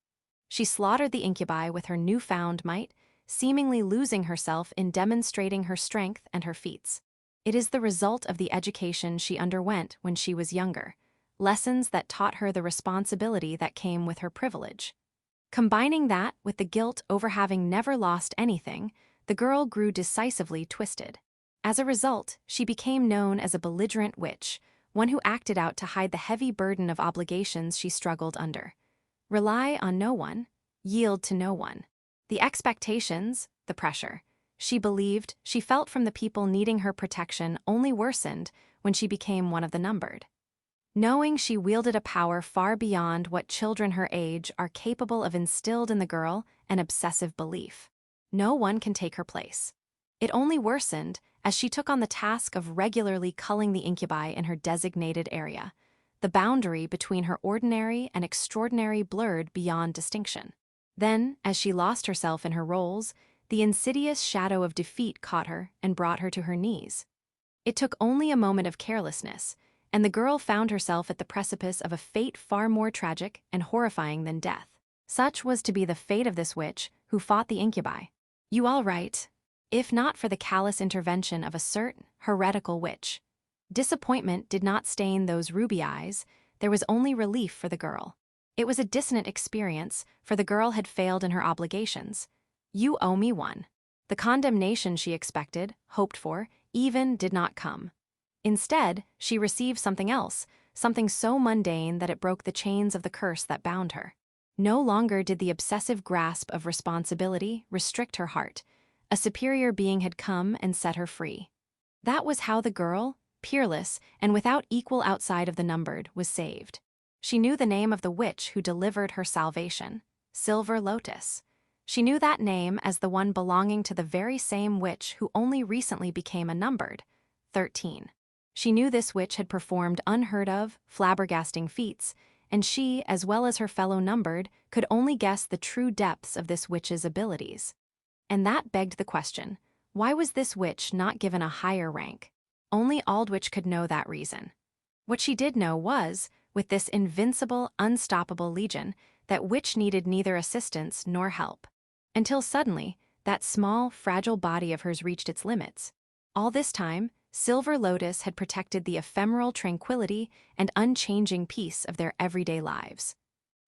She slaughtered the Incubi with her newfound might, seemingly losing herself in demonstrating her strength and her feats. It is the result of the education she underwent when she was younger, lessons that taught her the responsibility that came with her privilege. Combining that with the guilt over having never lost anything, the girl grew decisively twisted. As a result, she became known as a belligerent witch, one who acted out to hide the heavy burden of obligations she struggled under. Rely on no one, yield to no one. The expectations, the pressure, she felt from the people needing her protection only worsened when she became one of the numbered. Knowing she wielded a power far beyond what children her age are capable of instilled in the girl an obsessive belief. No one can take her place. It only worsened as she took on the task of regularly culling the incubi in her designated area. The boundary between her ordinary and extraordinary blurred beyond distinction. Then, as she lost herself in her roles, the insidious shadow of defeat caught her and brought her to her knees. It took only a moment of carelessness, and the girl found herself at the precipice of a fate far more tragic and horrifying than death. Such was to be the fate of this witch who fought the incubi. You all right? If not for the callous intervention of a certain heretical witch. Disappointment did not stain those ruby eyes, there was only relief for the girl. It was a dissonant experience, for the girl had failed in her obligations. You owe me one. The condemnation she expected, hoped for, even did not come. Instead, she received something else, something so mundane that it broke the chains of the curse that bound her. No longer did the obsessive grasp of responsibility restrict her heart. A superior being had come and set her free. That was how the girl, peerless and without equal outside of the numbered, was saved. She knew the name of the witch who delivered her salvation, Silver Lotus. She knew that name as the one belonging to the very same witch who only recently became a numbered, 13. She knew this witch had performed unheard of, flabbergasting feats, and she, as well as her fellow numbered, could only guess the true depths of this witch's abilities. And that begged the question, why was this witch not given a higher rank? Only Aldwych could know that reason. What she did know was, with this invincible, unstoppable legion, that witch needed neither assistance nor help. Until suddenly, that small, fragile body of hers reached its limits. All this time, Silver Lotus had protected the ephemeral tranquility and unchanging peace of their everyday lives.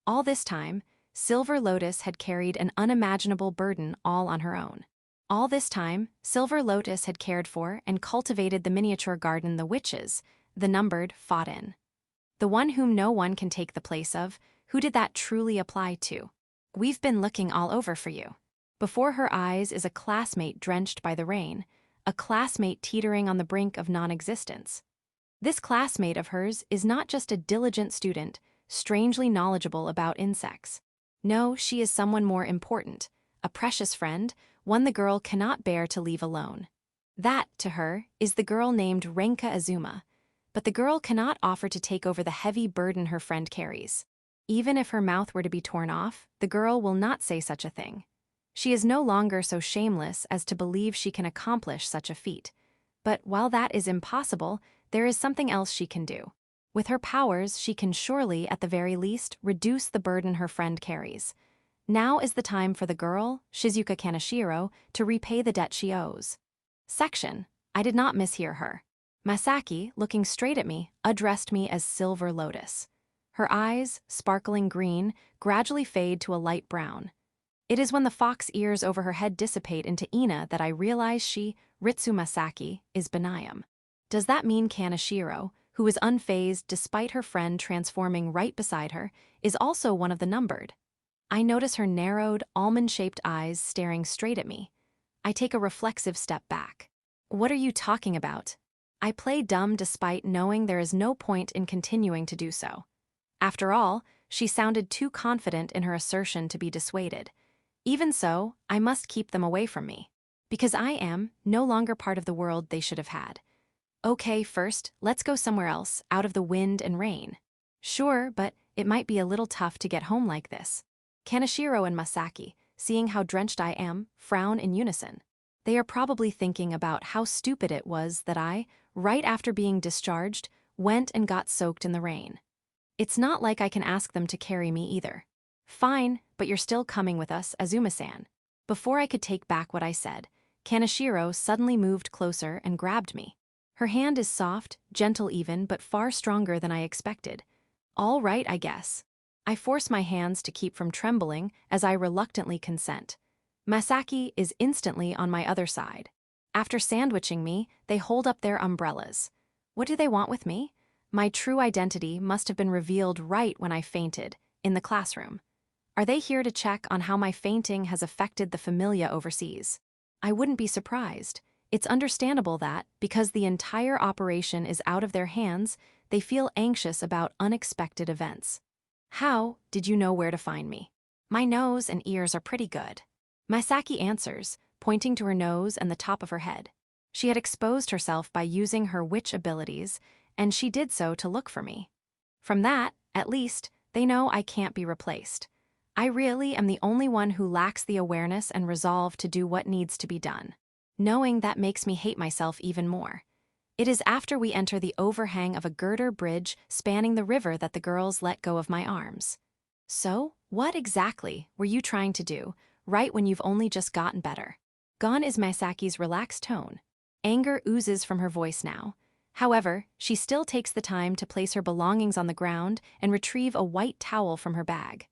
All this time, Silver Lotus had carried an unimaginable burden all on her own. All this time, Silver Lotus had cared for and cultivated the miniature garden the witches, the numbered, fought in. The one whom no one can take the place of, who did that truly apply to? We've been looking all over for you. Before her eyes is a classmate drenched by the rain, a classmate teetering on the brink of non-existence. This classmate of hers is not just a diligent student, strangely knowledgeable about insects. No, she is someone more important, a precious friend, one the girl cannot bear to leave alone. That, to her, is the girl named Renka Azuma. But the girl cannot offer to take over the heavy burden her friend carries. Even if her mouth were to be torn off, the girl will not say such a thing. She is no longer so shameless as to believe she can accomplish such a feat. But while that is impossible, there is something else she can do. With her powers, she can surely, at the very least, reduce the burden her friend carries. Now is the time for the girl, Shizuka Kaneshiro, to repay the debt she owes. Section. I did not mishear her. Masaki, looking straight at me, addressed me as Silver Lotus. Her eyes, sparkling green, gradually fade to a light brown. It is when the fox ears over her head dissipate into Ina that I realize she, Ritsu Masaki, is Benayam. Does that mean Kaneshiro, who is unfazed despite her friend transforming right beside her, is also one of the numbered? I notice her narrowed, almond-shaped eyes staring straight at me. I take a reflexive step back. What are you talking about? I play dumb despite knowing there is no point in continuing to do so. After all, she sounded too confident in her assertion to be dissuaded. Even so, I must keep them away from me. Because I am no longer part of the world they should have had. Okay, first, let's go somewhere else, out of the wind and rain. Sure, but it might be a little tough to get home like this. Kaneshiro and Masaki, seeing how drenched I am, frown in unison. They are probably thinking about how stupid it was that I, right after being discharged, went and got soaked in the rain. It's not like I can ask them to carry me either. Fine, but you're still coming with us, Azuma-san. Before I could take back what I said, Kaneshiro suddenly moved closer and grabbed me. Her hand is soft, gentle even, but far stronger than I expected. All right, I guess. I force my hands to keep from trembling as I reluctantly consent. Masaki is instantly on my other side. After sandwiching me, they hold up their umbrellas. What do they want with me? My true identity must have been revealed right when I fainted, in the classroom. Are they here to check on how my fainting has affected the familia overseas? I wouldn't be surprised. It's understandable that, because the entire operation is out of their hands, they feel anxious about unexpected events. How did you know where to find me? My nose and ears are pretty good. Masaki answers, pointing to her nose and the top of her head. She had exposed herself by using her witch abilities, and she did so to look for me. From that, at least, they know I can't be replaced. I really am the only one who lacks the awareness and resolve to do what needs to be done. Knowing that makes me hate myself even more. It is after we enter the overhang of a girder bridge spanning the river that the girls let go of my arms. So, what exactly were you trying to do, right when you've only just gotten better? Gone is Masaki's relaxed tone. Anger oozes from her voice now. However, she still takes the time to place her belongings on the ground and retrieve a white towel from her bag.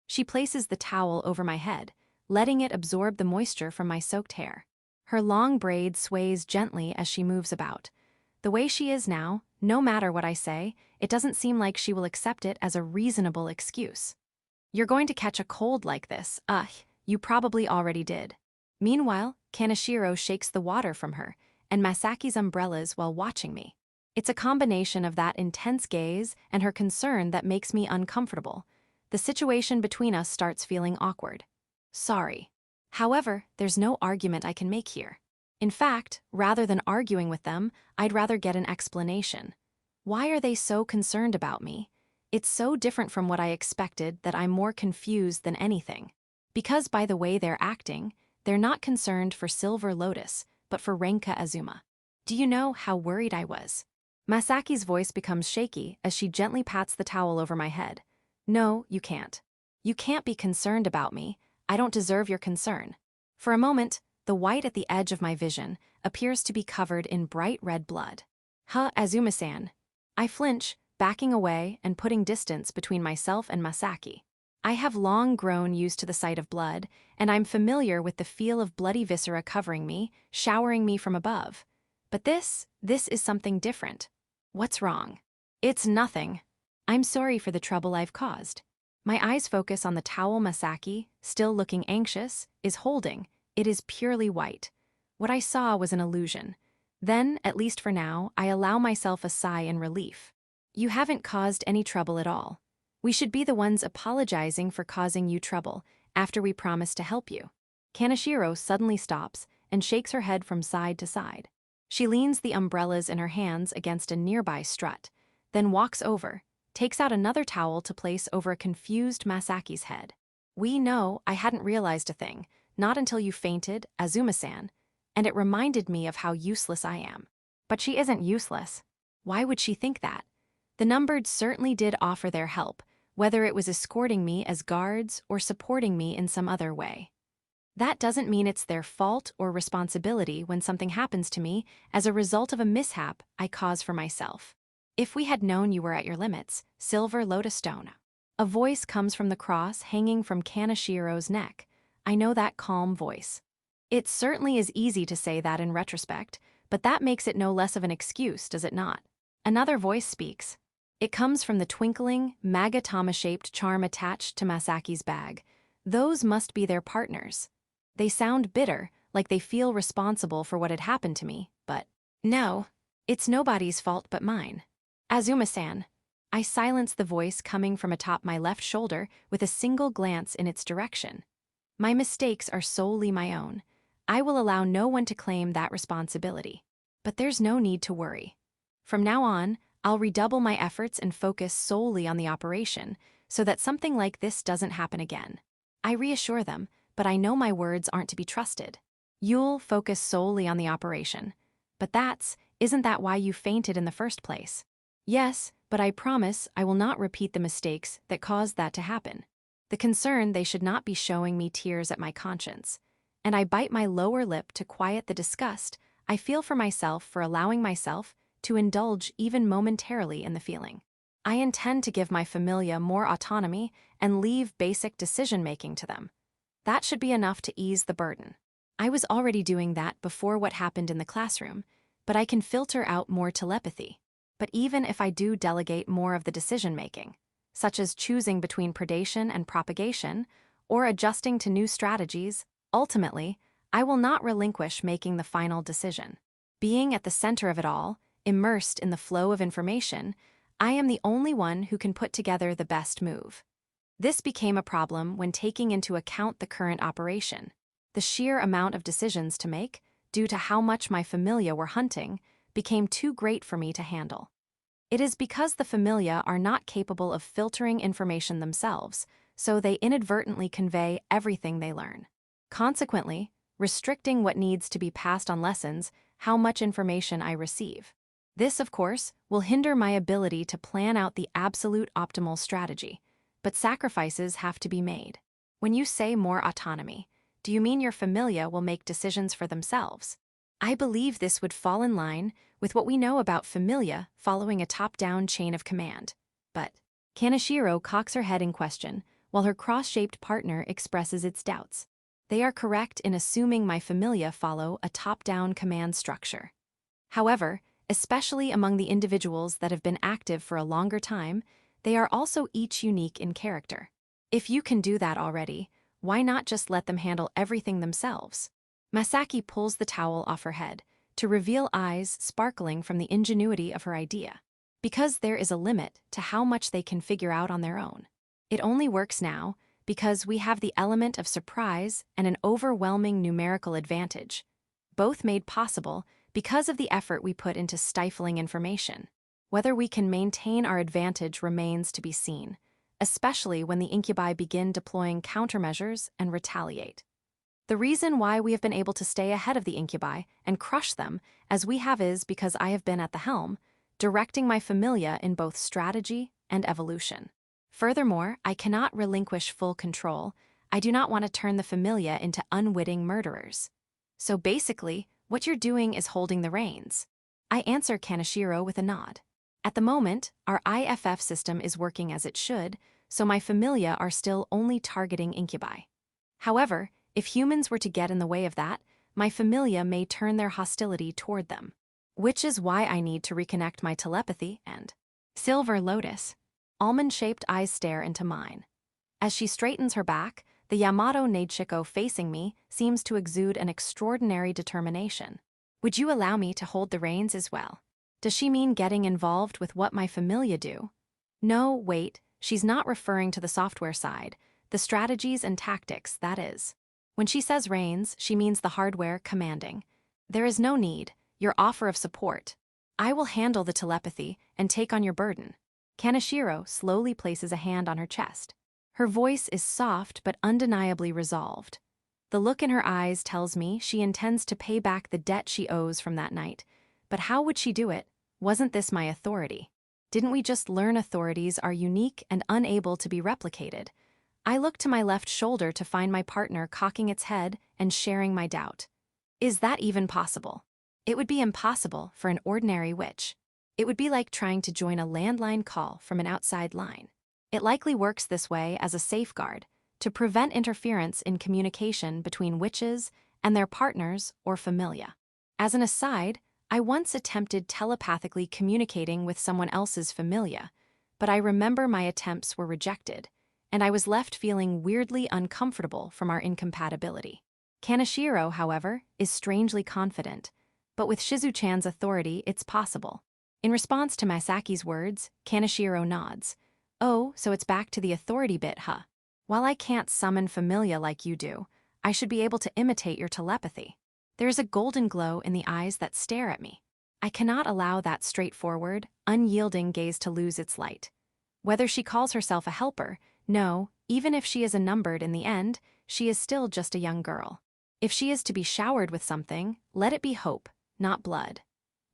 She places the towel over my head, letting it absorb the moisture from my soaked hair. Her long braid sways gently as she moves about. The way she is now, no matter what I say, it doesn't seem like she will accept it as a reasonable excuse. You're going to catch a cold like this, you probably already did. Meanwhile, Kaneshiro shakes the water from her, and Masaki's umbrellas while watching me. It's a combination of that intense gaze and her concern that makes me uncomfortable. The situation between us starts feeling awkward. Sorry. However, there's no argument I can make here. In fact, rather than arguing with them, I'd rather get an explanation. Why are they so concerned about me? It's so different from what I expected that I'm more confused than anything. Because by the way they're acting, they're not concerned for Silver Lotus, but for Renka Azuma. Do you know how worried I was? Masaki's voice becomes shaky as she gently pats the towel over my head. No, you can't. You can't be concerned about me. I don't deserve your concern. For a moment, the white at the edge of my vision appears to be covered in bright red blood. Azuma-san. I flinch, backing away and putting distance between myself and Masaki. I have long grown used to the sight of blood, and I'm familiar with the feel of bloody viscera covering me, showering me from above. But this is something different. What's wrong? It's nothing. I'm sorry for the trouble I've caused. My eyes focus on the towel Masaki, still looking anxious, is holding. It is purely white. What I saw was an illusion. Then, at least for now, I allow myself a sigh in relief. You haven't caused any trouble at all. We should be the ones apologizing for causing you trouble, after we promised to help you. Kaneshiro suddenly stops and shakes her head from side to side. She leans the umbrellas in her hands against a nearby strut, then walks over, takes out another towel to place over a confused Masaki's head. We know I hadn't realized a thing, not until you fainted, Azuma-san, and it reminded me of how useless I am. But she isn't useless. Why would she think that? The numbered certainly did offer their help, whether it was escorting me as guards or supporting me in some other way. That doesn't mean it's their fault or responsibility when something happens to me as a result of a mishap I cause for myself. If we had known you were at your limits, Silver Lotus Stone. A voice comes from the cross hanging from Kaneshiro's neck. I know that calm voice. It certainly is easy to say that in retrospect, but that makes it no less of an excuse, does it not? Another voice speaks. It comes from the twinkling, Magatama-shaped charm attached to Masaki's bag. Those must be their partners. They sound bitter, like they feel responsible for what had happened to me, but no, it's nobody's fault but mine. Azuma-san. I silence the voice coming from atop my left shoulder with a single glance in its direction. My mistakes are solely my own. I will allow no one to claim that responsibility. But there's no need to worry. From now on, I'll redouble my efforts and focus solely on the operation, so that something like this doesn't happen again. I reassure them, but I know my words aren't to be trusted. You'll focus solely on the operation. But isn't that why you fainted in the first place? Yes, but I promise I will not repeat the mistakes that caused that to happen. The concern they should not be showing me tears at my conscience. And I bite my lower lip to quiet the disgust I feel for myself for allowing myself to indulge even momentarily in the feeling. I intend to give my familia more autonomy and leave basic decision-making to them. That should be enough to ease the burden. I was already doing that before what happened in the classroom, but I can filter out more telepathy. But even if I do delegate more of the decision-making, such as choosing between predation and propagation, or adjusting to new strategies, ultimately, I will not relinquish making the final decision. Being at the center of it all, immersed in the flow of information, I am the only one who can put together the best move. This became a problem when taking into account the current operation. The sheer amount of decisions to make, due to how much my familia were hunting, became too great for me to handle. It is because the familia are not capable of filtering information themselves, so they inadvertently convey everything they learn. Consequently, restricting what needs to be passed on lessens how much information I receive. This, of course, will hinder my ability to plan out the absolute optimal strategy, but sacrifices have to be made. When you say more autonomy, do you mean your familia will make decisions for themselves? I believe this would fall in line with what we know about familia following a top-down chain of command. But Kaneshiro cocks her head in question, while her cross-shaped partner expresses its doubts. They are correct in assuming my familia follow a top-down command structure. However, especially among the individuals that have been active for a longer time, they are also each unique in character. If you can do that already, why not just let them handle everything themselves? Masaki pulls the towel off her head, to reveal eyes sparkling from the ingenuity of her idea. Because there is a limit to how much they can figure out on their own. It only works now because we have the element of surprise and an overwhelming numerical advantage, both made possible because of the effort we put into stifling information. Whether we can maintain our advantage remains to be seen, especially when the Incubi begin deploying countermeasures and retaliate. The reason why we have been able to stay ahead of the Incubi and crush them as we have is because I have been at the helm, directing my familia in both strategy and evolution. Furthermore, I cannot relinquish full control. I do not want to turn the familia into unwitting murderers. So basically, what you're doing is holding the reins. I answer Kaneshiro with a nod. At the moment, our IFF system is working as it should, so my familia are still only targeting Incubi. However, if humans were to get in the way of that, my familia may turn their hostility toward them. Which is why I need to reconnect my telepathy and Silver Lotus. Almond-shaped eyes stare into mine. As she straightens her back, the Yamato Neidshiko facing me seems to exude an extraordinary determination. Would you allow me to hold the reins as well? Does she mean getting involved with what my familia do? No, wait, she's not referring to the software side, the strategies and tactics, that is. When she says reins, she means the hardware commanding. There is no need, your offer of support. I will handle the telepathy and take on your burden. Kaneshiro slowly places a hand on her chest. Her voice is soft but undeniably resolved. The look in her eyes tells me she intends to pay back the debt she owes from that night. But how would she do it? Wasn't this my authority? Didn't we just learn authorities are unique and unable to be replicated? I look to my left shoulder to find my partner cocking its head and sharing my doubt. Is that even possible? It would be impossible for an ordinary witch. It would be like trying to join a landline call from an outside line. It likely works this way as a safeguard, to prevent interference in communication between witches and their partners or familia. As an aside, I once attempted telepathically communicating with someone else's familia, but I remember my attempts were rejected, and I was left feeling weirdly uncomfortable from our incompatibility. Kaneshiro, however, is strangely confident, but with Shizu-chan's authority, it's possible. In response to Masaki's words, Kaneshiro nods. Oh, so it's back to the authority bit, huh? While I can't summon familia like you do, I should be able to imitate your telepathy. There is a golden glow in the eyes that stare at me. I cannot allow that straightforward, unyielding gaze to lose its light. Whether she calls herself a helper, no, even if she is unnumbered in the end, she is still just a young girl. If she is to be showered with something, let it be hope, not blood.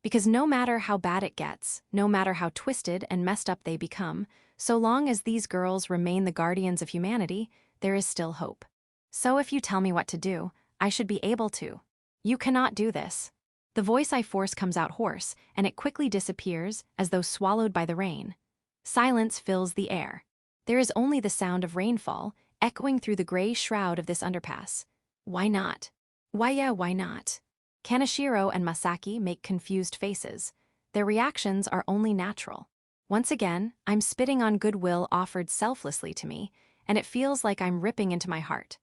Because no matter how bad it gets, no matter how twisted and messed up they become, so long as these girls remain the guardians of humanity, there is still hope. So if you tell me what to do, I should be able to. You cannot do this. The voice I force comes out hoarse, and it quickly disappears as though swallowed by the rain. Silence fills the air. There is only the sound of rainfall, echoing through the gray shroud of this underpass. Why not? Why not? Kaneshiro and Masaki make confused faces. Their reactions are only natural. Once again, I'm spitting on goodwill offered selflessly to me, and it feels like I'm ripping into my heart.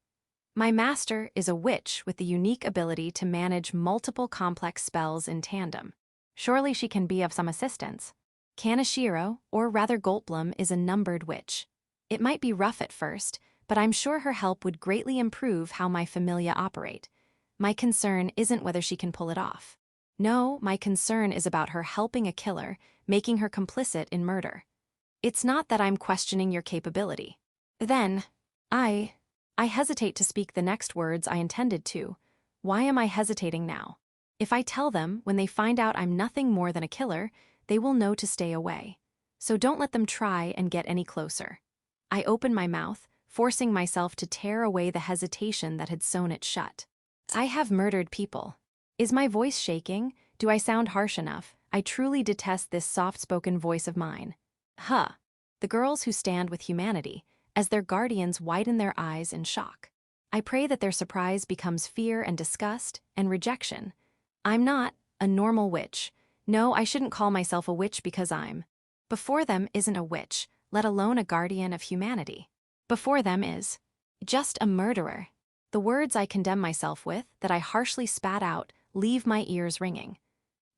My master is a witch with the unique ability to manage multiple complex spells in tandem. Surely she can be of some assistance. Kaneshiro, or rather Goldblum, is a numbered witch. It might be rough at first, but I'm sure her help would greatly improve how my familia operate. My concern isn't whether she can pull it off. No, my concern is about her helping a killer, making her complicit in murder. It's not that I'm questioning your capability. Then, I hesitate to speak the next words I intended to. Why am I hesitating now? If I tell them, when they find out I'm nothing more than a killer, they will know to stay away. So don't let them try and get any closer. I open my mouth, forcing myself to tear away the hesitation that had sewn it shut. I have murdered people. Is my voice shaking? Do I sound harsh enough? I truly detest this soft-spoken voice of mine. Huh. The girls who stand with humanity, as their guardians widen their eyes in shock. I pray that their surprise becomes fear and disgust and rejection. I'm not a normal witch. No, I shouldn't call myself a witch because I'm. Before them isn't a witch, let alone a guardian of humanity. Before them is just a murderer. The words I condemn myself with, that I harshly spat out, leave my ears ringing.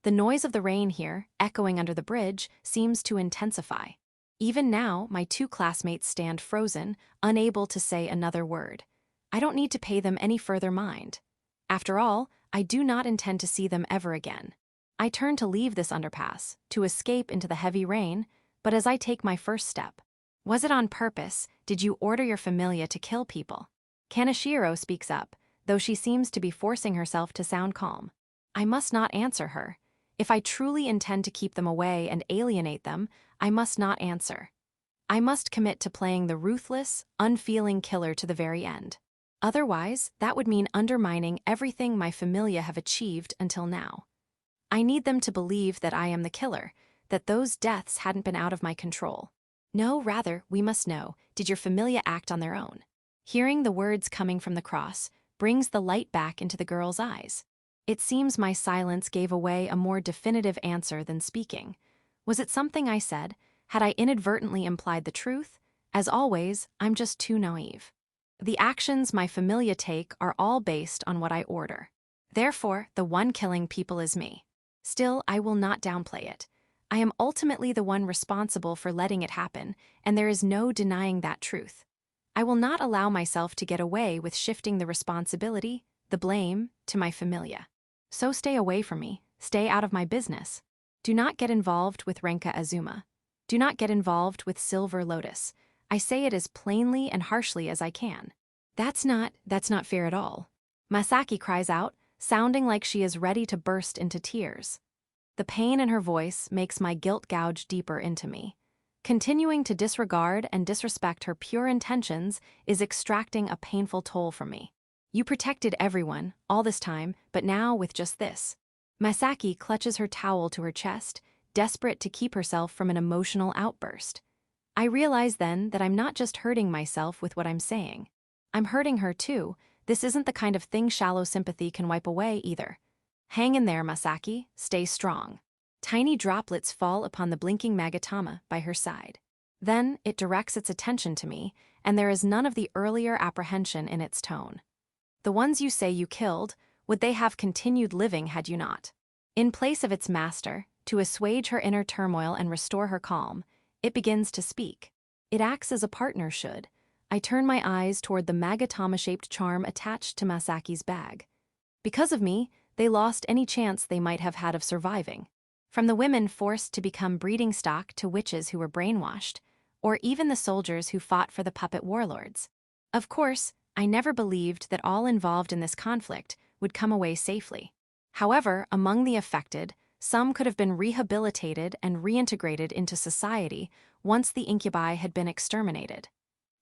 The noise of the rain here, echoing under the bridge, seems to intensify. Even now, my two classmates stand frozen, unable to say another word. I don't need to pay them any further mind. After all, I do not intend to see them ever again. I turn to leave this underpass, to escape into the heavy rain, but as I take my first step, was it on purpose? Did you order your familia to kill people? Kaneshiro speaks up, though she seems to be forcing herself to sound calm. I must not answer her. If I truly intend to keep them away and alienate them, I must not answer. I must commit to playing the ruthless, unfeeling killer to the very end. Otherwise, that would mean undermining everything my familia have achieved until now. I need them to believe that I am the killer, that those deaths hadn't been out of my control. No, rather, we must know, did your familia act on their own? Hearing the words coming from the cross brings the light back into the girl's eyes. It seems my silence gave away a more definitive answer than speaking. Was it something I said? Had I inadvertently implied the truth? As always, I'm just too naive. The actions my familia take are all based on what I order. Therefore, the one killing people is me. Still, I will not downplay it. I am ultimately the one responsible for letting it happen, and there is no denying that truth. I will not allow myself to get away with shifting the responsibility, the blame, to my familia. So stay away from me, stay out of my business. Do not get involved with Renka Azuma. Do not get involved with Silver Lotus. I say it as plainly and harshly as I can. That's not fair at all. Masaki cries out, sounding like she is ready to burst into tears. The pain in her voice makes my guilt gouge deeper into me. Continuing to disregard and disrespect her pure intentions is extracting a painful toll from me. You protected everyone, all this time, but now with just this. Masaki clutches her towel to her chest, desperate to keep herself from an emotional outburst. I realize then that I'm not just hurting myself with what I'm saying. I'm hurting her too. This isn't the kind of thing shallow sympathy can wipe away either. Hang in there, Masaki. Stay strong. Tiny droplets fall upon the blinking Magatama by her side. Then it directs its attention to me, and there is none of the earlier apprehension in its tone. The ones you say you killed, would they have continued living had you not? In place of its master, to assuage her inner turmoil and restore her calm, it begins to speak. It acts as a partner should. I turn my eyes toward the Magatama-shaped charm attached to Masaki's bag. Because of me, they lost any chance they might have had of surviving. From the women forced to become breeding stock to witches who were brainwashed, or even the soldiers who fought for the puppet warlords. Of course, I never believed that all involved in this conflict would come away safely. However, among the affected, some could have been rehabilitated and reintegrated into society once the Incubi had been exterminated.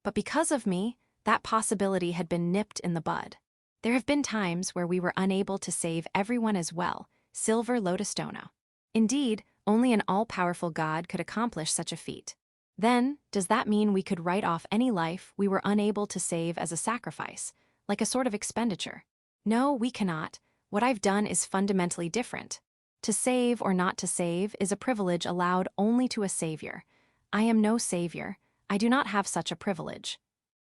But because of me, that possibility had been nipped in the bud. There have been times where we were unable to save everyone as well, Silver Lotus Dono. Indeed, only an all-powerful god could accomplish such a feat. Then, does that mean we could write off any life we were unable to save as a sacrifice, like a sort of expenditure? No, we cannot. What I've done is fundamentally different. To save or not to save is a privilege allowed only to a savior. I am no savior. I do not have such a privilege.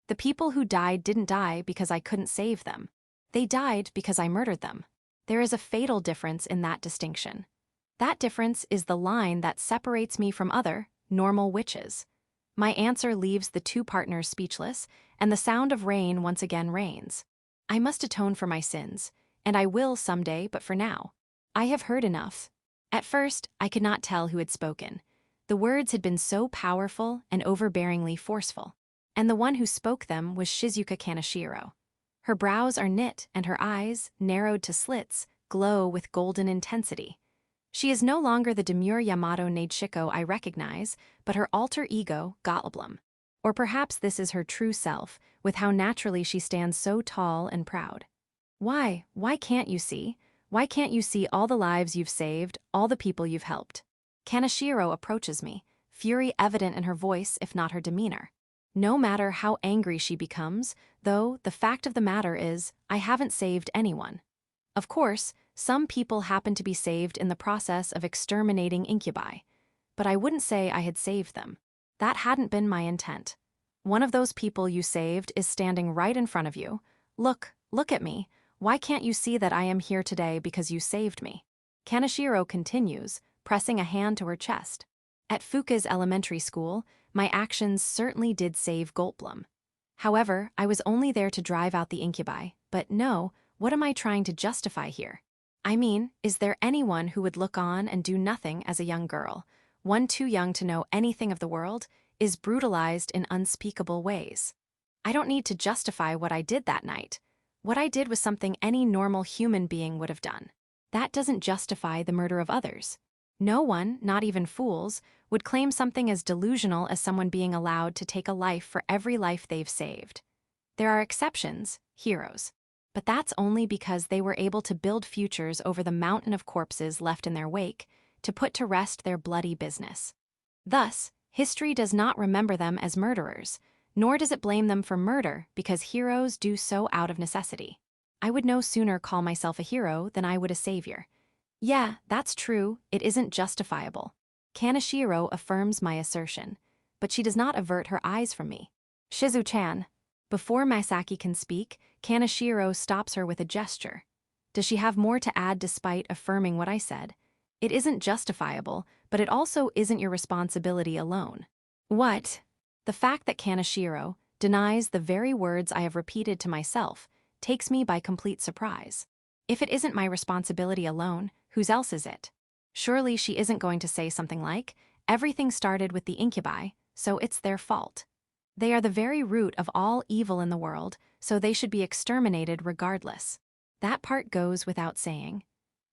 The people who died didn't die because I couldn't save them. They died because I murdered them. There is a fatal difference in that distinction. That difference is the line that separates me from other, normal witches. My answer leaves the two partners speechless, and the sound of rain once again rains. I must atone for my sins, and I will someday, but for now, I have heard enough. At first, I could not tell who had spoken. The words had been so powerful and overbearingly forceful, and the one who spoke them was Shizuka Kaneshiro. Her brows are knit and her eyes, narrowed to slits, glow with golden intensity. She is no longer the demure Yamato Neidshiko I recognize, but her alter ego, Gottleblum. Or perhaps this is her true self, with how naturally she stands so tall and proud. Why can't you see? Why can't you see all the lives you've saved, all the people you've helped? Kaneshiro approaches me, fury evident in her voice if not her demeanor. No matter how angry she becomes, though, the fact of the matter is, I haven't saved anyone. Of course, some people happen to be saved in the process of exterminating Incubi, but I wouldn't say I had saved them. That hadn't been my intent. One of those people you saved is standing right in front of you. Look at me. Why can't you see that I am here today because you saved me? Kaneshiro continues, pressing a hand to her chest. At Fuka's elementary school, my actions certainly did save Goldblum. However, I was only there to drive out the Incubi, but no, what am I trying to justify here? I mean, is there anyone who would look on and do nothing as a young girl, one too young to know anything of the world, is brutalized in unspeakable ways? I don't need to justify what I did that night. What I did was something any normal human being would have done. That doesn't justify the murder of others. No one, not even fools, would claim something as delusional as someone being allowed to take a life for every life they've saved. There are exceptions, heroes. But that's only because they were able to build futures over the mountain of corpses left in their wake, to put to rest their bloody business. Thus, history does not remember them as murderers, nor does it blame them for murder because heroes do so out of necessity. I would no sooner call myself a hero than I would a savior. Yeah, that's true, it isn't justifiable. Kaneshiro affirms my assertion, but she does not avert her eyes from me. Shizu-chan. Before Misaki can speak, Kaneshiro stops her with a gesture. Does she have more to add despite affirming what I said? It isn't justifiable, but it also isn't your responsibility alone. What? The fact that Kaneshiro denies the very words I have repeated to myself takes me by complete surprise. If it isn't my responsibility alone, whose else is it? Surely she isn't going to say something like, everything started with the Incubi, so it's their fault. They are the very root of all evil in the world, so they should be exterminated regardless. That part goes without saying.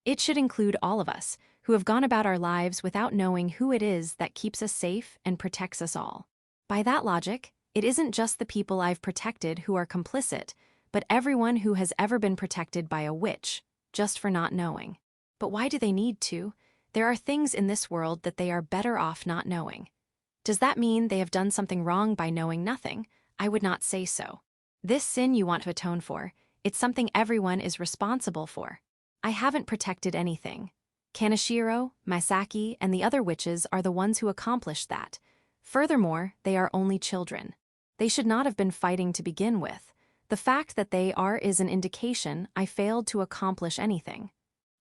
It should include all of us, who have gone about our lives without knowing who it is that keeps us safe and protects us all. By that logic, it isn't just the people I've protected who are complicit, but everyone who has ever been protected by a witch, just for not knowing. But why do they need to? There are things in this world that they are better off not knowing. Does that mean they have done something wrong by knowing nothing? I would not say so. This sin you want to atone for, it's something everyone is responsible for. I haven't protected anything. Kaneshiro, Misaki, and the other witches are the ones who accomplished that. Furthermore, they are only children. They should not have been fighting to begin with. The fact that they are is an indication I failed to accomplish anything.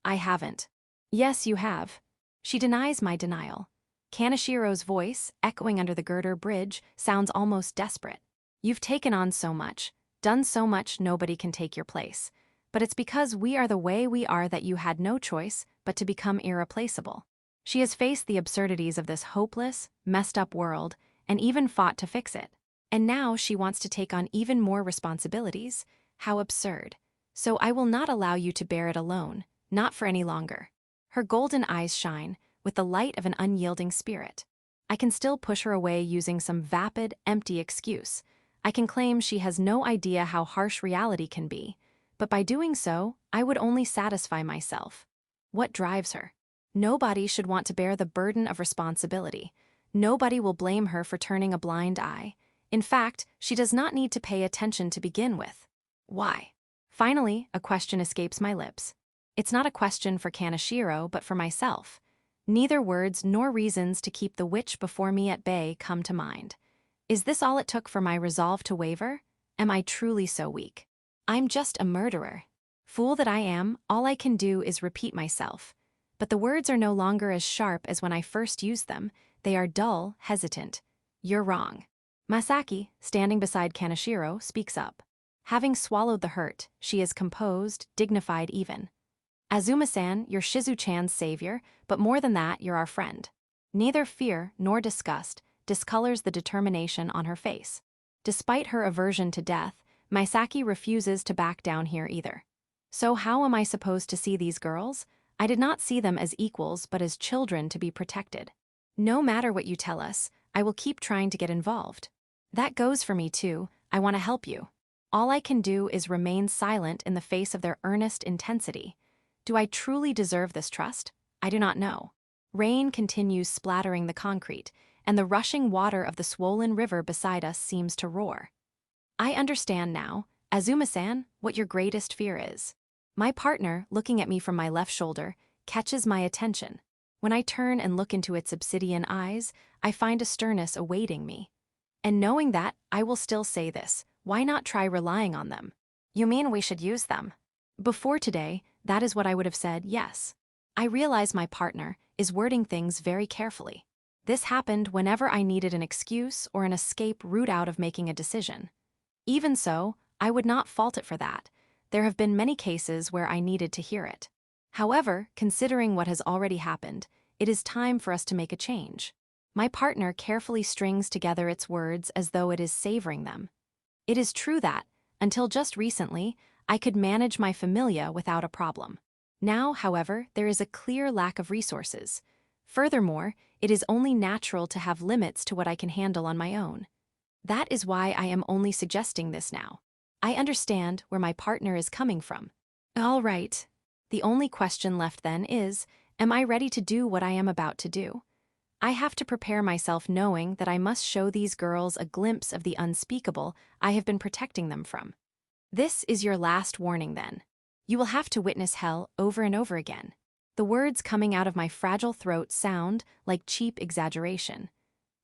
I haven't. Yes, you have. She denies my denial. Kaneshiro's voice, echoing under the girder bridge, sounds almost desperate. You've taken on so much, done so much nobody can take your place. But it's because we are the way we are that you had no choice but to become irreplaceable. She has faced the absurdities of this hopeless, messed up world, and even fought to fix it. And now she wants to take on even more responsibilities. How absurd. So I will not allow you to bear it alone, not for any longer. Her golden eyes shine, with the light of an unyielding spirit. I can still push her away using some vapid, empty excuse. I can claim she has no idea how harsh reality can be, but by doing so, I would only satisfy myself. What drives her? Nobody should want to bear the burden of responsibility. Nobody will blame her for turning a blind eye. In fact, she does not need to pay attention to begin with. Why? Finally, a question escapes my lips. It's not a question for Kaneshiro, but for myself. Neither words nor reasons to keep the witch before me at bay come to mind. Is this all it took for my resolve to waver? Am I truly so weak? I'm just a murderer. Fool that I am, all I can do is repeat myself. But the words are no longer as sharp as when I first used them. They are dull, hesitant. You're wrong. Masaki, standing beside Kaneshiro, speaks up. Having swallowed the hurt, she is composed, dignified even. Azuma-san, you're Shizu-chan's savior, but more than that, you're our friend. Neither fear nor disgust discolors the determination on her face. Despite her aversion to death, Misaki refuses to back down here either. So how am I supposed to see these girls? I did not see them as equals but as children to be protected. No matter what you tell us, I will keep trying to get involved. That goes for me too, I want to help you. All I can do is remain silent in the face of their earnest intensity. Do I truly deserve this trust? I do not know. Rain continues splattering the concrete, and the rushing water of the swollen river beside us seems to roar. I understand now, Azuma-san, what your greatest fear is. My partner, looking at me from my left shoulder, catches my attention. When I turn and look into its obsidian eyes, I find a sternness awaiting me. And knowing that, I will still say this, why not try relying on them? You mean we should use them? Before today, that is what I would have said, yes. I realize my partner is wording things very carefully. This happened whenever I needed an excuse or an escape route out of making a decision. Even so, I would not fault it for that. There have been many cases where I needed to hear it. However, considering what has already happened, it is time for us to make a change. My partner carefully strings together its words as though it is savoring them. It is true that, until just recently, I could manage my familia without a problem. Now, however, there is a clear lack of resources. Furthermore, it is only natural to have limits to what I can handle on my own. That is why I am only suggesting this now. I understand where my partner is coming from. All right. The only question left then is, am I ready to do what I am about to do? I have to prepare myself knowing that I must show these girls a glimpse of the unspeakable I have been protecting them from. This is your last warning then. You will have to witness hell over and over again. The words coming out of my fragile throat sound like cheap exaggeration.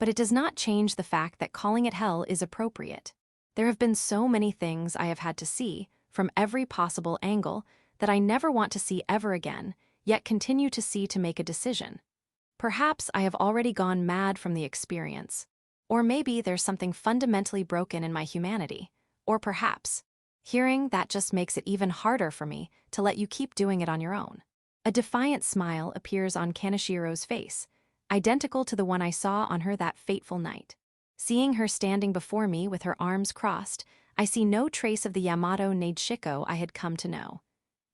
But it does not change the fact that calling it hell is appropriate. There have been so many things I have had to see, from every possible angle, that I never want to see ever again, yet continue to see to make a decision. Perhaps I have already gone mad from the experience. Or maybe there's something fundamentally broken in my humanity. Or perhaps, hearing that just makes it even harder for me to let you keep doing it on your own. A defiant smile appears on Kaneshiro's face, identical to the one I saw on her that fateful night. Seeing her standing before me with her arms crossed, I see no trace of the Yamato Neidshiko I had come to know.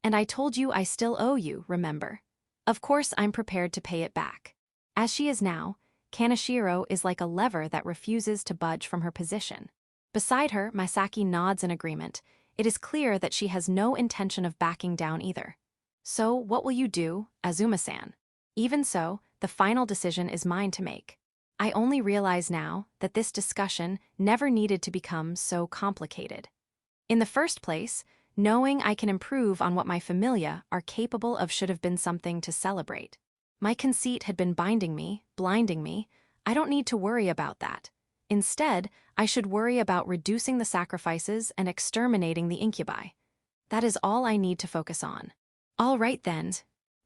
And I told you I still owe you, remember? Of course I'm prepared to pay it back. As she is now, Kaneshiro is like a lever that refuses to budge from her position. Beside her, Misaki nods in agreement. It is clear that she has no intention of backing down either. So what will you do, Azuma-san? Even so, the final decision is mine to make. I only realize now that this discussion never needed to become so complicated. In the first place, knowing I can improve on what my familia are capable of should have been something to celebrate. My conceit had been binding me, blinding me. I don't need to worry about that. Instead, I should worry about reducing the sacrifices and exterminating the incubi. That is all I need to focus on. All right then.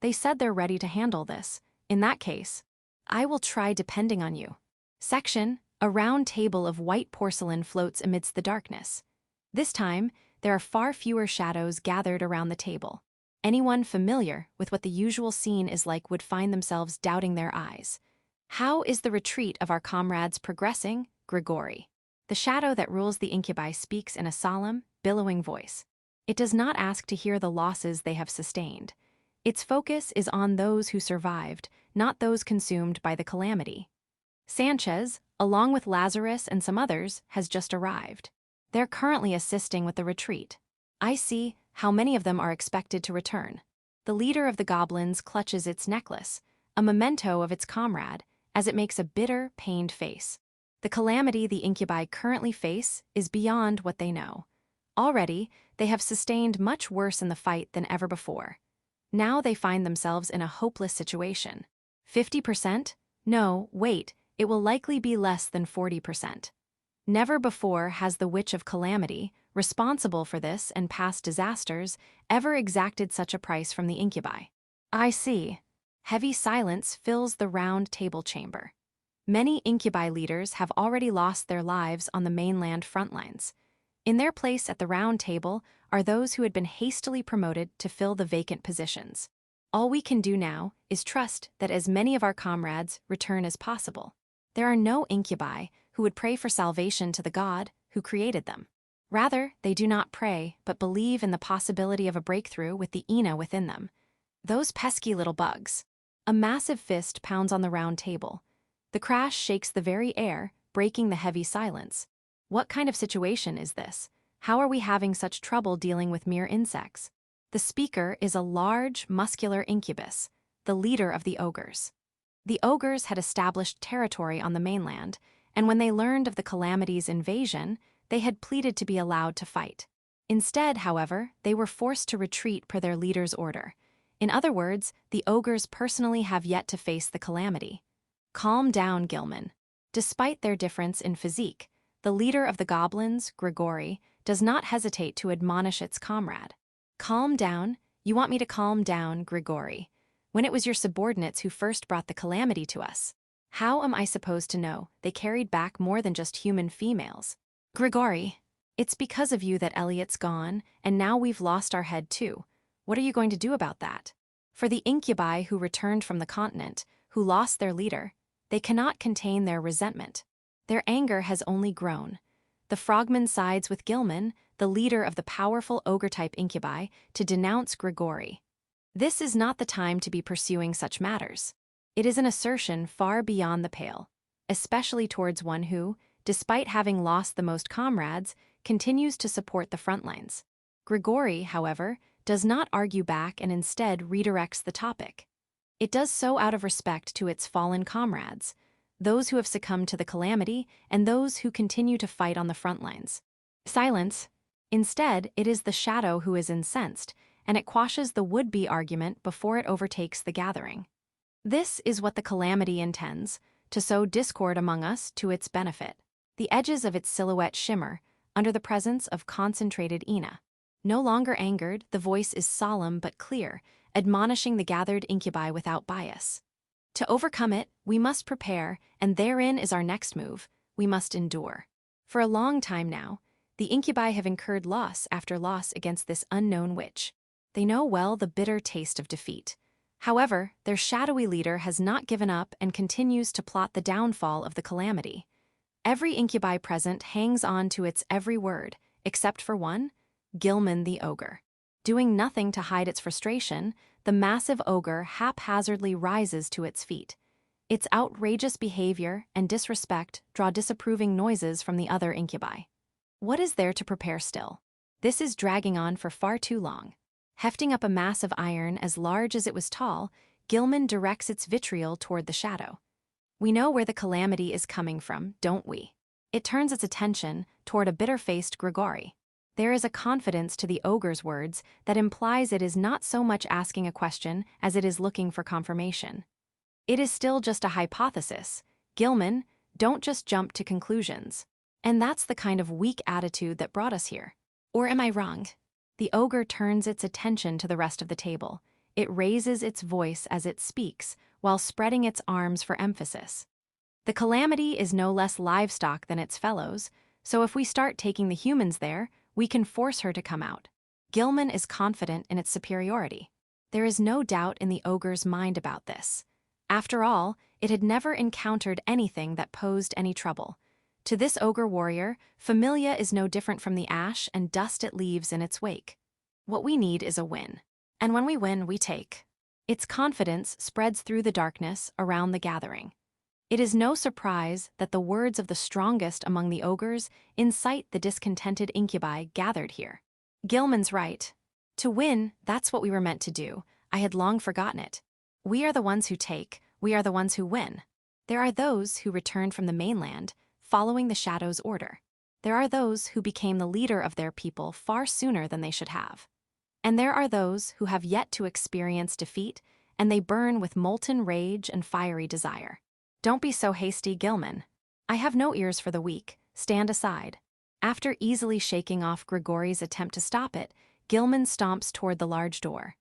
They said they're ready to handle this. In that case, I will try depending on you. Section, a round table of white porcelain floats amidst the darkness. This time, there are far fewer shadows gathered around the table. Anyone familiar with what the usual scene is like would find themselves doubting their eyes. How is the retreat of our comrades progressing, Grigori? The shadow that rules the incubi speaks in a solemn, billowing voice. It does not ask to hear the losses they have sustained. Its focus is on those who survived, not those consumed by the calamity. Sanchez, along with Lazarus and some others, has just arrived. They're currently assisting with the retreat. I see how many of them are expected to return. The leader of the goblins clutches its necklace, a memento of its comrade, as it makes a bitter, pained face. The calamity the incubi currently face is beyond what they know. Already, they have sustained much worse in the fight than ever before. Now they find themselves in a hopeless situation. 50%? No, wait, it will likely be less than 40%. Never before has the Witch of Calamity, responsible for this and past disasters, ever exacted such a price from the Incubi. I see. Heavy silence fills the round table chamber. Many Incubi leaders have already lost their lives on the mainland front lines. In their place at the round table are those who had been hastily promoted to fill the vacant positions. All we can do now is trust that as many of our comrades return as possible. There are no Incubi who would pray for salvation to the God who created them. Rather, they do not pray, but believe in the possibility of a breakthrough with the Ina within them. Those pesky little bugs. A massive fist pounds on the round table. The crash shakes the very air, breaking the heavy silence. What kind of situation is this? How are we having such trouble dealing with mere insects? The speaker is a large, muscular incubus, the leader of the ogres. The ogres had established territory on the mainland, and when they learned of the Calamity's invasion, they had pleaded to be allowed to fight. Instead, however, they were forced to retreat per their leader's order. In other words, the ogres personally have yet to face the Calamity. Calm down, Gilman. Despite their difference in physique, the leader of the goblins, Grigori, does not hesitate to admonish its comrade. Calm down? You want me to calm down, Grigori? When it was your subordinates who first brought the Calamity to us. How am I supposed to know they carried back more than just human females? Grigori, it's because of you that Elliot's gone, and now we've lost our head too. What are you going to do about that? For the Incubi who returned from the continent, who lost their leader, they cannot contain their resentment. Their anger has only grown. The frogman sides with Gilman, the leader of the powerful ogre-type Incubi, to denounce Grigori. This is not the time to be pursuing such matters. It is an assertion far beyond the pale, especially towards one who, despite having lost the most comrades, continues to support the front lines. Grigori, however, does not argue back and instead redirects the topic. It does so out of respect to its fallen comrades, those who have succumbed to the Calamity and those who continue to fight on the front lines. Silence. Instead, it is the shadow who is incensed, and it quashes the would-be argument before it overtakes the gathering. This is what the Calamity intends, to sow discord among us to its benefit. The edges of its silhouette shimmer, under the presence of concentrated Ina. No longer angered, the voice is solemn but clear, admonishing the gathered Incubi without bias. To overcome it, we must prepare, and therein is our next move, we must endure. For a long time now, the Incubi have incurred loss after loss against this unknown witch. They know well the bitter taste of defeat. However, their shadowy leader has not given up and continues to plot the downfall of the Calamity. Every Incubi present hangs on to its every word, except for one, Gilman the ogre. Doing nothing to hide its frustration, the massive ogre haphazardly rises to its feet. Its outrageous behavior and disrespect draw disapproving noises from the other Incubi. What is there to prepare still? This is dragging on for far too long. Hefting up a mass of iron as large as it was tall, Gilman directs its vitriol toward the shadow. We know where the Calamity is coming from, don't we? It turns its attention toward a bitter-faced Grigori. There is a confidence to the ogre's words that implies it is not so much asking a question as it is looking for confirmation. It is still just a hypothesis. Gilman, don't just jump to conclusions. And that's the kind of weak attitude that brought us here. Or am I wrong? The ogre turns its attention to the rest of the table. It raises its voice as it speaks, while spreading its arms for emphasis. The Calamity is no less livestock than its fellows, so if we start taking the humans there, we can force her to come out. Gilman is confident in its superiority. There is no doubt in the ogre's mind about this. After all, it had never encountered anything that posed any trouble. To this ogre warrior, Familia is no different from the ash and dust it leaves in its wake. What we need is a win. And when we win, we take. Its confidence spreads through the darkness around the gathering. It is no surprise that the words of the strongest among the ogres incite the discontented Incubi gathered here. Gilman's right. To win, that's what we were meant to do. I had long forgotten it. We are the ones who take, we are the ones who win. There are those who returned from the mainland, following the Shadow's order. There are those who became the leader of their people far sooner than they should have. And there are those who have yet to experience defeat, and they burn with molten rage and fiery desire. Don't be so hasty, Gilman. I have no ears for the weak. Stand aside. After easily shaking off Grigori's attempt to stop it, Gilman stomps toward the large door.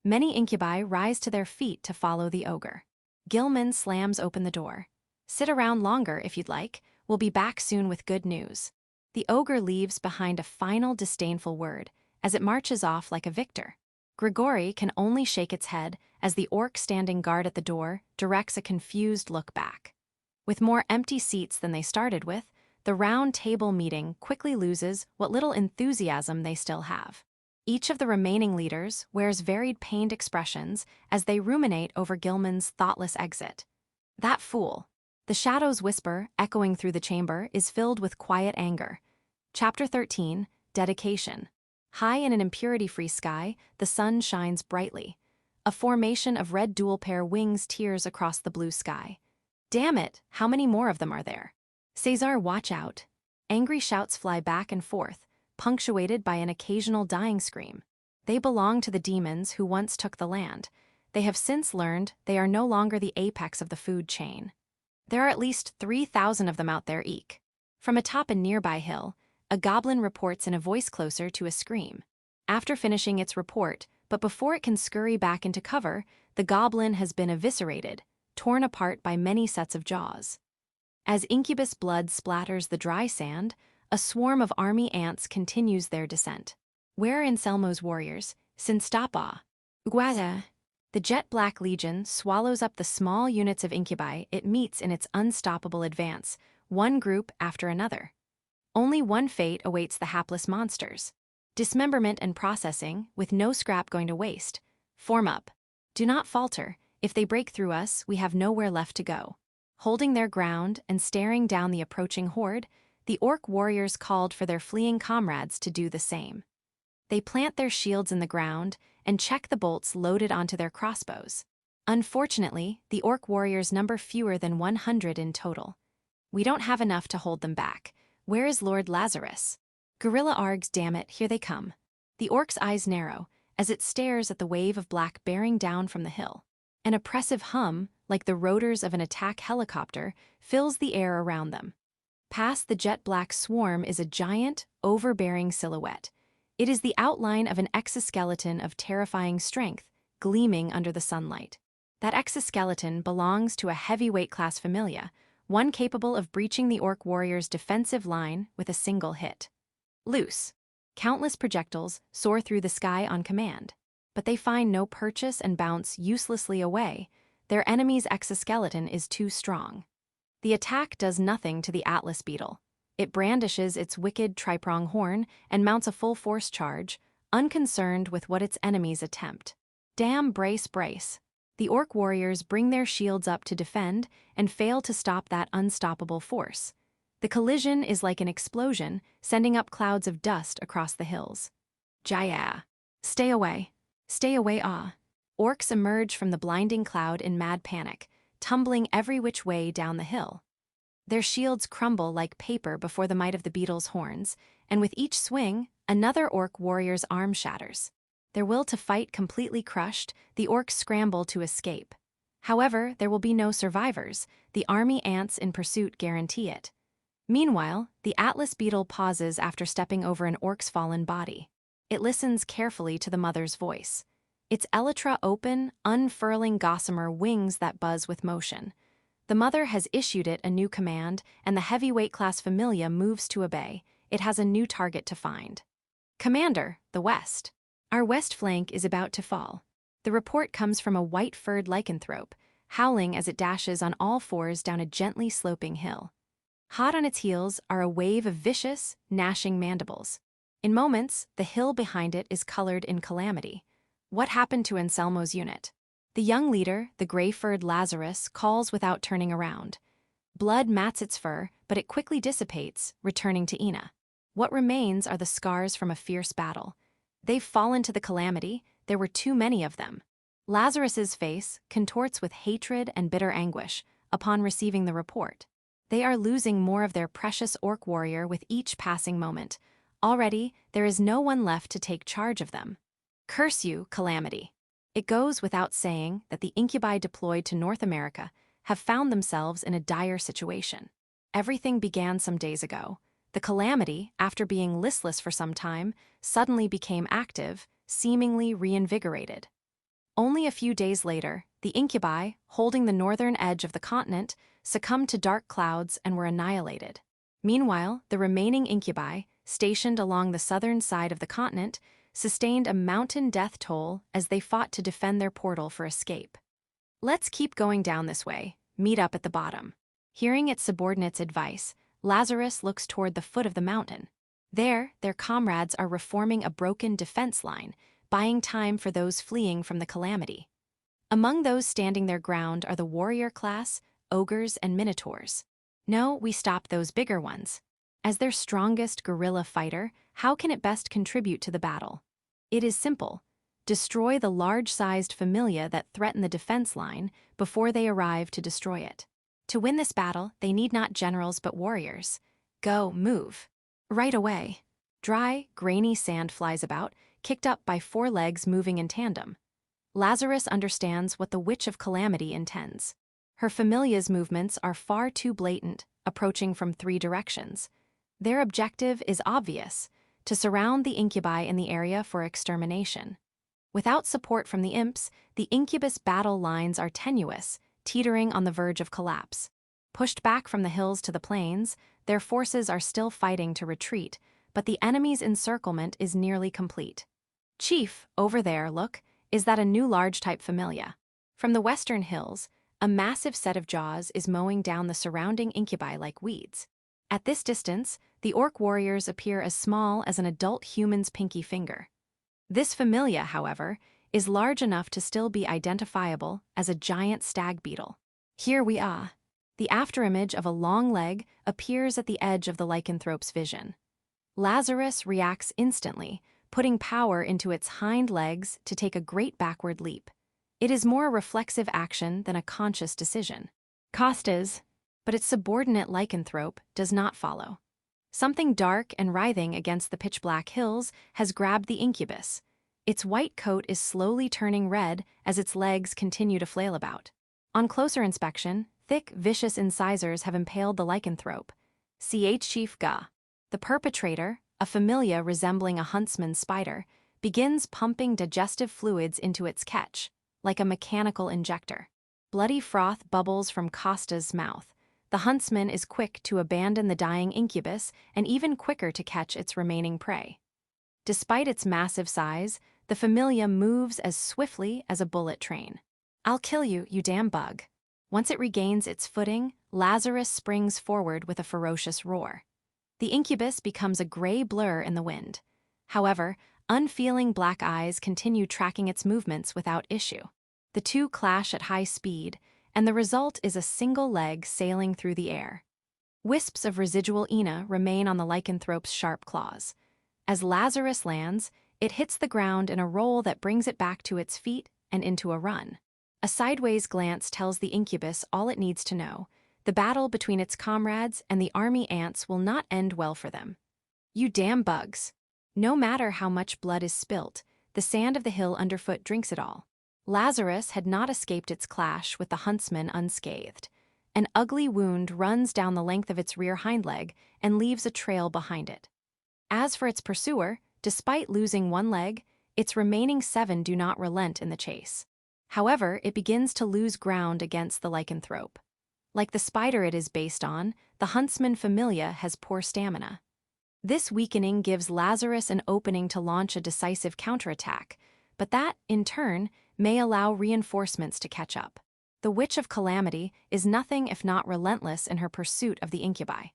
Many incubi rise to their feet to follow the ogre. Gilman slams open the door. Sit around longer if you'd like. We'll be back soon with good news. The ogre leaves behind a final disdainful word as it marches off like a victor. Grigori can only shake its head as the orc standing guard at the door directs a confused look back. With more empty seats than they started with, the round table meeting quickly loses what little enthusiasm they still have. Each of the remaining leaders wears varied pained expressions as they ruminate over Gilman's thoughtless exit. That fool. The shadows whisper, echoing through the chamber, is filled with quiet anger. Chapter 13, Dedication. High in an impurity-free sky, the sun shines brightly. A formation of red dual-pair wings tears across the blue sky. Damn it, how many more of them are there? Cesar, watch out. Angry shouts fly back and forth, punctuated by an occasional dying scream. They belong to the demons who once took the land. They have since learned they are no longer the apex of the food chain. There are at least 3,000 of them out there, eek. From atop a nearby hill, a goblin reports in a voice closer to a scream. After finishing its report, but before it can scurry back into cover, the goblin has been eviscerated, torn apart by many sets of jaws. As incubus blood splatters the dry sand, a swarm of army ants continues their descent. Where are Anselmo's warriors? Sinstapa. Guaza. The jet-black legion swallows up the small units of incubi it meets in its unstoppable advance, one group after another. Only one fate awaits the hapless monsters. Dismemberment and processing, with no scrap going to waste. Form up. Do not falter. If they break through us, we have nowhere left to go. Holding their ground and staring down the approaching horde, the orc warriors called for their fleeing comrades to do the same. They plant their shields in the ground and check the bolts loaded onto their crossbows. Unfortunately, the orc warriors number fewer than 100 in total. We don't have enough to hold them back. Where is Lord Lazarus? Gorilla args, damn it, here they come. The orc's eyes narrow as it stares at the wave of black bearing down from the hill. An oppressive hum, like the rotors of an attack helicopter, fills the air around them. Past the jet-black swarm is a giant, overbearing silhouette. It is the outline of an exoskeleton of terrifying strength, gleaming under the sunlight. That exoskeleton belongs to a heavyweight class familia, one capable of breaching the orc warrior's defensive line with a single hit. Loose. Countless projectiles soar through the sky on command, but they find no purchase and bounce uselessly away. Their enemy's exoskeleton is too strong. The attack does nothing to the Atlas beetle. It brandishes its wicked triprong horn and mounts a full-force charge, unconcerned with what its enemies attempt. Damn, brace, brace. The orc warriors bring their shields up to defend and fail to stop that unstoppable force. The collision is like an explosion, sending up clouds of dust across the hills. Jaya. Stay away. Stay away, ah. Orcs emerge from the blinding cloud in mad panic, tumbling every which way down the hill. Their shields crumble like paper before the might of the beetle's horns, and with each swing, another orc warrior's arm shatters. Their will to fight completely crushed, the orcs scramble to escape. However, there will be no survivors. The army ants in pursuit guarantee it. Meanwhile, the Atlas beetle pauses after stepping over an orc's fallen body. It listens carefully to the mother's voice. Its elytra open, unfurling gossamer wings that buzz with motion. The mother has issued it a new command, and the heavyweight class familia moves to obey. It has a new target to find. Commander, the west. Our west flank is about to fall. The report comes from a white-furred lycanthrope, howling as it dashes on all fours down a gently sloping hill. Hot on its heels are a wave of vicious, gnashing mandibles. In moments, the hill behind it is colored in calamity. What happened to Anselmo's unit? The young leader, the gray-furred Lazarus, calls without turning around. Blood mats its fur, but it quickly dissipates, returning to Ina. What remains are the scars from a fierce battle. They've fallen to the calamity. There were too many of them. Lazarus's face contorts with hatred and bitter anguish upon receiving the report. They are losing more of their precious orc warrior with each passing moment. Already, there is no one left to take charge of them. Curse you, calamity. It goes without saying that the Incubi deployed to North America have found themselves in a dire situation. Everything began some days ago. The calamity, after being listless for some time, suddenly became active, seemingly reinvigorated. Only a few days later, the Incubi, holding the northern edge of the continent, succumbed to dark clouds and were annihilated. Meanwhile, the remaining Incubi, stationed along the southern side of the continent, sustained a mountain death toll as they fought to defend their portal for escape. Let's keep going down this way, meet up at the bottom. Hearing its subordinates' advice, Lazarus looks toward the foot of the mountain. There, their comrades are reforming a broken defense line, buying time for those fleeing from the calamity. Among those standing their ground are the warrior class, ogres, and minotaurs. No, we stop those bigger ones. As their strongest guerrilla fighter, how can it best contribute to the battle? It is simple. Destroy the large-sized familia that threaten the defense line before they arrive to destroy it. To win this battle, they need not generals but warriors. Go, move. Right away. Dry, grainy sand flies about, kicked up by 4 legs moving in tandem. Lazarus understands what the Witch of Calamity intends. Her familia's movements are far too blatant, approaching from 3 directions. Their objective is obvious: to surround the Incubi in the area for extermination. Without support from the imps, the incubus battle lines are tenuous, teetering on the verge of collapse. Pushed back from the hills to the plains, their forces are still fighting to retreat, but the enemy's encirclement is nearly complete. Chief, over there, look, is that a new large-type familia? From the western hills, a massive set of jaws is mowing down the surrounding Incubi like weeds. At this distance, the orc warriors appear as small as an adult human's pinky finger. This familia, however, is large enough to still be identifiable as a giant stag beetle. Here we are. The afterimage of a long leg appears at the edge of the lycanthrope's vision. Lazarus reacts instantly, putting power into its hind legs to take a great backward leap. It is more a reflexive action than a conscious decision. Costas, but its subordinate lycanthrope does not follow. Something dark and writhing against the pitch-black hills has grabbed the incubus. Its white coat is slowly turning red as its legs continue to flail about. On closer inspection, thick, vicious incisors have impaled the lycanthrope. Chief Ga. The perpetrator, a familia resembling a huntsman's spider, begins pumping digestive fluids into its catch, like a mechanical injector. Bloody froth bubbles from Costa's mouth. The huntsman is quick to abandon the dying incubus and even quicker to catch its remaining prey. Despite its massive size, the familia moves as swiftly as a bullet train. I'll kill you, you damn bug. Once it regains its footing, Lazarus springs forward with a ferocious roar. The incubus becomes a gray blur in the wind. However, unfeeling black eyes continue tracking its movements without issue. The two clash at high speed, and the result is a single leg sailing through the air. Wisps of residual ina remain on the lycanthrope's sharp claws. As Lazarus lands, it hits the ground in a roll that brings it back to its feet and into a run. A sideways glance tells the incubus all it needs to know. The battle between its comrades and the army ants will not end well for them. You damn bugs. No matter how much blood is spilt, the sand of the hill underfoot drinks it all. Lazarus had not escaped its clash with the huntsman unscathed. An ugly wound runs down the length of its rear hind leg and leaves a trail behind it. As for its pursuer, despite losing 1 leg, its remaining 7 do not relent in the chase. However, it begins to lose ground against the lycanthrope. Like the spider it is based on, the huntsman familia has poor stamina. This weakening gives Lazarus an opening to launch a decisive counterattack, but that, in turn, may allow reinforcements to catch up. The Witch of Calamity is nothing if not relentless in her pursuit of the Incubi.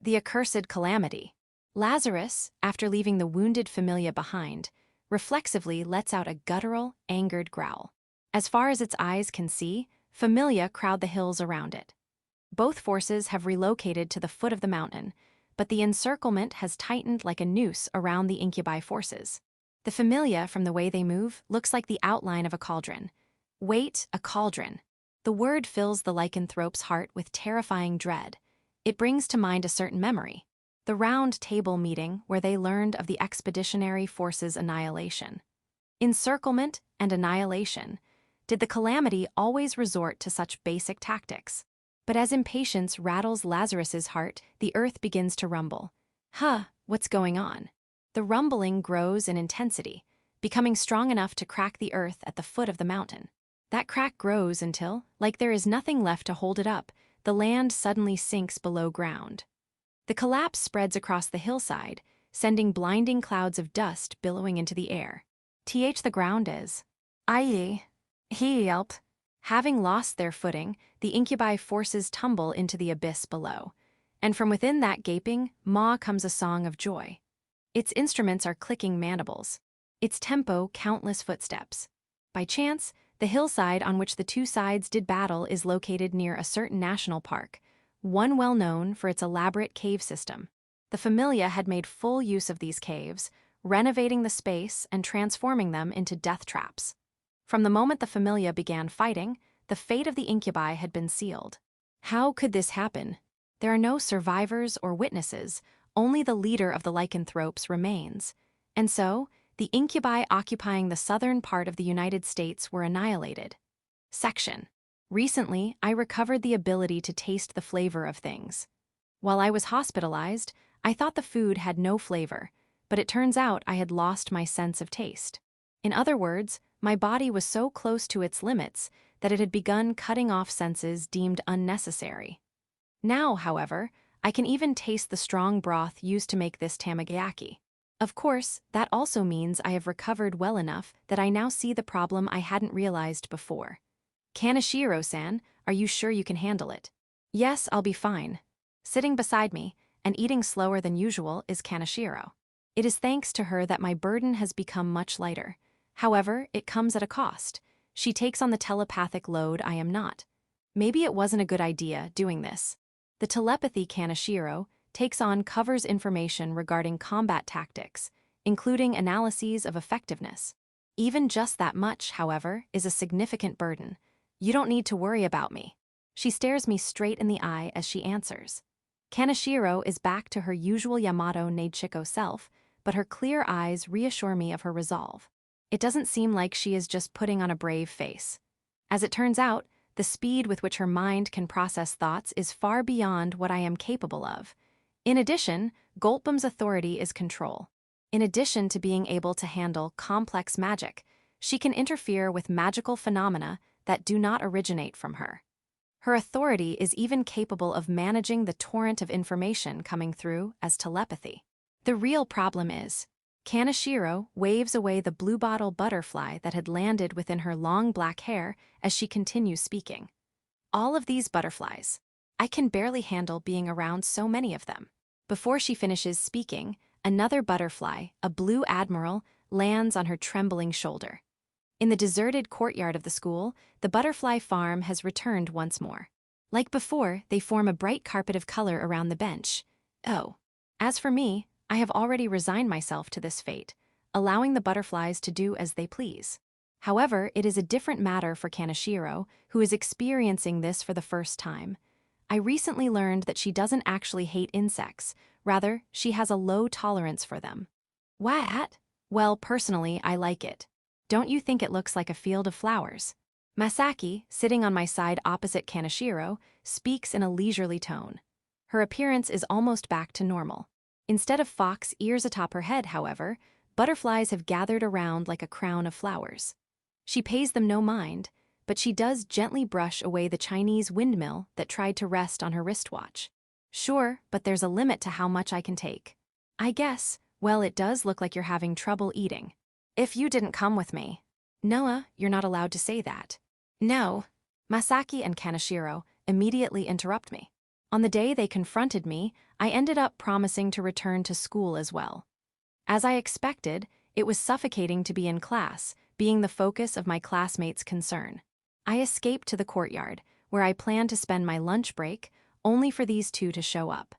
The accursed calamity. Lazarus, after leaving the wounded familia behind, reflexively lets out a guttural, angered growl. As far as its eyes can see, familia crowd the hills around it. Both forces have relocated to the foot of the mountain, but the encirclement has tightened like a noose around the Incubi forces. The familia, from the way they move, looks like the outline of a cauldron. Wait, a cauldron. The word fills the lycanthrope's heart with terrifying dread. It brings to mind a certain memory. The round table meeting where they learned of the expeditionary force's annihilation. Encirclement and annihilation. Did the calamity always resort to such basic tactics? But as impatience rattles Lazarus's heart, the earth begins to rumble. What's going on? The rumbling grows in intensity, becoming strong enough to crack the earth at the foot of the mountain. That crack grows until, like there is nothing left to hold it up, the land suddenly sinks below ground. The collapse spreads across the hillside, sending blinding clouds of dust billowing into the air. The ground is. He yelped. Having lost their footing, the Incubi forces tumble into the abyss below. And from within that gaping maw comes a song of joy. Its instruments are clicking mandibles. Its tempo countless footsteps. By chance, the hillside on which the two sides did battle is located near a certain national park, one well known for its elaborate cave system. The Familia had made full use of these caves, renovating the space and transforming them into death traps. From the moment the Familia began fighting, the fate of the Incubi had been sealed. How could this happen? There are no survivors or witnesses, only the leader of the lycanthropes remains. And so, the Incubi occupying the southern part of the United States were annihilated. Section. Recently, I recovered the ability to taste the flavor of things. While I was hospitalized, I thought the food had no flavor, but it turns out I had lost my sense of taste. In other words, my body was so close to its limits that it had begun cutting off senses deemed unnecessary. Now, however, I can even taste the strong broth used to make this tamagayaki. Of course, that also means I have recovered well enough that I now see the problem I hadn't realized before. Kaneshiro-san, are you sure you can handle it? Yes, I'll be fine. Sitting beside me, and eating slower than usual, is Kaneshiro. It is thanks to her that my burden has become much lighter. However, it comes at a cost. She takes on the telepathic load I am not. Maybe it wasn't a good idea doing this. The telepathy Kaneshiro takes on covers information regarding combat tactics, including analyses of effectiveness. Even just that much, however, is a significant burden. You don't need to worry about me. She stares me straight in the eye as she answers. Kaneshiro is back to her usual Yamato Neidchiko self, but her clear eyes reassure me of her resolve. It doesn't seem like she is just putting on a brave face. As it turns out, the speed with which her mind can process thoughts is far beyond what I am capable of. In addition, Golpum's authority is control. In addition to being able to handle complex magic, she can interfere with magical phenomena that do not originate from her. Her authority is even capable of managing the torrent of information coming through as telepathy. The real problem is, Kaneshiro waves away the bluebottle butterfly that had landed within her long black hair as she continues speaking. All of these butterflies. I can barely handle being around so many of them. Before she finishes speaking, another butterfly, a blue admiral, lands on her trembling shoulder. In the deserted courtyard of the school, the butterfly farm has returned once more. Like before, they form a bright carpet of color around the bench. Oh. As for me, I have already resigned myself to this fate, allowing the butterflies to do as they please. However, it is a different matter for Kaneshiro, who is experiencing this for the first time. I recently learned that she doesn't actually hate insects, rather, she has a low tolerance for them. What? Well, personally, I like it. Don't you think it looks like a field of flowers? Masaki, sitting on my side opposite Kaneshiro, speaks in a leisurely tone. Her appearance is almost back to normal. Instead of fox ears atop her head, however, butterflies have gathered around like a crown of flowers. She pays them no mind, but she does gently brush away the Chinese windmill that tried to rest on her wristwatch. Sure, but there's a limit to how much I can take. I guess, well, it does look like you're having trouble eating. If you didn't come with me. Noah, you're not allowed to say that. No. Masaki and Kaneshiro immediately interrupt me. On the day they confronted me, I ended up promising to return to school as well. As I expected, it was suffocating to be in class, being the focus of my classmates' concern. I escaped to the courtyard, where I planned to spend my lunch break, only for these two to show up.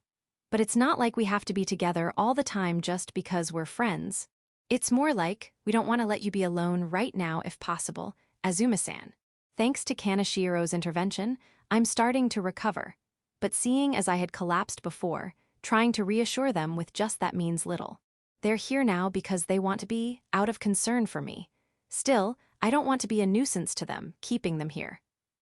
But it's not like we have to be together all the time just because we're friends. It's more like, we don't want to let you be alone right now if possible, Azuma-san. Thanks to Kaneshiro's intervention, I'm starting to recover. But seeing as I had collapsed before, trying to reassure them with just that means little. They're here now because they want to be, out of concern for me. Still, I don't want to be a nuisance to them, keeping them here.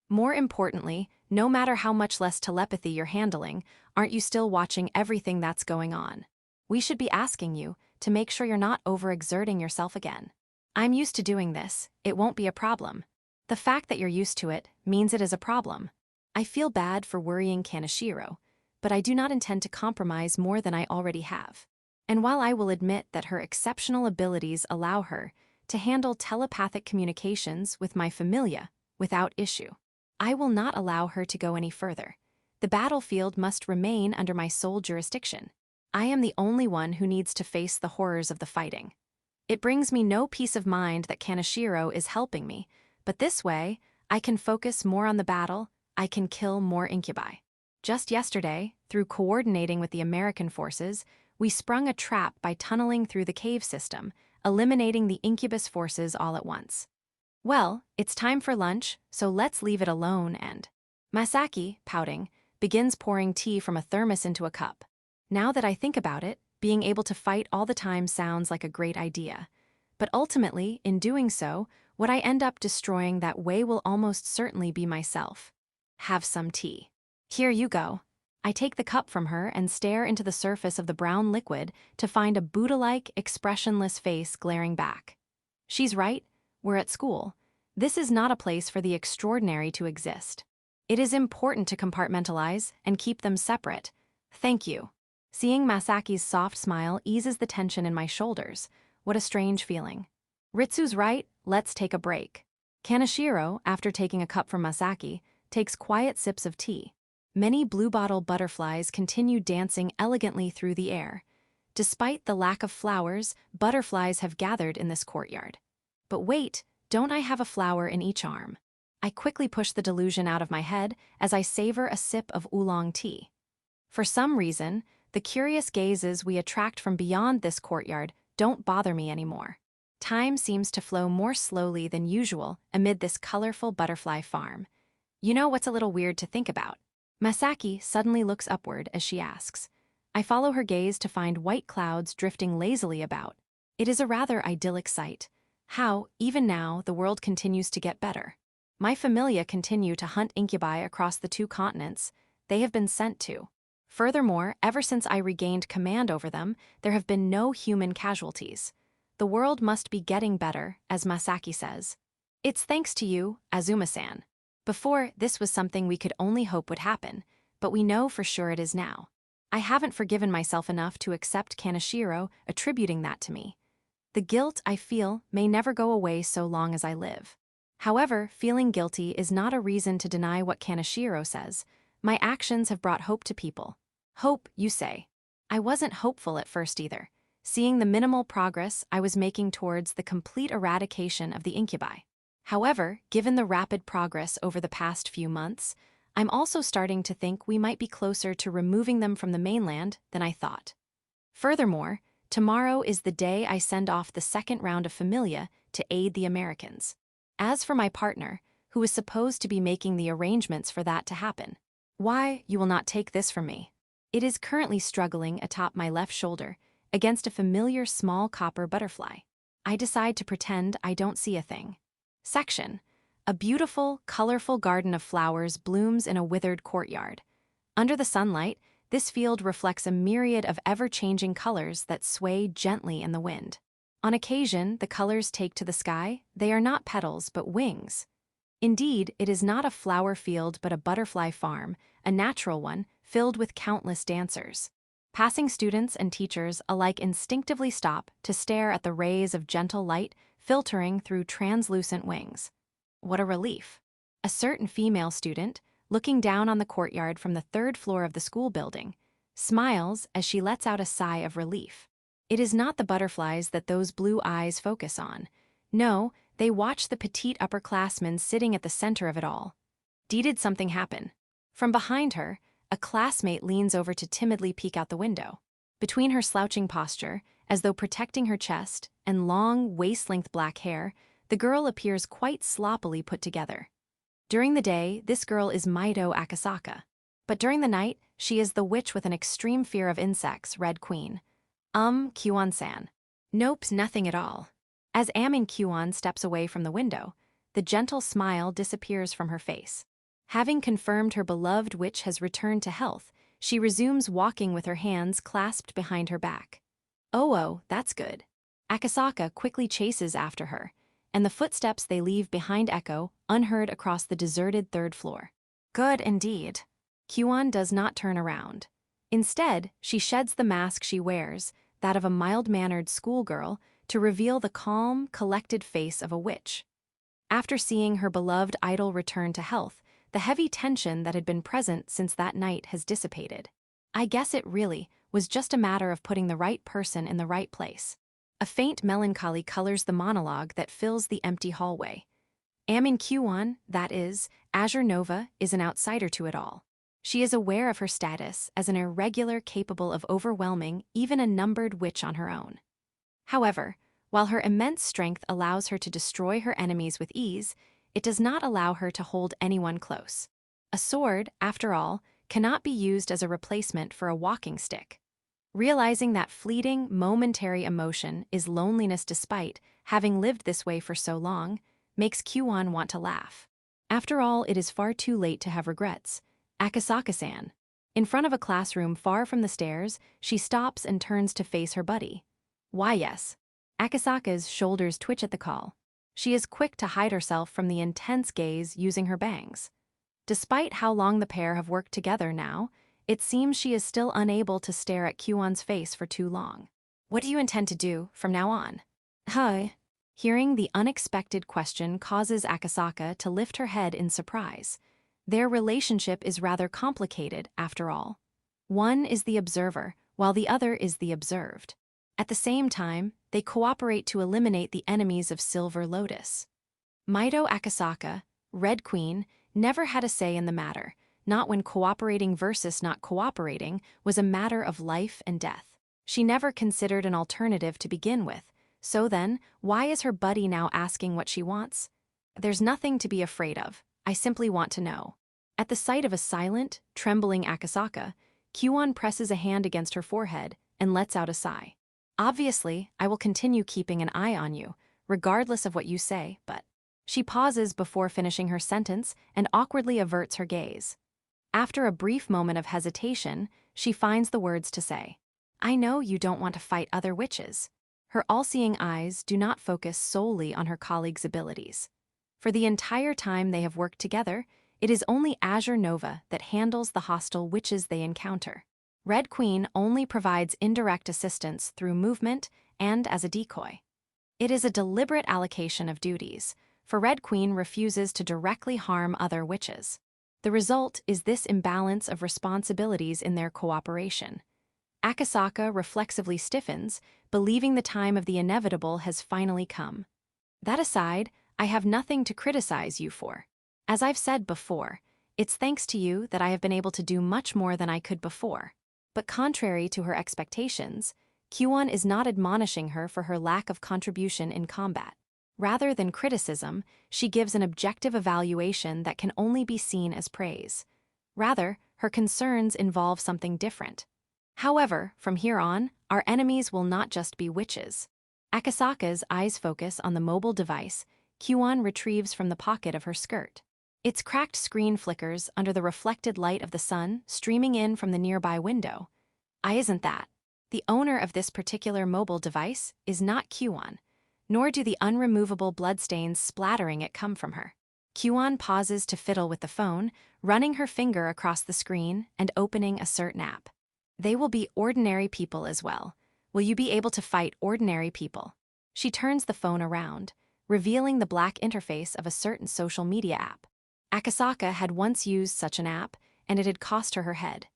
More importantly, no matter how much less telepathy you're handling, aren't you still watching everything that's going on? We should be asking you to make sure you're not overexerting yourself again. I'm used to doing this, it won't be a problem. The fact that you're used to it means it is a problem. I feel bad for worrying Kaneshiro, but I do not intend to compromise more than I already have. And while I will admit that her exceptional abilities allow her to handle telepathic communications with my familia without issue, I will not allow her to go any further. The battlefield must remain under my sole jurisdiction. I am the only one who needs to face the horrors of the fighting. It brings me no peace of mind that Kaneshiro is helping me, but this way, I can focus more on the battle, I can kill more Incubi. Just yesterday, through coordinating with the American forces, we sprung a trap by tunneling through the cave system, eliminating the Incubus forces all at once. Well, it's time for lunch, so let's leave it alone and… Masaki, pouting, begins pouring tea from a thermos into a cup. Now that I think about it, being able to fight all the time sounds like a great idea. But ultimately, in doing so, what I end up destroying that way will almost certainly be myself. Have some tea. Here you go. I take the cup from her and stare into the surface of the brown liquid to find a Buddha-like, expressionless face glaring back. She's right, we're at school. This is not a place for the extraordinary to exist. It is important to compartmentalize and keep them separate. Thank you. Seeing Masaki's soft smile eases the tension in my shoulders. What a strange feeling. Ritsu's right, let's take a break. Kaneshiro, after taking a cup from Masaki, takes quiet sips of tea. Many bluebottle butterflies continue dancing elegantly through the air. Despite the lack of flowers, butterflies have gathered in this courtyard. But wait, don't I have a flower in each arm? I quickly push the delusion out of my head as I savor a sip of oolong tea. For some reason, the curious gazes we attract from beyond this courtyard don't bother me anymore. Time seems to flow more slowly than usual amid this colorful butterfly farm. You know what's a little weird to think about? Masaki suddenly looks upward as she asks. I follow her gaze to find white clouds drifting lazily about. It is a rather idyllic sight. How, even now, the world continues to get better. My familia continue to hunt incubi across the 2 continents they have been sent to. Furthermore, ever since I regained command over them, there have been no human casualties. The world must be getting better, as Masaki says. It's thanks to you, Azuma-san. Before, this was something we could only hope would happen, but we know for sure it is now. I haven't forgiven myself enough to accept Kaneshiro attributing that to me. The guilt I feel may never go away so long as I live. However, feeling guilty is not a reason to deny what Kaneshiro says. My actions have brought hope to people. Hope, you say. I wasn't hopeful at first either, seeing the minimal progress I was making towards the complete eradication of the incubi. However, given the rapid progress over the past few months, I'm also starting to think we might be closer to removing them from the mainland than I thought. Furthermore, tomorrow is the day I send off the second round of familia to aid the Americans. As for my partner, who is supposed to be making the arrangements for that to happen, why, you will not take this from me. It is currently struggling atop my left shoulder against a familiar small copper butterfly. I decide to pretend I don't see a thing. Section. A beautiful, colorful garden of flowers blooms in a withered courtyard. Under the sunlight, this field reflects a myriad of ever-changing colors that sway gently in the wind. On occasion, the colors take to the sky. They are not petals, but wings. Indeed, it is not a flower field but a butterfly farm, a natural one, filled with countless dancers. Passing students and teachers alike instinctively stop to stare at the rays of gentle light filtering through translucent wings. What a relief. A certain female student, looking down on the courtyard from the 3rd floor of the school building, smiles as she lets out a sigh of relief. It is not the butterflies that those blue eyes focus on. No, they watch the petite upperclassmen sitting at the center of it all. Did something happen? From behind her, a classmate leans over to timidly peek out the window. Between her slouching posture, as though protecting her chest, and long, waist-length black hair, the girl appears quite sloppily put together. During the day, this girl is Maido Akasaka. But during the night, she is the witch with an extreme fear of insects, Red Queen. Kyuan-san. Nope, nothing at all. As Amin Kyuan steps away from the window, the gentle smile disappears from her face. Having confirmed her beloved witch has returned to health, she resumes walking with her hands clasped behind her back. Oh, that's good. Akasaka quickly chases after her, and the footsteps they leave behind echo unheard across the deserted third floor. Good indeed. Kyuan does not turn around. Instead, she sheds the mask she wears, that of a mild-mannered schoolgirl, to reveal the calm, collected face of a witch. After seeing her beloved idol return to health, the heavy tension that had been present since that night has dissipated. I guess it really was just a matter of putting the right person in the right place. A faint melancholy colors the monologue that fills the empty hallway. Amin Kyuan, that is, Azure Nova, is an outsider to it all. She is aware of her status as an irregular capable of overwhelming even a numbered witch on her own. However, while her immense strength allows her to destroy her enemies with ease, it does not allow her to hold anyone close. A sword, after all, cannot be used as a replacement for a walking stick. Realizing that fleeting, momentary emotion is loneliness despite having lived this way for so long, makes Kyuan want to laugh. After all, it is far too late to have regrets. Akasaka-san. In front of a classroom far from the stairs, she stops and turns to face her buddy. Why yes. Akasaka's shoulders twitch at the call. She is quick to hide herself from the intense gaze using her bangs. Despite how long the pair have worked together now, it seems she is still unable to stare at Kyuan's face for too long. What do you intend to do from now on? Hi. Hearing the unexpected question causes Akasaka to lift her head in surprise. Their relationship is rather complicated, after all. One is the observer, while the other is the observed. At the same time, they cooperate to eliminate the enemies of Silver Lotus. Mito Akasaka, Red Queen, never had a say in the matter, not when cooperating versus not cooperating was a matter of life and death. She never considered an alternative to begin with, so then, why is her buddy now asking what she wants? There's nothing to be afraid of, I simply want to know. At the sight of a silent, trembling Akasaka, Kyuan presses a hand against her forehead and lets out a sigh. Obviously, I will continue keeping an eye on you, regardless of what you say, but... She pauses before finishing her sentence and awkwardly averts her gaze. After a brief moment of hesitation, she finds the words to say. I know you don't want to fight other witches. Her all-seeing eyes do not focus solely on her colleague's abilities. For the entire time they have worked together, it is only Azure Nova that handles the hostile witches they encounter. Red Queen only provides indirect assistance through movement and as a decoy. It is a deliberate allocation of duties, for Red Queen refuses to directly harm other witches. The result is this imbalance of responsibilities in their cooperation. Akasaka reflexively stiffens, believing the time of the inevitable has finally come. That aside, I have nothing to criticize you for. As I've said before, it's thanks to you that I have been able to do much more than I could before. But contrary to her expectations, Kyuan is not admonishing her for her lack of contribution in combat. Rather than criticism, she gives an objective evaluation that can only be seen as praise. Rather, her concerns involve something different. However, from here on, our enemies will not just be witches. Akasaka's eyes focus on the mobile device Kyuan retrieves from the pocket of her skirt. Its cracked screen flickers under the reflected light of the sun streaming in from the nearby window. Isn't that? The owner of this particular mobile device is not Kyuan, nor do the unremovable bloodstains splattering it come from her. Kyuan pauses to fiddle with the phone, running her finger across the screen and opening a certain app. They will be ordinary people as well. Will you be able to fight ordinary people? She turns the phone around, revealing the black interface of a certain social media app. Akasaka had once used such an app, and it had cost her her head.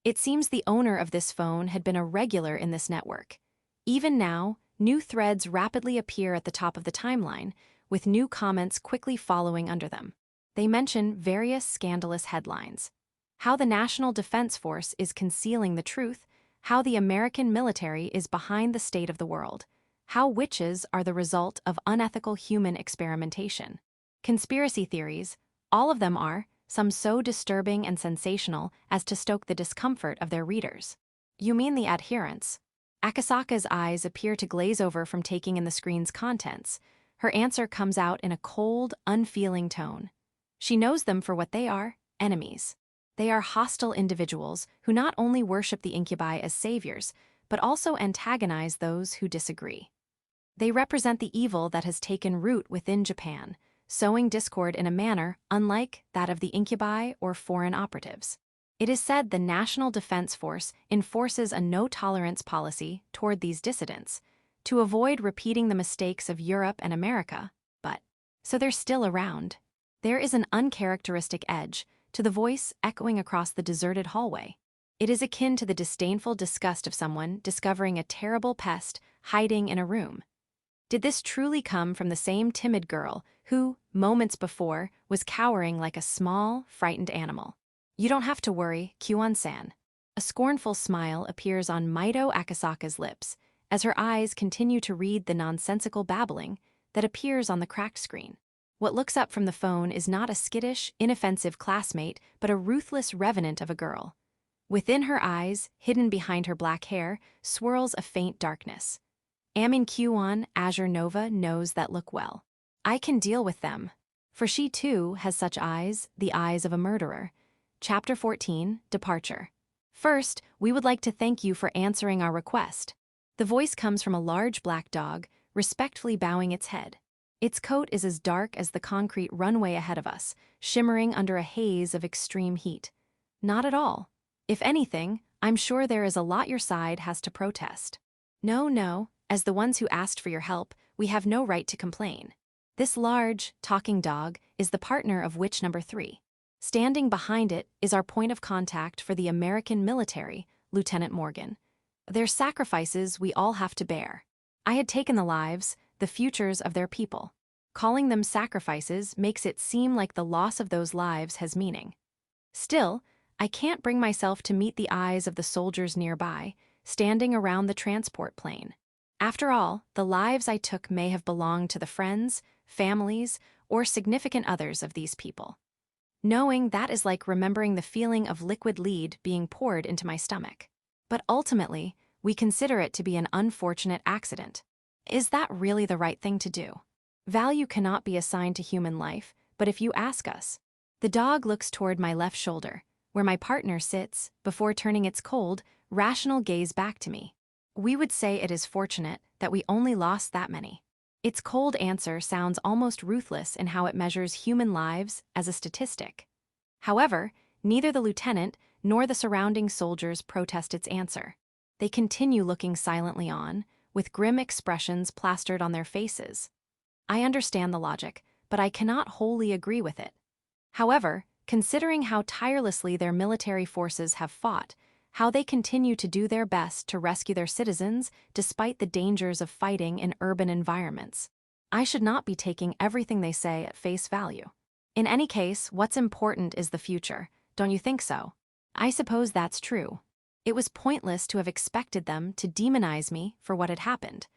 It seems the owner of this phone had been a regular in this network. Even now, new threads rapidly appear at the top of the timeline, with new comments quickly following under them. They mention various scandalous headlines. How the National Defense Force is concealing the truth, how the American military is behind the state of the world, how witches are the result of unethical human experimentation. Conspiracy theories, all of them are, some so disturbing and sensational as to stoke the discomfort of their readers. You mean the adherence? Akasaka's eyes appear to glaze over from taking in the screen's contents. Her answer comes out in a cold, unfeeling tone. She knows them for what they are, enemies. They are hostile individuals who not only worship the Incubi as saviors, but also antagonize those who disagree. They represent the evil that has taken root within Japan, sowing discord in a manner unlike that of the Incubi or foreign operatives. It is said the National Defense Force enforces a no-tolerance policy toward these dissidents to avoid repeating the mistakes of Europe and America, but so they're still around. There is an uncharacteristic edge to the voice echoing across the deserted hallway. It is akin to the disdainful disgust of someone discovering a terrible pest hiding in a room. Did this truly come from the same timid girl who, moments before, was cowering like a small, frightened animal? You don't have to worry, Kyuan-san. A scornful smile appears on Maito Akasaka's lips as her eyes continue to read the nonsensical babbling that appears on the cracked screen. What looks up from the phone is not a skittish, inoffensive classmate, but a ruthless revenant of a girl. Within her eyes, hidden behind her black hair, swirls a faint darkness. Amin Kyuan Azure Nova knows that look well. I can deal with them. For she too has such eyes, the eyes of a murderer. Chapter 14, Departure. First, we would like to thank you for answering our request. The voice comes from a large black dog, respectfully bowing its head. Its coat is as dark as the concrete runway ahead of us, shimmering under a haze of extreme heat. Not at all. If anything, I'm sure there is a lot your side has to protest. No, as the ones who asked for your help, we have no right to complain. This large, talking dog is the partner of witch number 3. Standing behind it is our point of contact for the American military, Lieutenant Morgan. Their sacrifices we all have to bear. I had taken the lives, the futures of their people. Calling them sacrifices makes it seem like the loss of those lives has meaning. Still, I can't bring myself to meet the eyes of the soldiers nearby, standing around the transport plane. After all, the lives I took may have belonged to the friends, families, or significant others of these people. Knowing that is like remembering the feeling of liquid lead being poured into my stomach. But ultimately, we consider it to be an unfortunate accident. Is that really the right thing to do? Value cannot be assigned to human life, but if you ask us. The dog looks toward my left shoulder, where my partner sits, before turning its cold, rational gaze back to me. We would say it is fortunate that we only lost that many. Its cold answer sounds almost ruthless in how it measures human lives as a statistic. However, neither the lieutenant nor the surrounding soldiers protest its answer. They continue looking silently on, with grim expressions plastered on their faces. I understand the logic, but I cannot wholly agree with it. However, considering how tirelessly their military forces have fought, how they continue to do their best to rescue their citizens despite the dangers of fighting in urban environments, I should not be taking everything they say at face value. In any case, what's important is the future, don't you think so? I suppose that's true. It was pointless to have expected them to demonize me for what had happened.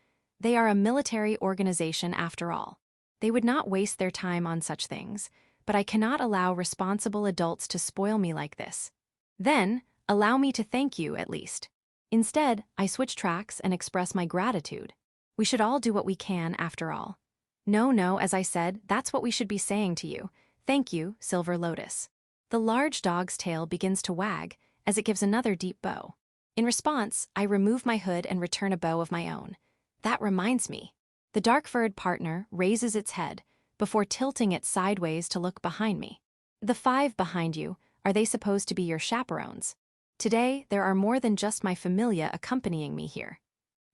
They are a military organization after all. They would not waste their time on such things, but I cannot allow responsible adults to spoil me like this. Then, allow me to thank you, at least. Instead, I switch tracks and express my gratitude. We should all do what we can, after all. No, as I said, that's what we should be saying to you. Thank you, Silver Lotus. The large dog's tail begins to wag as it gives another deep bow. In response, I remove my hood and return a bow of my own. That reminds me. The dark-furred partner raises its head before tilting it sideways to look behind me. The 5 behind you, are they supposed to be your chaperones? Today, there are more than just my familia accompanying me here.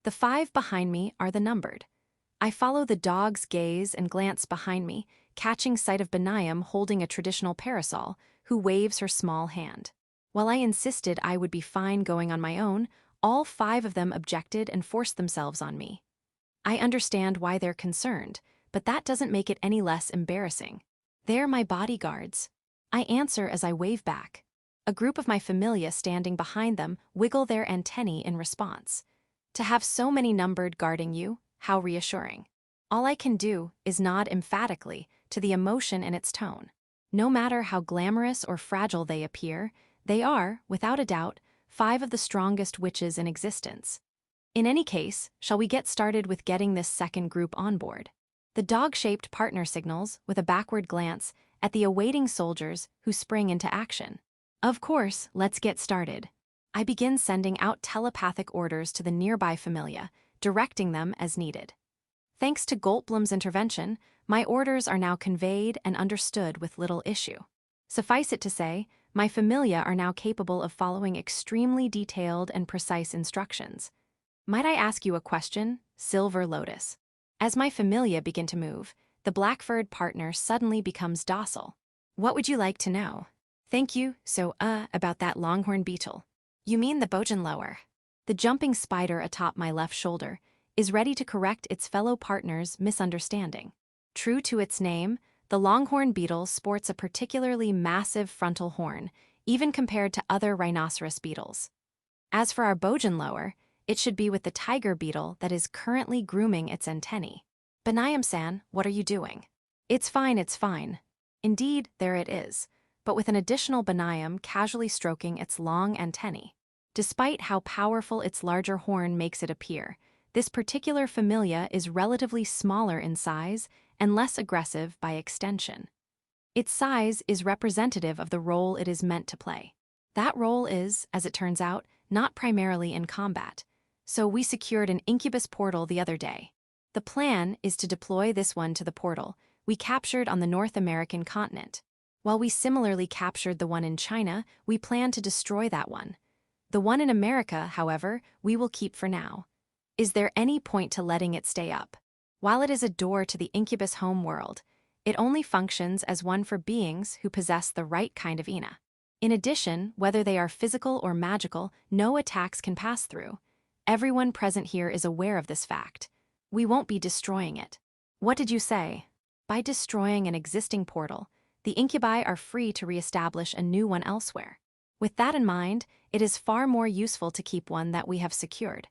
The 5 behind me are the numbered. I follow the dog's gaze and glance behind me, catching sight of Benayam holding a traditional parasol, who waves her small hand. While I insisted I would be fine going on my own, all 5 of them objected and forced themselves on me. I understand why they're concerned, but that doesn't make it any less embarrassing. They're my bodyguards. I answer as I wave back. A group of my familia standing behind them wiggle their antennae in response. To have so many numbered guarding you, how reassuring. All I can do is nod emphatically to the emotion in its tone. No matter how glamorous or fragile they appear, they are, without a doubt, 5 of the strongest witches in existence. In any case, shall we get started with getting this second group on board? The dog-shaped partner signals, with a backward glance, at the awaiting soldiers who spring into action. Of course, let's get started. I begin sending out telepathic orders to the nearby familia, directing them as needed. Thanks to Goldblum's intervention, my orders are now conveyed and understood with little issue. Suffice it to say, my familia are now capable of following extremely detailed and precise instructions. Might I ask you a question, Silver Lotus? As my familia begin to move, the black-furred partner suddenly becomes docile. What would you like to know? Thank you, about that longhorn beetle. You mean the bojanlower. The jumping spider atop my left shoulder is ready to correct its fellow partner's misunderstanding. True to its name, the longhorn beetle sports a particularly massive frontal horn, even compared to other rhinoceros beetles. As for our bojanlower, it should be with the tiger beetle that is currently grooming its antennae. Banayam-san, what are you doing? It's fine. Indeed, there it is, but with an additional Banayam casually stroking its long antennae. Despite how powerful its larger horn makes it appear, this particular familia is relatively smaller in size and less aggressive by extension. Its size is representative of the role it is meant to play. That role is, as it turns out, not primarily in combat, so we secured an incubus portal the other day. The plan is to deploy this one to the portal we captured on the North American continent. While we similarly captured the one in China, we plan to destroy that one. The one in America, however, we will keep for now. Is there any point to letting it stay up? While it is a door to the incubus home world, it only functions as one for beings who possess the right kind of Ina. In addition, whether they are physical or magical, no attacks can pass through. Everyone present here is aware of this fact. We won't be destroying it. What did you say? By destroying an existing portal, the incubi are free to re-establish a new one elsewhere. With that in mind, it is far more useful to keep one that we have secured.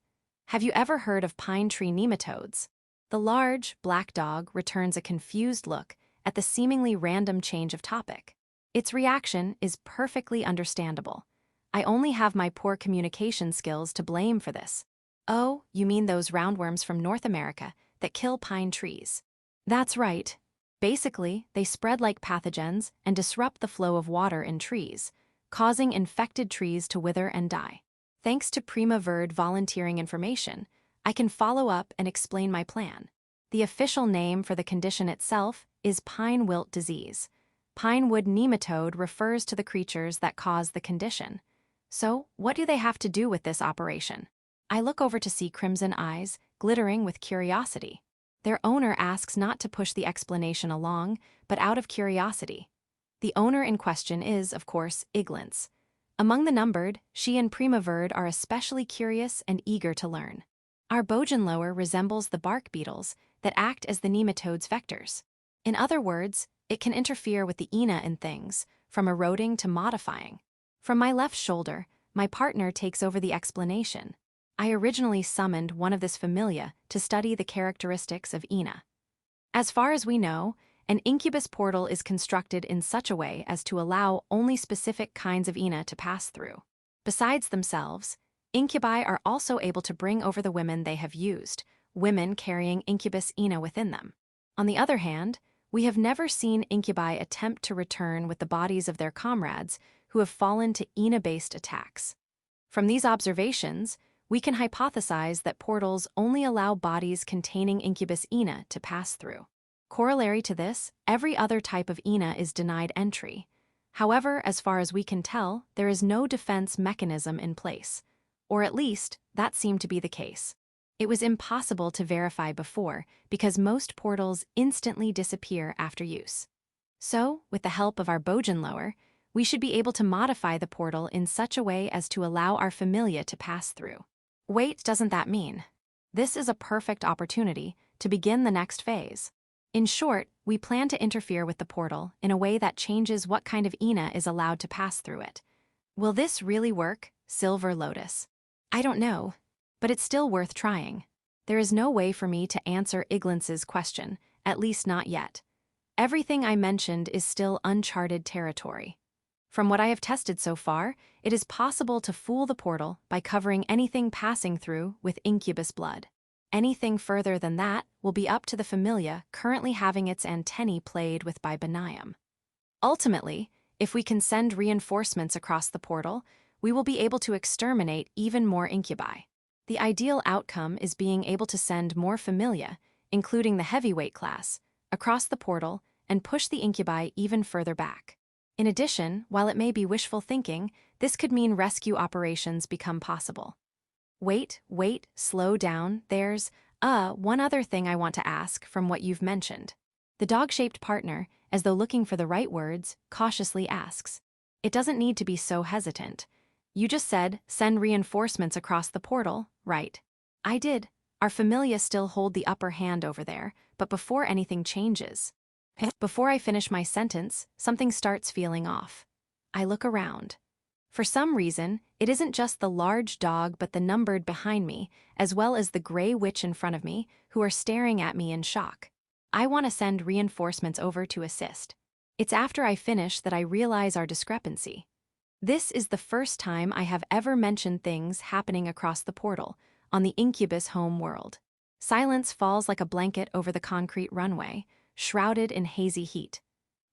Have you ever heard of pine tree nematodes? The large, black dog returns a confused look at the seemingly random change of topic. Its reaction is perfectly understandable. I only have my poor communication skills to blame for this. Oh, you mean those roundworms from North America that kill pine trees? That's right. Basically, they spread like pathogens and disrupt the flow of water in trees, causing infected trees to wither and die. Thanks to Prima Verde volunteering information, I can follow up and explain my plan. The official name for the condition itself is pine wilt disease. Pinewood nematode refers to the creatures that cause the condition. So, what do they have to do with this operation? I look over to see crimson eyes, glittering with curiosity. Their owner asks not to push the explanation along, but out of curiosity. The owner in question is, of course, Iglance. Among the numbered, she and Prima Verde are especially curious and eager to learn. Our bojanlower resembles the bark beetles that act as the nematode's vectors. In other words, it can interfere with the Ina in things, from eroding to modifying. From my left shoulder, my partner takes over the explanation. I originally summoned one of this familia to study the characteristics of Ina. As far as we know, an incubus portal is constructed in such a way as to allow only specific kinds of Ina to pass through. Besides themselves, incubi are also able to bring over the women they have used, women carrying incubus Ina within them. On the other hand, we have never seen incubi attempt to return with the bodies of their comrades who have fallen to Ina-based attacks. From these observations, we can hypothesize that portals only allow bodies containing incubus Ina to pass through. Corollary to this, every other type of Ina is denied entry. However, as far as we can tell, there is no defense mechanism in place. Or at least, that seemed to be the case. It was impossible to verify before because most portals instantly disappear after use. So, with the help of our bojanlower, we should be able to modify the portal in such a way as to allow our familia to pass through. Wait, doesn't that mean? This is a perfect opportunity to begin the next phase. In short, we plan to interfere with the portal in a way that changes what kind of Ina is allowed to pass through it. Will this really work, Silver Lotus? I don't know, but it's still worth trying. There is no way for me to answer Iglance's question, at least not yet. Everything I mentioned is still uncharted territory. From what I have tested so far, it is possible to fool the portal by covering anything passing through with incubus blood. Anything further than that will be up to the familia currently having its antennae played with by Benayam. Ultimately, if we can send reinforcements across the portal, we will be able to exterminate even more incubi. The ideal outcome is being able to send more familia, including the heavyweight class, across the portal and push the incubi even further back. In addition, while it may be wishful thinking, this could mean rescue operations become possible. Wait, slow down, there's, one other thing I want to ask from what you've mentioned. The dog-shaped partner, as though looking for the right words, cautiously asks. It doesn't need to be so hesitant. You just said, send reinforcements across the portal, right? I did. Our familia still hold the upper hand over there, but before anything changes. Before I finish my sentence, something starts feeling off. I look around. For some reason, it isn't just the large dog but the numbered behind me, as well as the gray witch in front of me, who are staring at me in shock. I want to send reinforcements over to assist. It's after I finish that I realize our discrepancy. This is the first time I have ever mentioned things happening across the portal, on the incubus home world. Silence falls like a blanket over the concrete runway, shrouded in hazy heat.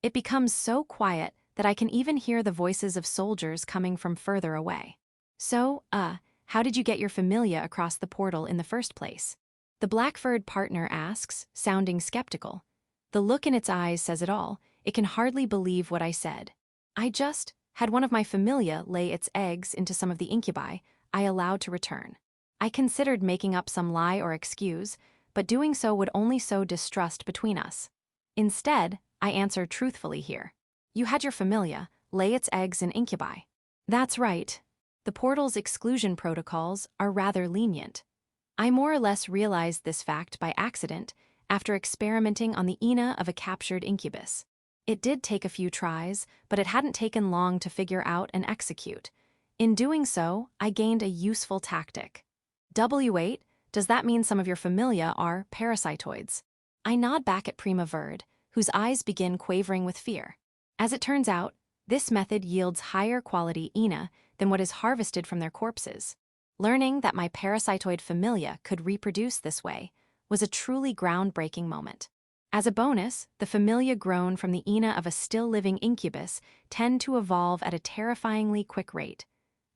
It becomes so quiet that I can even hear the voices of soldiers coming from further away. So, how did you get your familia across the portal in the first place? The black-furred partner asks, sounding skeptical. The look in its eyes says it all. It can hardly believe what I said. I just had one of my familia lay its eggs into some of the incubi I allowed to return. I considered making up some lie or excuse, but doing so would only sow distrust between us. Instead, I answer truthfully here. You had your familia lay its eggs in incubi. That's right. The portal's exclusion protocols are rather lenient. I more or less realized this fact by accident after experimenting on the Ina of a captured incubus. It did take a few tries, but it hadn't taken long to figure out and execute. In doing so, I gained a useful tactic. W8, does that mean some of your familia are parasitoids? I nod back at Prima Verde, whose eyes begin quavering with fear. As it turns out, this method yields higher quality Ina than what is harvested from their corpses. Learning that my parasitoid familia could reproduce this way was a truly groundbreaking moment. As a bonus, the familia grown from the Ina of a still-living incubus tend to evolve at a terrifyingly quick rate.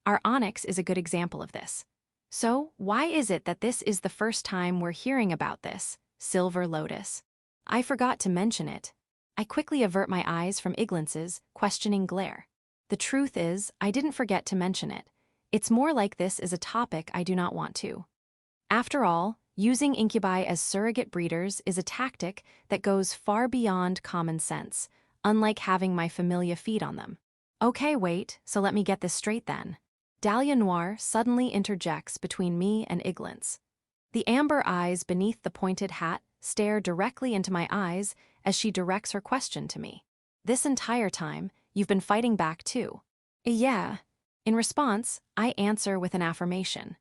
Our onyx is a good example of this. So, why is it that this is the first time we're hearing about this, Silver Lotus? I forgot to mention it. I quickly avert my eyes from Iglance's questioning glare. The truth is, I didn't forget to mention it. It's more like this is a topic I do not want to. After all, using incubi as surrogate breeders is a tactic that goes far beyond common sense, unlike having my familia feed on them. Okay, wait, so let me get this straight then. Dahlia Noir suddenly interjects between me and Iglance. The amber eyes beneath the pointed hat stare directly into my eyes as she directs her question to me. This entire time, you've been fighting back too. Yeah. In response, I answer with an affirmation.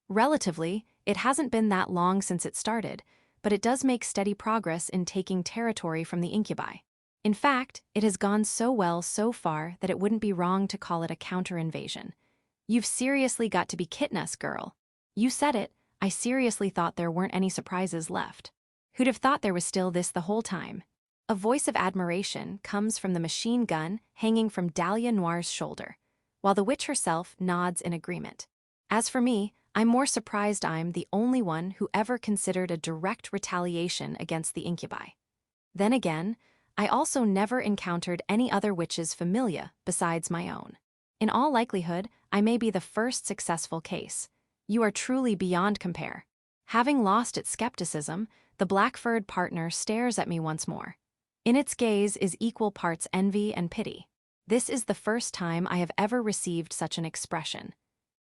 Relatively, it hasn't been that long since it started, but it does make steady progress in taking territory from the incubi. In fact, it has gone so well so far that it wouldn't be wrong to call it a counter-invasion. You've seriously got to be kidding us, girl. You said it, I seriously thought there weren't any surprises left. Who'd have thought there was still this the whole time? A voice of admiration comes from the machine gun hanging from Dahlia Noir's shoulder, while the witch herself nods in agreement. As for me, I'm more surprised I'm the only one who ever considered a direct retaliation against the incubi. Then again, I also never encountered any other witch's familia besides my own. In all likelihood, I may be the first successful case. You are truly beyond compare. Having lost its skepticism, the black-furred partner stares at me once more. In its gaze is equal parts envy and pity. This is the first time I have ever received such an expression.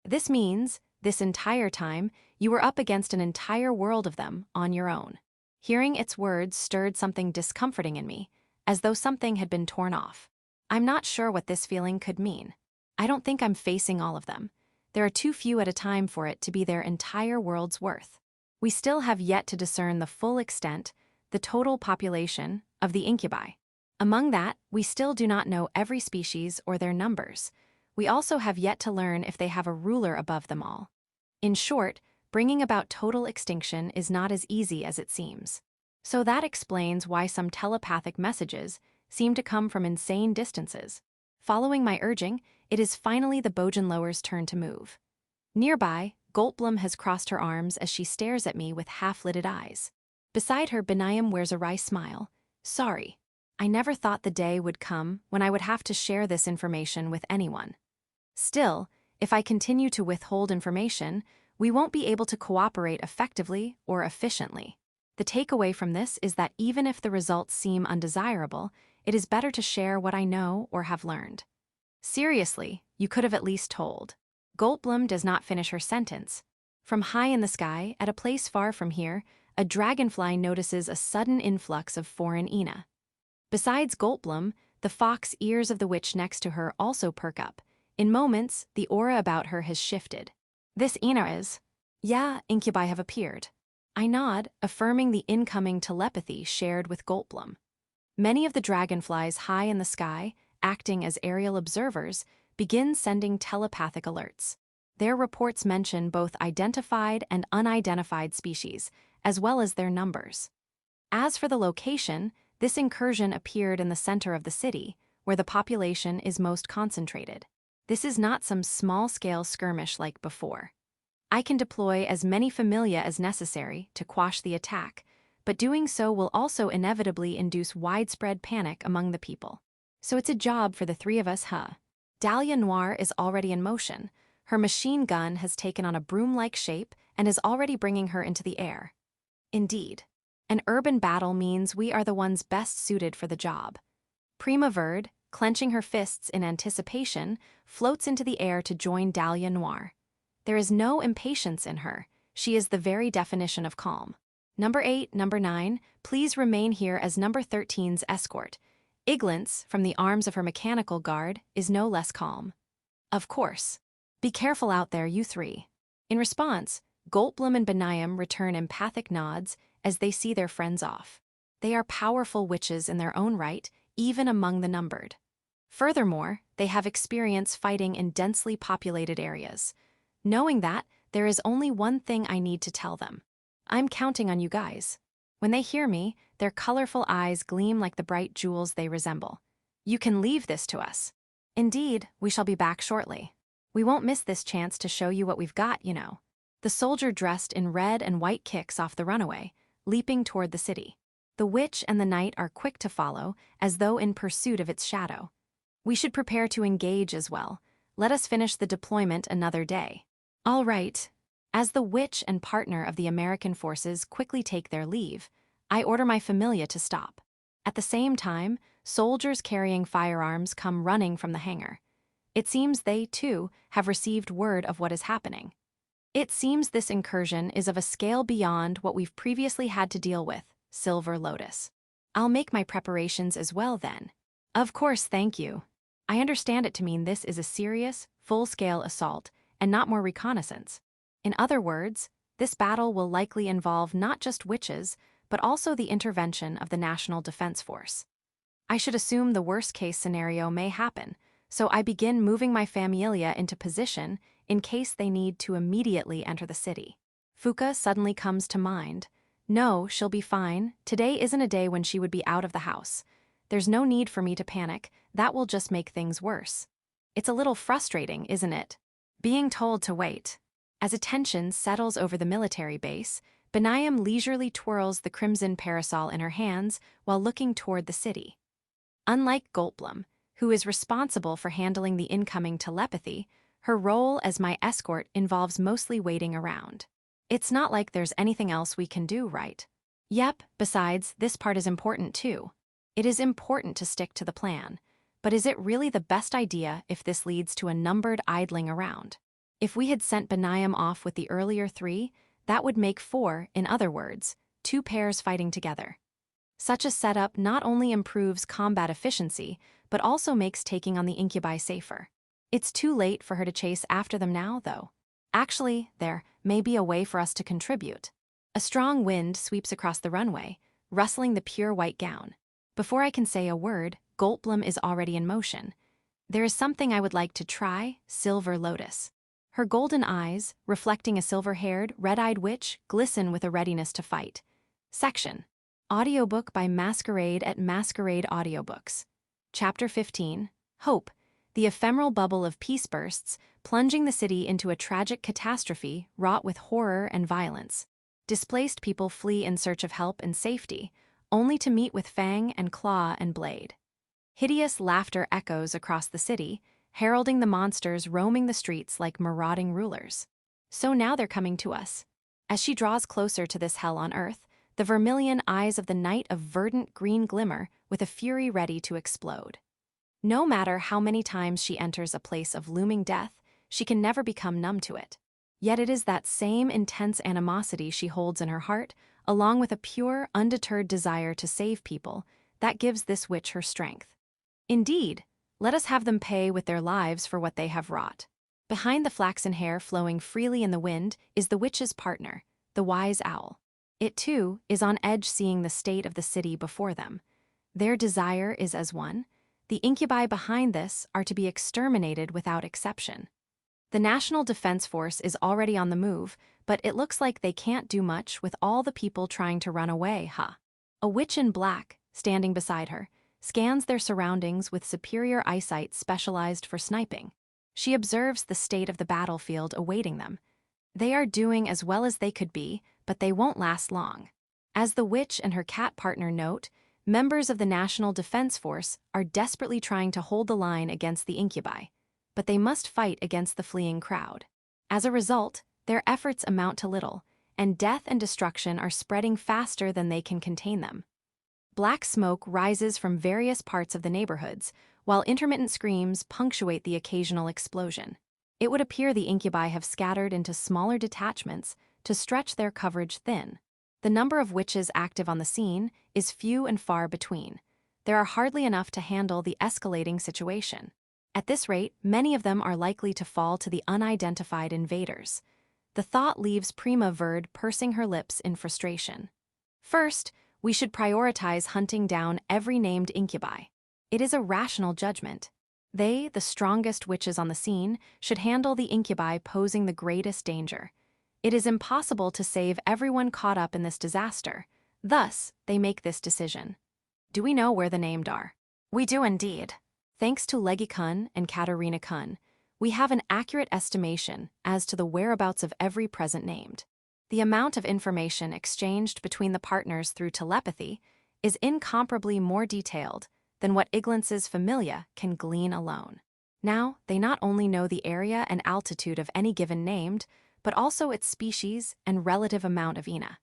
This means, this entire time, you were up against an entire world of them on your own. Hearing its words stirred something discomforting in me, as though something had been torn off. I'm not sure what this feeling could mean. I don't think I'm facing all of them. There are too few at a time for it to be their entire world's worth. We still have yet to discern the full extent, the total population, of the incubi. Among that, we still do not know every species or their numbers. We also have yet to learn if they have a ruler above them all. In short, bringing about total extinction is not as easy as it seems. So that explains why some telepathic messages seem to come from insane distances. Following my urging, it is finally the Bojanlower's turn to move. Nearby, Goldblum has crossed her arms as she stares at me with half-lidded eyes. Beside her, Benayem wears a wry smile. Sorry. I never thought the day would come when I would have to share this information with anyone. Still, if I continue to withhold information, we won't be able to cooperate effectively or efficiently. The takeaway from this is that even if the results seem undesirable, it is better to share what I know or have learned. Seriously, you could have at least told. Goldblum does not finish her sentence. From high in the sky, at a place far from here, a dragonfly notices a sudden influx of foreign Ina. Besides Goldblum, the fox ears of the witch next to her also perk up. In moments, the aura about her has shifted. This Ina is. Yeah, Incubi have appeared. I nod, affirming the incoming telepathy shared with Goldblum. Many of the dragonflies high in the sky, acting as aerial observers, begin sending telepathic alerts. Their reports mention both identified and unidentified species, as well as their numbers. As for the location, this incursion appeared in the center of the city, where the population is most concentrated. This is not some small-scale skirmish like before. I can deploy as many familia as necessary to quash the attack, but doing so will also inevitably induce widespread panic among the people. So it's a job for the three of us, huh? Dahlia Noir is already in motion. Her machine gun has taken on a broom-like shape and is already bringing her into the air. Indeed. An urban battle means we are the ones best suited for the job. Prima Verde, clenching her fists in anticipation, floats into the air to join Dahlia Noir. There is no impatience in her. She is the very definition of calm. Number 8, Number 9, please remain here as Number 13's escort. Iglance, from the arms of her mechanical guard, is no less calm. Of course. Be careful out there, you three. In response, Goldblum and Benayem return empathic nods as they see their friends off. They are powerful witches in their own right, even among the numbered. Furthermore, they have experience fighting in densely populated areas. Knowing that, there is only one thing I need to tell them. I'm counting on you guys. When they hear me, their colorful eyes gleam like the bright jewels they resemble. You can leave this to us. Indeed, we shall be back shortly. We won't miss this chance to show you what we've got, you know. The soldier dressed in red and white kicks off the runaway, leaping toward the city. The witch and the knight are quick to follow, as though in pursuit of its shadow. We should prepare to engage as well. Let us finish the deployment another day. All right. As the witch and partner of the American forces quickly take their leave, I order my familia to stop. At the same time, soldiers carrying firearms come running from the hangar. It seems they, too, have received word of what is happening. It seems this incursion is of a scale beyond what we've previously had to deal with, Silver Lotus. I'll make my preparations as well then. Of course, thank you. I understand it to mean this is a serious, full-scale assault, and not more reconnaissance. In other words, this battle will likely involve not just witches, but also the intervention of the National Defense Force. I should assume the worst-case scenario may happen, so I begin moving my familia into position in case they need to immediately enter the city. Fuka suddenly comes to mind. No, she'll be fine. Today isn't a day when she would be out of the house. There's no need for me to panic. That will just make things worse. It's a little frustrating, isn't it? Being told to wait. As attention settles over the military base, Benayem leisurely twirls the crimson parasol in her hands while looking toward the city. Unlike Goldblum, who is responsible for handling the incoming telepathy, her role as my escort involves mostly waiting around. It's not like there's anything else we can do, right? Yep, besides, this part is important too. It is important to stick to the plan, but is it really the best idea if this leads to a numbered idling around? If we had sent Benayem off with the earlier three, that would make 4, in other words, 2 pairs fighting together. Such a setup not only improves combat efficiency, but also makes taking on the Incubi safer. It's too late for her to chase after them now, though. Actually, there may be a way for us to contribute. A strong wind sweeps across the runway, rustling the pure white gown. Before I can say a word, Goldblum is already in motion. There is something I would like to try, Silver Lotus. Her golden eyes, reflecting a silver-haired, red-eyed witch, glisten with a readiness to fight. Section. Audiobook by Masquerade at Masquerade Audiobooks. Chapter 15. Hope. The ephemeral bubble of peace bursts, plunging the city into a tragic catastrophe wrought with horror and violence. Displaced people flee in search of help and safety, only to meet with fang and claw and blade. Hideous laughter echoes across the city, heralding the monsters roaming the streets like marauding rulers. So now they're coming to us. As she draws closer to this hell on earth, the vermilion eyes of the night of verdant green glimmer with a fury ready to explode. No matter how many times she enters a place of looming death, she can never become numb to it. Yet it is that same intense animosity she holds in her heart, along with a pure, undeterred desire to save people, that gives this witch her strength. Indeed, let us have them pay with their lives for what they have wrought. Behind the flaxen hair flowing freely in the wind is the witch's partner, the wise owl. It, too, is on edge seeing the state of the city before them. Their desire is as one. The incubi behind this are to be exterminated without exception. The National Defense Force is already on the move, but it looks like they can't do much with all the people trying to run away, huh? A witch in black, standing beside her, scans their surroundings with superior eyesight specialized for sniping. She observes the state of the battlefield awaiting them. They are doing as well as they could be, but they won't last long. As the witch and her cat partner note, members of the National Defense Force are desperately trying to hold the line against the incubi, but they must fight against the fleeing crowd. As a result, their efforts amount to little, and death and destruction are spreading faster than they can contain them. Black smoke rises from various parts of the neighborhoods, while intermittent screams punctuate the occasional explosion. It would appear the incubi have scattered into smaller detachments to stretch their coverage thin. The number of witches active on the scene is few and far between. There are hardly enough to handle the escalating situation. At this rate, many of them are likely to fall to the unidentified invaders. The thought leaves Prima Verde pursing her lips in frustration. First, we should prioritize hunting down every named incubi. It is a rational judgment. They, the strongest witches on the scene, should handle the incubi posing the greatest danger. It is impossible to save everyone caught up in this disaster. Thus, they make this decision. Do we know where the named are? We do indeed. Thanks to Leggy-kun and Katarina-kun, we have an accurate estimation as to the whereabouts of every present named. The amount of information exchanged between the partners through telepathy is incomparably more detailed than what Iglance's familia can glean alone. Now, they not only know the area and altitude of any given named, but also its species and relative amount of INA.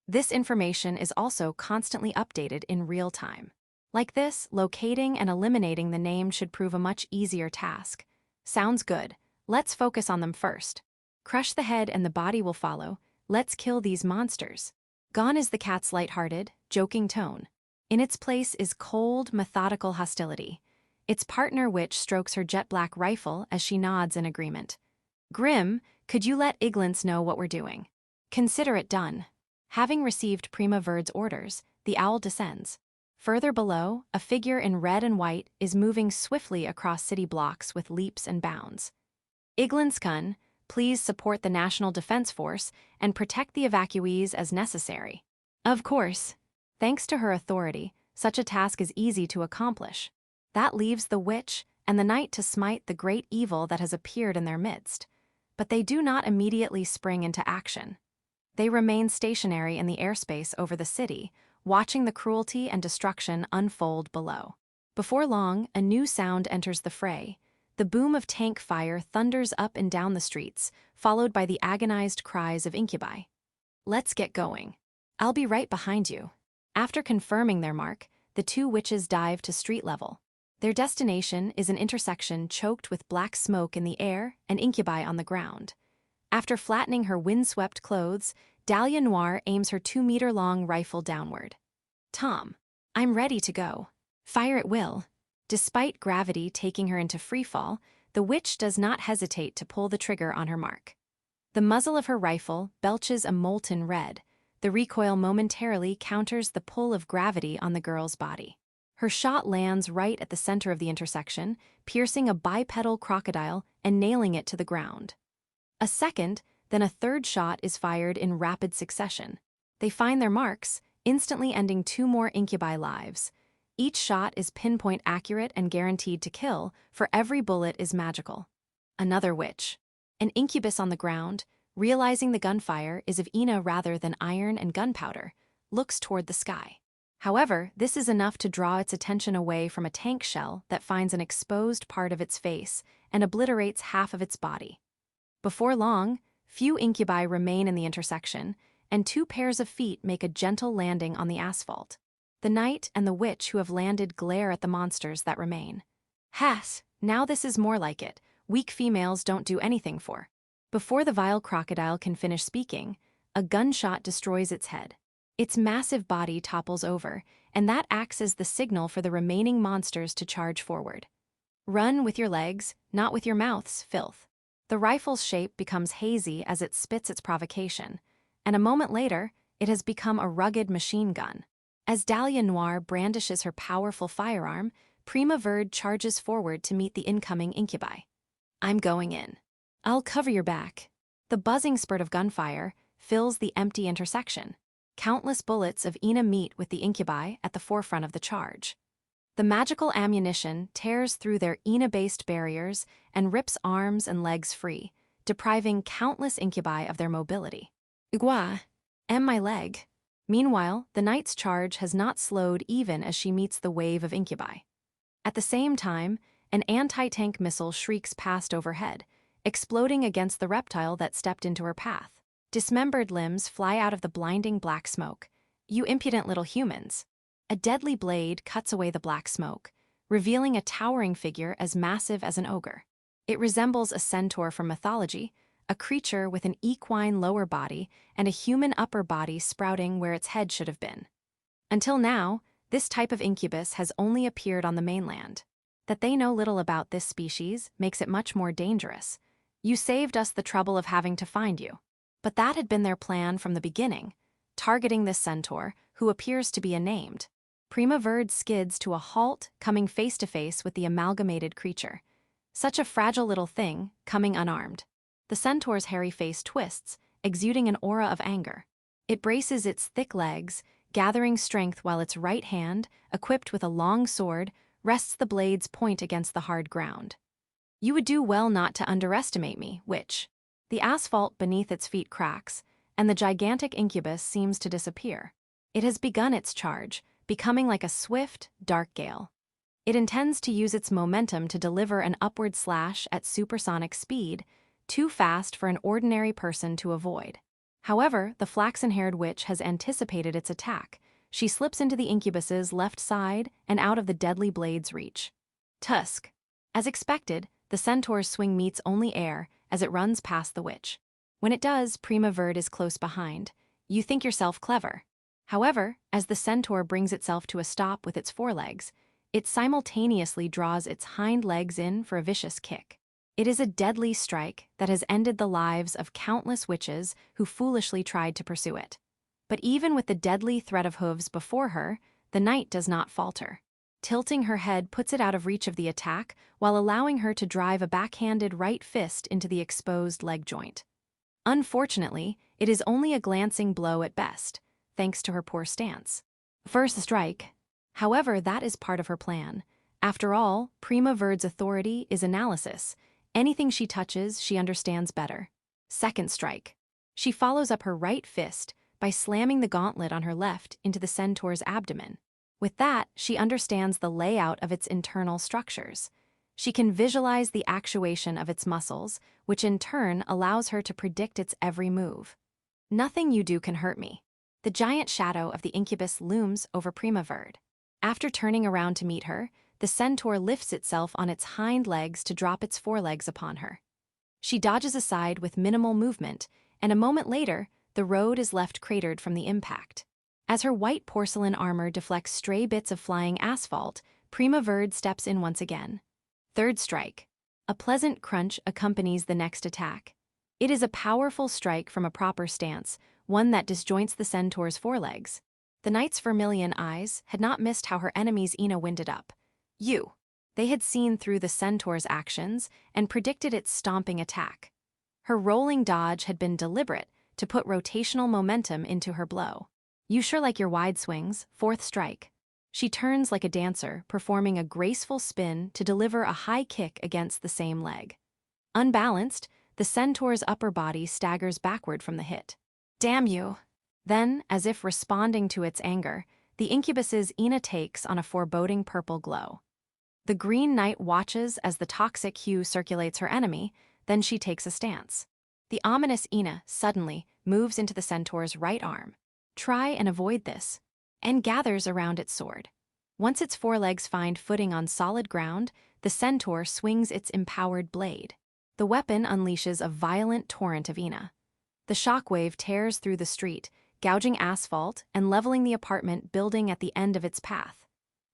This information is also constantly updated in real time. Like this, locating and eliminating the named should prove a much easier task. Sounds good. Let's focus on them first. Crush the head and the body will follow. Let's kill these monsters. Gone is the cat's light-hearted, joking tone. In its place is cold, methodical hostility. Its partner witch strokes her jet-black rifle as she nods in agreement. Grim, could you let Iglance know what we're doing? Consider it done. Having received Prima Verde's orders, the owl descends. Further below, a figure in red and white is moving swiftly across city blocks with leaps and bounds. Iglance-kun, please support the National Defense Force and protect the evacuees as necessary. Of course. Thanks to her authority, such a task is easy to accomplish. That leaves the witch and the knight to smite the great evil that has appeared in their midst. But they do not immediately spring into action. They remain stationary in the airspace over the city, watching the cruelty and destruction unfold below. Before long, a new sound enters the fray. The boom of tank fire thunders up and down the streets, followed by the agonized cries of incubi. Let's get going. I'll be right behind you. After confirming their mark, the two witches dive to street level. Their destination is an intersection choked with black smoke in the air and incubi on the ground. After flattening her windswept clothes, Dahlia Noir aims her 2-meter-long rifle downward. Tom, I'm ready to go. Fire at will. Despite gravity taking her into freefall, the witch does not hesitate to pull the trigger on her mark. The muzzle of her rifle belches a molten red. The recoil momentarily counters the pull of gravity on the girl's body. Her shot lands right at the center of the intersection, piercing a bipedal crocodile and nailing it to the ground. A second, then a third shot is fired in rapid succession. They find their marks, instantly ending 2 more incubi lives. Each shot is pinpoint accurate and guaranteed to kill, for every bullet is magical. Another witch. An incubus on the ground, realizing the gunfire is of Ina rather than iron and gunpowder, looks toward the sky. However, this is enough to draw its attention away from a tank shell that finds an exposed part of its face and obliterates half of its body. Before long, few incubi remain in the intersection, and 2 pairs of feet make a gentle landing on the asphalt. The knight and the witch who have landed glare at the monsters that remain. Has, now this is more like it. Weak females don't do anything for. Before the vile crocodile can finish speaking, a gunshot destroys its head. Its massive body topples over, and that acts as the signal for the remaining monsters to charge forward. Run with your legs, not with your mouths, filth. The rifle's shape becomes hazy as it spits its provocation, and a moment later, it has become a rugged machine gun. As Dahlia Noir brandishes her powerful firearm, Prima Verde charges forward to meet the incoming incubi. I'm going in. I'll cover your back. The buzzing spurt of gunfire fills the empty intersection. Countless bullets of Ina meet with the incubi at the forefront of the charge. The magical ammunition tears through their Ina-based barriers and rips arms and legs free, depriving countless incubi of their mobility. Igua, my leg. Meanwhile, the knight's charge has not slowed even as she meets the wave of incubi. At the same time, an anti-tank missile shrieks past overhead, exploding against the reptile that stepped into her path. Dismembered limbs fly out of the blinding black smoke. You impudent little humans. A deadly blade cuts away the black smoke, revealing a towering figure as massive as an ogre. It resembles a centaur from mythology, a creature with an equine lower body and a human upper body sprouting where its head should have been. Until now, this type of incubus has only appeared on the mainland. That they know little about this species makes it much more dangerous. You saved us the trouble of having to find you. But that had been their plan from the beginning, targeting this centaur, who appears to be unnamed. Prima Verde skids to a halt, coming face to face with the amalgamated creature. Such a fragile little thing, coming unarmed. The centaur's hairy face twists, exuding an aura of anger. It braces its thick legs, gathering strength while its right hand, equipped with a long sword, rests the blade's point against the hard ground. You would do well not to underestimate me, witch. The asphalt beneath its feet cracks, and the gigantic incubus seems to disappear. It has begun its charge, becoming like a swift, dark gale. It intends to use its momentum to deliver an upward slash at supersonic speed, too fast for an ordinary person to avoid. However, the flaxen-haired witch has anticipated its attack. She slips into the incubus's left side and out of the deadly blade's reach. Tusk. As expected, the centaur's swing meets only air as it runs past the witch. When it does, Prima Verde is close behind. You think yourself clever. However, as the centaur brings itself to a stop with its forelegs, it simultaneously draws its hind legs in for a vicious kick. It is a deadly strike that has ended the lives of countless witches who foolishly tried to pursue it. But even with the deadly threat of hooves before her, the knight does not falter. Tilting her head puts it out of reach of the attack while allowing her to drive a backhanded right fist into the exposed leg joint. Unfortunately, it is only a glancing blow at best, thanks to her poor stance. First strike. However, that is part of her plan. After all, Prima Verde's authority is analysis. Anything she touches, she understands better. Second strike. She follows up her right fist by slamming the gauntlet on her left into the centaur's abdomen. With that, she understands the layout of its internal structures. She can visualize the actuation of its muscles, which in turn allows her to predict its every move. Nothing you do can hurt me. The giant shadow of the incubus looms over Prima Verde. After turning around to meet her, the centaur lifts itself on its hind legs to drop its forelegs upon her. She dodges aside with minimal movement, and a moment later, the road is left cratered from the impact. As her white porcelain armor deflects stray bits of flying asphalt, Prima Verde steps in once again. Third strike. A pleasant crunch accompanies the next attack. It is a powerful strike from a proper stance, one that disjoints the centaur's forelegs. The knight's vermilion eyes had not missed how her enemy's Ina winded up. You. They had seen through the centaur's actions and predicted its stomping attack. Her rolling dodge had been deliberate to put rotational momentum into her blow. You sure like your wide swings, fourth strike. She turns like a dancer, performing a graceful spin to deliver a high kick against the same leg. Unbalanced, the centaur's upper body staggers backward from the hit. Damn you! Then, as if responding to its anger, the incubus's Ina takes on a foreboding purple glow. The Green Knight watches as the toxic hue circulates her enemy, then she takes a stance. The ominous Ina suddenly moves into the centaur's right arm. Try and avoid this, and gathers around its sword. Once its forelegs find footing on solid ground, the centaur swings its empowered blade. The weapon unleashes a violent torrent of Ina. The shockwave tears through the street, gouging asphalt and leveling the apartment building at the end of its path.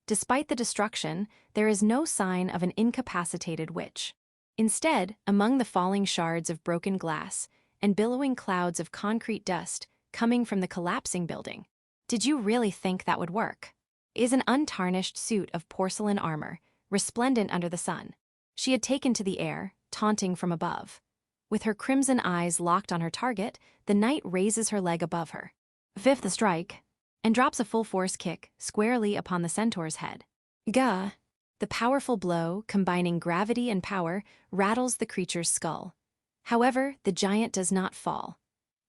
Despite the destruction, there is no sign of an incapacitated witch. Instead, among the falling shards of broken glass and billowing clouds of concrete dust coming from the collapsing building, did you really think that would work? Is an untarnished suit of porcelain armor, resplendent under the sun. She had taken to the air, taunting from above. With her crimson eyes locked on her target, the knight raises her leg above her. Fifth strike, and drops a full-force kick squarely upon the centaur's head. Gah! The powerful blow, combining gravity and power, rattles the creature's skull. However, the giant does not fall.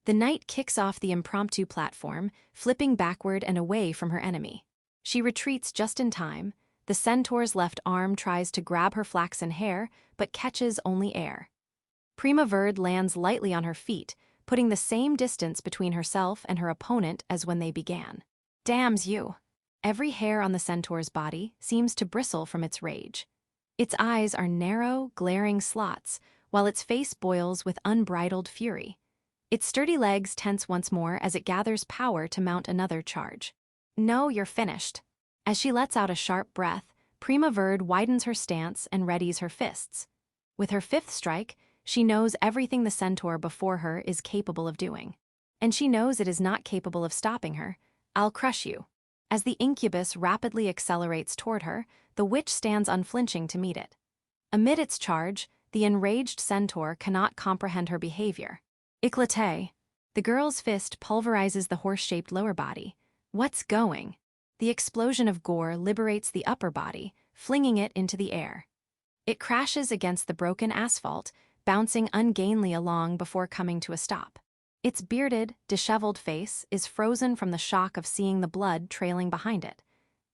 The knight kicks off the impromptu platform, flipping backward and away from her enemy. She retreats just in time. The centaur's left arm tries to grab her flaxen hair, but catches only air. Prima Verde lands lightly on her feet, putting the same distance between herself and her opponent as when they began. Damns you! Every hair on the centaur's body seems to bristle from its rage. Its eyes are narrow, glaring slots, while its face boils with unbridled fury. Its sturdy legs tense once more as it gathers power to mount another charge. No, you're finished. As she lets out a sharp breath, Prima Verde widens her stance and readies her fists. With her fifth strike, she knows everything the centaur before her is capable of doing. And she knows it is not capable of stopping her. I'll crush you. As the incubus rapidly accelerates toward her, the witch stands unflinching to meet it. Amid its charge, the enraged centaur cannot comprehend her behavior. Éclaté. The girl's fist pulverizes the horse-shaped lower body. What's going? The explosion of gore liberates the upper body, flinging it into the air. It crashes against the broken asphalt, bouncing ungainly along before coming to a stop. Its bearded, disheveled face is frozen from the shock of seeing the blood trailing behind it.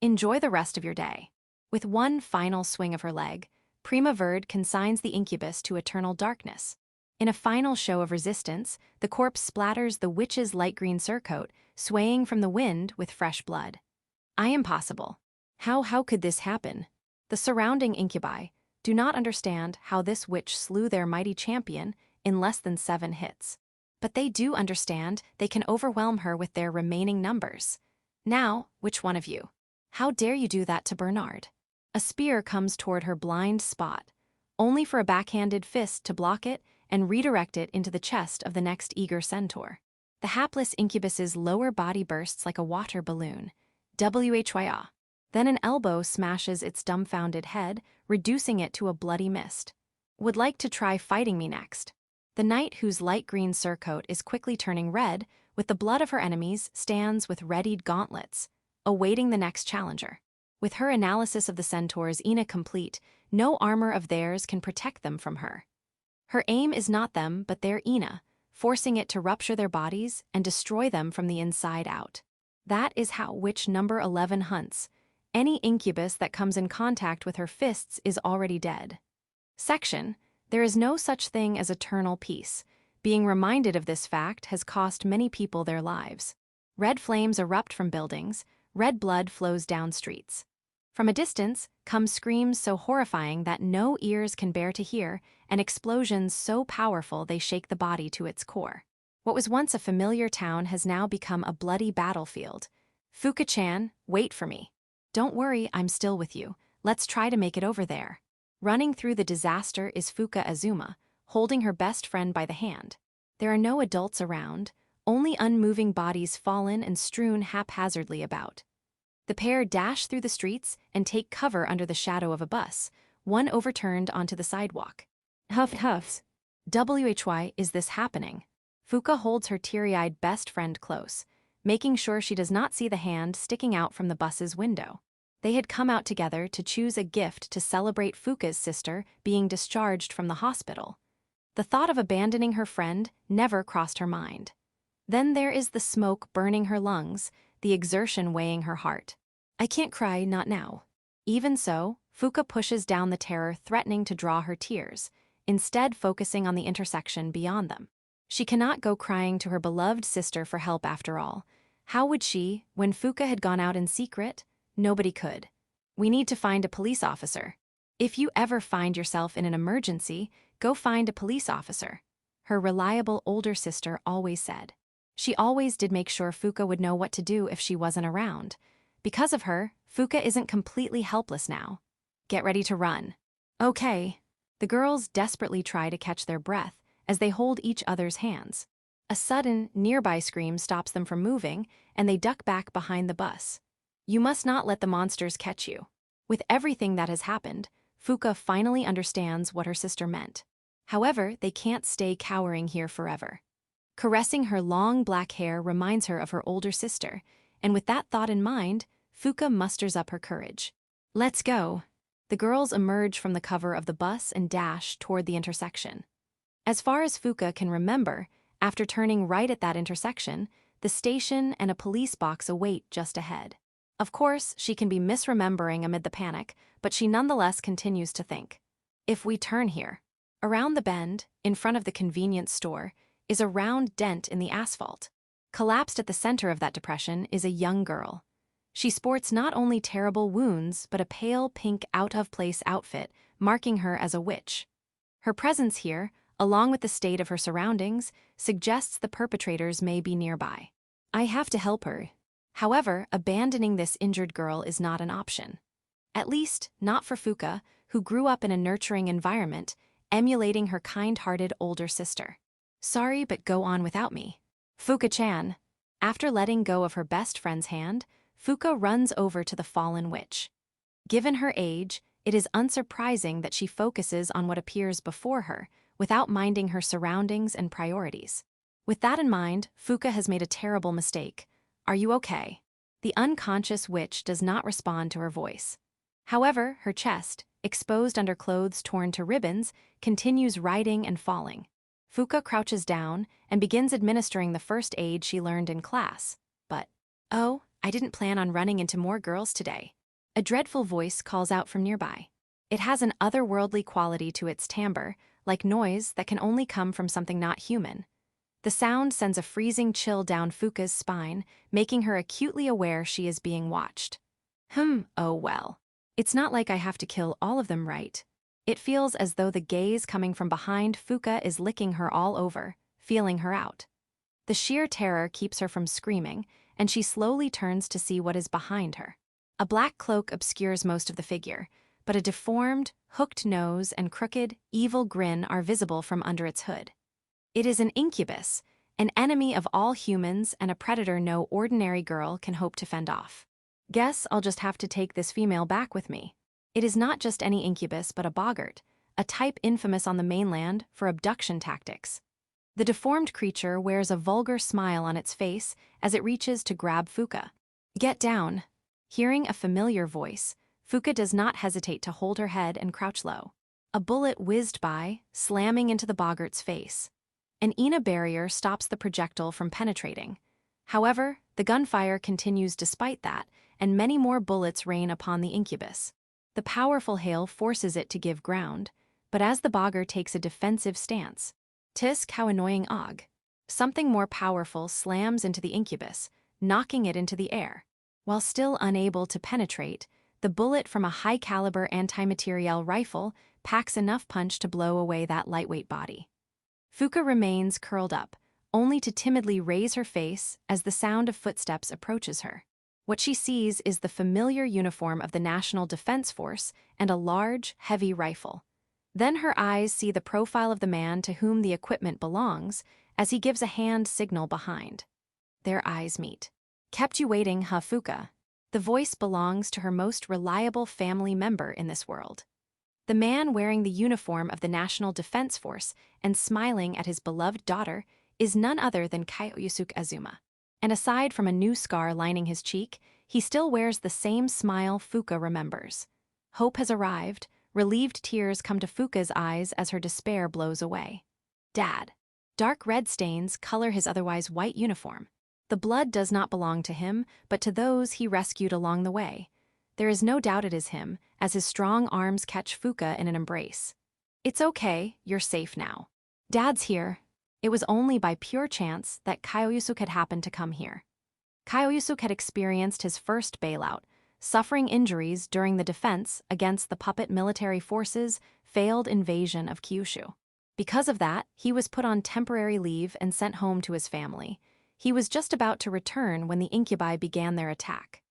Enjoy the rest of your day. With one final swing of her leg, Prima Verde consigns the incubus to eternal darkness. In a final show of resistance, the corpse splatters the witch's light green surcoat, swaying from the wind with fresh blood. I am possible. How could this happen? The surrounding incubi do not understand how this witch slew their mighty champion in less than 7 hits. But they do understand they can overwhelm her with their remaining numbers. Now, which one of you? How dare you do that to Bernard? A spear comes toward her blind spot, only for a backhanded fist to block it and redirect it into the chest of the next eager centaur. The hapless incubus's lower body bursts like a water balloon. WHYA. Then an elbow smashes its dumbfounded head, reducing it to a bloody mist. Would like to try fighting me next. The knight, whose light green surcoat is quickly turning red with the blood of her enemies, stands with readied gauntlets, awaiting the next challenger. With her analysis of the centaur's Ina complete, no armor of theirs can protect them from her. Her aim is not them, but their Ina, forcing it to rupture their bodies and destroy them from the inside out. That is how witch number 11 hunts. Any incubus that comes in contact with her fists is already dead. Section. There is no such thing as eternal peace. Being reminded of this fact has cost many people their lives. Red flames erupt from buildings, red blood flows down streets. From a distance come screams so horrifying that no ears can bear to hear, and explosions so powerful they shake the body to its core. What was once a familiar town has now become a bloody battlefield. Fuka-chan, wait for me. Don't worry, I'm still with you. Let's try to make it over there. Running through the disaster is Fuka Azuma, holding her best friend by the hand. There are no adults around, only unmoving bodies fallen and strewn haphazardly about. The pair dash through the streets and take cover under the shadow of a bus, one overturned onto the sidewalk. Huffs. Why is this happening? Fuka holds her teary-eyed best friend close, making sure she does not see the hand sticking out from the bus's window. They had come out together to choose a gift to celebrate Fuka's sister being discharged from the hospital. The thought of abandoning her friend never crossed her mind. Then there is the smoke burning her lungs, the exertion weighing her heart. I can't cry, not now. Even so, Fuka pushes down the terror threatening to draw her tears, instead focusing on the intersection beyond them. She cannot go crying to her beloved sister for help after all. How would she, when Fuka had gone out in secret? Nobody could. We need to find a police officer. If you ever find yourself in an emergency, go find a police officer, her reliable older sister always said. She always did make sure Fuka would know what to do if she wasn't around. Because of her, Fuka isn't completely helpless now. Get ready to run. Okay. The girls desperately try to catch their breath as they hold each other's hands. A sudden, nearby scream stops them from moving, and they duck back behind the bus. You must not let the monsters catch you. With everything that has happened, Fuka finally understands what her sister meant. However, they can't stay cowering here forever. Caressing her long black hair reminds her of her older sister, and with that thought in mind, Fuka musters up her courage. Let's go. The girls emerge from the cover of the bus and dash toward the intersection. As far as Fuka can remember, after turning right at that intersection, the station and a police box await just ahead. Of course, she can be misremembering amid the panic, but she nonetheless continues to think. If we turn here, around the bend, in front of the convenience store, is a round dent in the asphalt. Collapsed at the center of that depression is a young girl. She sports not only terrible wounds, but a pale pink out-of-place outfit, marking her as a witch. Her presence here, along with the state of her surroundings, suggests the perpetrators may be nearby. I have to help her. However, abandoning this injured girl is not an option. At least, not for Fuka, who grew up in a nurturing environment, emulating her kind-hearted older sister. Sorry, but go on without me. Fuka-chan. After letting go of her best friend's hand, Fuka runs over to the fallen witch. Given her age, it is unsurprising that she focuses on what appears before her, without minding her surroundings and priorities. With that in mind, Fuka has made a terrible mistake. Are you okay? The unconscious witch does not respond to her voice. However, her chest, exposed under clothes torn to ribbons, continues writhing and falling. Fuka crouches down and begins administering the first aid she learned in class. But, oh, I didn't plan on running into more girls today. A dreadful voice calls out from nearby. It has an otherworldly quality to its timbre, like noise that can only come from something not human. The sound sends a freezing chill down Fuka's spine, making her acutely aware she is being watched. Oh well. It's not like I have to kill all of them, right? It feels as though the gaze coming from behind Fuka is licking her all over, feeling her out. The sheer terror keeps her from screaming, and she slowly turns to see what is behind her. A black cloak obscures most of the figure, but a deformed, hooked nose and crooked, evil grin are visible from under its hood. It is an incubus, an enemy of all humans and a predator no ordinary girl can hope to fend off. Guess I'll just have to take this female back with me. It is not just any incubus but a boggart, a type infamous on the mainland for abduction tactics. The deformed creature wears a vulgar smile on its face as it reaches to grab Fuka. Get down. Hearing a familiar voice, Fuka does not hesitate to hold her head and crouch low. A bullet whizzed by, slamming into the boggart's face. An Ina barrier stops the projectile from penetrating. However, the gunfire continues despite that, and many more bullets rain upon the incubus. The powerful hail forces it to give ground, but as the boggart takes a defensive stance, tisk how annoying og. Something more powerful slams into the incubus, knocking it into the air. While still unable to penetrate, the bullet from a high-caliber anti-materiel rifle packs enough punch to blow away that lightweight body. Fuka remains curled up, only to timidly raise her face as the sound of footsteps approaches her. What she sees is the familiar uniform of the National Defense Force and a large, heavy rifle. Then her eyes see the profile of the man to whom the equipment belongs, as he gives a hand signal behind. Their eyes meet. Kept you waiting, huh, Fuka? The voice belongs to her most reliable family member in this world. The man wearing the uniform of the National Defense Force and smiling at his beloved daughter is none other than Kyosuke Azuma. And aside from a new scar lining his cheek, he still wears the same smile Fuka remembers. Hope has arrived. Relieved tears come to Fuka's eyes as her despair blows away. Dad. Dark red stains color his otherwise white uniform. The blood does not belong to him, but to those he rescued along the way. There is no doubt it is him, as his strong arms catch Fuka in an embrace. It's okay, you're safe now. Dad's here. It was only by pure chance that Kyosuke had happened to come here. Kyosuke had experienced his first bailout, suffering injuries during the defense against the puppet military forces' failed invasion of Kyushu. Because of that, he was put on temporary leave and sent home to his family. He was just about to return when the Incubi began their attack.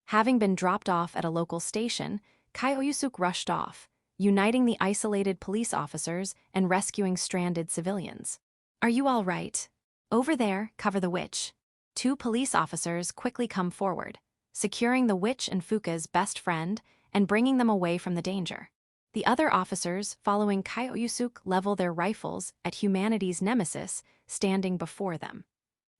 Having been dropped off at a local station, Kyosuke rushed off, uniting the isolated police officers and rescuing stranded civilians. Are you all right? Over there, cover the witch. 2 police officers quickly come forward, securing the witch and Fuka's best friend and bringing them away from the danger. The other officers, following Kyosuke, level their rifles at humanity's nemesis standing before them.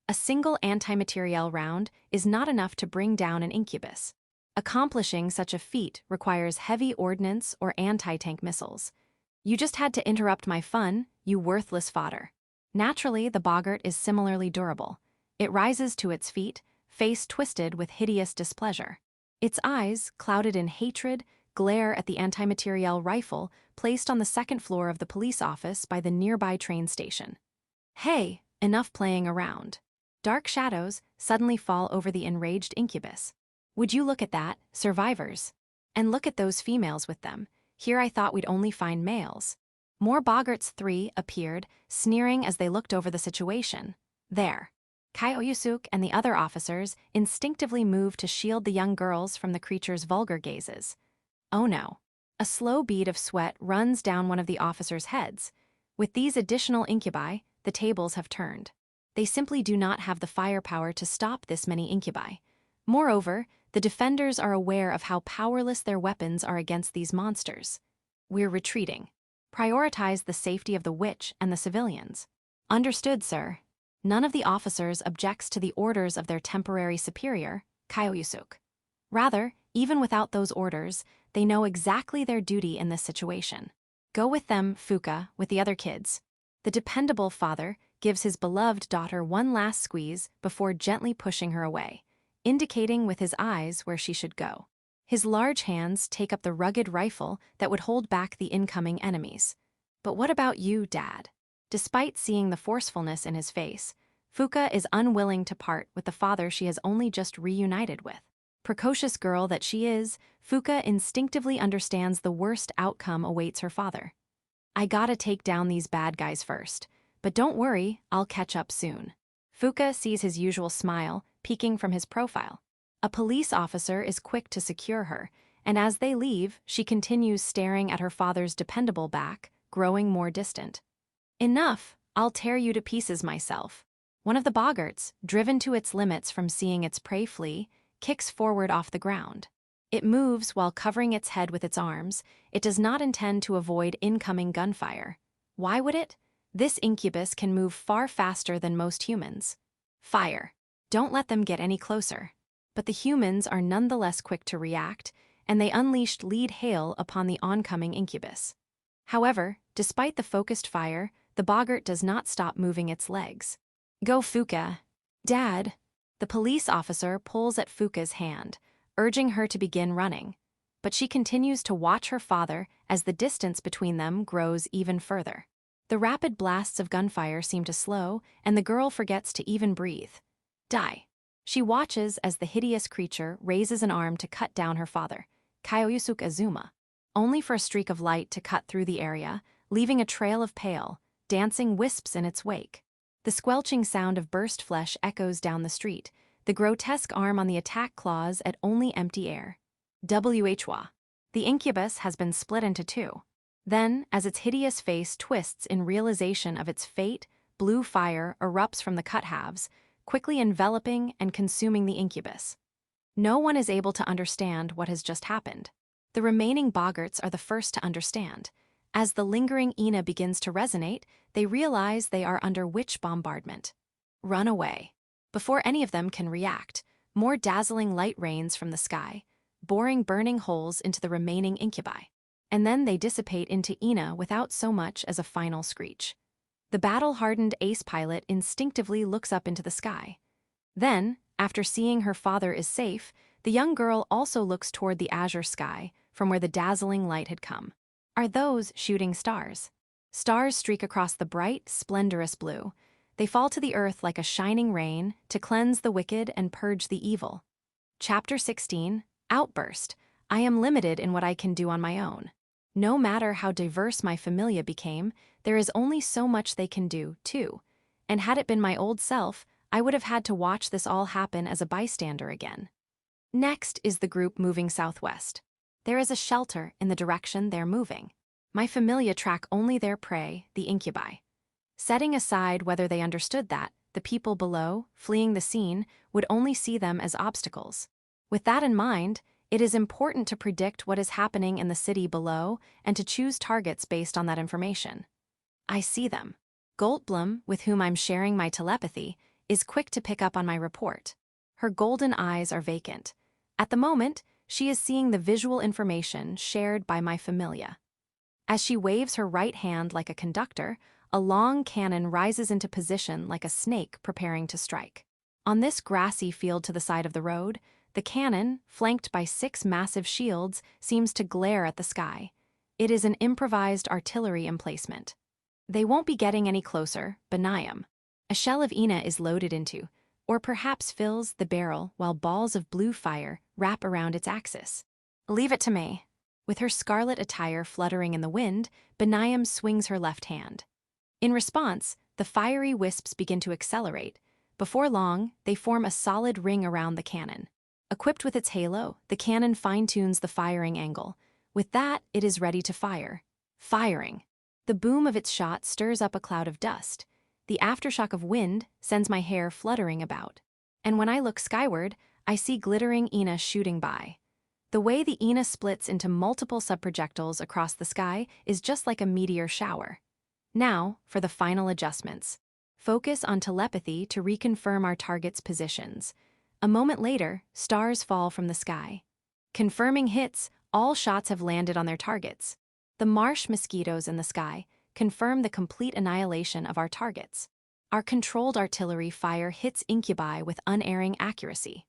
A single anti-materiel round is not enough to bring down an incubus. Accomplishing such a feat requires heavy ordnance or anti-tank missiles. You just had to interrupt my fun, you worthless fodder. Naturally, the boggart is similarly durable. It rises to its feet, face twisted with hideous displeasure. Its eyes, clouded in hatred, glare at the anti-materiel rifle placed on the second floor of the police office by the nearby train station. Hey, enough playing around. Dark shadows suddenly fall over the enraged incubus. Would you look at that, survivors? And look at those females with them. Here I thought we'd only find males. More boggarts 3 appeared, sneering as they looked over the situation. There. Kyosuke and the other officers instinctively moved to shield the young girls from the creature's vulgar gazes. Oh no. A slow bead of sweat runs down one of the officers' heads. With these additional incubi, the tables have turned. They simply do not have the firepower to stop this many incubi. Moreover, the defenders are aware of how powerless their weapons are against these monsters. We're retreating. Prioritize the safety of the witch and the civilians. Understood, sir. None of the officers objects to the orders of their temporary superior, Kyosuke. Rather, even without those orders, they know exactly their duty in this situation. Go with them, Fuka, with the other kids. The dependable father gives his beloved daughter one last squeeze before gently pushing her away, indicating with his eyes where she should go. His large hands take up the rugged rifle that would hold back the incoming enemies. But what about you, Dad? Despite seeing the forcefulness in his face, Fuka is unwilling to part with the father she has only just reunited with. Precocious girl that she is, Fuka instinctively understands the worst outcome awaits her father. I gotta take down these bad guys first, but don't worry, I'll catch up soon. Fuka sees his usual smile peeking from his profile. A police officer is quick to secure her, and as they leave, she continues staring at her father's dependable back, growing more distant. Enough, I'll tear you to pieces myself. One of the boggarts, driven to its limits from seeing its prey flee, kicks forward off the ground. It moves while covering its head with its arms. It does not intend to avoid incoming gunfire. Why would it? This incubus can move far faster than most humans. Fire. Don't let them get any closer. But the humans are nonetheless quick to react, and they unleashed lead hail upon the oncoming incubus. However, despite the focused fire, the boggart does not stop moving its legs. Go, Fuka. Dad. The police officer pulls at Fuka's hand, urging her to begin running. But she continues to watch her father as the distance between them grows even further. The rapid blasts of gunfire seem to slow, and the girl forgets to even breathe. Die. She watches as the hideous creature raises an arm to cut down her father, Kyosuke Azuma, only for a streak of light to cut through the area, leaving a trail of pale, dancing wisps in its wake. The squelching sound of burst flesh echoes down the street, the grotesque arm on the attack claws at only empty air. Whwa. The incubus has been split into 2. Then, as its hideous face twists in realization of its fate, blue fire erupts from the cut-halves, quickly enveloping and consuming the incubus. No one is able to understand what has just happened. The remaining boggarts are the first to understand. As the lingering Ina begins to resonate, they realize they are under witch bombardment. Run away. Before any of them can react, more dazzling light rains from the sky, boring burning holes into the remaining incubi. And then they dissipate into Ina without so much as a final screech. The battle-hardened ace pilot instinctively looks up into the sky. Then, after seeing her father is safe, the young girl also looks toward the azure sky from where the dazzling light had come. Are those shooting stars? Stars streak across the bright, splendorous blue. They fall to the earth like a shining rain to cleanse the wicked and purge the evil. Chapter 16, Outburst. I am limited in what I can do on my own. No matter how diverse my familia became, there is only so much they can do, too. And had it been my old self, I would have had to watch this all happen as a bystander again. Next is the group moving southwest. There is a shelter in the direction they're moving. My familia track only their prey, the incubi. Setting aside whether they understood that, the people below, fleeing the scene, would only see them as obstacles. With that in mind, it is important to predict what is happening in the city below and to choose targets based on that information. I see them. Goldblum, with whom I'm sharing my telepathy, is quick to pick up on my report. Her golden eyes are vacant. At the moment, she is seeing the visual information shared by my familia. As she waves her right hand like a conductor, a long cannon rises into position like a snake preparing to strike. On this grassy field to the side of the road, the cannon, flanked by 6 massive shields, seems to glare at the sky. It is an improvised artillery emplacement. They won't be getting any closer, Benayam. A shell of Ina is loaded into, or perhaps fills the barrel while balls of blue fire wrap around its axis. Leave it to me. With her scarlet attire fluttering in the wind, Benayam swings her left hand. In response, the fiery wisps begin to accelerate. Before long, they form a solid ring around the cannon. Equipped with its halo, the cannon fine-tunes the firing angle. With that, it is ready to fire. Firing. The boom of its shot stirs up a cloud of dust. The aftershock of wind sends my hair fluttering about. And when I look skyward, I see glittering Ina shooting by. The way the Ina splits into multiple subprojectiles across the sky is just like a meteor shower. Now, for the final adjustments. Focus on telepathy to reconfirm our target's positions. A moment later, stars fall from the sky. Confirming hits, all shots have landed on their targets. The marsh mosquitoes in the sky confirm the complete annihilation of our targets. Our controlled artillery fire hits incubi with unerring accuracy.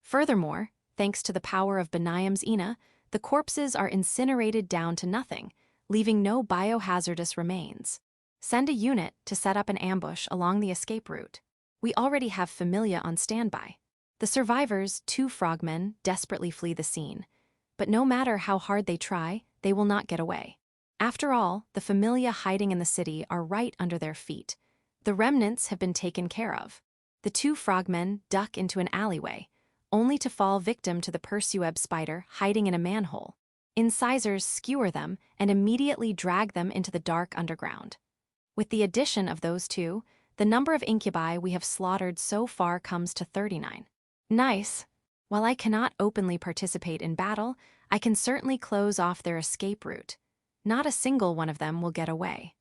Furthermore, thanks to the power of Benayam's Ina, the corpses are incinerated down to nothing, leaving no biohazardous remains. Send a unit to set up an ambush along the escape route. We already have familia on standby. The survivors, 2 frogmen, desperately flee the scene. But no matter how hard they try, they will not get away. After all, the familia hiding in the city are right under their feet. The remnants have been taken care of. The 2 frogmen duck into an alleyway, only to fall victim to the pursueb spider hiding in a manhole. Incisors skewer them and immediately drag them into the dark underground. With the addition of those 2, the number of incubi we have slaughtered so far comes to 39. Nice. While I cannot openly participate in battle, I can certainly close off their escape route. Not a single one of them will get away.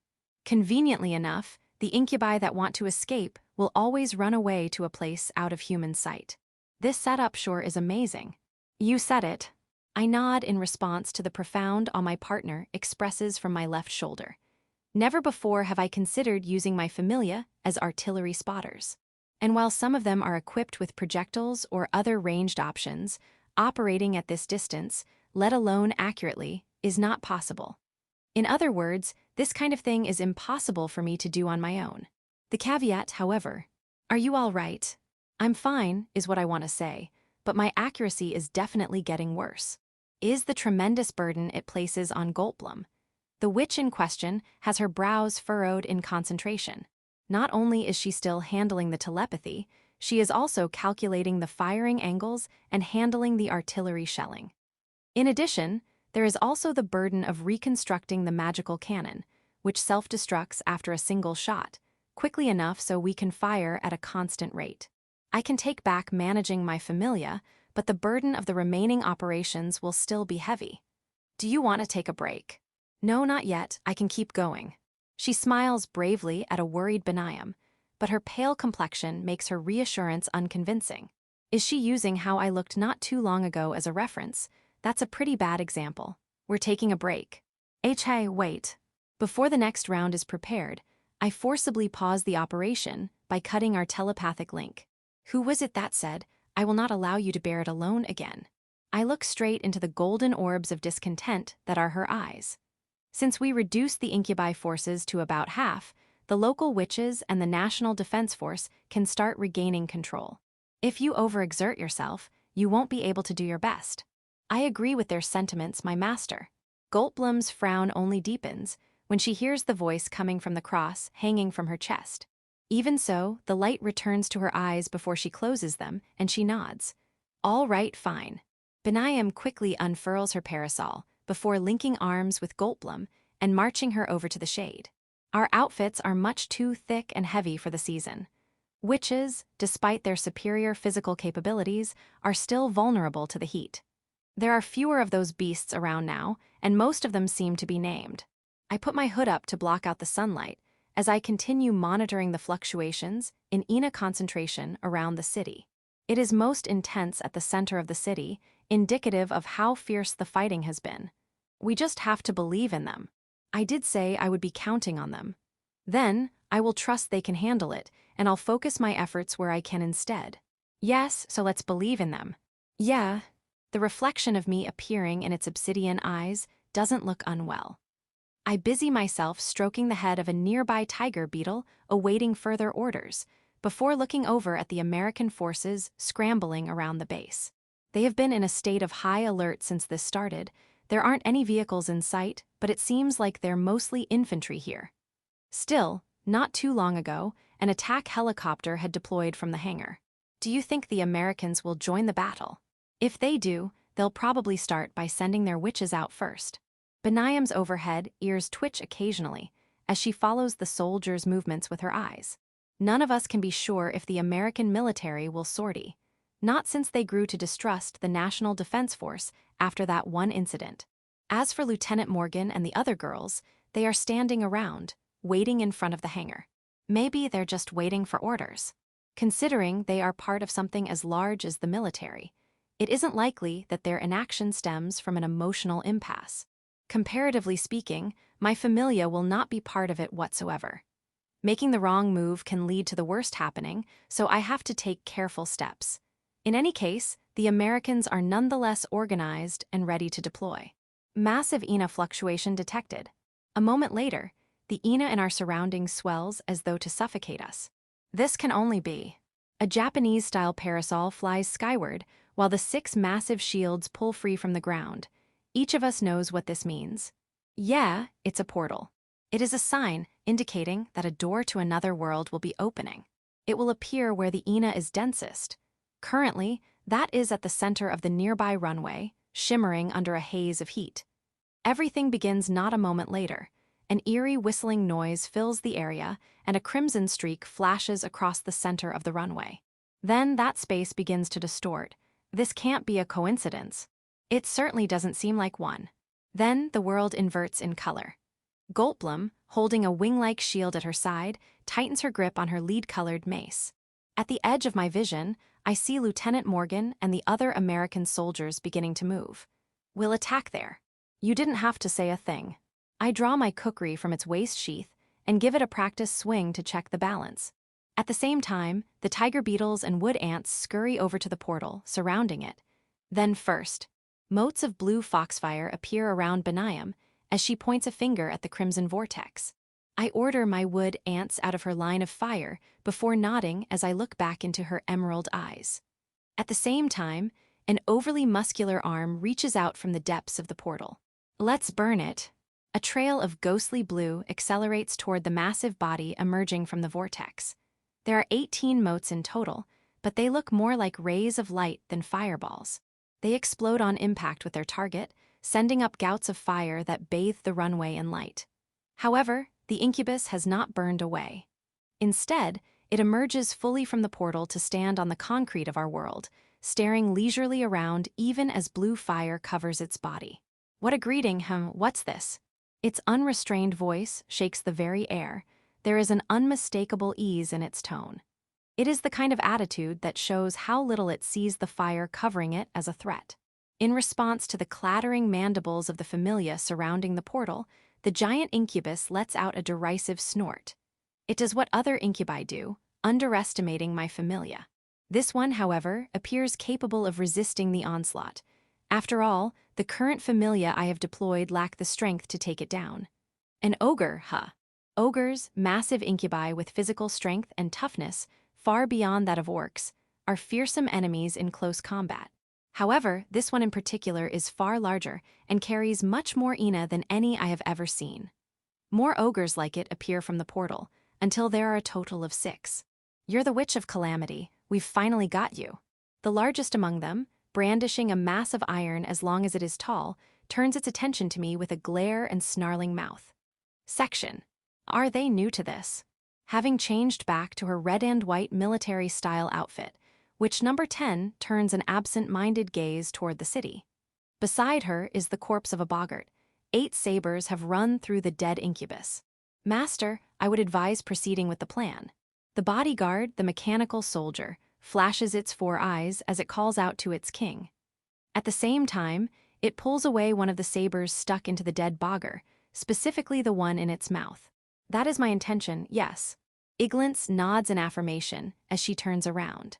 Conveniently enough, the incubi that want to escape will always run away to a place out of human sight. This setup sure is amazing. You said it. I nod in response to the profound awe my partner expresses from my left shoulder. Never before have I considered using my familia as artillery spotters. And while some of them are equipped with projectiles or other ranged options, operating at this distance, let alone accurately, is not possible. In other words, this kind of thing is impossible for me to do on my own. The caveat, however, are you all right? I'm fine, is what I want to say, but my accuracy is definitely getting worse. Is the tremendous burden it places on Goldblum. The witch in question has her brows furrowed in concentration. Not only is she still handling the telepathy, she is also calculating the firing angles and handling the artillery shelling. In addition, there is also the burden of reconstructing the magical cannon, which self-destructs after a single shot, quickly enough so we can fire at a constant rate. I can take back managing my familia, but the burden of the remaining operations will still be heavy. Do you want to take a break? No, not yet, I can keep going. She smiles bravely at a worried Benayam, but her pale complexion makes her reassurance unconvincing. Is she using how I looked not too long ago as a reference? That's a pretty bad example. We're taking a break. Hey, wait. Before the next round is prepared, I forcibly pause the operation by cutting our telepathic link. Who was it that said, "I will not allow you to bear it alone again"? I look straight into the golden orbs of discontent that are her eyes. Since we reduced the Incubi forces to about half, the local witches and the National Defense Force can start regaining control. If you overexert yourself, you won't be able to do your best. I agree with their sentiments, my master. Goldblum's frown only deepens when she hears the voice coming from the cross hanging from her chest. Even so, the light returns to her eyes before she closes them, and she nods. All right, fine. Benayam quickly unfurls her parasol before linking arms with Goldblum and marching her over to the shade. Our outfits are much too thick and heavy for the season. Witches, despite their superior physical capabilities, are still vulnerable to the heat. There are fewer of those beasts around now, and most of them seem to be named. I put my hood up to block out the sunlight as I continue monitoring the fluctuations in Ina concentration around the city. It is most intense at the center of the city, indicative of how fierce the fighting has been. We just have to believe in them. I did say I would be counting on them. Then, I will trust they can handle it, and I'll focus my efforts where I can instead. Yes, so let's believe in them. Yeah. The reflection of me appearing in its obsidian eyes doesn't look unwell. I busy myself stroking the head of a nearby tiger beetle awaiting further orders, before looking over at the American forces scrambling around the base. They have been in a state of high alert since this started. There aren't any vehicles in sight, but it seems like they're mostly infantry here. Still, not too long ago, an attack helicopter had deployed from the hangar. Do you think the Americans will join the battle? If they do, they'll probably start by sending their witches out first. Benayam's overhead ears twitch occasionally as she follows the soldiers' movements with her eyes. None of us can be sure if the American military will sortie, not since they grew to distrust the National Defense Force after that one incident. As for Lieutenant Morgan and the other girls, they are standing around, waiting in front of the hangar. Maybe they're just waiting for orders. Considering they are part of something as large as the military, it isn't likely that their inaction stems from an emotional impasse. Comparatively speaking, my familia will not be part of it whatsoever. Making the wrong move can lead to the worst happening, so I have to take careful steps. In any case, the Americans are nonetheless organized and ready to deploy. Massive Ina fluctuation detected. A moment later, the Ina in our surroundings swells as though to suffocate us. This can only be. A Japanese-style parasol flies skyward, while the 6 massive shields pull free from the ground. Each of us knows what this means. Yeah, it's a portal. It is a sign indicating that a door to another world will be opening. It will appear where the Ina is densest. Currently, that is at the center of the nearby runway, shimmering under a haze of heat. Everything begins not a moment later. An eerie whistling noise fills the area, and a crimson streak flashes across the center of the runway. Then that space begins to distort. This can't be a coincidence. It certainly doesn't seem like one. Then the world inverts in color. Goldblum, holding a wing-like shield at her side, tightens her grip on her lead-colored mace. At the edge of my vision, I see Lieutenant Morgan and the other American soldiers beginning to move. We'll attack there. You didn't have to say a thing. I draw my kukri from its waist sheath and give it a practice swing to check the balance. At the same time, the tiger beetles and wood ants scurry over to the portal, surrounding it. Then first, motes of blue foxfire appear around Benayam as she points a finger at the crimson vortex. I order my wood ants out of her line of fire before nodding as I look back into her emerald eyes. At the same time, an overly muscular arm reaches out from the depths of the portal. Let's burn it. A trail of ghostly blue accelerates toward the massive body emerging from the vortex. There are 18 motes in total, but they look more like rays of light than fireballs. They explode on impact with their target, sending up gouts of fire that bathe the runway in light. However, the incubus has not burned away. Instead, it emerges fully from the portal to stand on the concrete of our world, staring leisurely around even as blue fire covers its body. What a greeting, what's this? Its unrestrained voice shakes the very air. There is an unmistakable ease in its tone. It is the kind of attitude that shows how little it sees the fire covering it as a threat. In response to the clattering mandibles of the familia surrounding the portal, the giant incubus lets out a derisive snort. It does what other incubi do, underestimating my familia. This one, however, appears capable of resisting the onslaught. After all, the current familia I have deployed lack the strength to take it down. An ogre, Ogres, massive incubi with physical strength and toughness, far beyond that of orcs, are fearsome enemies in close combat. However, this one in particular is far larger and carries much more Ina than any I have ever seen. More ogres like it appear from the portal, until there are a total of 6. You're the Witch of Calamity, we've finally got you. The largest among them, brandishing a mass of iron as long as it is tall, turns its attention to me with a glare and snarling mouth. Section. Are they new to this? Having changed back to her red and white military-style outfit, which number 10 turns an absent-minded gaze toward the city. Beside her is the corpse of a boggart. 8 sabers have run through the dead incubus. Master, I would advise proceeding with the plan. The bodyguard, the mechanical soldier, flashes its 4 eyes as it calls out to its king. At the same time, it pulls away one of the sabers stuck into the dead boggart, specifically the one in its mouth. That is my intention, yes. Iglance nods in affirmation as she turns around.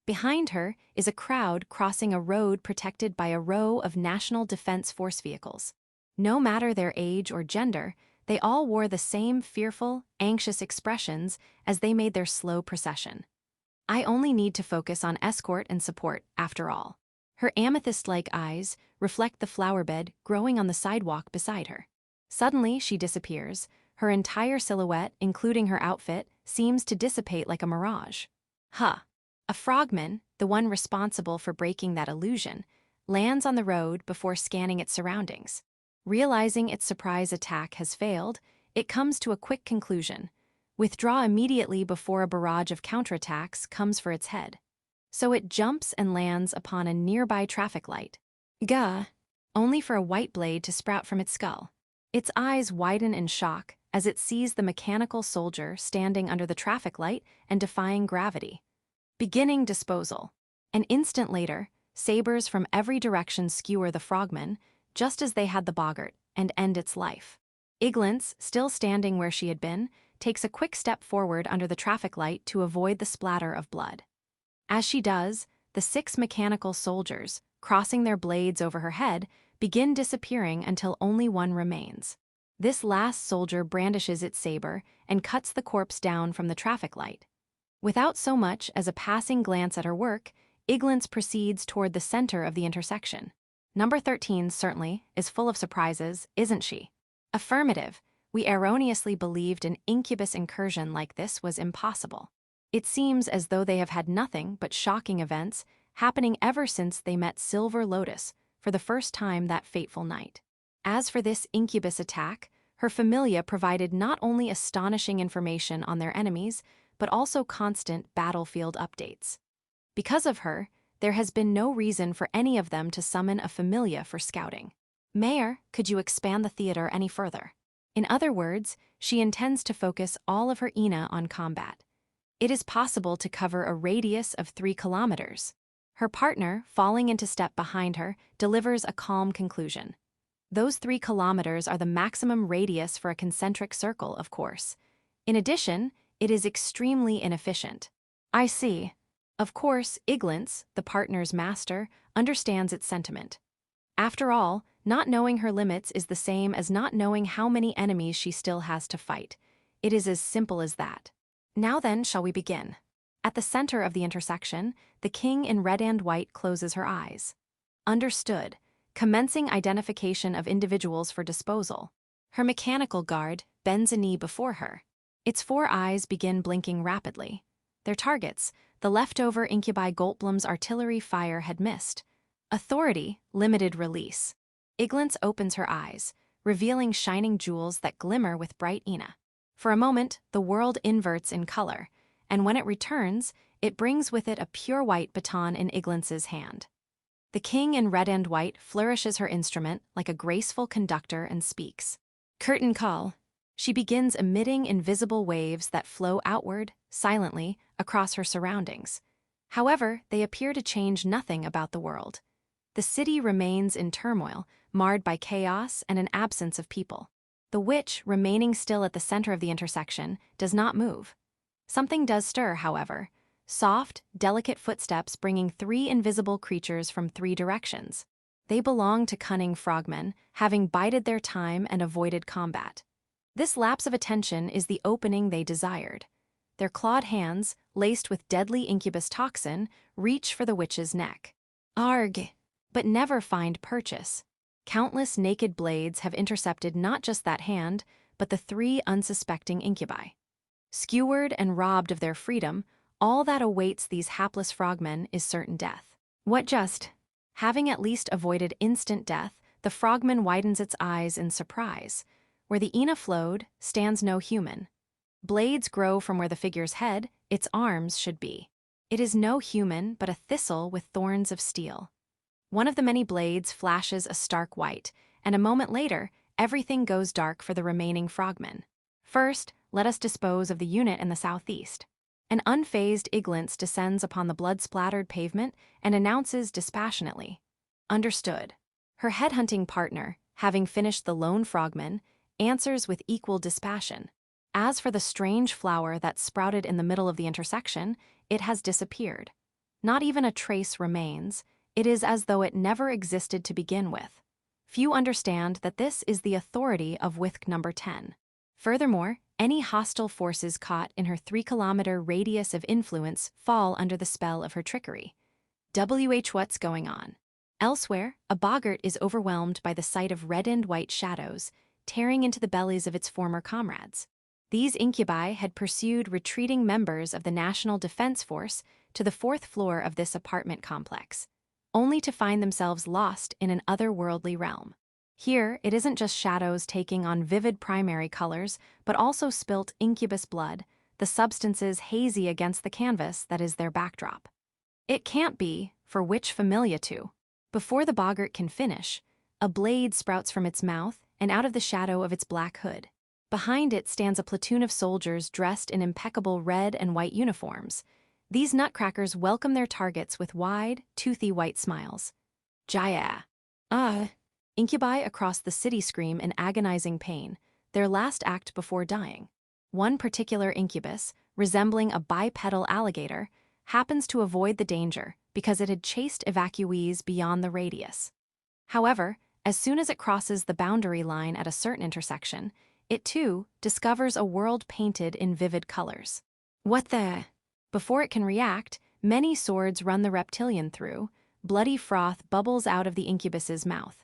Behind her is a crowd crossing a road protected by a row of National Defense Force vehicles. No matter their age or gender, they all wore the same fearful, anxious expressions as they made their slow procession. I only need to focus on escort and support, after all. Her amethyst-like eyes reflect the flower bed growing on the sidewalk beside her. Suddenly, she disappears. Her entire silhouette, including her outfit, seems to dissipate like a mirage. A frogman, the one responsible for breaking that illusion, lands on the road before scanning its surroundings. Realizing its surprise attack has failed, it comes to a quick conclusion. Withdraw immediately before a barrage of counterattacks comes for its head. So it jumps and lands upon a nearby traffic light. Only for a white blade to sprout from its skull. Its eyes widen in shock as it sees the mechanical soldier standing under the traffic light and defying gravity. Beginning disposal. An instant later, sabers from every direction skewer the frogman, just as they had the boggart, and end its life. Iglance, still standing where she had been, takes a quick step forward under the traffic light to avoid the splatter of blood. As she does, the 6 mechanical soldiers, crossing their blades over her head, begin disappearing until only one remains. This last soldier brandishes its saber and cuts the corpse down from the traffic light. Without so much as a passing glance at her work, Iglance proceeds toward the center of the intersection. Number 13 certainly is full of surprises, isn't she? Affirmative. We erroneously believed an incubus incursion like this was impossible. It seems as though they have had nothing but shocking events happening ever since they met Silver Lotus for the first time that fateful night. As for this incubus attack, her familia provided not only astonishing information on their enemies, but also constant battlefield updates. Because of her, there has been no reason for any of them to summon a familia for scouting. Mayor, could you expand the theater any further? In other words, she intends to focus all of her Ina on combat. It is possible to cover a radius of 3 kilometers. Her partner, falling into step behind her, delivers a calm conclusion. Those 3 kilometers are the maximum radius for a concentric circle, of course. In addition, it is extremely inefficient. I see. Of course, Iglance, the partner's master, understands its sentiment. After all, not knowing her limits is the same as not knowing how many enemies she still has to fight. It is as simple as that. Now then, shall we begin? At the center of the intersection, the king in red and white closes her eyes. Understood. Commencing identification of individuals for disposal. Her mechanical guard bends a knee before her. Its 4 eyes begin blinking rapidly. Their targets, the leftover Incubi Goldblum's artillery fire had missed. Authority, limited release. Iglance opens her eyes, revealing shining jewels that glimmer with bright Ina. For a moment, the world inverts in color, and when it returns, it brings with it a pure white baton in Iglance's hand. The king in red and white flourishes her instrument like a graceful conductor and speaks. Curtain call. She begins emitting invisible waves that flow outward, silently, across her surroundings. However, they appear to change nothing about the world. The city remains in turmoil, marred by chaos and an absence of people. The witch, remaining still at the center of the intersection, does not move. Something does stir, however. Soft, delicate footsteps bringing 3 invisible creatures from 3 directions. They belong to cunning frogmen, having bided their time and avoided combat. This lapse of attention is the opening they desired. Their clawed hands, laced with deadly incubus toxin, reach for the witch's neck. Arg! But never find purchase. Countless naked blades have intercepted not just that hand, but the 3 unsuspecting incubi. Skewered and robbed of their freedom, all that awaits these hapless frogmen is certain death. What just? Having at least avoided instant death, the frogman widens its eyes in surprise. Where the Ina flowed, stands no human. Blades grow from where the figure's head, its arms, should be. It is no human, but a thistle with thorns of steel. One of the many blades flashes a stark white, and a moment later, everything goes dark for the remaining frogmen. First, let us dispose of the unit in the southeast. An unfazed Iglance descends upon the blood-splattered pavement and announces dispassionately, "Understood." Her headhunting partner, having finished the lone frogman, answers with equal dispassion. As for the strange flower that sprouted in the middle of the intersection, it has disappeared. Not even a trace remains. It is as though it never existed to begin with. Few understand that this is the authority of Withk number 10. Furthermore, any hostile forces caught in her 3-kilometer radius of influence fall under the spell of her trickery. What's going on? Elsewhere, a boggart is overwhelmed by the sight of red and white shadows, tearing into the bellies of its former comrades. These incubi had pursued retreating members of the National Defense Force to the 4th floor of this apartment complex, only to find themselves lost in an otherworldly realm. Here, it isn't just shadows taking on vivid primary colors, but also spilt incubus blood, the substances hazy against the canvas that is their backdrop. It can't be, for which familia to. Before the boggart can finish, a blade sprouts from its mouth and out of the shadow of its black hood. Behind it stands a platoon of soldiers dressed in impeccable red and white uniforms. These nutcrackers welcome their targets with wide, toothy white smiles. Jaya. Incubi across the city scream in agonizing pain, their last act before dying. One particular incubus, resembling a bipedal alligator, happens to avoid the danger because it had chased evacuees beyond the radius. However, as soon as it crosses the boundary line at a certain intersection, it too discovers a world painted in vivid colors. What the? Before it can react, many swords run the reptilian through, bloody froth bubbles out of the incubus's mouth.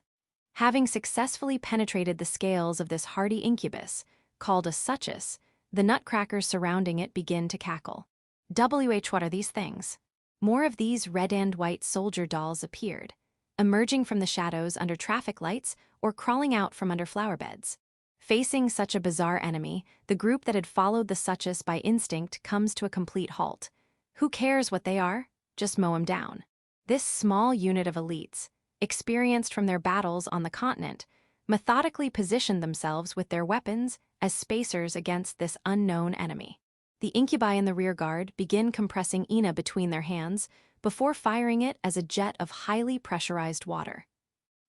Having successfully penetrated the scales of this hardy incubus, called a suchus, the nutcrackers surrounding it begin to cackle. What are these things? More of these red and white soldier dolls appeared, emerging from the shadows under traffic lights or crawling out from under flower beds. Facing such a bizarre enemy, the group that had followed the suchus by instinct comes to a complete halt. Who cares what they are? Just mow 'em down. This small unit of elites, experienced from their battles on the continent, methodically positioned themselves with their weapons as spacers against this unknown enemy. The incubi in the rearguard begin compressing Ina between their hands before firing it as a jet of highly pressurized water.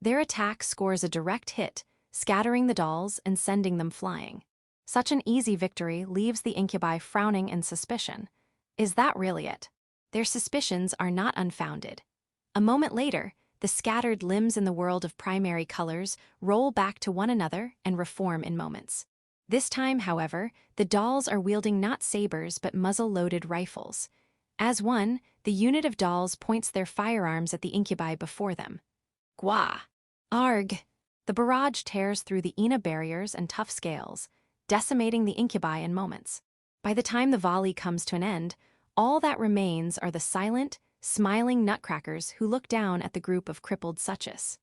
Their attack scores a direct hit, scattering the dolls and sending them flying. Such an easy victory leaves the incubi frowning in suspicion. Is that really it? Their suspicions are not unfounded. A moment later, the scattered limbs in the world of primary colors roll back to one another and reform in moments. This time, however, the dolls are wielding not sabers but muzzle-loaded rifles. As one, the unit of dolls points their firearms at the incubi before them. Gwa! Arg! The barrage tears through the Ina barriers and tough scales, decimating the incubi in moments. By the time the volley comes to an end, all that remains are the silent, smiling nutcrackers who look down at the group of crippled suchus.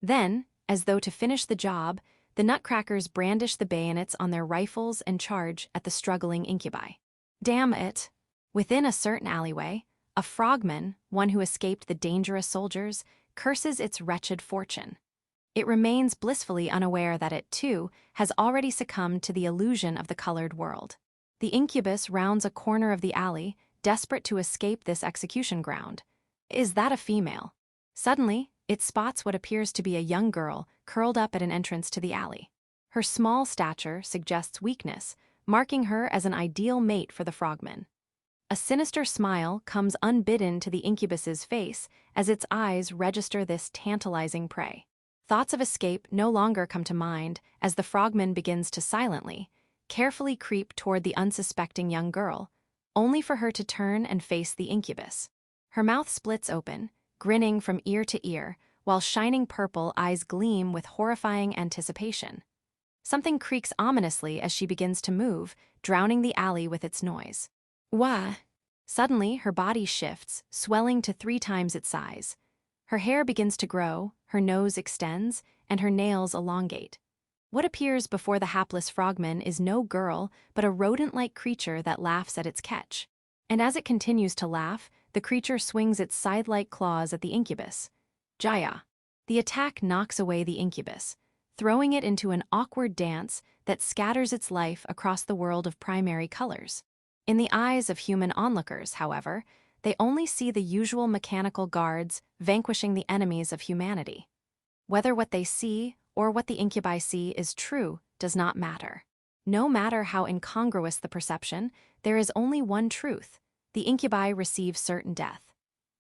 Then, as though to finish the job, The nutcrackers brandish the bayonets on their rifles and charge at the struggling incubi. Damn it! Within a certain alleyway, a frogman, one who escaped the dangerous soldiers, curses its wretched fortune. It remains blissfully unaware that it, too, has already succumbed to the illusion of the colored world. The incubus rounds a corner of the alley, desperate to escape this execution ground. Is that a female? Suddenly, it spots what appears to be a young girl curled up at an entrance to the alley. Her small stature suggests weakness, marking her as an ideal mate for the frogman. A sinister smile comes unbidden to the incubus's face as its eyes register this tantalizing prey. Thoughts of escape no longer come to mind as the frogman begins to silently, carefully creep toward the unsuspecting young girl, only for her to turn and face the incubus. Her mouth splits open, grinning from ear to ear, while shining purple eyes gleam with horrifying anticipation. Something creaks ominously as she begins to move, drowning the alley with its noise. Wah! Suddenly, her body shifts, swelling to 3 times its size. Her hair begins to grow, her nose extends, and her nails elongate. What appears before the hapless frogman is no girl, but a rodent-like creature that laughs at its catch. And as it continues to laugh, the creature swings its scythe-like claws at the incubus. Jaya! The attack knocks away the incubus, throwing it into an awkward dance that scatters its life across the world of primary colors. In the eyes of human onlookers, however, they only see the usual mechanical guards vanquishing the enemies of humanity. Whether what they see or what the incubi see is true does not matter. No matter how incongruous the perception, there is only one truth: the incubi receive certain death.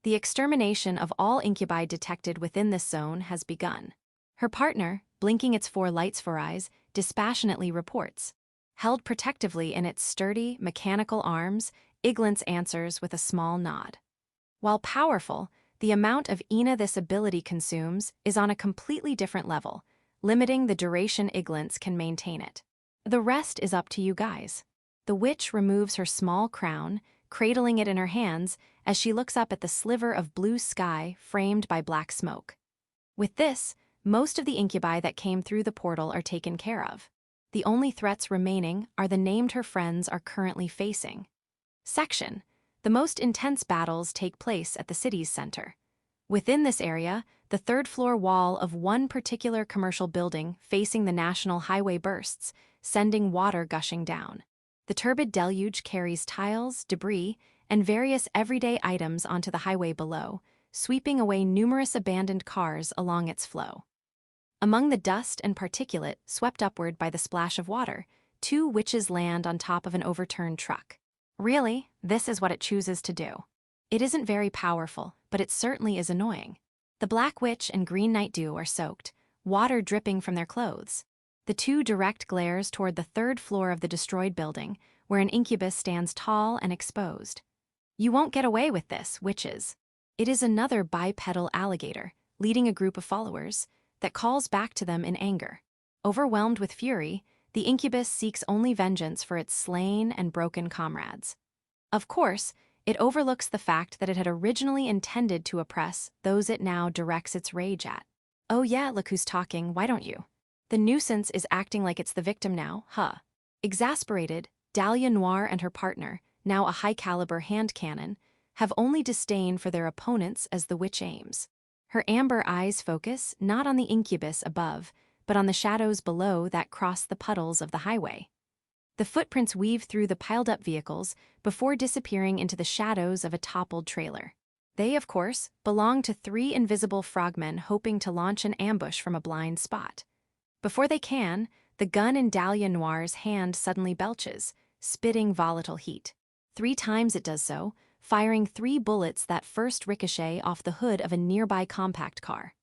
The extermination of all incubi detected within this zone has begun. Her partner, blinking its 4 lights for eyes, dispassionately reports. Held protectively in its sturdy, mechanical arms, Iglance answers with a small nod. While powerful, the amount of Ina this ability consumes is on a completely different level, limiting the duration Iglance can maintain it. The rest is up to you guys. The witch removes her small crown, cradling it in her hands as she looks up at the sliver of blue sky framed by black smoke. With this, most of the incubi that came through the portal are taken care of. The only threats remaining are the named her friends are currently facing. Section: the most intense battles take place at the city's center. Within this area, the 3rd-floor wall of one particular commercial building facing the national highway bursts, sending water gushing down. The turbid deluge carries tiles, debris, and various everyday items onto the highway below, sweeping away numerous abandoned cars along its flow. Among the dust and particulate swept upward by the splash of water, 2 witches land on top of an overturned truck. Really, this is what it chooses to do. It isn't very powerful, but it certainly is annoying. The Black Witch and Green Knight Dew are soaked, water dripping from their clothes. The 2 direct glares toward the 3rd floor of the destroyed building, where an incubus stands tall and exposed. You won't get away with this, witches. It is another bipedal alligator, leading a group of followers, that calls back to them in anger. Overwhelmed with fury, the incubus seeks only vengeance for its slain and broken comrades. Of course, it overlooks the fact that it had originally intended to oppress those it now directs its rage at. Oh yeah, look who's talking, why don't you? The nuisance is acting like it's the victim now, huh? Exasperated, Dahlia Noir and her partner, now a high-caliber hand cannon, have only disdain for their opponents as the witch aims. Her amber eyes focus not on the incubus above, but on the shadows below that cross the puddles of the highway. The footprints weave through the piled-up vehicles before disappearing into the shadows of a toppled trailer. They, of course, belong to 3 invisible frogmen hoping to launch an ambush from a blind spot. Before they can, the gun in Dahlia Noir's hand suddenly belches, spitting volatile heat. 3 times it does so, firing 3 bullets that first ricochet off the hood of a nearby compact car.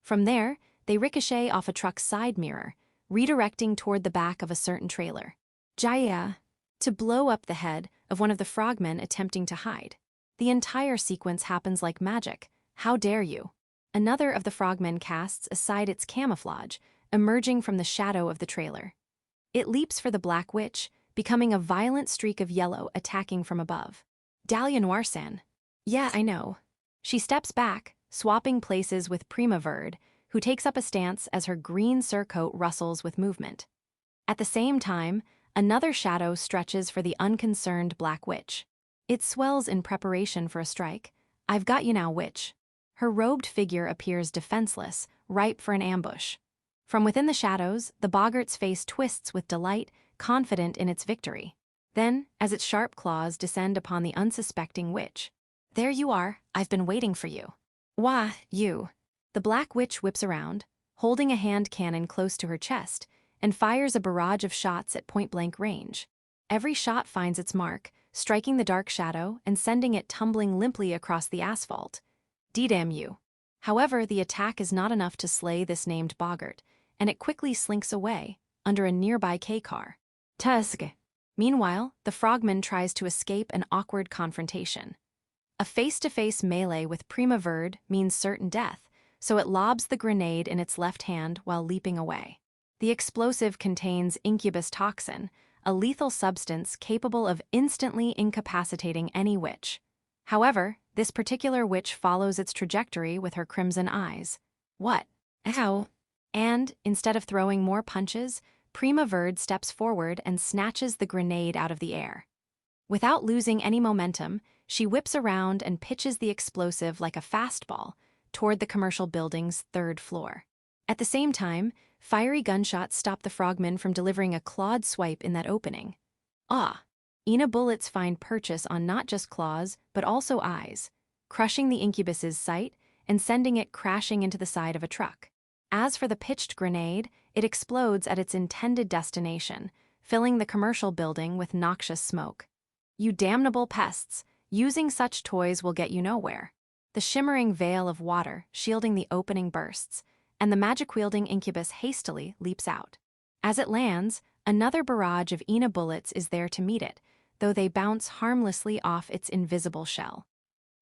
From there, they ricochet off a truck's side mirror, redirecting toward the back of a certain trailer. Jaya! To blow up the head of one of the frogmen attempting to hide. The entire sequence happens like magic. How dare you? Another of the frogmen casts aside its camouflage, emerging from the shadow of the trailer. It leaps for the Black Witch, becoming a violent streak of yellow attacking from above. Dahlia Noir-san. Yeah, I know. She steps back, swapping places with Primaverde, who takes up a stance as her green surcoat rustles with movement. At the same time, another shadow stretches for the unconcerned Black Witch. It swells in preparation for a strike. "I've got you now, witch." Her robed figure appears defenseless, ripe for an ambush. From within the shadows, the boggart's face twists with delight, confident in its victory. Then, as its sharp claws descend upon the unsuspecting witch, "There you are, I've been waiting for you." "Wah, you." The Black Witch whips around, holding a hand cannon close to her chest, and fires a barrage of shots at point-blank range. Every shot finds its mark, striking the dark shadow and sending it tumbling limply across the asphalt. "D-damn you." However, the attack is not enough to slay this named boggart, and it quickly slinks away, under a nearby K-car. Tusk. Meanwhile, the frogman tries to escape an awkward confrontation. A face-to-face melee with Prima Verde means certain death, so it lobs the grenade in its left hand while leaping away. The explosive contains incubus toxin, a lethal substance capable of instantly incapacitating any witch. However, this particular witch follows its trajectory with her crimson eyes. "What? Ow." And, instead of throwing more punches, Prima Verde steps forward and snatches the grenade out of the air. Without losing any momentum, she whips around and pitches the explosive like a fastball toward the commercial building's 3rd floor. At the same time, fiery gunshots stop the frogmen from delivering a clawed swipe in that opening. Ina bullets find purchase on not just claws, but also eyes, crushing the incubus's sight and sending it crashing into the side of a truck. As for the pitched grenade, it explodes at its intended destination, filling the commercial building with noxious smoke. "You damnable pests, using such toys will get you nowhere." The shimmering veil of water shielding the opening bursts, and the magic-wielding incubus hastily leaps out. As it lands, another barrage of Ina bullets is there to meet it, though they bounce harmlessly off its invisible shell.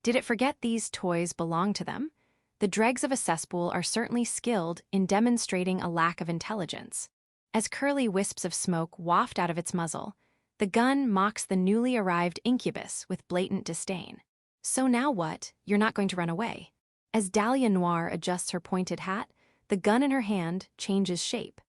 Did it forget these toys belong to them? The dregs of a cesspool are certainly skilled in demonstrating a lack of intelligence. As curly wisps of smoke waft out of its muzzle, the gun mocks the newly arrived incubus with blatant disdain. "So now what? You're not going to run away." As Dahlia Noir adjusts her pointed hat, the gun in her hand changes shape.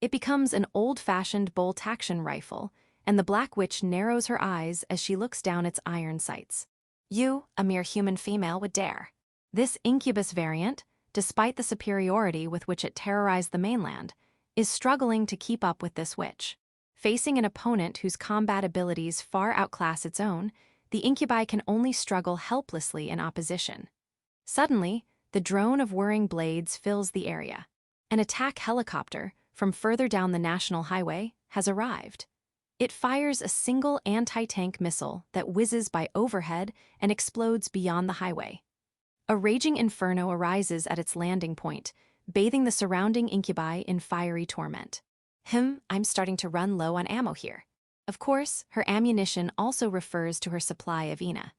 It becomes an old-fashioned bolt-action rifle, and the Black Witch narrows her eyes as she looks down its iron sights. "You, a mere human female, would dare." This incubus variant, despite the superiority with which it terrorized the mainland, is struggling to keep up with this witch. Facing an opponent whose combat abilities far outclass its own, the incubi can only struggle helplessly in opposition. Suddenly, the drone of whirring blades fills the area. An attack helicopter, from further down the national highway, has arrived. It fires a single anti-tank missile that whizzes by overhead and explodes beyond the highway. A raging inferno arises at its landing point, bathing the surrounding incubi in fiery torment. I'm starting to run low on ammo here." Of course, her ammunition also refers to her supply of Ina.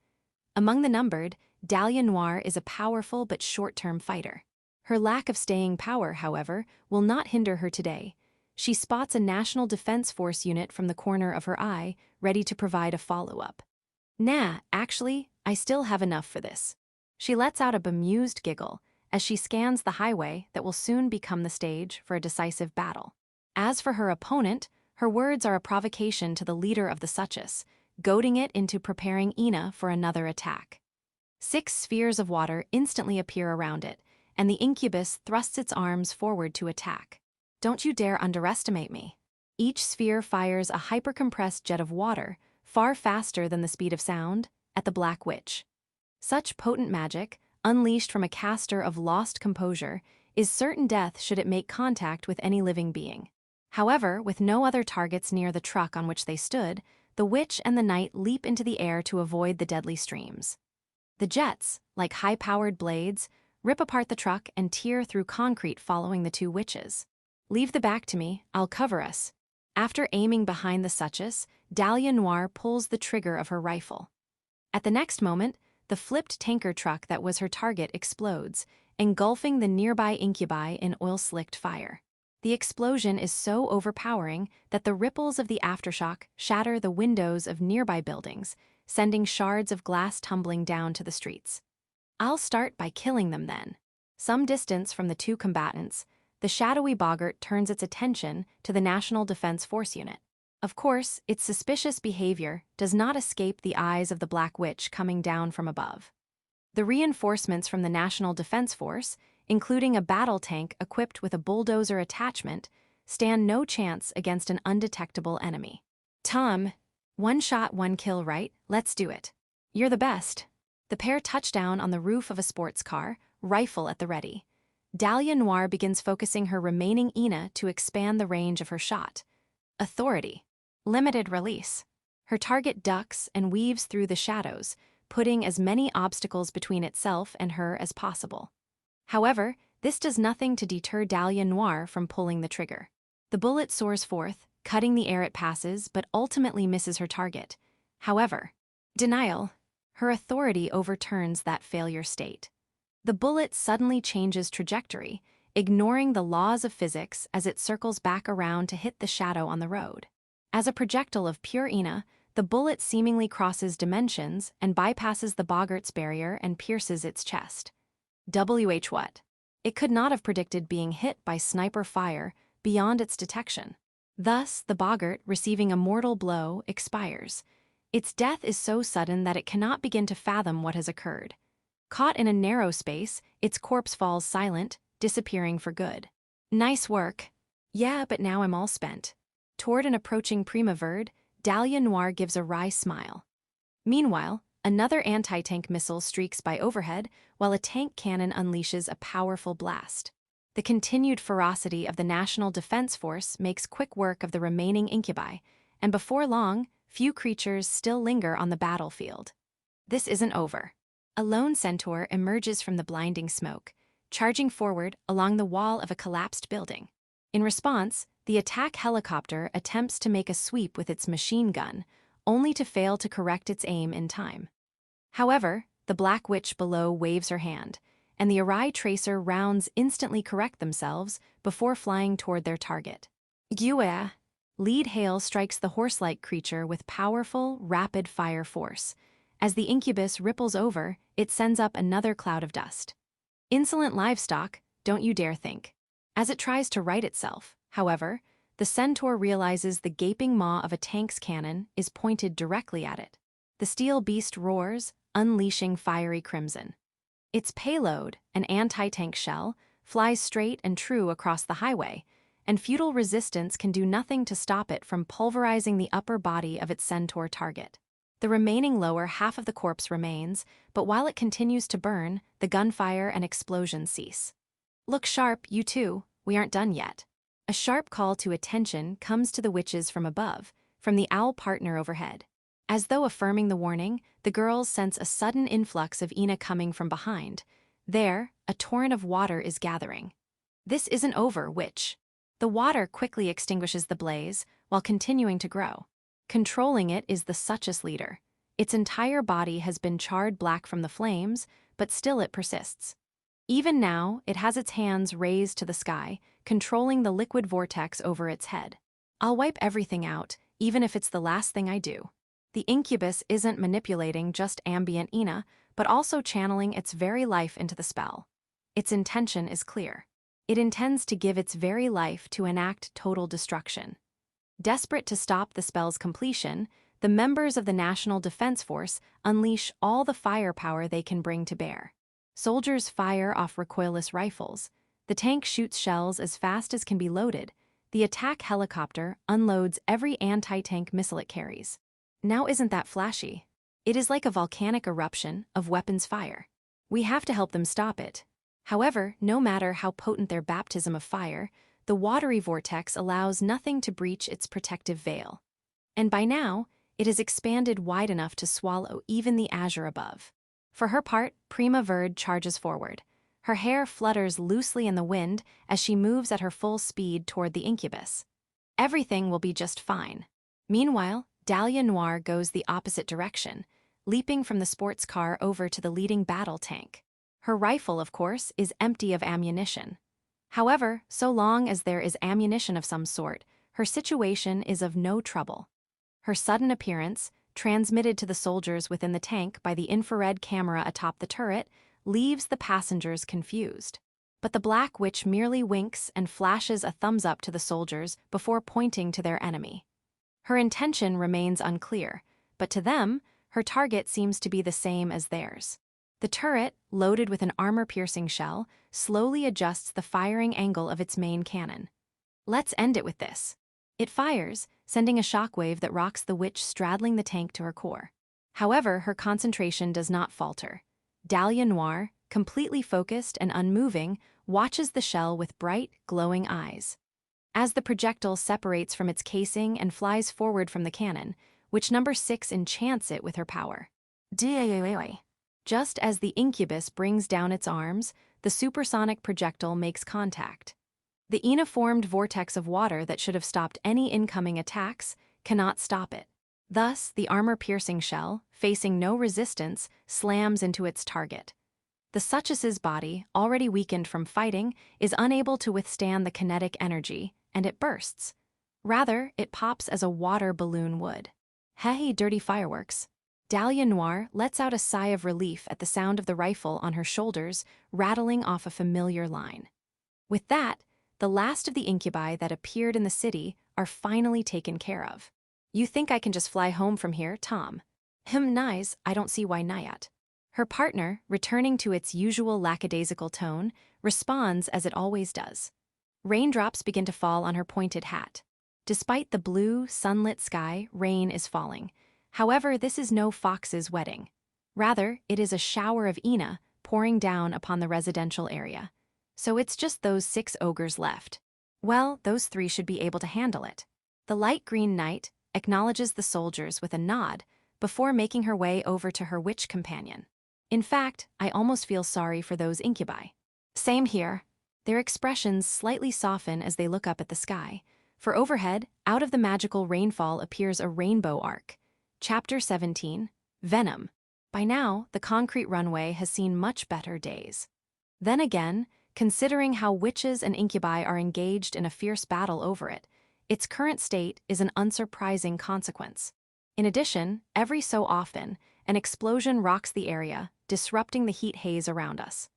Among the numbered, Dahlia Noir is a powerful but short-term fighter. Her lack of staying power, however, will not hinder her today. She spots a National Defense Force unit from the corner of her eye, ready to provide a follow-up. "Nah, actually, I still have enough for this." She lets out a bemused giggle as she scans the highway that will soon become the stage for a decisive battle. As for her opponent, her words are a provocation to the leader of the Suchus, goading it into preparing Ina for another attack. 6 spheres of water instantly appear around it, and the incubus thrusts its arms forward to attack. "Don't you dare underestimate me." Each sphere fires a hypercompressed jet of water, far faster than the speed of sound, at the Black Witch. Such potent magic, unleashed from a caster of lost composure, is certain death should it make contact with any living being. However, with no other targets near the truck on which they stood, the witch and the knight leap into the air to avoid the deadly streams. The jets, like high-powered blades, rip apart the truck and tear through concrete following the 2 witches. "Leave the back to me, I'll cover us." After aiming behind the Suchus, Dahlia Noir pulls the trigger of her rifle. At the next moment, the flipped tanker truck that was her target explodes, engulfing the nearby incubi in oil-slicked fire. The explosion is so overpowering that the ripples of the aftershock shatter the windows of nearby buildings, sending shards of glass tumbling down to the streets. "I'll start by killing them then." Some distance from the two combatants, the shadowy boggart turns its attention to the National Defense Force unit. Of course, its suspicious behavior does not escape the eyes of the Black Witch coming down from above. The reinforcements from the National Defense Force, including a battle tank equipped with a bulldozer attachment, stand no chance against an undetectable enemy. Tom, one shot, one kill, right? Let's do it. You're the best. The pair touch down on the roof of a sports car, rifle at the ready. Dahlia Noir begins focusing her remaining Ina to expand the range of her shot. Authority. Limited release. Her target ducks and weaves through the shadows, putting as many obstacles between itself and her as possible. However, this does nothing to deter Dahlia Noir from pulling the trigger. The bullet soars forth, cutting the air it passes, but ultimately misses her target. However, denial. Her authority overturns that failure state. The bullet suddenly changes trajectory, ignoring the laws of physics as it circles back around to hit the shadow on the road. As a projectile of pure Ina, the bullet seemingly crosses dimensions and bypasses the boggart's barrier and pierces its chest. What? It could not have predicted being hit by sniper fire beyond its detection. Thus, the boggart, receiving a mortal blow, expires. Its death is so sudden that it cannot begin to fathom what has occurred. Caught in a narrow space, its corpse falls silent, disappearing for good. Nice work. Yeah, but now I'm all spent. Toward an approaching Prima Verde, Dahlia Noir gives a wry smile. Meanwhile, another anti-tank missile streaks by overhead, while a tank cannon unleashes a powerful blast. The continued ferocity of the National Defense Force makes quick work of the remaining Incubi, and before long, few creatures still linger on the battlefield. This isn't over. A lone centaur emerges from the blinding smoke, charging forward along the wall of a collapsed building. In response, the attack helicopter attempts to make a sweep with its machine gun, only to fail to correct its aim in time. However, the Black Witch below waves her hand, and the awry tracer rounds instantly correct themselves before flying toward their target. Gyua! Lead hail strikes the horse-like creature with powerful, rapid-fire force. As the incubus ripples over, it sends up another cloud of dust. Insolent livestock, don't you dare think. As it tries to right itself, however, the centaur realizes the gaping maw of a tank's cannon is pointed directly at it. The steel beast roars, unleashing fiery crimson. Its payload, an anti-tank shell, flies straight and true across the highway, and futile resistance can do nothing to stop it from pulverizing the upper body of its centaur target. The remaining lower half of the corpse remains, but while it continues to burn, the gunfire and explosions cease. Look sharp, you two, we aren't done yet. A sharp call to attention comes to the witches from above, from the owl partner overhead. As though affirming the warning, the girls sense a sudden influx of Ina coming from behind. There, a torrent of water is gathering. This isn't over, witch. The water quickly extinguishes the blaze, while continuing to grow. Controlling it is the Suchus leader. Its entire body has been charred black from the flames, but still it persists. Even now, it has its hands raised to the sky, controlling the liquid vortex over its head. I'll wipe everything out, even if it's the last thing I do. The incubus isn't manipulating just ambient Ina, but also channeling its very life into the spell. Its intention is clear. It intends to give its very life to enact total destruction. Desperate to stop the spell's completion, the members of the National Defense Force unleash all the firepower they can bring to bear. Soldiers fire off recoilless rifles. The tank shoots shells as fast as can be loaded. The attack helicopter unloads every anti-tank missile it carries. Now isn't that flashy? It is like a volcanic eruption of weapons fire. We have to help them stop it. However, no matter how potent their baptism of fire, the watery vortex allows nothing to breach its protective veil. And by now, it has expanded wide enough to swallow even the azure above. For her part, Prima Verde charges forward. Her hair flutters loosely in the wind as she moves at her full speed toward the incubus. Everything will be just fine. Meanwhile, Dahlia Noir goes the opposite direction, leaping from the sports car over to the leading battle tank. Her rifle, of course, is empty of ammunition. However, so long as there is ammunition of some sort, her situation is of no trouble. Her sudden appearance, transmitted to the soldiers within the tank by the infrared camera atop the turret, leaves the passengers confused. But the Black Witch merely winks and flashes a thumbs up to the soldiers before pointing to their enemy. Her intention remains unclear, but to them, her target seems to be the same as theirs. The turret, loaded with an armor-piercing shell, slowly adjusts the firing angle of its main cannon. Let's end it with this. It fires, sending a shockwave that rocks the witch straddling the tank to her core. However, her concentration does not falter. Dahlia Noir, completely focused and unmoving, watches the shell with bright, glowing eyes. As the projectile separates from its casing and flies forward from the cannon, Witch number 6 enchants it with her power. Just as the incubus brings down its arms, the supersonic projectile makes contact. The Ina-formed vortex of water that should have stopped any incoming attacks cannot stop it. Thus, the armor-piercing shell, facing no resistance, slams into its target. The Suchess's body, already weakened from fighting, is unable to withstand the kinetic energy, and it bursts. Rather, it pops as a water balloon would. Hey, dirty fireworks. Dahlia Noir lets out a sigh of relief at the sound of the rifle on her shoulders, rattling off a familiar line. With that, the last of the incubi that appeared in the city are finally taken care of. You think I can just fly home from here, Tom? Nice, I don't see why not. Her partner, returning to its usual lackadaisical tone, responds as it always does. Raindrops begin to fall on her pointed hat. Despite the blue, sunlit sky, rain is falling. However, this is no fox's wedding. Rather, it is a shower of Ina pouring down upon the residential area. So it's just those 6 ogres left. Well, those 3 should be able to handle it. The light green knight acknowledges the soldiers with a nod before making her way over to her witch companion. In fact, I almost feel sorry for those incubi. Same here. Their expressions slightly soften as they look up at the sky, for overhead, out of the magical rainfall appears a rainbow arc. Chapter 17, Venom. By now, the concrete runway has seen much better days. Then again, considering how witches and incubi are engaged in a fierce battle over it, its current state is an unsurprising consequence. In addition, every so often, an explosion rocks the area, disrupting the heat haze around us.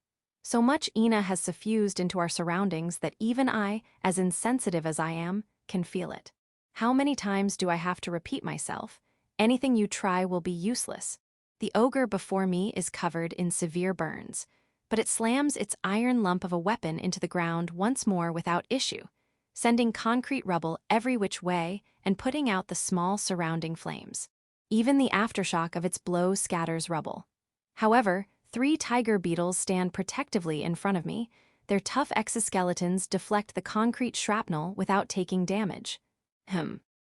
So much Ina has suffused into our surroundings that even I, as insensitive as I am, can feel it. How many times do I have to repeat myself? Anything you try will be useless. The ogre before me is covered in severe burns, but it slams its iron lump of a weapon into the ground once more without issue, sending concrete rubble every which way and putting out the small surrounding flames. Even the aftershock of its blow scatters rubble. However, 3 tiger beetles stand protectively in front of me. Their tough exoskeletons deflect the concrete shrapnel without taking damage.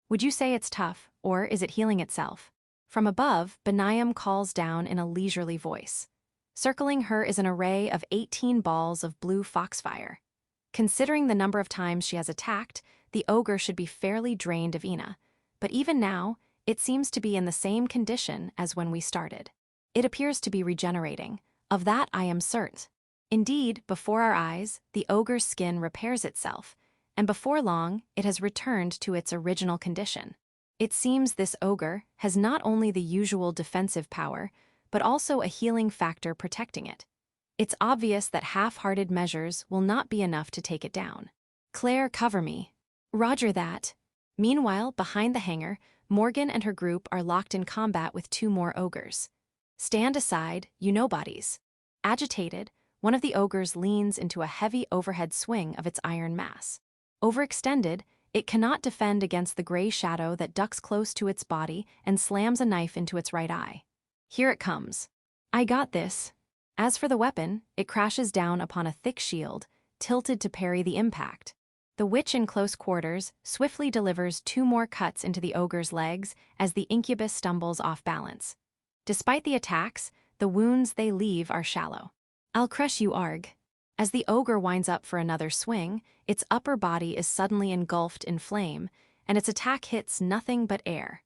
Would you say it's tough, or is it healing itself? From above, Benayam calls down in a leisurely voice. Circling her is an array of 18 balls of blue foxfire. Considering the number of times she has attacked, the ogre should be fairly drained of Ina, but even now, it seems to be in the same condition as when we started. It appears to be regenerating. Of that I am certain. Indeed, before our eyes, the ogre's skin repairs itself, and before long, it has returned to its original condition. It seems this ogre has not only the usual defensive power, but also a healing factor protecting it. It's obvious that half-hearted measures will not be enough to take it down. Claire, cover me. Roger that. Meanwhile, behind the hangar, Morgan and her group are locked in combat with 2 more ogres. Stand aside, you nobodies. Agitated, one of the ogres leans into a heavy overhead swing of its iron mass. Overextended, it cannot defend against the gray shadow that ducks close to its body and slams a knife into its right eye. Here it comes. I got this. As for the weapon, it crashes down upon a thick shield, tilted to parry the impact. The witch in close quarters swiftly delivers 2 more cuts into the ogre's legs as the incubus stumbles off balance. Despite the attacks, the wounds they leave are shallow. I'll crush you, Arg. As the ogre winds up for another swing, its upper body is suddenly engulfed in flame, and its attack hits nothing but air.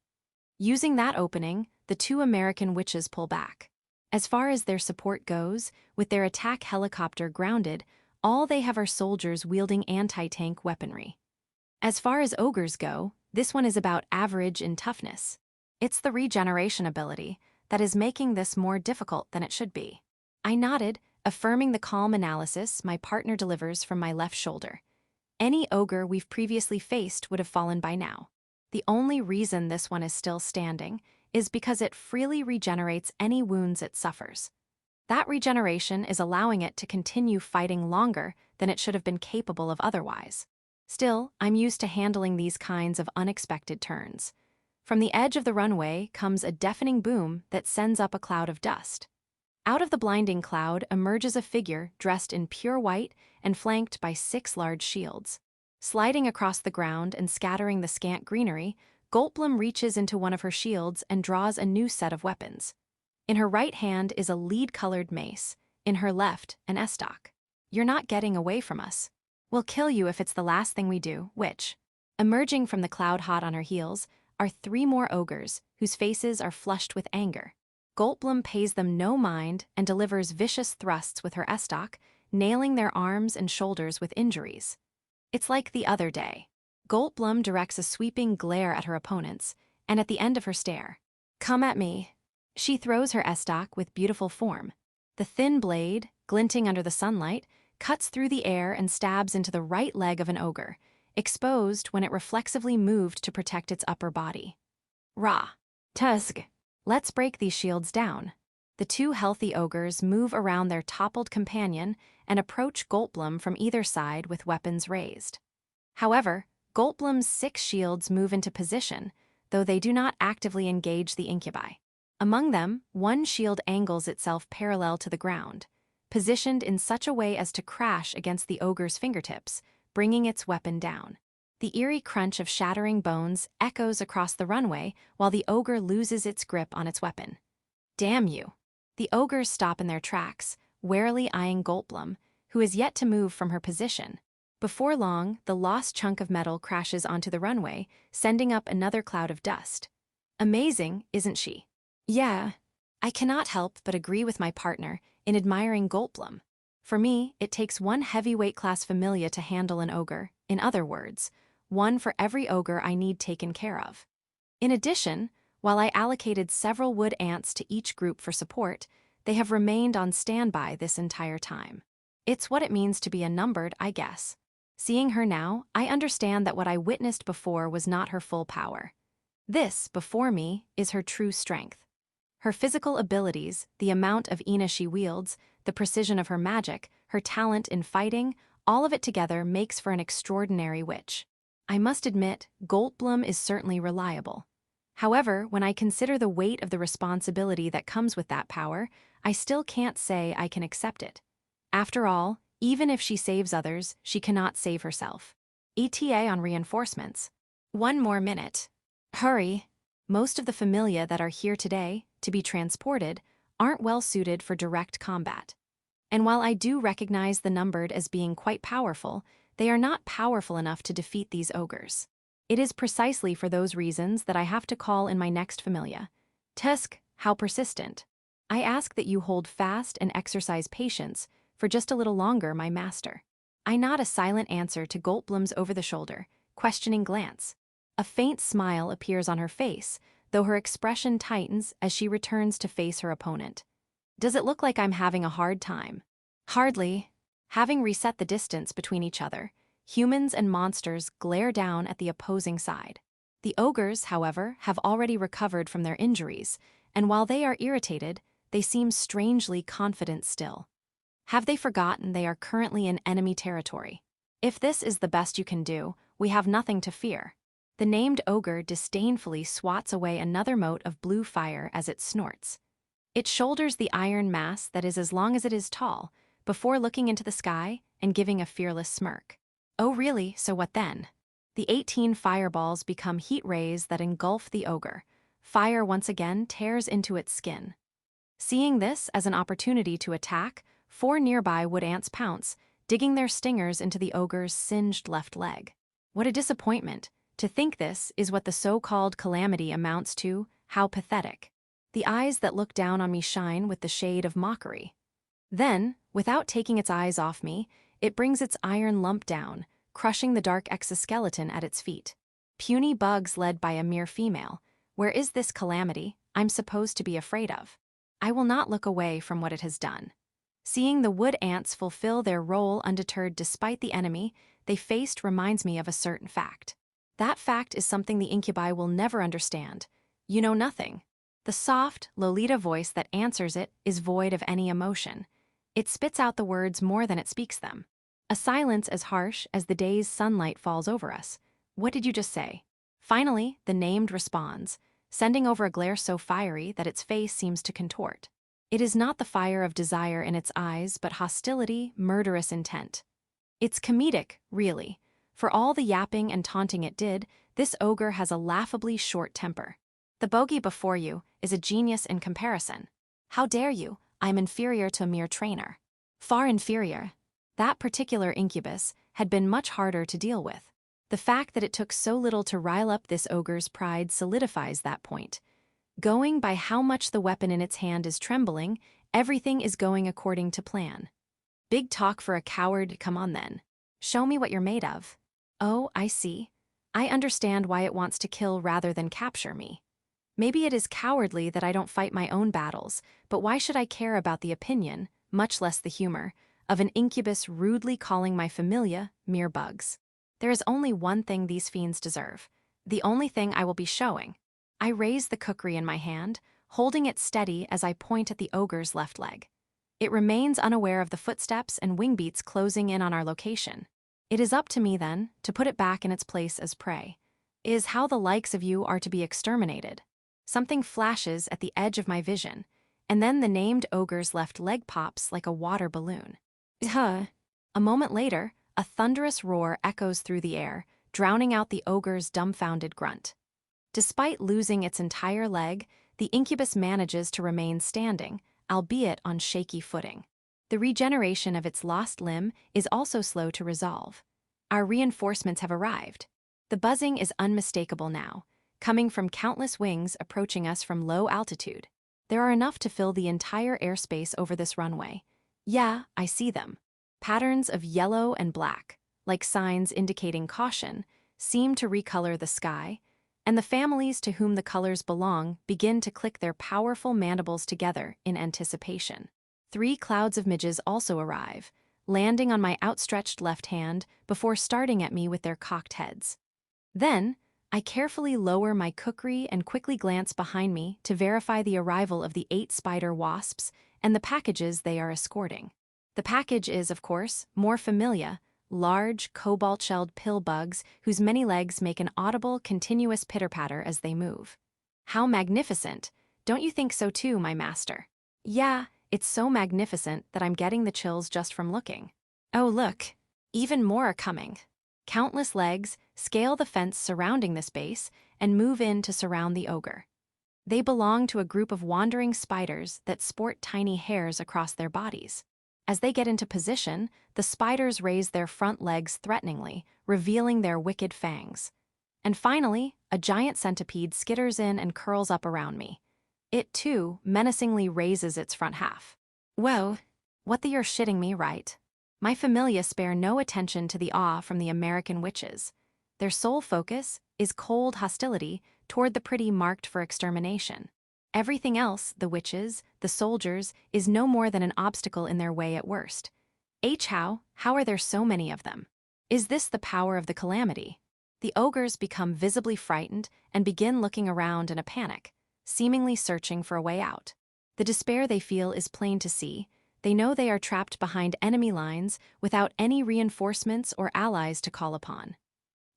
Using that opening, the 2 American witches pull back. As far as their support goes, with their attack helicopter grounded, all they have are soldiers wielding anti-tank weaponry. As far as ogres go, this one is about average in toughness. It's the regeneration ability that is making this more difficult than it should be. I nodded, affirming the calm analysis my partner delivers from my left shoulder. Any ogre we've previously faced would have fallen by now. The only reason this one is still standing is because it freely regenerates any wounds it suffers. That regeneration is allowing it to continue fighting longer than it should have been capable of otherwise. Still, I'm used to handling these kinds of unexpected turns. From the edge of the runway comes a deafening boom that sends up a cloud of dust. Out of the blinding cloud emerges a figure dressed in pure white and flanked by 6 large shields. Sliding across the ground and scattering the scant greenery, Goldblum reaches into one of her shields and draws a new set of weapons. In her right hand is a lead-colored mace, in her left, an estoc. You're not getting away from us. We'll kill you if it's the last thing we do, which. Emerging from the cloud hot on her heels are 3 more ogres whose faces are flushed with anger. Goldblum pays them no mind and delivers vicious thrusts with her estoc, nailing their arms and shoulders with injuries. It's like the other day. Goldblum directs a sweeping glare at her opponents, and at the end of her stare, "Come at me." She throws her estoc with beautiful form. The thin blade, glinting under the sunlight, cuts through the air and stabs into the right leg of an ogre, exposed when it reflexively moved to protect its upper body. Rah! Tusk! Let's break these shields down. The 2 healthy ogres move around their toppled companion and approach Goldblum from either side with weapons raised. However, Goldblum's 6 shields move into position, though they do not actively engage the Incubi. Among them, one shield angles itself parallel to the ground, positioned in such a way as to crash against the ogre's fingertips, bringing its weapon down. The eerie crunch of shattering bones echoes across the runway while the ogre loses its grip on its weapon. Damn you! The ogres stop in their tracks, warily eyeing Goldblum, who is yet to move from her position. Before long, the lost chunk of metal crashes onto the runway, sending up another cloud of dust. Amazing, isn't she? Yeah. I cannot help but agree with my partner in admiring Goldblum. For me, it takes 1 heavyweight class familia to handle an ogre, in other words, 1 for every ogre I need taken care of. In addition, while I allocated several wood ants to each group for support, they have remained on standby this entire time. It's what it means to be a numbered, I guess. Seeing her now, I understand that what I witnessed before was not her full power. This, before me, is her true strength. Her physical abilities, the amount of Ina she wields, the precision of her magic, her talent in fighting, all of it together makes for an extraordinary witch. I must admit, Goldblum is certainly reliable. However, when I consider the weight of the responsibility that comes with that power, I still can't say I can accept it. After all, even if she saves others, she cannot save herself. ETA on reinforcements. 1 more minute. Hurry. Most of the familia that are here today, to be transported, aren't well suited for direct combat. And while I do recognize the numbered as being quite powerful, they are not powerful enough to defeat these ogres. It is precisely for those reasons that I have to call in my next familia. Tusk, how persistent. I ask that you hold fast and exercise patience for just a little longer, my master. I nod a silent answer to Goldblum's over-the-shoulder, questioning glance. A faint smile appears on her face, though her expression tightens as she returns to face her opponent. Does it look like I'm having a hard time? Hardly. Having reset the distance between each other, humans and monsters glare down at the opposing side. The ogres, however, have already recovered from their injuries, and while they are irritated, they seem strangely confident still. Have they forgotten they are currently in enemy territory? If this is the best you can do, we have nothing to fear. The named ogre disdainfully swats away another mote of blue fire as it snorts. It shoulders the iron mass that is as long as it is tall, before looking into the sky and giving a fearless smirk. Oh really, so what then? The 18 fireballs become heat rays that engulf the ogre. Fire once again tears into its skin. Seeing this as an opportunity to attack, 4 nearby wood ants pounce, digging their stingers into the ogre's singed left leg. What a disappointment. To think this is what the so-called calamity amounts to, how pathetic. The eyes that look down on me shine with the shade of mockery. Then, without taking its eyes off me, it brings its iron lump down, crushing the dark exoskeleton at its feet. Puny bugs led by a mere female. Where is this calamity I'm supposed to be afraid of? I will not look away from what it has done. Seeing the wood ants fulfill their role undeterred despite the enemy they faced reminds me of a certain fact. That fact is something the Incubi will never understand. You know nothing. The soft, Lolita voice that answers it is void of any emotion. It spits out the words more than it speaks them. A silence as harsh as the day's sunlight falls over us. What did you just say? Finally, the named responds, sending over a glare so fiery that its face seems to contort. It is not the fire of desire in its eyes, but hostility, murderous intent. It's comedic, really. For all the yapping and taunting it did, this ogre has a laughably short temper. The bogey before you is a genius in comparison. How dare you? I'm inferior to a mere trainer. Far inferior. That particular incubus had been much harder to deal with. The fact that it took so little to rile up this ogre's pride solidifies that point. Going by how much the weapon in its hand is trembling, everything is going according to plan. Big talk for a coward, come on then. Show me what you're made of. Oh, I see. I understand why it wants to kill rather than capture me. Maybe it is cowardly that I don't fight my own battles, but why should I care about the opinion, much less the humor, of an incubus rudely calling my familia mere bugs? There is only one thing these fiends deserve, the only thing I will be showing. I raise the kukri in my hand, holding it steady as I point at the ogre's left leg. It remains unaware of the footsteps and wing beats closing in on our location. It is up to me, then, to put it back in its place as prey. It is how the likes of you are to be exterminated. Something flashes at the edge of my vision, and then the named ogre's left leg pops like a water balloon. A moment later, a thunderous roar echoes through the air, drowning out the ogre's dumbfounded grunt. Despite losing its entire leg, the incubus manages to remain standing, albeit on shaky footing. The regeneration of its lost limb is also slow to resolve. Our reinforcements have arrived. The buzzing is unmistakable now, coming from countless wings approaching us from low altitude. There are enough to fill the entire airspace over this runway. Yeah, I see them. Patterns of yellow and black, like signs indicating caution, seem to recolor the sky, and the families to whom the colors belong begin to click their powerful mandibles together in anticipation. 3 clouds of midges also arrive, landing on my outstretched left hand before starting at me with their cocked heads. Then, I carefully lower my kukri and quickly glance behind me to verify the arrival of the 8 spider wasps and the packages they are escorting. The package is, of course, more familia, large, cobalt-shelled pill bugs whose many legs make an audible, continuous pitter-patter as they move. How magnificent! Don't you think so too, my master? Yeah, it's so magnificent that I'm getting the chills just from looking. Oh, look! Even more are coming. Countless legs scale the fence surrounding this base and move in to surround the ogre. They belong to a group of wandering spiders that sport tiny hairs across their bodies. As they get into position, the spiders raise their front legs threateningly, revealing their wicked fangs. And finally, a giant centipede skitters in and curls up around me. It, too, menacingly raises its front half. Whoa, what the you're shitting me, right? My familia spare no attention to the awe from the American witches. Their sole focus is cold hostility toward the pretty marked for extermination. Everything else, the witches, the soldiers, is no more than an obstacle in their way at worst. How are there so many of them? Is this the power of the calamity? The ogres become visibly frightened and begin looking around in a panic, seemingly searching for a way out. The despair they feel is plain to see. They know they are trapped behind enemy lines without any reinforcements or allies to call upon.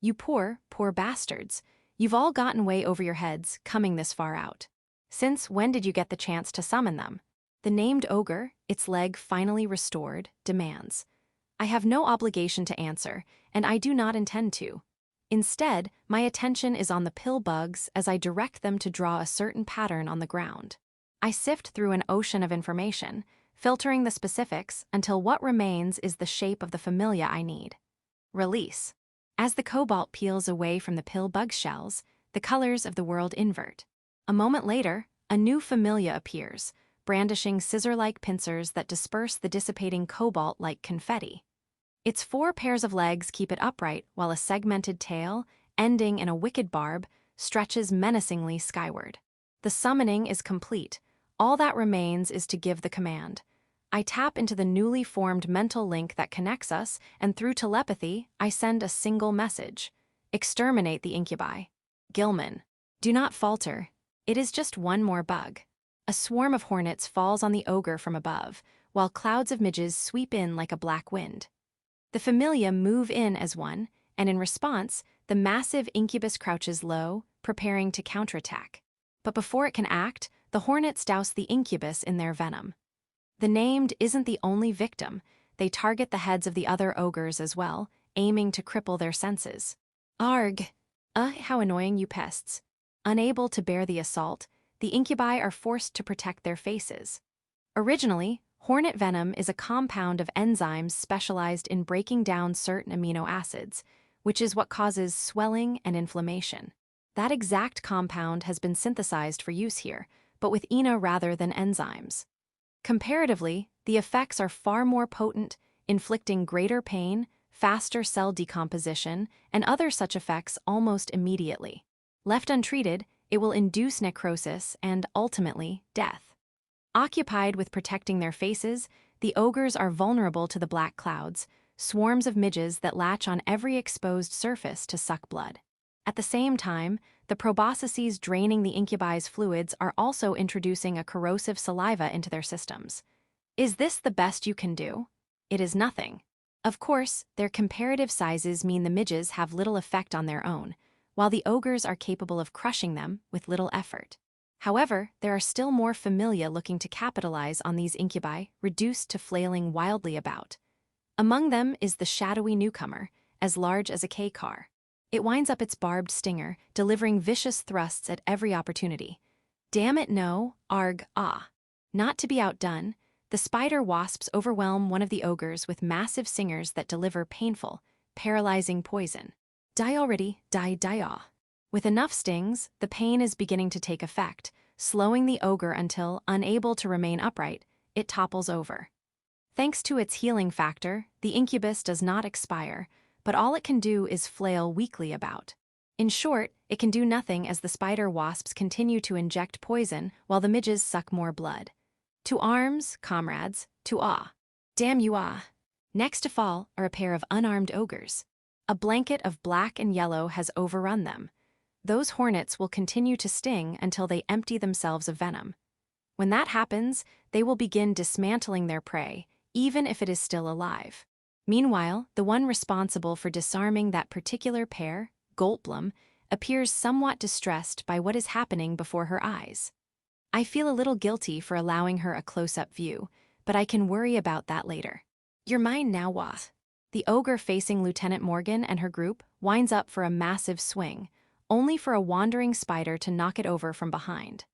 You poor, poor bastards. You've all gotten way over your heads, coming this far out. Since when did you get the chance to summon them? The named ogre, its leg finally restored, demands. I have no obligation to answer, and I do not intend to. Instead, my attention is on the pill bugs as I direct them to draw a certain pattern on the ground. I sift through an ocean of information, filtering the specifics until what remains is the shape of the familia I need. Release. As the cobalt peels away from the pill bug shells, the colors of the world invert. A moment later, a new familia appears, brandishing scissor-like pincers that disperse the dissipating cobalt like confetti. Its 4 pairs of legs keep it upright while a segmented tail, ending in a wicked barb, stretches menacingly skyward. The summoning is complete. All that remains is to give the command. I tap into the newly formed mental link that connects us, and through telepathy, I send a single message. Exterminate the incubi. Gilman. Do not falter. It is just one more bug. A swarm of hornets falls on the ogre from above, while clouds of midges sweep in like a black wind. The familia move in as one, and in response, the massive incubus crouches low, preparing to counterattack. But before it can act, the hornets douse the incubus in their venom. The named isn't the only victim. They target the heads of the other ogres as well, aiming to cripple their senses. Arg! How annoying, you pests. Unable to bear the assault, the incubi are forced to protect their faces. Originally, hornet venom is a compound of enzymes specialized in breaking down certain amino acids, which is what causes swelling and inflammation. That exact compound has been synthesized for use here, but with ENA rather than enzymes. Comparatively, the effects are far more potent, inflicting greater pain, faster cell decomposition, and other such effects almost immediately. Left untreated, it will induce necrosis and, ultimately, death. Occupied with protecting their faces, the ogres are vulnerable to the black clouds, swarms of midges that latch on every exposed surface to suck blood. At the same time, the proboscises draining the incubi's fluids are also introducing a corrosive saliva into their systems. Is this the best you can do? It is nothing. Of course, their comparative sizes mean the midges have little effect on their own, while the ogres are capable of crushing them with little effort. However, there are still more familia looking to capitalize on these incubi, reduced to flailing wildly about. Among them is the shadowy newcomer, as large as a K-car. It winds up its barbed stinger, delivering vicious thrusts at every opportunity. Damn it, no, arg, ah. Not to be outdone, the spider wasps overwhelm one of the ogres with massive stingers that deliver painful, paralyzing poison. Die already, die. With enough stings, the pain is beginning to take effect, slowing the ogre until, unable to remain upright, it topples over. Thanks to its healing factor, the incubus does not expire, but all it can do is flail weakly about. In short, it can do nothing as the spider wasps continue to inject poison while the midges suck more blood. To arms, comrades, to awe. Damn you ah. Next to fall are a pair of unarmed ogres. A blanket of black and yellow has overrun them. Those hornets will continue to sting until they empty themselves of venom. When that happens, they will begin dismantling their prey, even if it is still alive. Meanwhile, the one responsible for disarming that particular pair, Goldblum, appears somewhat distressed by what is happening before her eyes. I feel a little guilty for allowing her a close-up view, but I can worry about that later. You're mine now, Wath. The ogre facing Lieutenant Morgan and her group winds up for a massive swing, only for a wandering spider to knock it over from behind.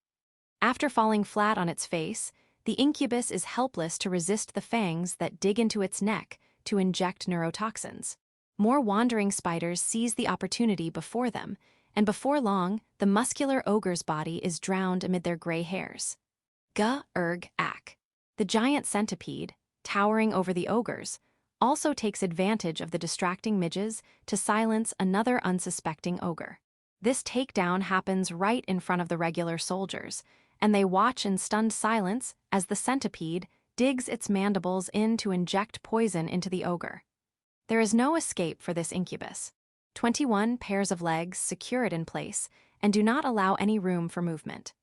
After falling flat on its face, the incubus is helpless to resist the fangs that dig into its neck to inject neurotoxins. More wandering spiders seize the opportunity before them, and before long, the muscular ogre's body is drowned amid their gray hairs. Ak. The giant centipede, towering over the ogres, also takes advantage of the distracting midges to silence another unsuspecting ogre. This takedown happens right in front of the regular soldiers, and they watch in stunned silence as the centipede digs its mandibles in to inject poison into the ogre. There is no escape for this incubus. 21 pairs of legs secure it in place and do not allow any room for movement.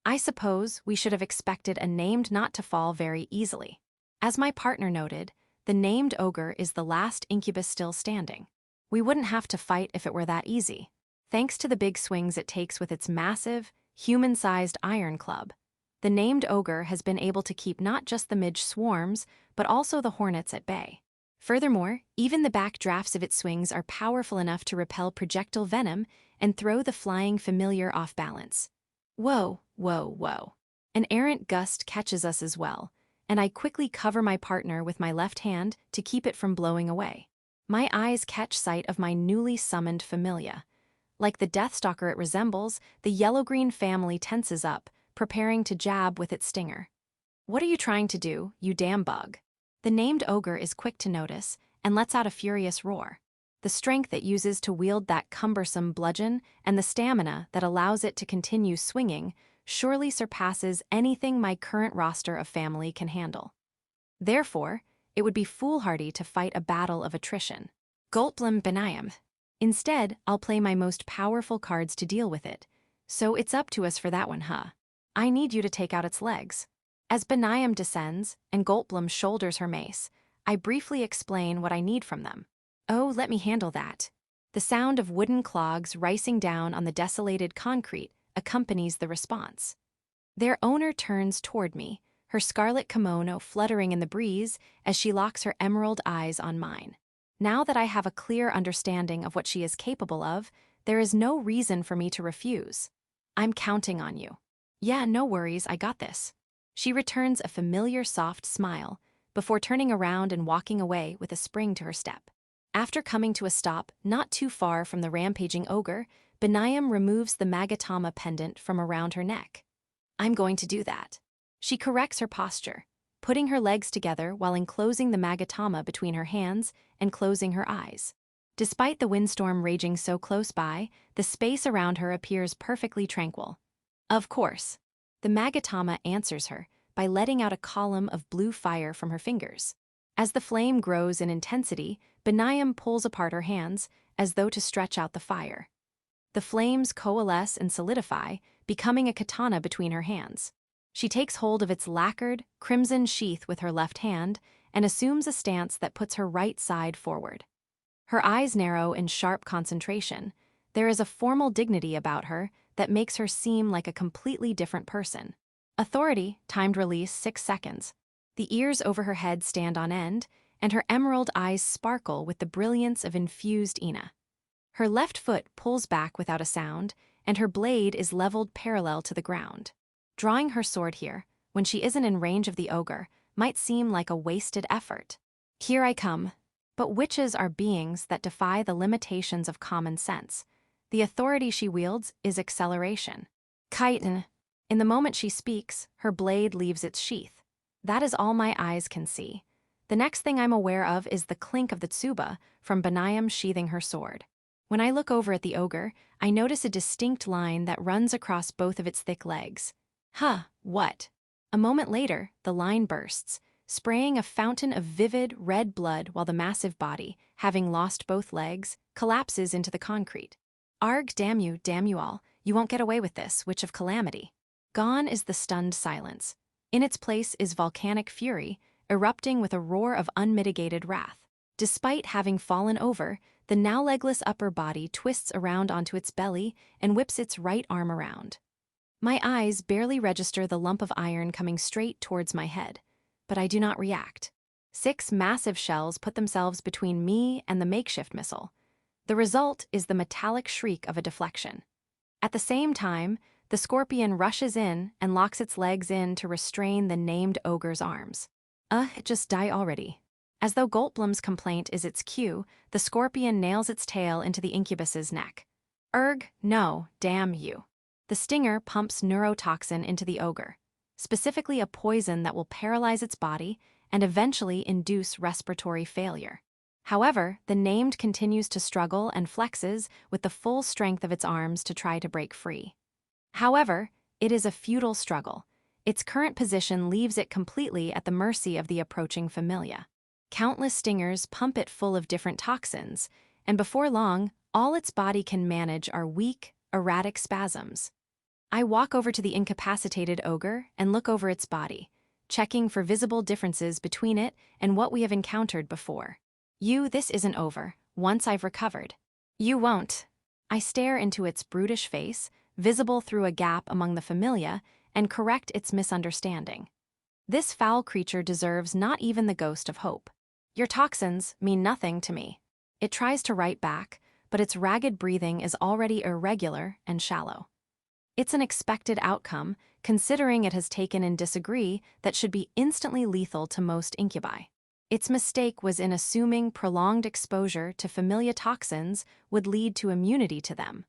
I suppose we should have expected a named not to fall very easily. As my partner noted, the named ogre is the last incubus still standing. We wouldn't have to fight if it were that easy, thanks to the big swings it takes with its massive, human-sized iron club. The named ogre has been able to keep not just the midge swarms, but also the hornets at bay. Furthermore, even the back drafts of its swings are powerful enough to repel projectile venom and throw the flying familiar off balance. Whoa. An errant gust catches us as well, and I quickly cover my partner with my left hand to keep it from blowing away. My eyes catch sight of my newly summoned familia. Like the deathstalker it resembles, the yellow-green family tenses up, preparing to jab with its stinger. What are you trying to do, you damn bug? The named ogre is quick to notice and lets out a furious roar. The strength it uses to wield that cumbersome bludgeon and the stamina that allows it to continue swinging surely surpasses anything my current roster of family can handle. Therefore, it would be foolhardy to fight a battle of attrition. Gulplam Benayam. Instead, I'll play my most powerful cards to deal with it. So it's up to us for that one, huh? I need you to take out its legs. As Benayam descends and Gulplam shoulders her mace, I briefly explain what I need from them. Oh, let me handle that. The sound of wooden clogs ricing down on the desolated concrete accompanies the response. Their owner turns toward me, her scarlet kimono fluttering in the breeze as she locks her emerald eyes on mine. Now that I have a clear understanding of what she is capable of, there is no reason for me to refuse. I'm counting on you. Yeah, no worries, I got this. She returns a familiar soft smile, before turning around and walking away with a spring to her step. After coming to a stop not too far from the rampaging ogre, Benayam removes the Magatama pendant from around her neck. I'm going to do that. She corrects her posture, putting her legs together while enclosing the Magatama between her hands and closing her eyes. Despite the windstorm raging so close by, the space around her appears perfectly tranquil. Of course. The Magatama answers her by letting out a column of blue fire from her fingers. As the flame grows in intensity, Benayam pulls apart her hands, as though to stretch out the fire. The flames coalesce and solidify, becoming a katana between her hands. She takes hold of its lacquered, crimson sheath with her left hand and assumes a stance that puts her right side forward. Her eyes narrow in sharp concentration. There is a formal dignity about her that makes her seem like a completely different person. Authority, timed release 6 seconds. The ears over her head stand on end, and her emerald eyes sparkle with the brilliance of infused Ina. Her left foot pulls back without a sound, and her blade is leveled parallel to the ground. Drawing her sword here, when she isn't in range of the ogre, might seem like a wasted effort. Here I come. But witches are beings that defy the limitations of common sense. The authority she wields is acceleration. Chitin. In the moment she speaks, her blade leaves its sheath. That is all my eyes can see. The next thing I'm aware of is the clink of the tsuba from Benayam sheathing her sword. When I look over at the ogre, I notice a distinct line that runs across both of its thick legs. Huh, what? A moment later, the line bursts, spraying a fountain of vivid, red blood while the massive body, having lost both legs, collapses into the concrete. Arg, damn you all, you won't get away with this, witch of calamity. Gone is the stunned silence. In its place is volcanic fury, erupting with a roar of unmitigated wrath. Despite having fallen over, the now legless upper body twists around onto its belly and whips its right arm around. My eyes barely register the lump of iron coming straight towards my head, but I do not react. 6 massive shells put themselves between me and the makeshift missile. The result is the metallic shriek of a deflection. At the same time, the scorpion rushes in and locks its legs in to restrain the named ogre's arms. Just die already. As though Gulplam's complaint is its cue, the scorpion nails its tail into the incubus's neck. No, damn you. The stinger pumps neurotoxin into the ogre, specifically a poison that will paralyze its body and eventually induce respiratory failure. However, the named continues to struggle and flexes with the full strength of its arms to try to break free. However, it is a futile struggle. Its current position leaves it completely at the mercy of the approaching familia. Countless stingers pump it full of different toxins, and before long, all its body can manage are weak, erratic spasms. I walk over to the incapacitated ogre and look over its body, checking for visible differences between it and what we have encountered before. This isn't over, once I've recovered. You won't. I stare into its brutish face, visible through a gap among the familia, and correct its misunderstanding. This foul creature deserves not even the ghost of hope. Your toxins mean nothing to me. It tries to write back, but its ragged breathing is already irregular and shallow. It's an expected outcome, considering it has taken in disagree that should be instantly lethal to most incubi. Its mistake was in assuming prolonged exposure to familia toxins would lead to immunity to them.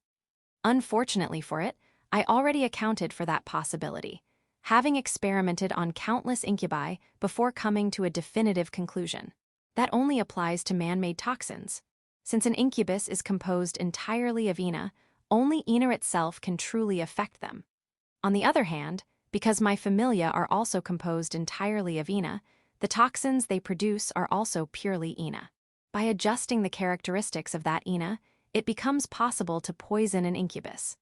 Unfortunately for it, I already accounted for that possibility, having experimented on countless incubi before coming to a definitive conclusion. That only applies to man-made toxins. Since an incubus is composed entirely of Ina, only Ina itself can truly affect them. On the other hand, because my familia are also composed entirely of Ina, The toxins they produce are also purely ina. By adjusting the characteristics of that ina, it becomes possible to poison an incubus.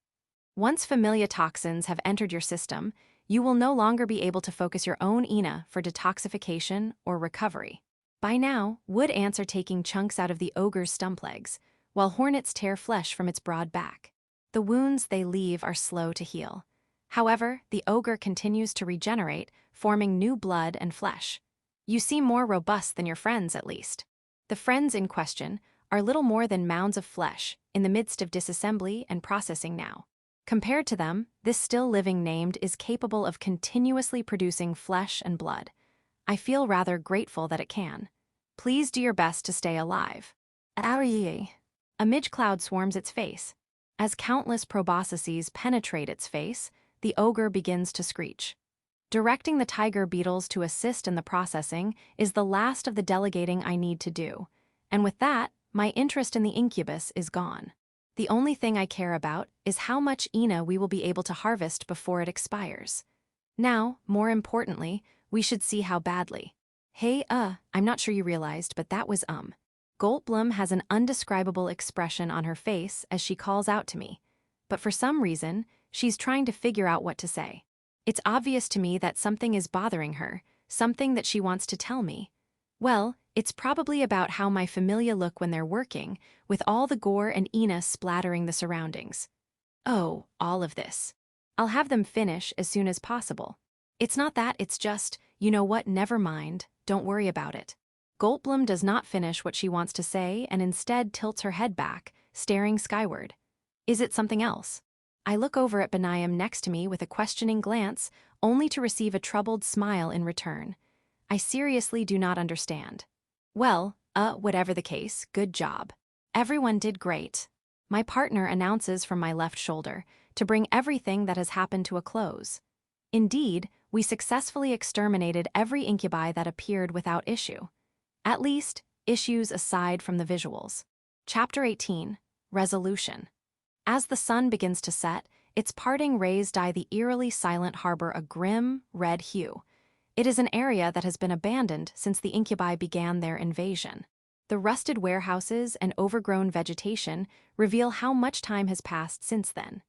Once familiar toxins have entered your system, you will no longer be able to focus your own ina for detoxification or recovery. By now, wood ants are taking chunks out of the ogre's stump legs, while hornets tear flesh from its broad back. The wounds they leave are slow to heal. However, the ogre continues to regenerate, forming new blood and flesh. You seem more robust than your friends, at least. The friends in question are little more than mounds of flesh, in the midst of disassembly and processing now. Compared to them, this still living named is capable of continuously producing flesh and blood. I feel rather grateful that it can. Please do your best to stay alive. Owie. A midge cloud swarms its face. As countless proboscises penetrate its face, the ogre begins to screech. Directing the tiger beetles to assist in the processing is the last of the delegating I need to do, and with that, my interest in the incubus is gone. The only thing I care about is how much ina we will be able to harvest before it expires. Now, more importantly, we should see how badly. Hey, I'm not sure you realized, but that was Goldblum has an undescribable expression on her face as she calls out to me, but for some reason, she's trying to figure out what to say. It's obvious to me that something is bothering her, something that she wants to tell me. Well, it's probably about how my familia look when they're working, with all the gore and ina splattering the surroundings. Oh, all of this. I'll have them finish as soon as possible. It's not that, it's just, you know what, never mind, don't worry about it. Goldblum does not finish what she wants to say and instead tilts her head back, staring skyward. Is it something else? I look over at Benayem next to me with a questioning glance, only to receive a troubled smile in return. I seriously do not understand. Well, whatever the case, good job. Everyone did great. My partner announces from my left shoulder, to bring everything that has happened to a close. Indeed, we successfully exterminated every incubi that appeared without issue. At least, issues aside from the visuals. Chapter 18, Resolution. As the sun begins to set, its parting rays dye the eerily silent harbor a grim, red hue. It is an area that has been abandoned since the incubi began their invasion. The rusted warehouses and overgrown vegetation reveal how much time has passed since then.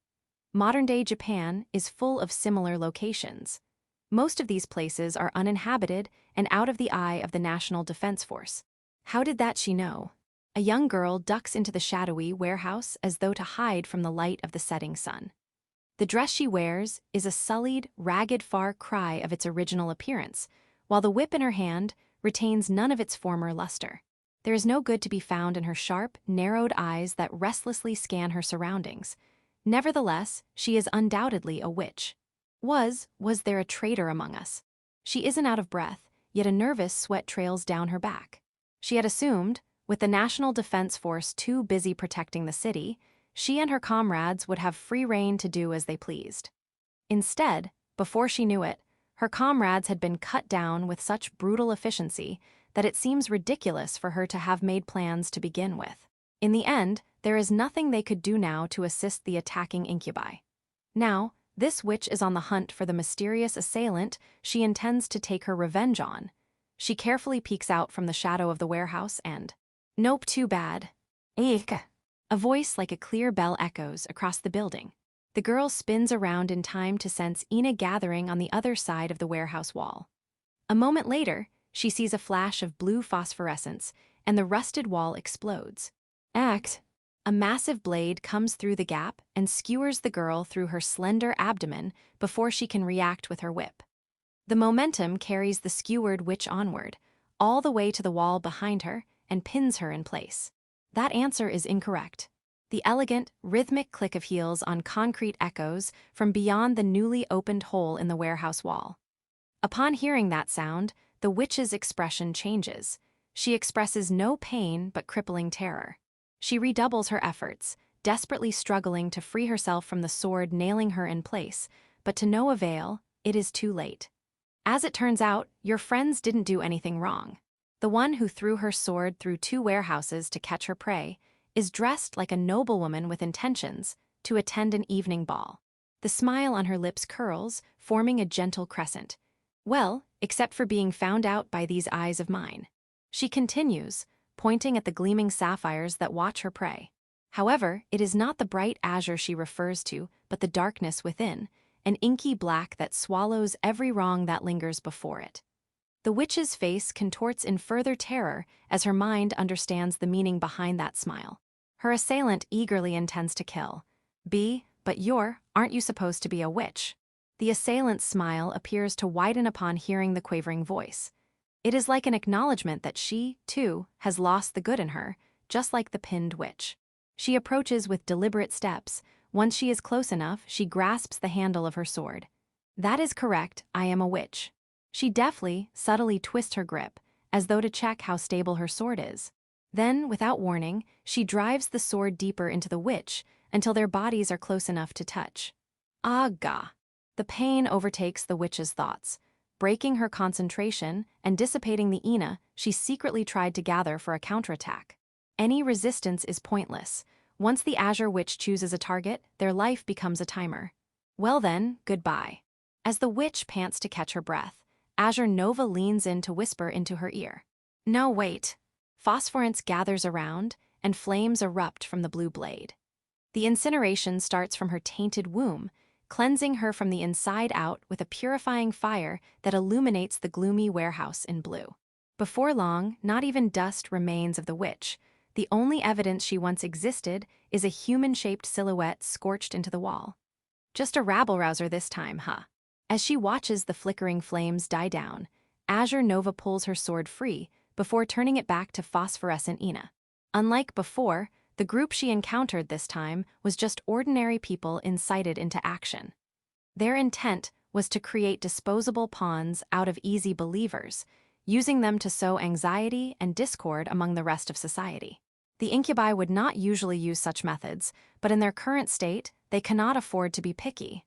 Modern-day Japan is full of similar locations. Most of these places are uninhabited and out of the eye of the National Defense Force. How did that she know? A young girl ducks into the shadowy warehouse as though to hide from the light of the setting sun. The dress she wears is a sullied, ragged far cry of its original appearance, while the whip in her hand retains none of its former luster. There is no good to be found in her sharp, narrowed eyes that restlessly scan her surroundings. Nevertheless, she is undoubtedly a witch. Was there a traitor among us? She isn't out of breath, yet a nervous sweat trails down her back. She had assumed, with the National Defense Force too busy protecting the city, she and her comrades would have free rein to do as they pleased. Instead, before she knew it, her comrades had been cut down with such brutal efficiency that it seems ridiculous for her to have made plans to begin with. In the end, there is nothing they could do now to assist the attacking incubi. Now, this witch is on the hunt for the mysterious assailant she intends to take her revenge on. She carefully peeks out from the shadow of the warehouse and, "Nope, too bad." Eek. A voice like a clear bell echoes across the building. The girl spins around in time to sense Ina gathering on the other side of the warehouse wall. A moment later, she sees a flash of blue phosphorescence, and the rusted wall explodes. Act. A massive blade comes through the gap and skewers the girl through her slender abdomen before she can react with her whip. The momentum carries the skewered witch onward, all the way to the wall behind her, and pins her in place. That answer is incorrect. The elegant, rhythmic click of heels on concrete echoes from beyond the newly opened hole in the warehouse wall. Upon hearing that sound, the witch's expression changes. She expresses no pain but crippling terror. She redoubles her efforts, desperately struggling to free herself from the sword nailing her in place, but to no avail, it is too late. As it turns out, your friends didn't do anything wrong. The one who threw her sword through 2 warehouses to catch her prey is dressed like a noblewoman with intentions to attend an evening ball. The smile on her lips curls, forming a gentle crescent. Well, except for being found out by these eyes of mine. She continues, pointing at the gleaming sapphires that watch her prey. However, it is not the bright azure she refers to, but the darkness within, an inky black that swallows every wrong that lingers before it. The witch's face contorts in further terror as her mind understands the meaning behind that smile. Her assailant eagerly intends to kill. But aren't you supposed to be a witch? The assailant's smile appears to widen upon hearing the quavering voice. It is like an acknowledgement that she, too, has lost the good in her, just like the pinned witch. She approaches with deliberate steps. Once she is close enough, she grasps the handle of her sword. That is correct, I am a witch. She deftly, subtly twists her grip, as though to check how stable her sword is. Then, without warning, she drives the sword deeper into the witch until their bodies are close enough to touch. Gah! The pain overtakes the witch's thoughts, breaking her concentration and dissipating the ina she secretly tried to gather for a counterattack. Any resistance is pointless. Once the Azure Witch chooses a target, their life becomes a timer. Well then, goodbye. As the witch pants to catch her breath, Azure Nova leans in to whisper into her ear. No, wait. Phosphorence gathers around, and flames erupt from the blue blade. The incineration starts from her tainted womb, cleansing her from the inside out with a purifying fire that illuminates the gloomy warehouse in blue. Before long, not even dust remains of the witch. The only evidence she once existed is a human-shaped silhouette scorched into the wall. Just a rabble-rouser this time, huh? As she watches the flickering flames die down, Azure Nova pulls her sword free before turning it back to phosphorescent Ina. Unlike before, the group she encountered this time was just ordinary people incited into action. Their intent was to create disposable pawns out of easy believers, using them to sow anxiety and discord among the rest of society. The Incubi would not usually use such methods, but in their current state, they cannot afford to be picky.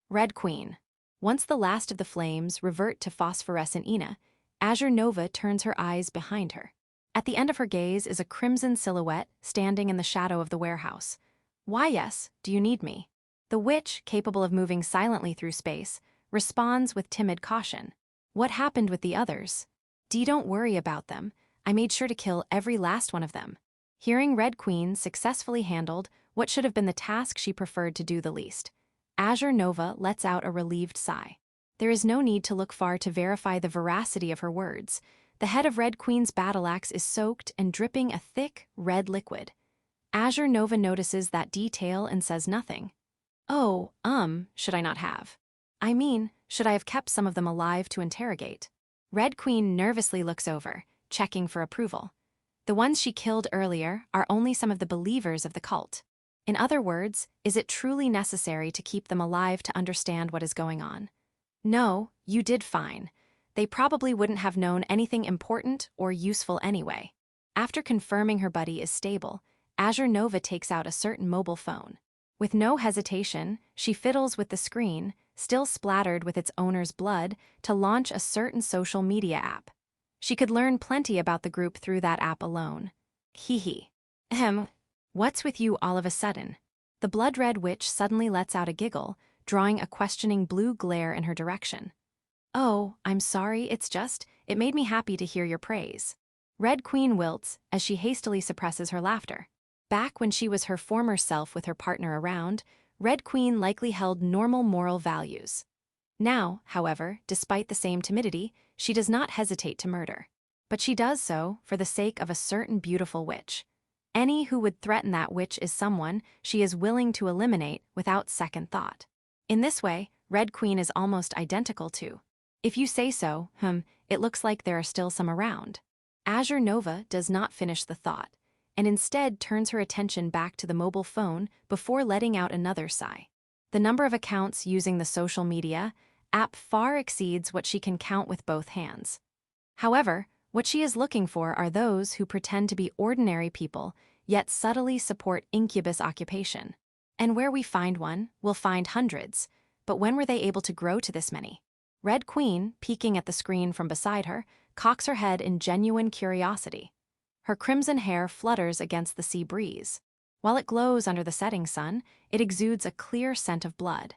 Red Queen. Once the last of the flames revert to phosphorescent Ina, Azure Nova turns her eyes behind her. At the end of her gaze is a crimson silhouette standing in the shadow of the warehouse. Why, yes, do you need me? The witch, capable of moving silently through space, responds with timid caution. What happened with the others? Don't worry about them. I made sure to kill every last one of them. Hearing Red Queen successfully handled what should have been the task she preferred to do the least, Azure Nova lets out a relieved sigh. There is no need to look far to verify the veracity of her words. The head of Red Queen's battle axe is soaked and dripping a thick, red liquid. Azure Nova notices that detail and says nothing. Oh, should I not have? I mean, should I have kept some of them alive to interrogate? Red Queen nervously looks over, checking for approval. The ones she killed earlier are only some of the believers of the cult. In other words, is it truly necessary to keep them alive to understand what is going on? No, you did fine. They probably wouldn't have known anything important or useful anyway. After confirming her buddy is stable, Azure Nova takes out a certain mobile phone. With no hesitation, she fiddles with the screen, still splattered with its owner's blood, to launch a certain social media app. She could learn plenty about the group through that app alone. Hee. What's with you all of a sudden? The blood-red witch suddenly lets out a giggle, drawing a questioning blue glare in her direction. Oh, I'm sorry, it made me happy to hear your praise. Red Queen wilts as she hastily suppresses her laughter. Back when she was her former self with her partner around, Red Queen likely held normal moral values. Now, however, despite the same timidity, she does not hesitate to murder. But she does so for the sake of a certain beautiful witch. Any who would threaten that witch is someone she is willing to eliminate without second thought. In this way, Red Queen is almost identical to. If you say so, it looks like there are still some around. Azure Nova does not finish the thought, and instead turns her attention back to the mobile phone before letting out another sigh. The number of accounts using the social media app far exceeds what she can count with both hands. However, what she is looking for are those who pretend to be ordinary people, yet subtly support incubus occupation. And where we find one, we'll find hundreds. But when were they able to grow to this many? Red Queen, peeking at the screen from beside her, cocks her head in genuine curiosity. Her crimson hair flutters against the sea breeze. While it glows under the setting sun, it exudes a clear scent of blood.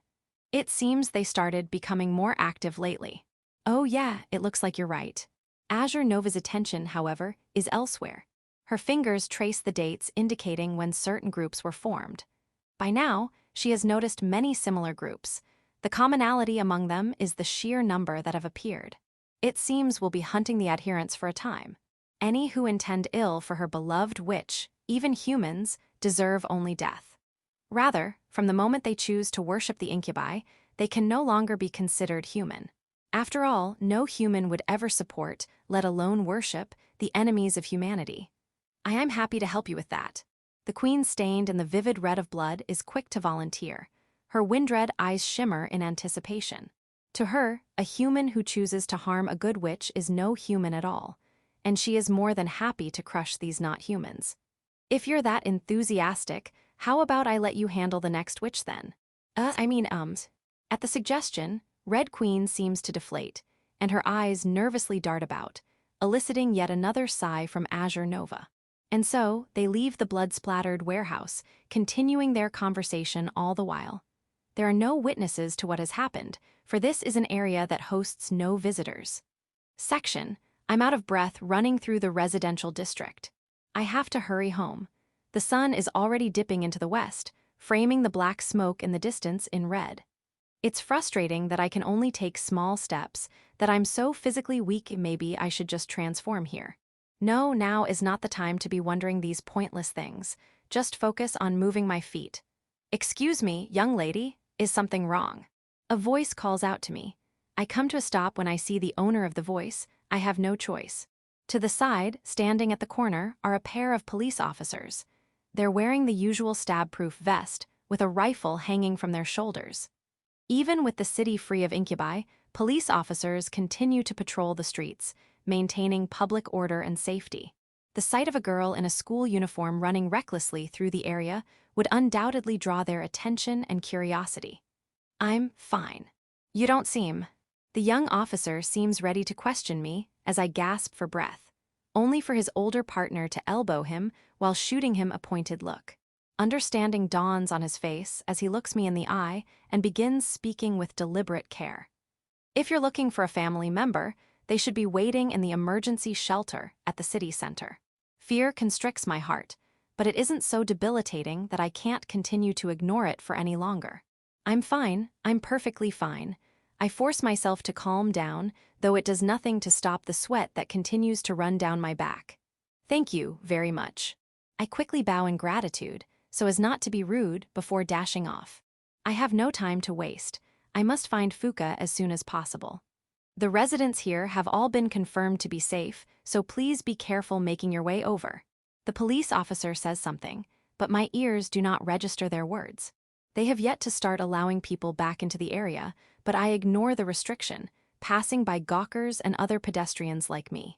It seems they started becoming more active lately. Oh yeah, it looks like you're right. Azure Nova's attention, however, is elsewhere. Her fingers trace the dates indicating when certain groups were formed. By now, she has noticed many similar groups. The commonality among them is the sheer number that have appeared. It seems we'll be hunting the adherents for a time. Any who intend ill for her beloved witch, even humans, deserve only death. Rather, from the moment they choose to worship the Incubi, they can no longer be considered human. After all, no human would ever support, let alone worship, the enemies of humanity. I am happy to help you with that. The queen stained in the vivid red of blood is quick to volunteer. Her windred eyes shimmer in anticipation. To her, a human who chooses to harm a good witch is no human at all, and she is more than happy to crush these not humans. If you're that enthusiastic, how about I let you handle the next witch then? At the suggestion, Red Queen seems to deflate, and her eyes nervously dart about, eliciting yet another sigh from Azure Nova. And so, they leave the blood-splattered warehouse, continuing their conversation all the while. There are no witnesses to what has happened, for this is an area that hosts no visitors. Section, I'm out of breath running through the residential district. I have to hurry home. The sun is already dipping into the west, framing the black smoke in the distance in red. It's frustrating that I can only take small steps, that I'm so physically weak maybe I should just transform here. No, now is not the time to be wondering these pointless things. Just focus on moving my feet. Excuse me, young lady, is something wrong? A voice calls out to me. I come to a stop when I see the owner of the voice. I have no choice. To the side, standing at the corner, are a pair of police officers. They're wearing the usual stab-proof vest, with a rifle hanging from their shoulders. Even with the city free of Incubi, police officers continue to patrol the streets, maintaining public order and safety. The sight of a girl in a school uniform running recklessly through the area would undoubtedly draw their attention and curiosity. I'm fine. You don't seem. The young officer seems ready to question me as I gasp for breath, only for his older partner to elbow him while shooting him a pointed look. Understanding dawns on his face as he looks me in the eye and begins speaking with deliberate care. If you're looking for a family member, they should be waiting in the emergency shelter at the city center. Fear constricts my heart, but it isn't so debilitating that I can't continue to ignore it for any longer. I'm fine, I'm perfectly fine. I force myself to calm down, though it does nothing to stop the sweat that continues to run down my back. Thank you very much. I quickly bow in gratitude, so as not to be rude before dashing off. I have no time to waste. I must find Fuka as soon as possible. The residents here have all been confirmed to be safe, so please be careful making your way over. The police officer says something, but my ears do not register their words. They have yet to start allowing people back into the area, but I ignore the restriction, passing by gawkers and other pedestrians like me.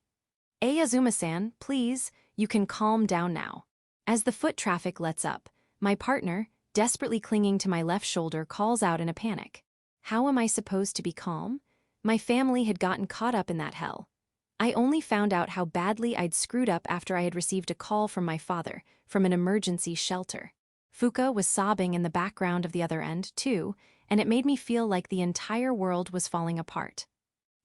Azuma-san, please, you can calm down now. As the foot traffic lets up, my partner, desperately clinging to my left shoulder, calls out in a panic. How am I supposed to be calm? My family had gotten caught up in that hell. I only found out how badly I'd screwed up after I had received a call from my father, from an emergency shelter. Fuka was sobbing in the background of the other end, too, and it made me feel like the entire world was falling apart.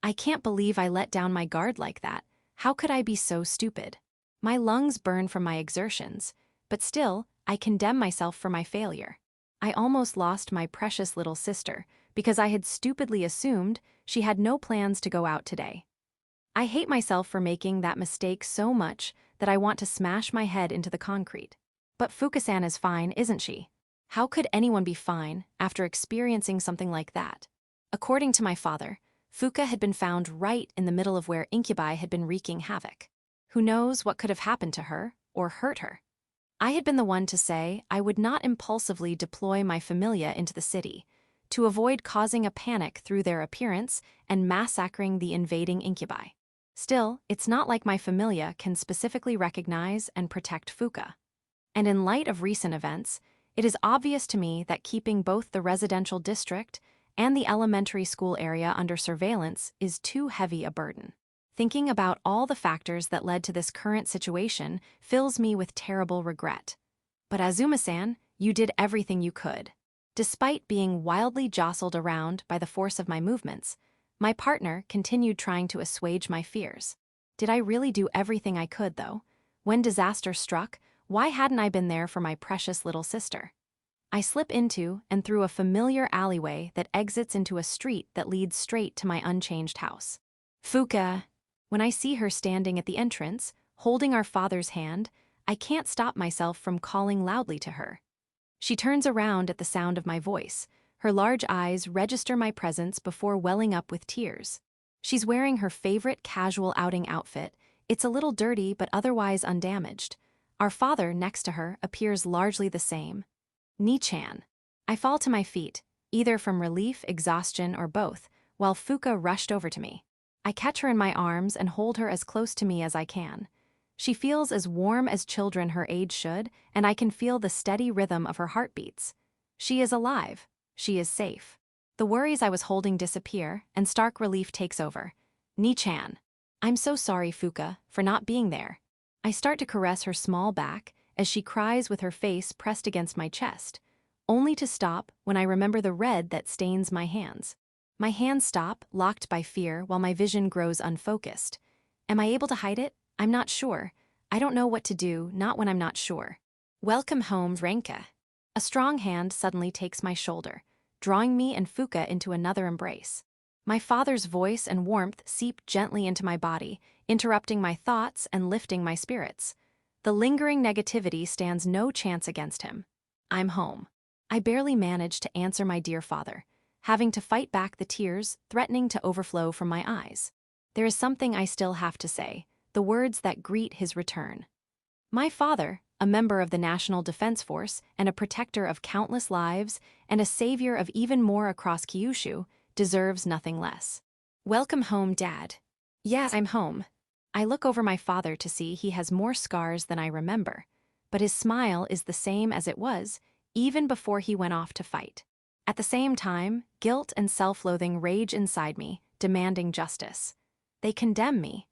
I can't believe I let down my guard like that. How could I be so stupid? My lungs burn from my exertions, but still, I condemn myself for my failure. I almost lost my precious little sister, because I had stupidly assumed she had no plans to go out today. I hate myself for making that mistake so much that I want to smash my head into the concrete. But Fuka-san is fine, isn't she? How could anyone be fine after experiencing something like that? According to my father, Fuka had been found right in the middle of where Incubi had been wreaking havoc. Who knows what could have happened to her or hurt her? I had been the one to say I would not impulsively deploy my familia into the city, to avoid causing a panic through their appearance and massacring the invading Incubi. Still, it's not like my familia can specifically recognize and protect Fuka. And in light of recent events, it is obvious to me that keeping both the residential district and the elementary school area under surveillance is too heavy a burden. Thinking about all the factors that led to this current situation fills me with terrible regret. But Azuma-san, you did everything you could. Despite being wildly jostled around by the force of my movements, My partner continued trying to assuage my fears. Did I really do everything I could, though? When disaster struck, why hadn't I been there for my precious little sister? I slip into and through a familiar alleyway that exits into a street that leads straight to my unchanged house. Fuka! When I see her standing at the entrance, holding our father's hand, I can't stop myself from calling loudly to her. She turns around at the sound of my voice. Her large eyes register my presence before welling up with tears. She's wearing her favorite casual outing outfit. It's a little dirty but otherwise undamaged. Our father, next to her, appears largely the same. Ni-chan. I fall to my feet, either from relief, exhaustion, or both, while Fuka rushed over to me. I catch her in my arms and hold her as close to me as I can. She feels as warm as children her age should, and I can feel the steady rhythm of her heartbeats. She is alive. She is safe. The worries I was holding disappear, and stark relief takes over. Ni-chan. I'm so sorry, Fuka, for not being there. I start to caress her small back as she cries with her face pressed against my chest, only to stop when I remember the red that stains my hands. My hands stop, locked by fear, while my vision grows unfocused. Am I able to hide it? I'm not sure. I don't know what to do, not when I'm not sure. Welcome home, Renka. A strong hand suddenly takes my shoulder, drawing me and Fuka into another embrace. My father's voice and warmth seep gently into my body, interrupting my thoughts and lifting my spirits. The lingering negativity stands no chance against him. I'm home. I barely manage to answer my dear father, having to fight back the tears threatening to overflow from my eyes. There is something I still have to say, the words that greet his return. My father, a member of the National Defense Force and a protector of countless lives and a savior of even more across Kyushu, deserves nothing less. Welcome home, Dad. Yes, I'm home. I look over my father to see he has more scars than I remember, but his smile is the same as it was, even before he went off to fight. At the same time, guilt and self-loathing rage inside me, demanding justice. They condemn me.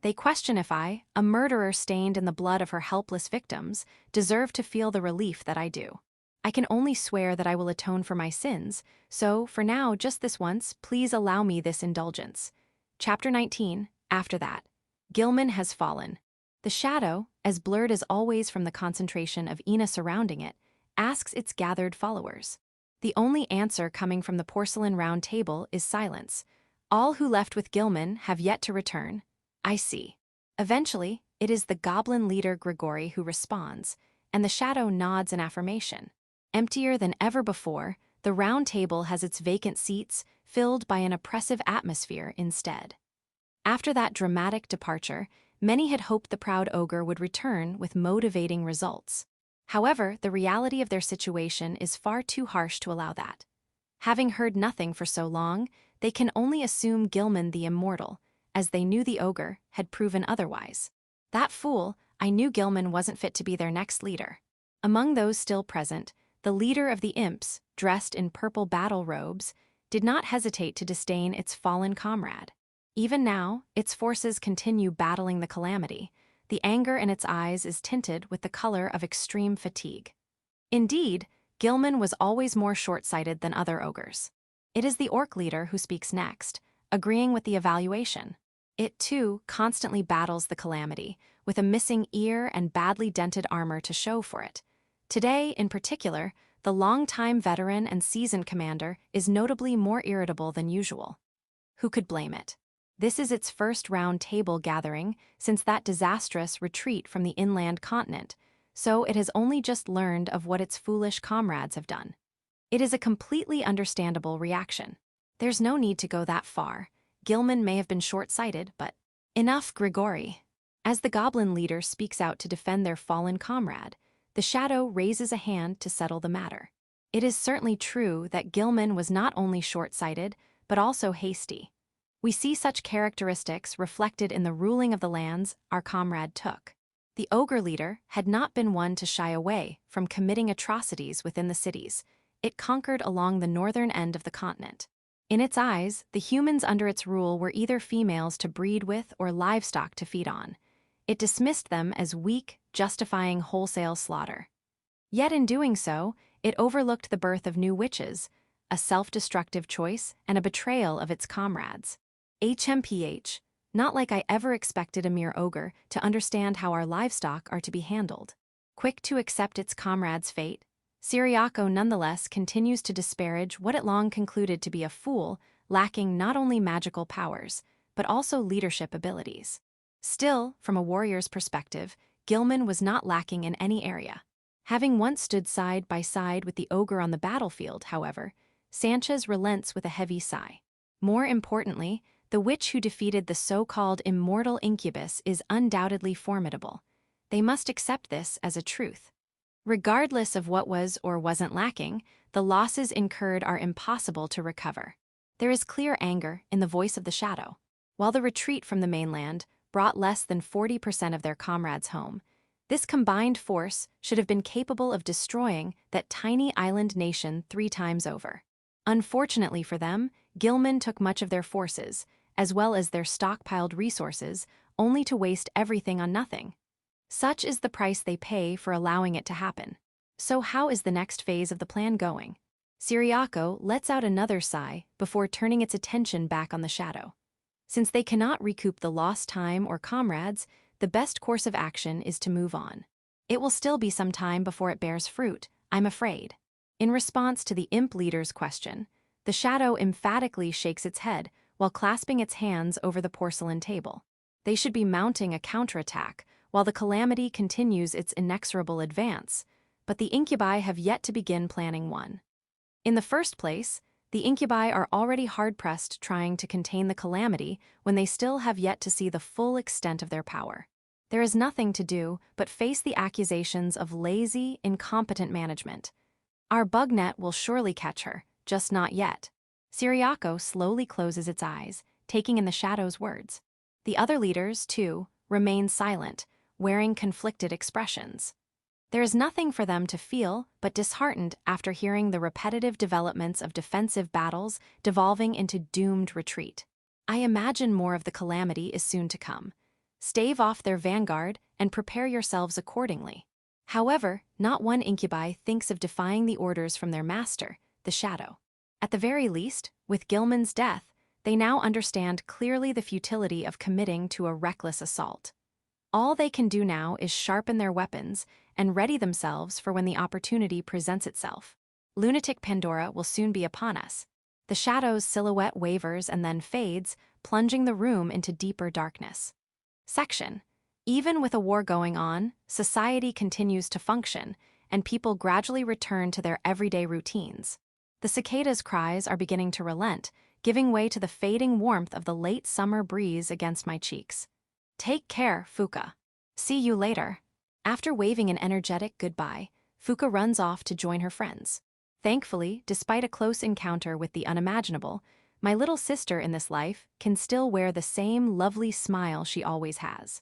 They question if I, a murderer stained in the blood of her helpless victims, deserve to feel the relief that I do. I can only swear that I will atone for my sins, so, for now, just this once, please allow me this indulgence. Chapter 19, after that. Gilman has fallen. The shadow, as blurred as always from the concentration of Ina surrounding it, asks its gathered followers. The only answer coming from the porcelain round table is silence. All who left with Gilman have yet to return. I see. Eventually, it is the goblin leader Grigori who responds, and the shadow nods in affirmation. Emptier than ever before, the round table has its vacant seats filled by an oppressive atmosphere instead. After that dramatic departure, many had hoped the proud ogre would return with motivating results. However, the reality of their situation is far too harsh to allow that. Having heard nothing for so long, they can only assume Gilman the immortal, as they knew the ogre had proven otherwise. That fool, I knew Gilman wasn't fit to be their next leader. Among those still present, the leader of the imps, dressed in purple battle robes, did not hesitate to disdain its fallen comrade. Even now, its forces continue battling the calamity. The anger in its eyes is tinted with the color of extreme fatigue. Indeed, Gilman was always more short-sighted than other ogres. It is the orc leader who speaks next, agreeing with the evaluation. It, too, constantly battles the calamity, with a missing ear and badly dented armor to show for it. Today, in particular, the longtime veteran and seasoned commander is notably more irritable than usual. Who could blame it? This is its first round table gathering since that disastrous retreat from the inland continent, so it has only just learned of what its foolish comrades have done. It is a completely understandable reaction. There's no need to go that far. Gilman may have been short-sighted, but enough, Grigori. As the goblin leader speaks out to defend their fallen comrade, the shadow raises a hand to settle the matter. It is certainly true that Gilman was not only short-sighted, but also hasty. We see such characteristics reflected in the ruling of the lands our comrade took. The ogre leader had not been one to shy away from committing atrocities within the cities. It conquered along the northern end of the continent. In its eyes, the humans under its rule were either females to breed with or livestock to feed on. It dismissed them as weak, justifying wholesale slaughter. Yet in doing so, it overlooked the birth of new witches, a self-destructive choice, and a betrayal of its comrades. HMPH, not like I ever expected a mere ogre to understand how our livestock are to be handled. Quick to accept its comrade's fate, Syriaco nonetheless continues to disparage what it long concluded to be a fool, lacking not only magical powers, but also leadership abilities. Still, from a warrior's perspective, Gilman was not lacking in any area. Having once stood side by side with the ogre on the battlefield, however, Sanchez relents with a heavy sigh. More importantly, the witch who defeated the so-called immortal Incubus is undoubtedly formidable. They must accept this as a truth. Regardless of what was or wasn't lacking, the losses incurred are impossible to recover. There is clear anger in the voice of the shadow. While the retreat from the mainland brought less than 40% of their comrades home, this combined force should have been capable of destroying that tiny island nation 3 times over. Unfortunately for them, Gilman took much of their forces, as well as their stockpiled resources, only to waste everything on nothing. Such is the price they pay for allowing it to happen. So how is the next phase of the plan going? Syriaco lets out another sigh before turning its attention back on the shadow. Since they cannot recoup the lost time or comrades, the best course of action is to move on. It will still be some time before it bears fruit, I'm afraid. In response to the imp leader's question, the shadow emphatically shakes its head while clasping its hands over the porcelain table. They should be mounting a counterattack while the calamity continues its inexorable advance, but the Incubi have yet to begin planning one. In the first place, the Incubi are already hard-pressed trying to contain the calamity when they still have yet to see the full extent of their power. There is nothing to do but face the accusations of lazy, incompetent management. Our bug net will surely catch her, just not yet. Syriaco slowly closes its eyes, taking in the shadow's words. The other leaders, too, remain silent, wearing conflicted expressions. There is nothing for them to feel but disheartened after hearing the repetitive developments of defensive battles devolving into doomed retreat. I imagine more of the calamity is soon to come. Stave off their vanguard and prepare yourselves accordingly. However, not one Incubi thinks of defying the orders from their master, the Shadow. At the very least, with Gilman's death, they now understand clearly the futility of committing to a reckless assault. All they can do now is sharpen their weapons and ready themselves for when the opportunity presents itself. Lunatic Pandora will soon be upon us. The shadow's silhouette wavers and then fades, plunging the room into deeper darkness. Section. Even with a war going on, society continues to function, and people gradually return to their everyday routines. The cicadas' cries are beginning to relent, giving way to the fading warmth of the late summer breeze against my cheeks. Take care, Fuka. See you later. After waving an energetic goodbye, Fuka runs off to join her friends. Thankfully, despite a close encounter with the unimaginable, my little sister in this life can still wear the same lovely smile she always has.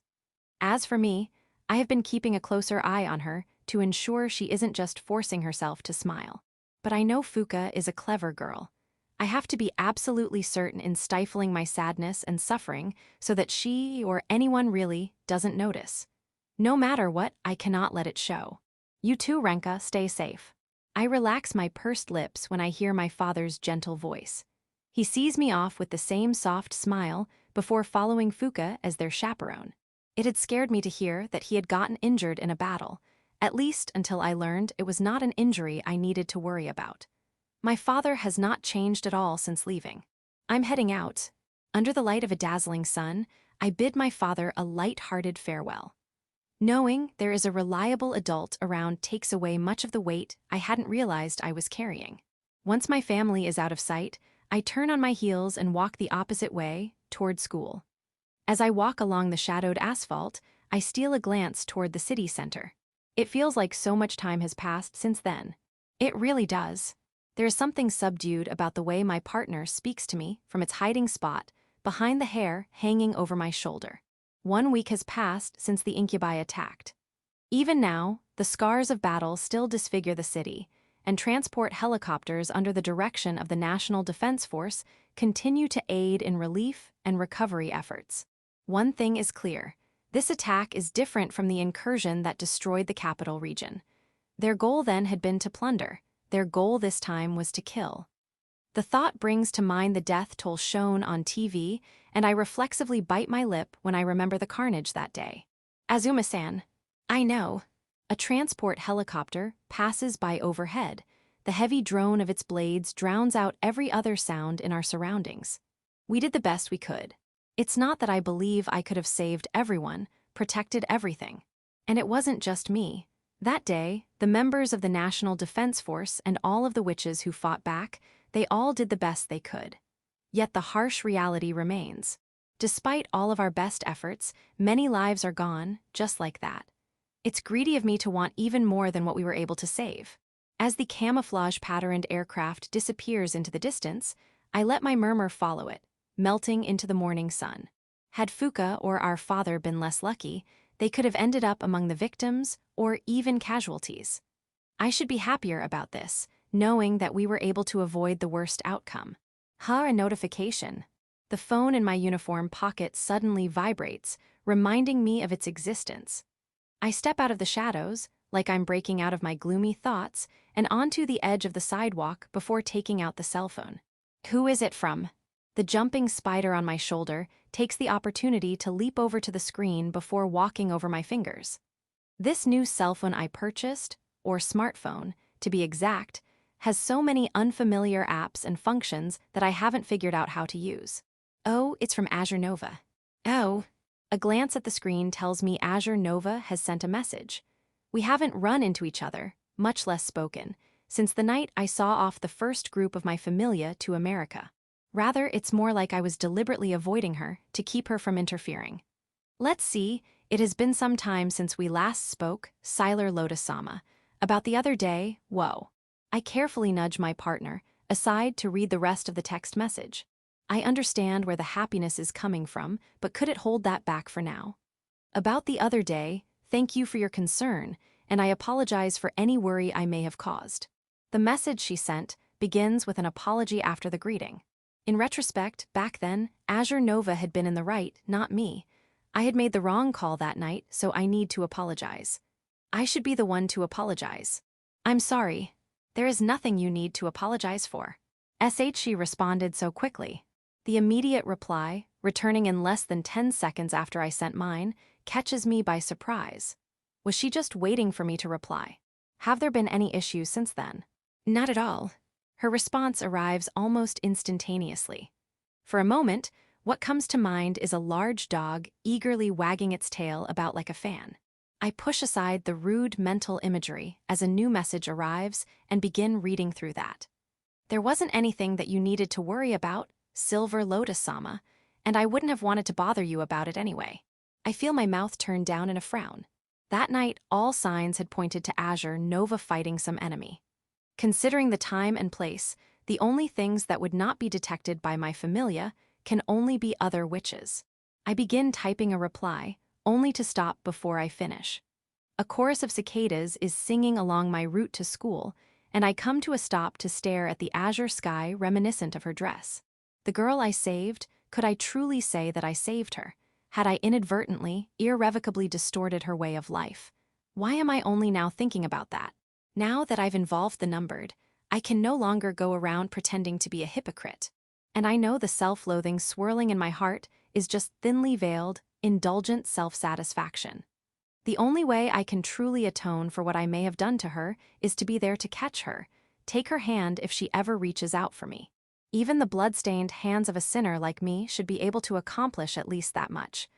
As for me, I have been keeping a closer eye on her to ensure she isn't just forcing herself to smile. But I know Fuka is a clever girl. I have to be absolutely certain in stifling my sadness and suffering so that she, or anyone really, doesn't notice. No matter what, I cannot let it show. You too, Renka, stay safe. I relax my pursed lips when I hear my father's gentle voice. He sees me off with the same soft smile before following Fuka as their chaperone. It had scared me to hear that he had gotten injured in a battle, at least until I learned it was not an injury I needed to worry about. My father has not changed at all since leaving. I'm heading out. Under the light of a dazzling sun, I bid my father a light-hearted farewell. Knowing there is a reliable adult around takes away much of the weight I hadn't realized I was carrying. Once my family is out of sight, I turn on my heels and walk the opposite way, toward school. As I walk along the shadowed asphalt, I steal a glance toward the city center. It feels like so much time has passed since then. It really does. There is something subdued about the way my partner speaks to me from its hiding spot, behind the hair hanging over my shoulder. 1 week has passed since the Incubi attacked. Even now, the scars of battle still disfigure the city, and transport helicopters under the direction of the National Defense Force continue to aid in relief and recovery efforts. One thing is clear. This attack is different from the incursion that destroyed the capital region. Their goal then had been to plunder. Their goal this time was to kill. The thought brings to mind the death toll shown on TV, and I reflexively bite my lip when I remember the carnage that day. Azuma-san. I know. A transport helicopter passes by overhead. The heavy drone of its blades drowns out every other sound in our surroundings. We did the best we could. It's not that I believe I could have saved everyone, protected everything. And it wasn't just me. That day, the members of the National Defense Force and all of the witches who fought back, they all did the best they could. Yet the harsh reality remains. Despite all of our best efforts, many lives are gone, just like that. It's greedy of me to want even more than what we were able to save. As the camouflage-patterned aircraft disappears into the distance, I let my murmur follow it, melting into the morning sun. Had Fuka or our father been less lucky, they could have ended up among the victims or even casualties. I should be happier about this, knowing that we were able to avoid the worst outcome. A notification. The phone in my uniform pocket suddenly vibrates, reminding me of its existence. I step out of the shadows, like I'm breaking out of my gloomy thoughts, and onto the edge of the sidewalk before taking out the cell phone. Who is it from? The jumping spider on my shoulder takes the opportunity to leap over to the screen before walking over my fingers. This new cell phone I purchased, or smartphone, to be exact, has so many unfamiliar apps and functions that I haven't figured out how to use. Oh, it's from Azure Nova. Oh. A glance at the screen tells me Azure Nova has sent a message. We haven't run into each other, much less spoken, since the night I saw off the first group of my familia to America. Rather, it's more like I was deliberately avoiding her to keep her from interfering. Let's see, it has been some time since we last spoke, Siler Lotus-sama. About the other day, whoa. I carefully nudge my partner aside to read the rest of the text message. I understand where the happiness is coming from, but could it hold that back for now? About the other day, thank you for your concern, and I apologize for any worry I may have caused. The message she sent begins with an apology after the greeting. In retrospect, back then, Azure Nova had been in the right, not me. I had made the wrong call that night, so I need to apologize. I should be the one to apologize. I'm sorry. There is nothing you need to apologize for. She responded so quickly. The immediate reply, returning in less than 10 seconds after I sent mine, catches me by surprise. Was she just waiting for me to reply? Have there been any issues since then? Not at all. Her response arrives almost instantaneously. For a moment, what comes to mind is a large dog eagerly wagging its tail about like a fan. I push aside the rude mental imagery as a new message arrives and begin reading through that. There wasn't anything that you needed to worry about, Silver Lotus-sama, and I wouldn't have wanted to bother you about it anyway. I feel my mouth turn down in a frown. That night, all signs had pointed to Azure Nova fighting some enemy. Considering the time and place, the only things that would not be detected by my familia can only be other witches. I begin typing a reply, only to stop before I finish. A chorus of cicadas is singing along my route to school, and I come to a stop to stare at the azure sky reminiscent of her dress. The girl I saved, could I truly say that I saved her? Had I inadvertently, irrevocably distorted her way of life? Why am I only now thinking about that? Now that I've involved the numbered, I can no longer go around pretending to be a hypocrite. And I know the self-loathing swirling in my heart is just thinly veiled, indulgent self-satisfaction. The only way I can truly atone for what I may have done to her is to be there to catch her, take her hand if she ever reaches out for me. Even the blood-stained hands of a sinner like me should be able to accomplish at least that much.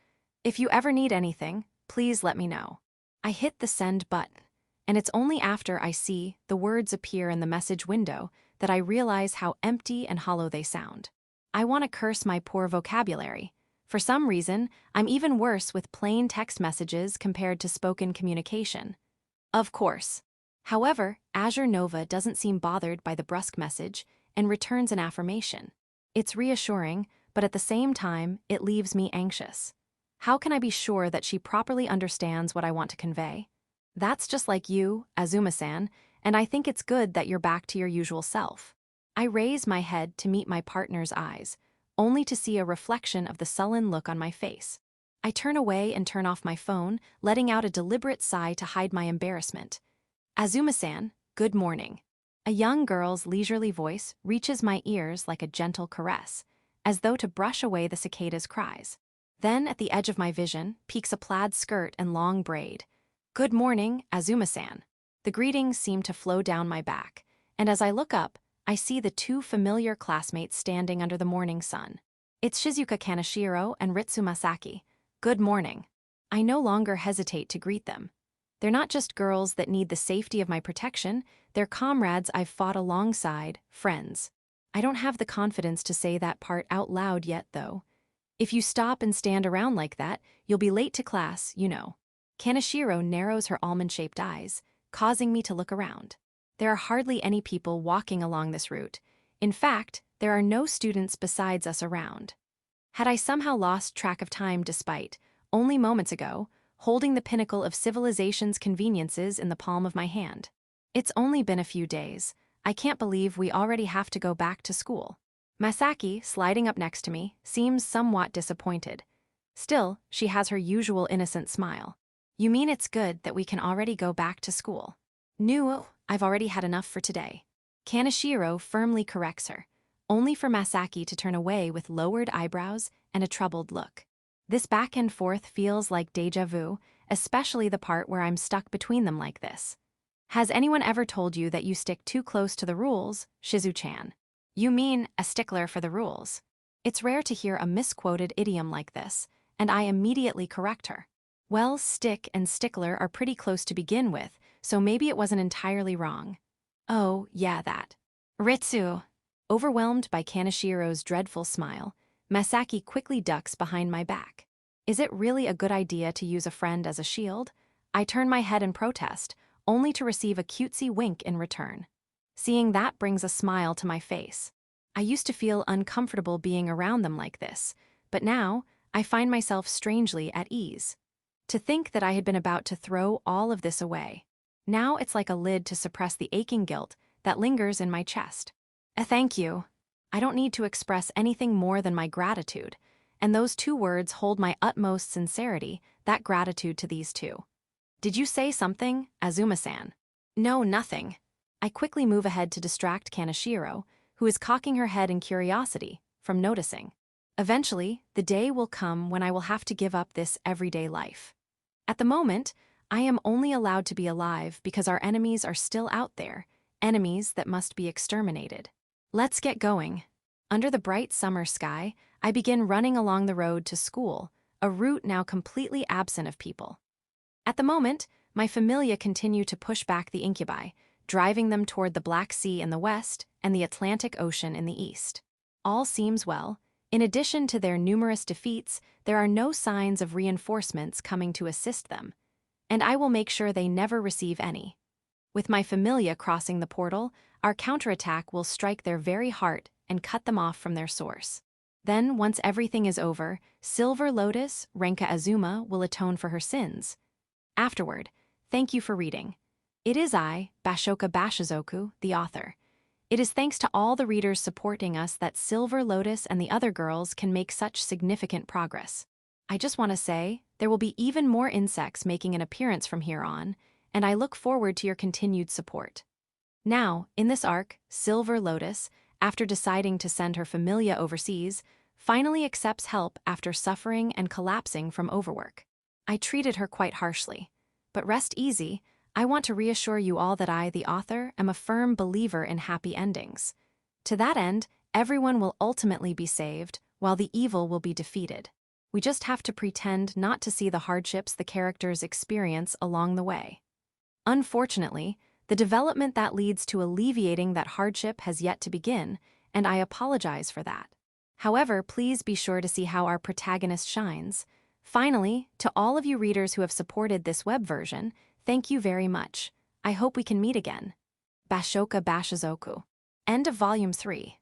If you ever need anything, please let me know. I hit the send button, and it's only after I see the words appear in the message window that I realize how empty and hollow they sound. I want to curse my poor vocabulary. For some reason, I'm even worse with plain text messages compared to spoken communication. Of course. However, Azure Nova doesn't seem bothered by the brusque message and returns an affirmation. It's reassuring, but at the same time, it leaves me anxious. How can I be sure that she properly understands what I want to convey? That's just like you, Azuma-san, and I think it's good that you're back to your usual self. I raise my head to meet my partner's eyes, only to see a reflection of the sullen look on my face. I turn away and turn off my phone, letting out a deliberate sigh to hide my embarrassment. Azuma-san, good morning. A young girl's leisurely voice reaches my ears like a gentle caress, as though to brush away the cicada's cries. Then, at the edge of my vision, peeks a plaid skirt and long braid. "Good morning, Azuma-san." The greetings seem to flow down my back, and as I look up, I see the two familiar classmates standing under the morning sun. It's Shizuka Kaneshiro and Ritsu Masaki. Good morning. I no longer hesitate to greet them. They're not just girls that need the safety of my protection, they're comrades I've fought alongside, friends. I don't have the confidence to say that part out loud yet, though. If you stop and stand around like that, you'll be late to class, you know. Kaneshiro narrows her almond-shaped eyes, causing me to look around. There are hardly any people walking along this route. In fact, there are no students besides us around. Had I somehow lost track of time despite, only moments ago, holding the pinnacle of civilization's conveniences in the palm of my hand? It's only been a few days. I can't believe we already have to go back to school. Masaki, sliding up next to me, seems somewhat disappointed. Still, she has her usual innocent smile. You mean it's good that we can already go back to school? No, I've already had enough for today. Kaneshiro firmly corrects her, only for Masaki to turn away with lowered eyebrows and a troubled look. This back and forth feels like déjà vu, especially the part where I'm stuck between them like this. Has anyone ever told you that you stick too close to the rules, Shizu-chan? You mean a stickler for the rules. It's rare to hear a misquoted idiom like this, and I immediately correct her. Well, stick and stickler are pretty close to begin with, so maybe it wasn't entirely wrong. Oh, yeah, that. Ritsu. Overwhelmed by Kaneshiro's dreadful smile, Masaki quickly ducks behind my back. Is it really a good idea to use a friend as a shield? I turn my head in protest, only to receive a cutesy wink in return. Seeing that brings a smile to my face. I used to feel uncomfortable being around them like this, but now I find myself strangely at ease. To think that I had been about to throw all of this away. Now it's like a lid to suppress the aching guilt that lingers in my chest. Thank you. I don't need to express anything more than my gratitude, and those two words hold my utmost sincerity, that gratitude to these two. Did you say something, Azuma-san? No, nothing. I quickly move ahead to distract Kaneshiro, who is cocking her head in curiosity, from noticing. Eventually, the day will come when I will have to give up this everyday life. At the moment, I am only allowed to be alive because our enemies are still out there, enemies that must be exterminated. Let's get going. Under the bright summer sky, I begin running along the road to school, a route now completely absent of people. At the moment, my familia continue to push back the Incubi, driving them toward the Black Sea in the west and the Atlantic Ocean in the east. All seems well. In addition to their numerous defeats, there are no signs of reinforcements coming to assist them, and I will make sure they never receive any. With my familia crossing the portal, our counterattack will strike their very heart and cut them off from their source. Then, once everything is over, Silver Lotus, Renka Azuma, will atone for her sins. Afterward, thank you for reading. It is I, Bashoka Bashizoku, the author. It is thanks to all the readers supporting us that Silver Lotus and the other girls can make such significant progress. I just want to say, there will be even more insects making an appearance from here on, and I look forward to your continued support. Now, in this arc, Silver Lotus, after deciding to send her familia overseas, finally accepts help after suffering and collapsing from overwork. I treated her quite harshly, but rest easy. I want to reassure you all that I, the author, am a firm believer in happy endings. To that end, everyone will ultimately be saved, while the evil will be defeated. We just have to pretend not to see the hardships the characters experience along the way. Unfortunately, the development that leads to alleviating that hardship has yet to begin, and I apologize for that. However, please be sure to see how our protagonist shines. Finally, to all of you readers who have supported this web version, thank you very much. I hope we can meet again. Bashoka Bashizoku. End of Volume 3.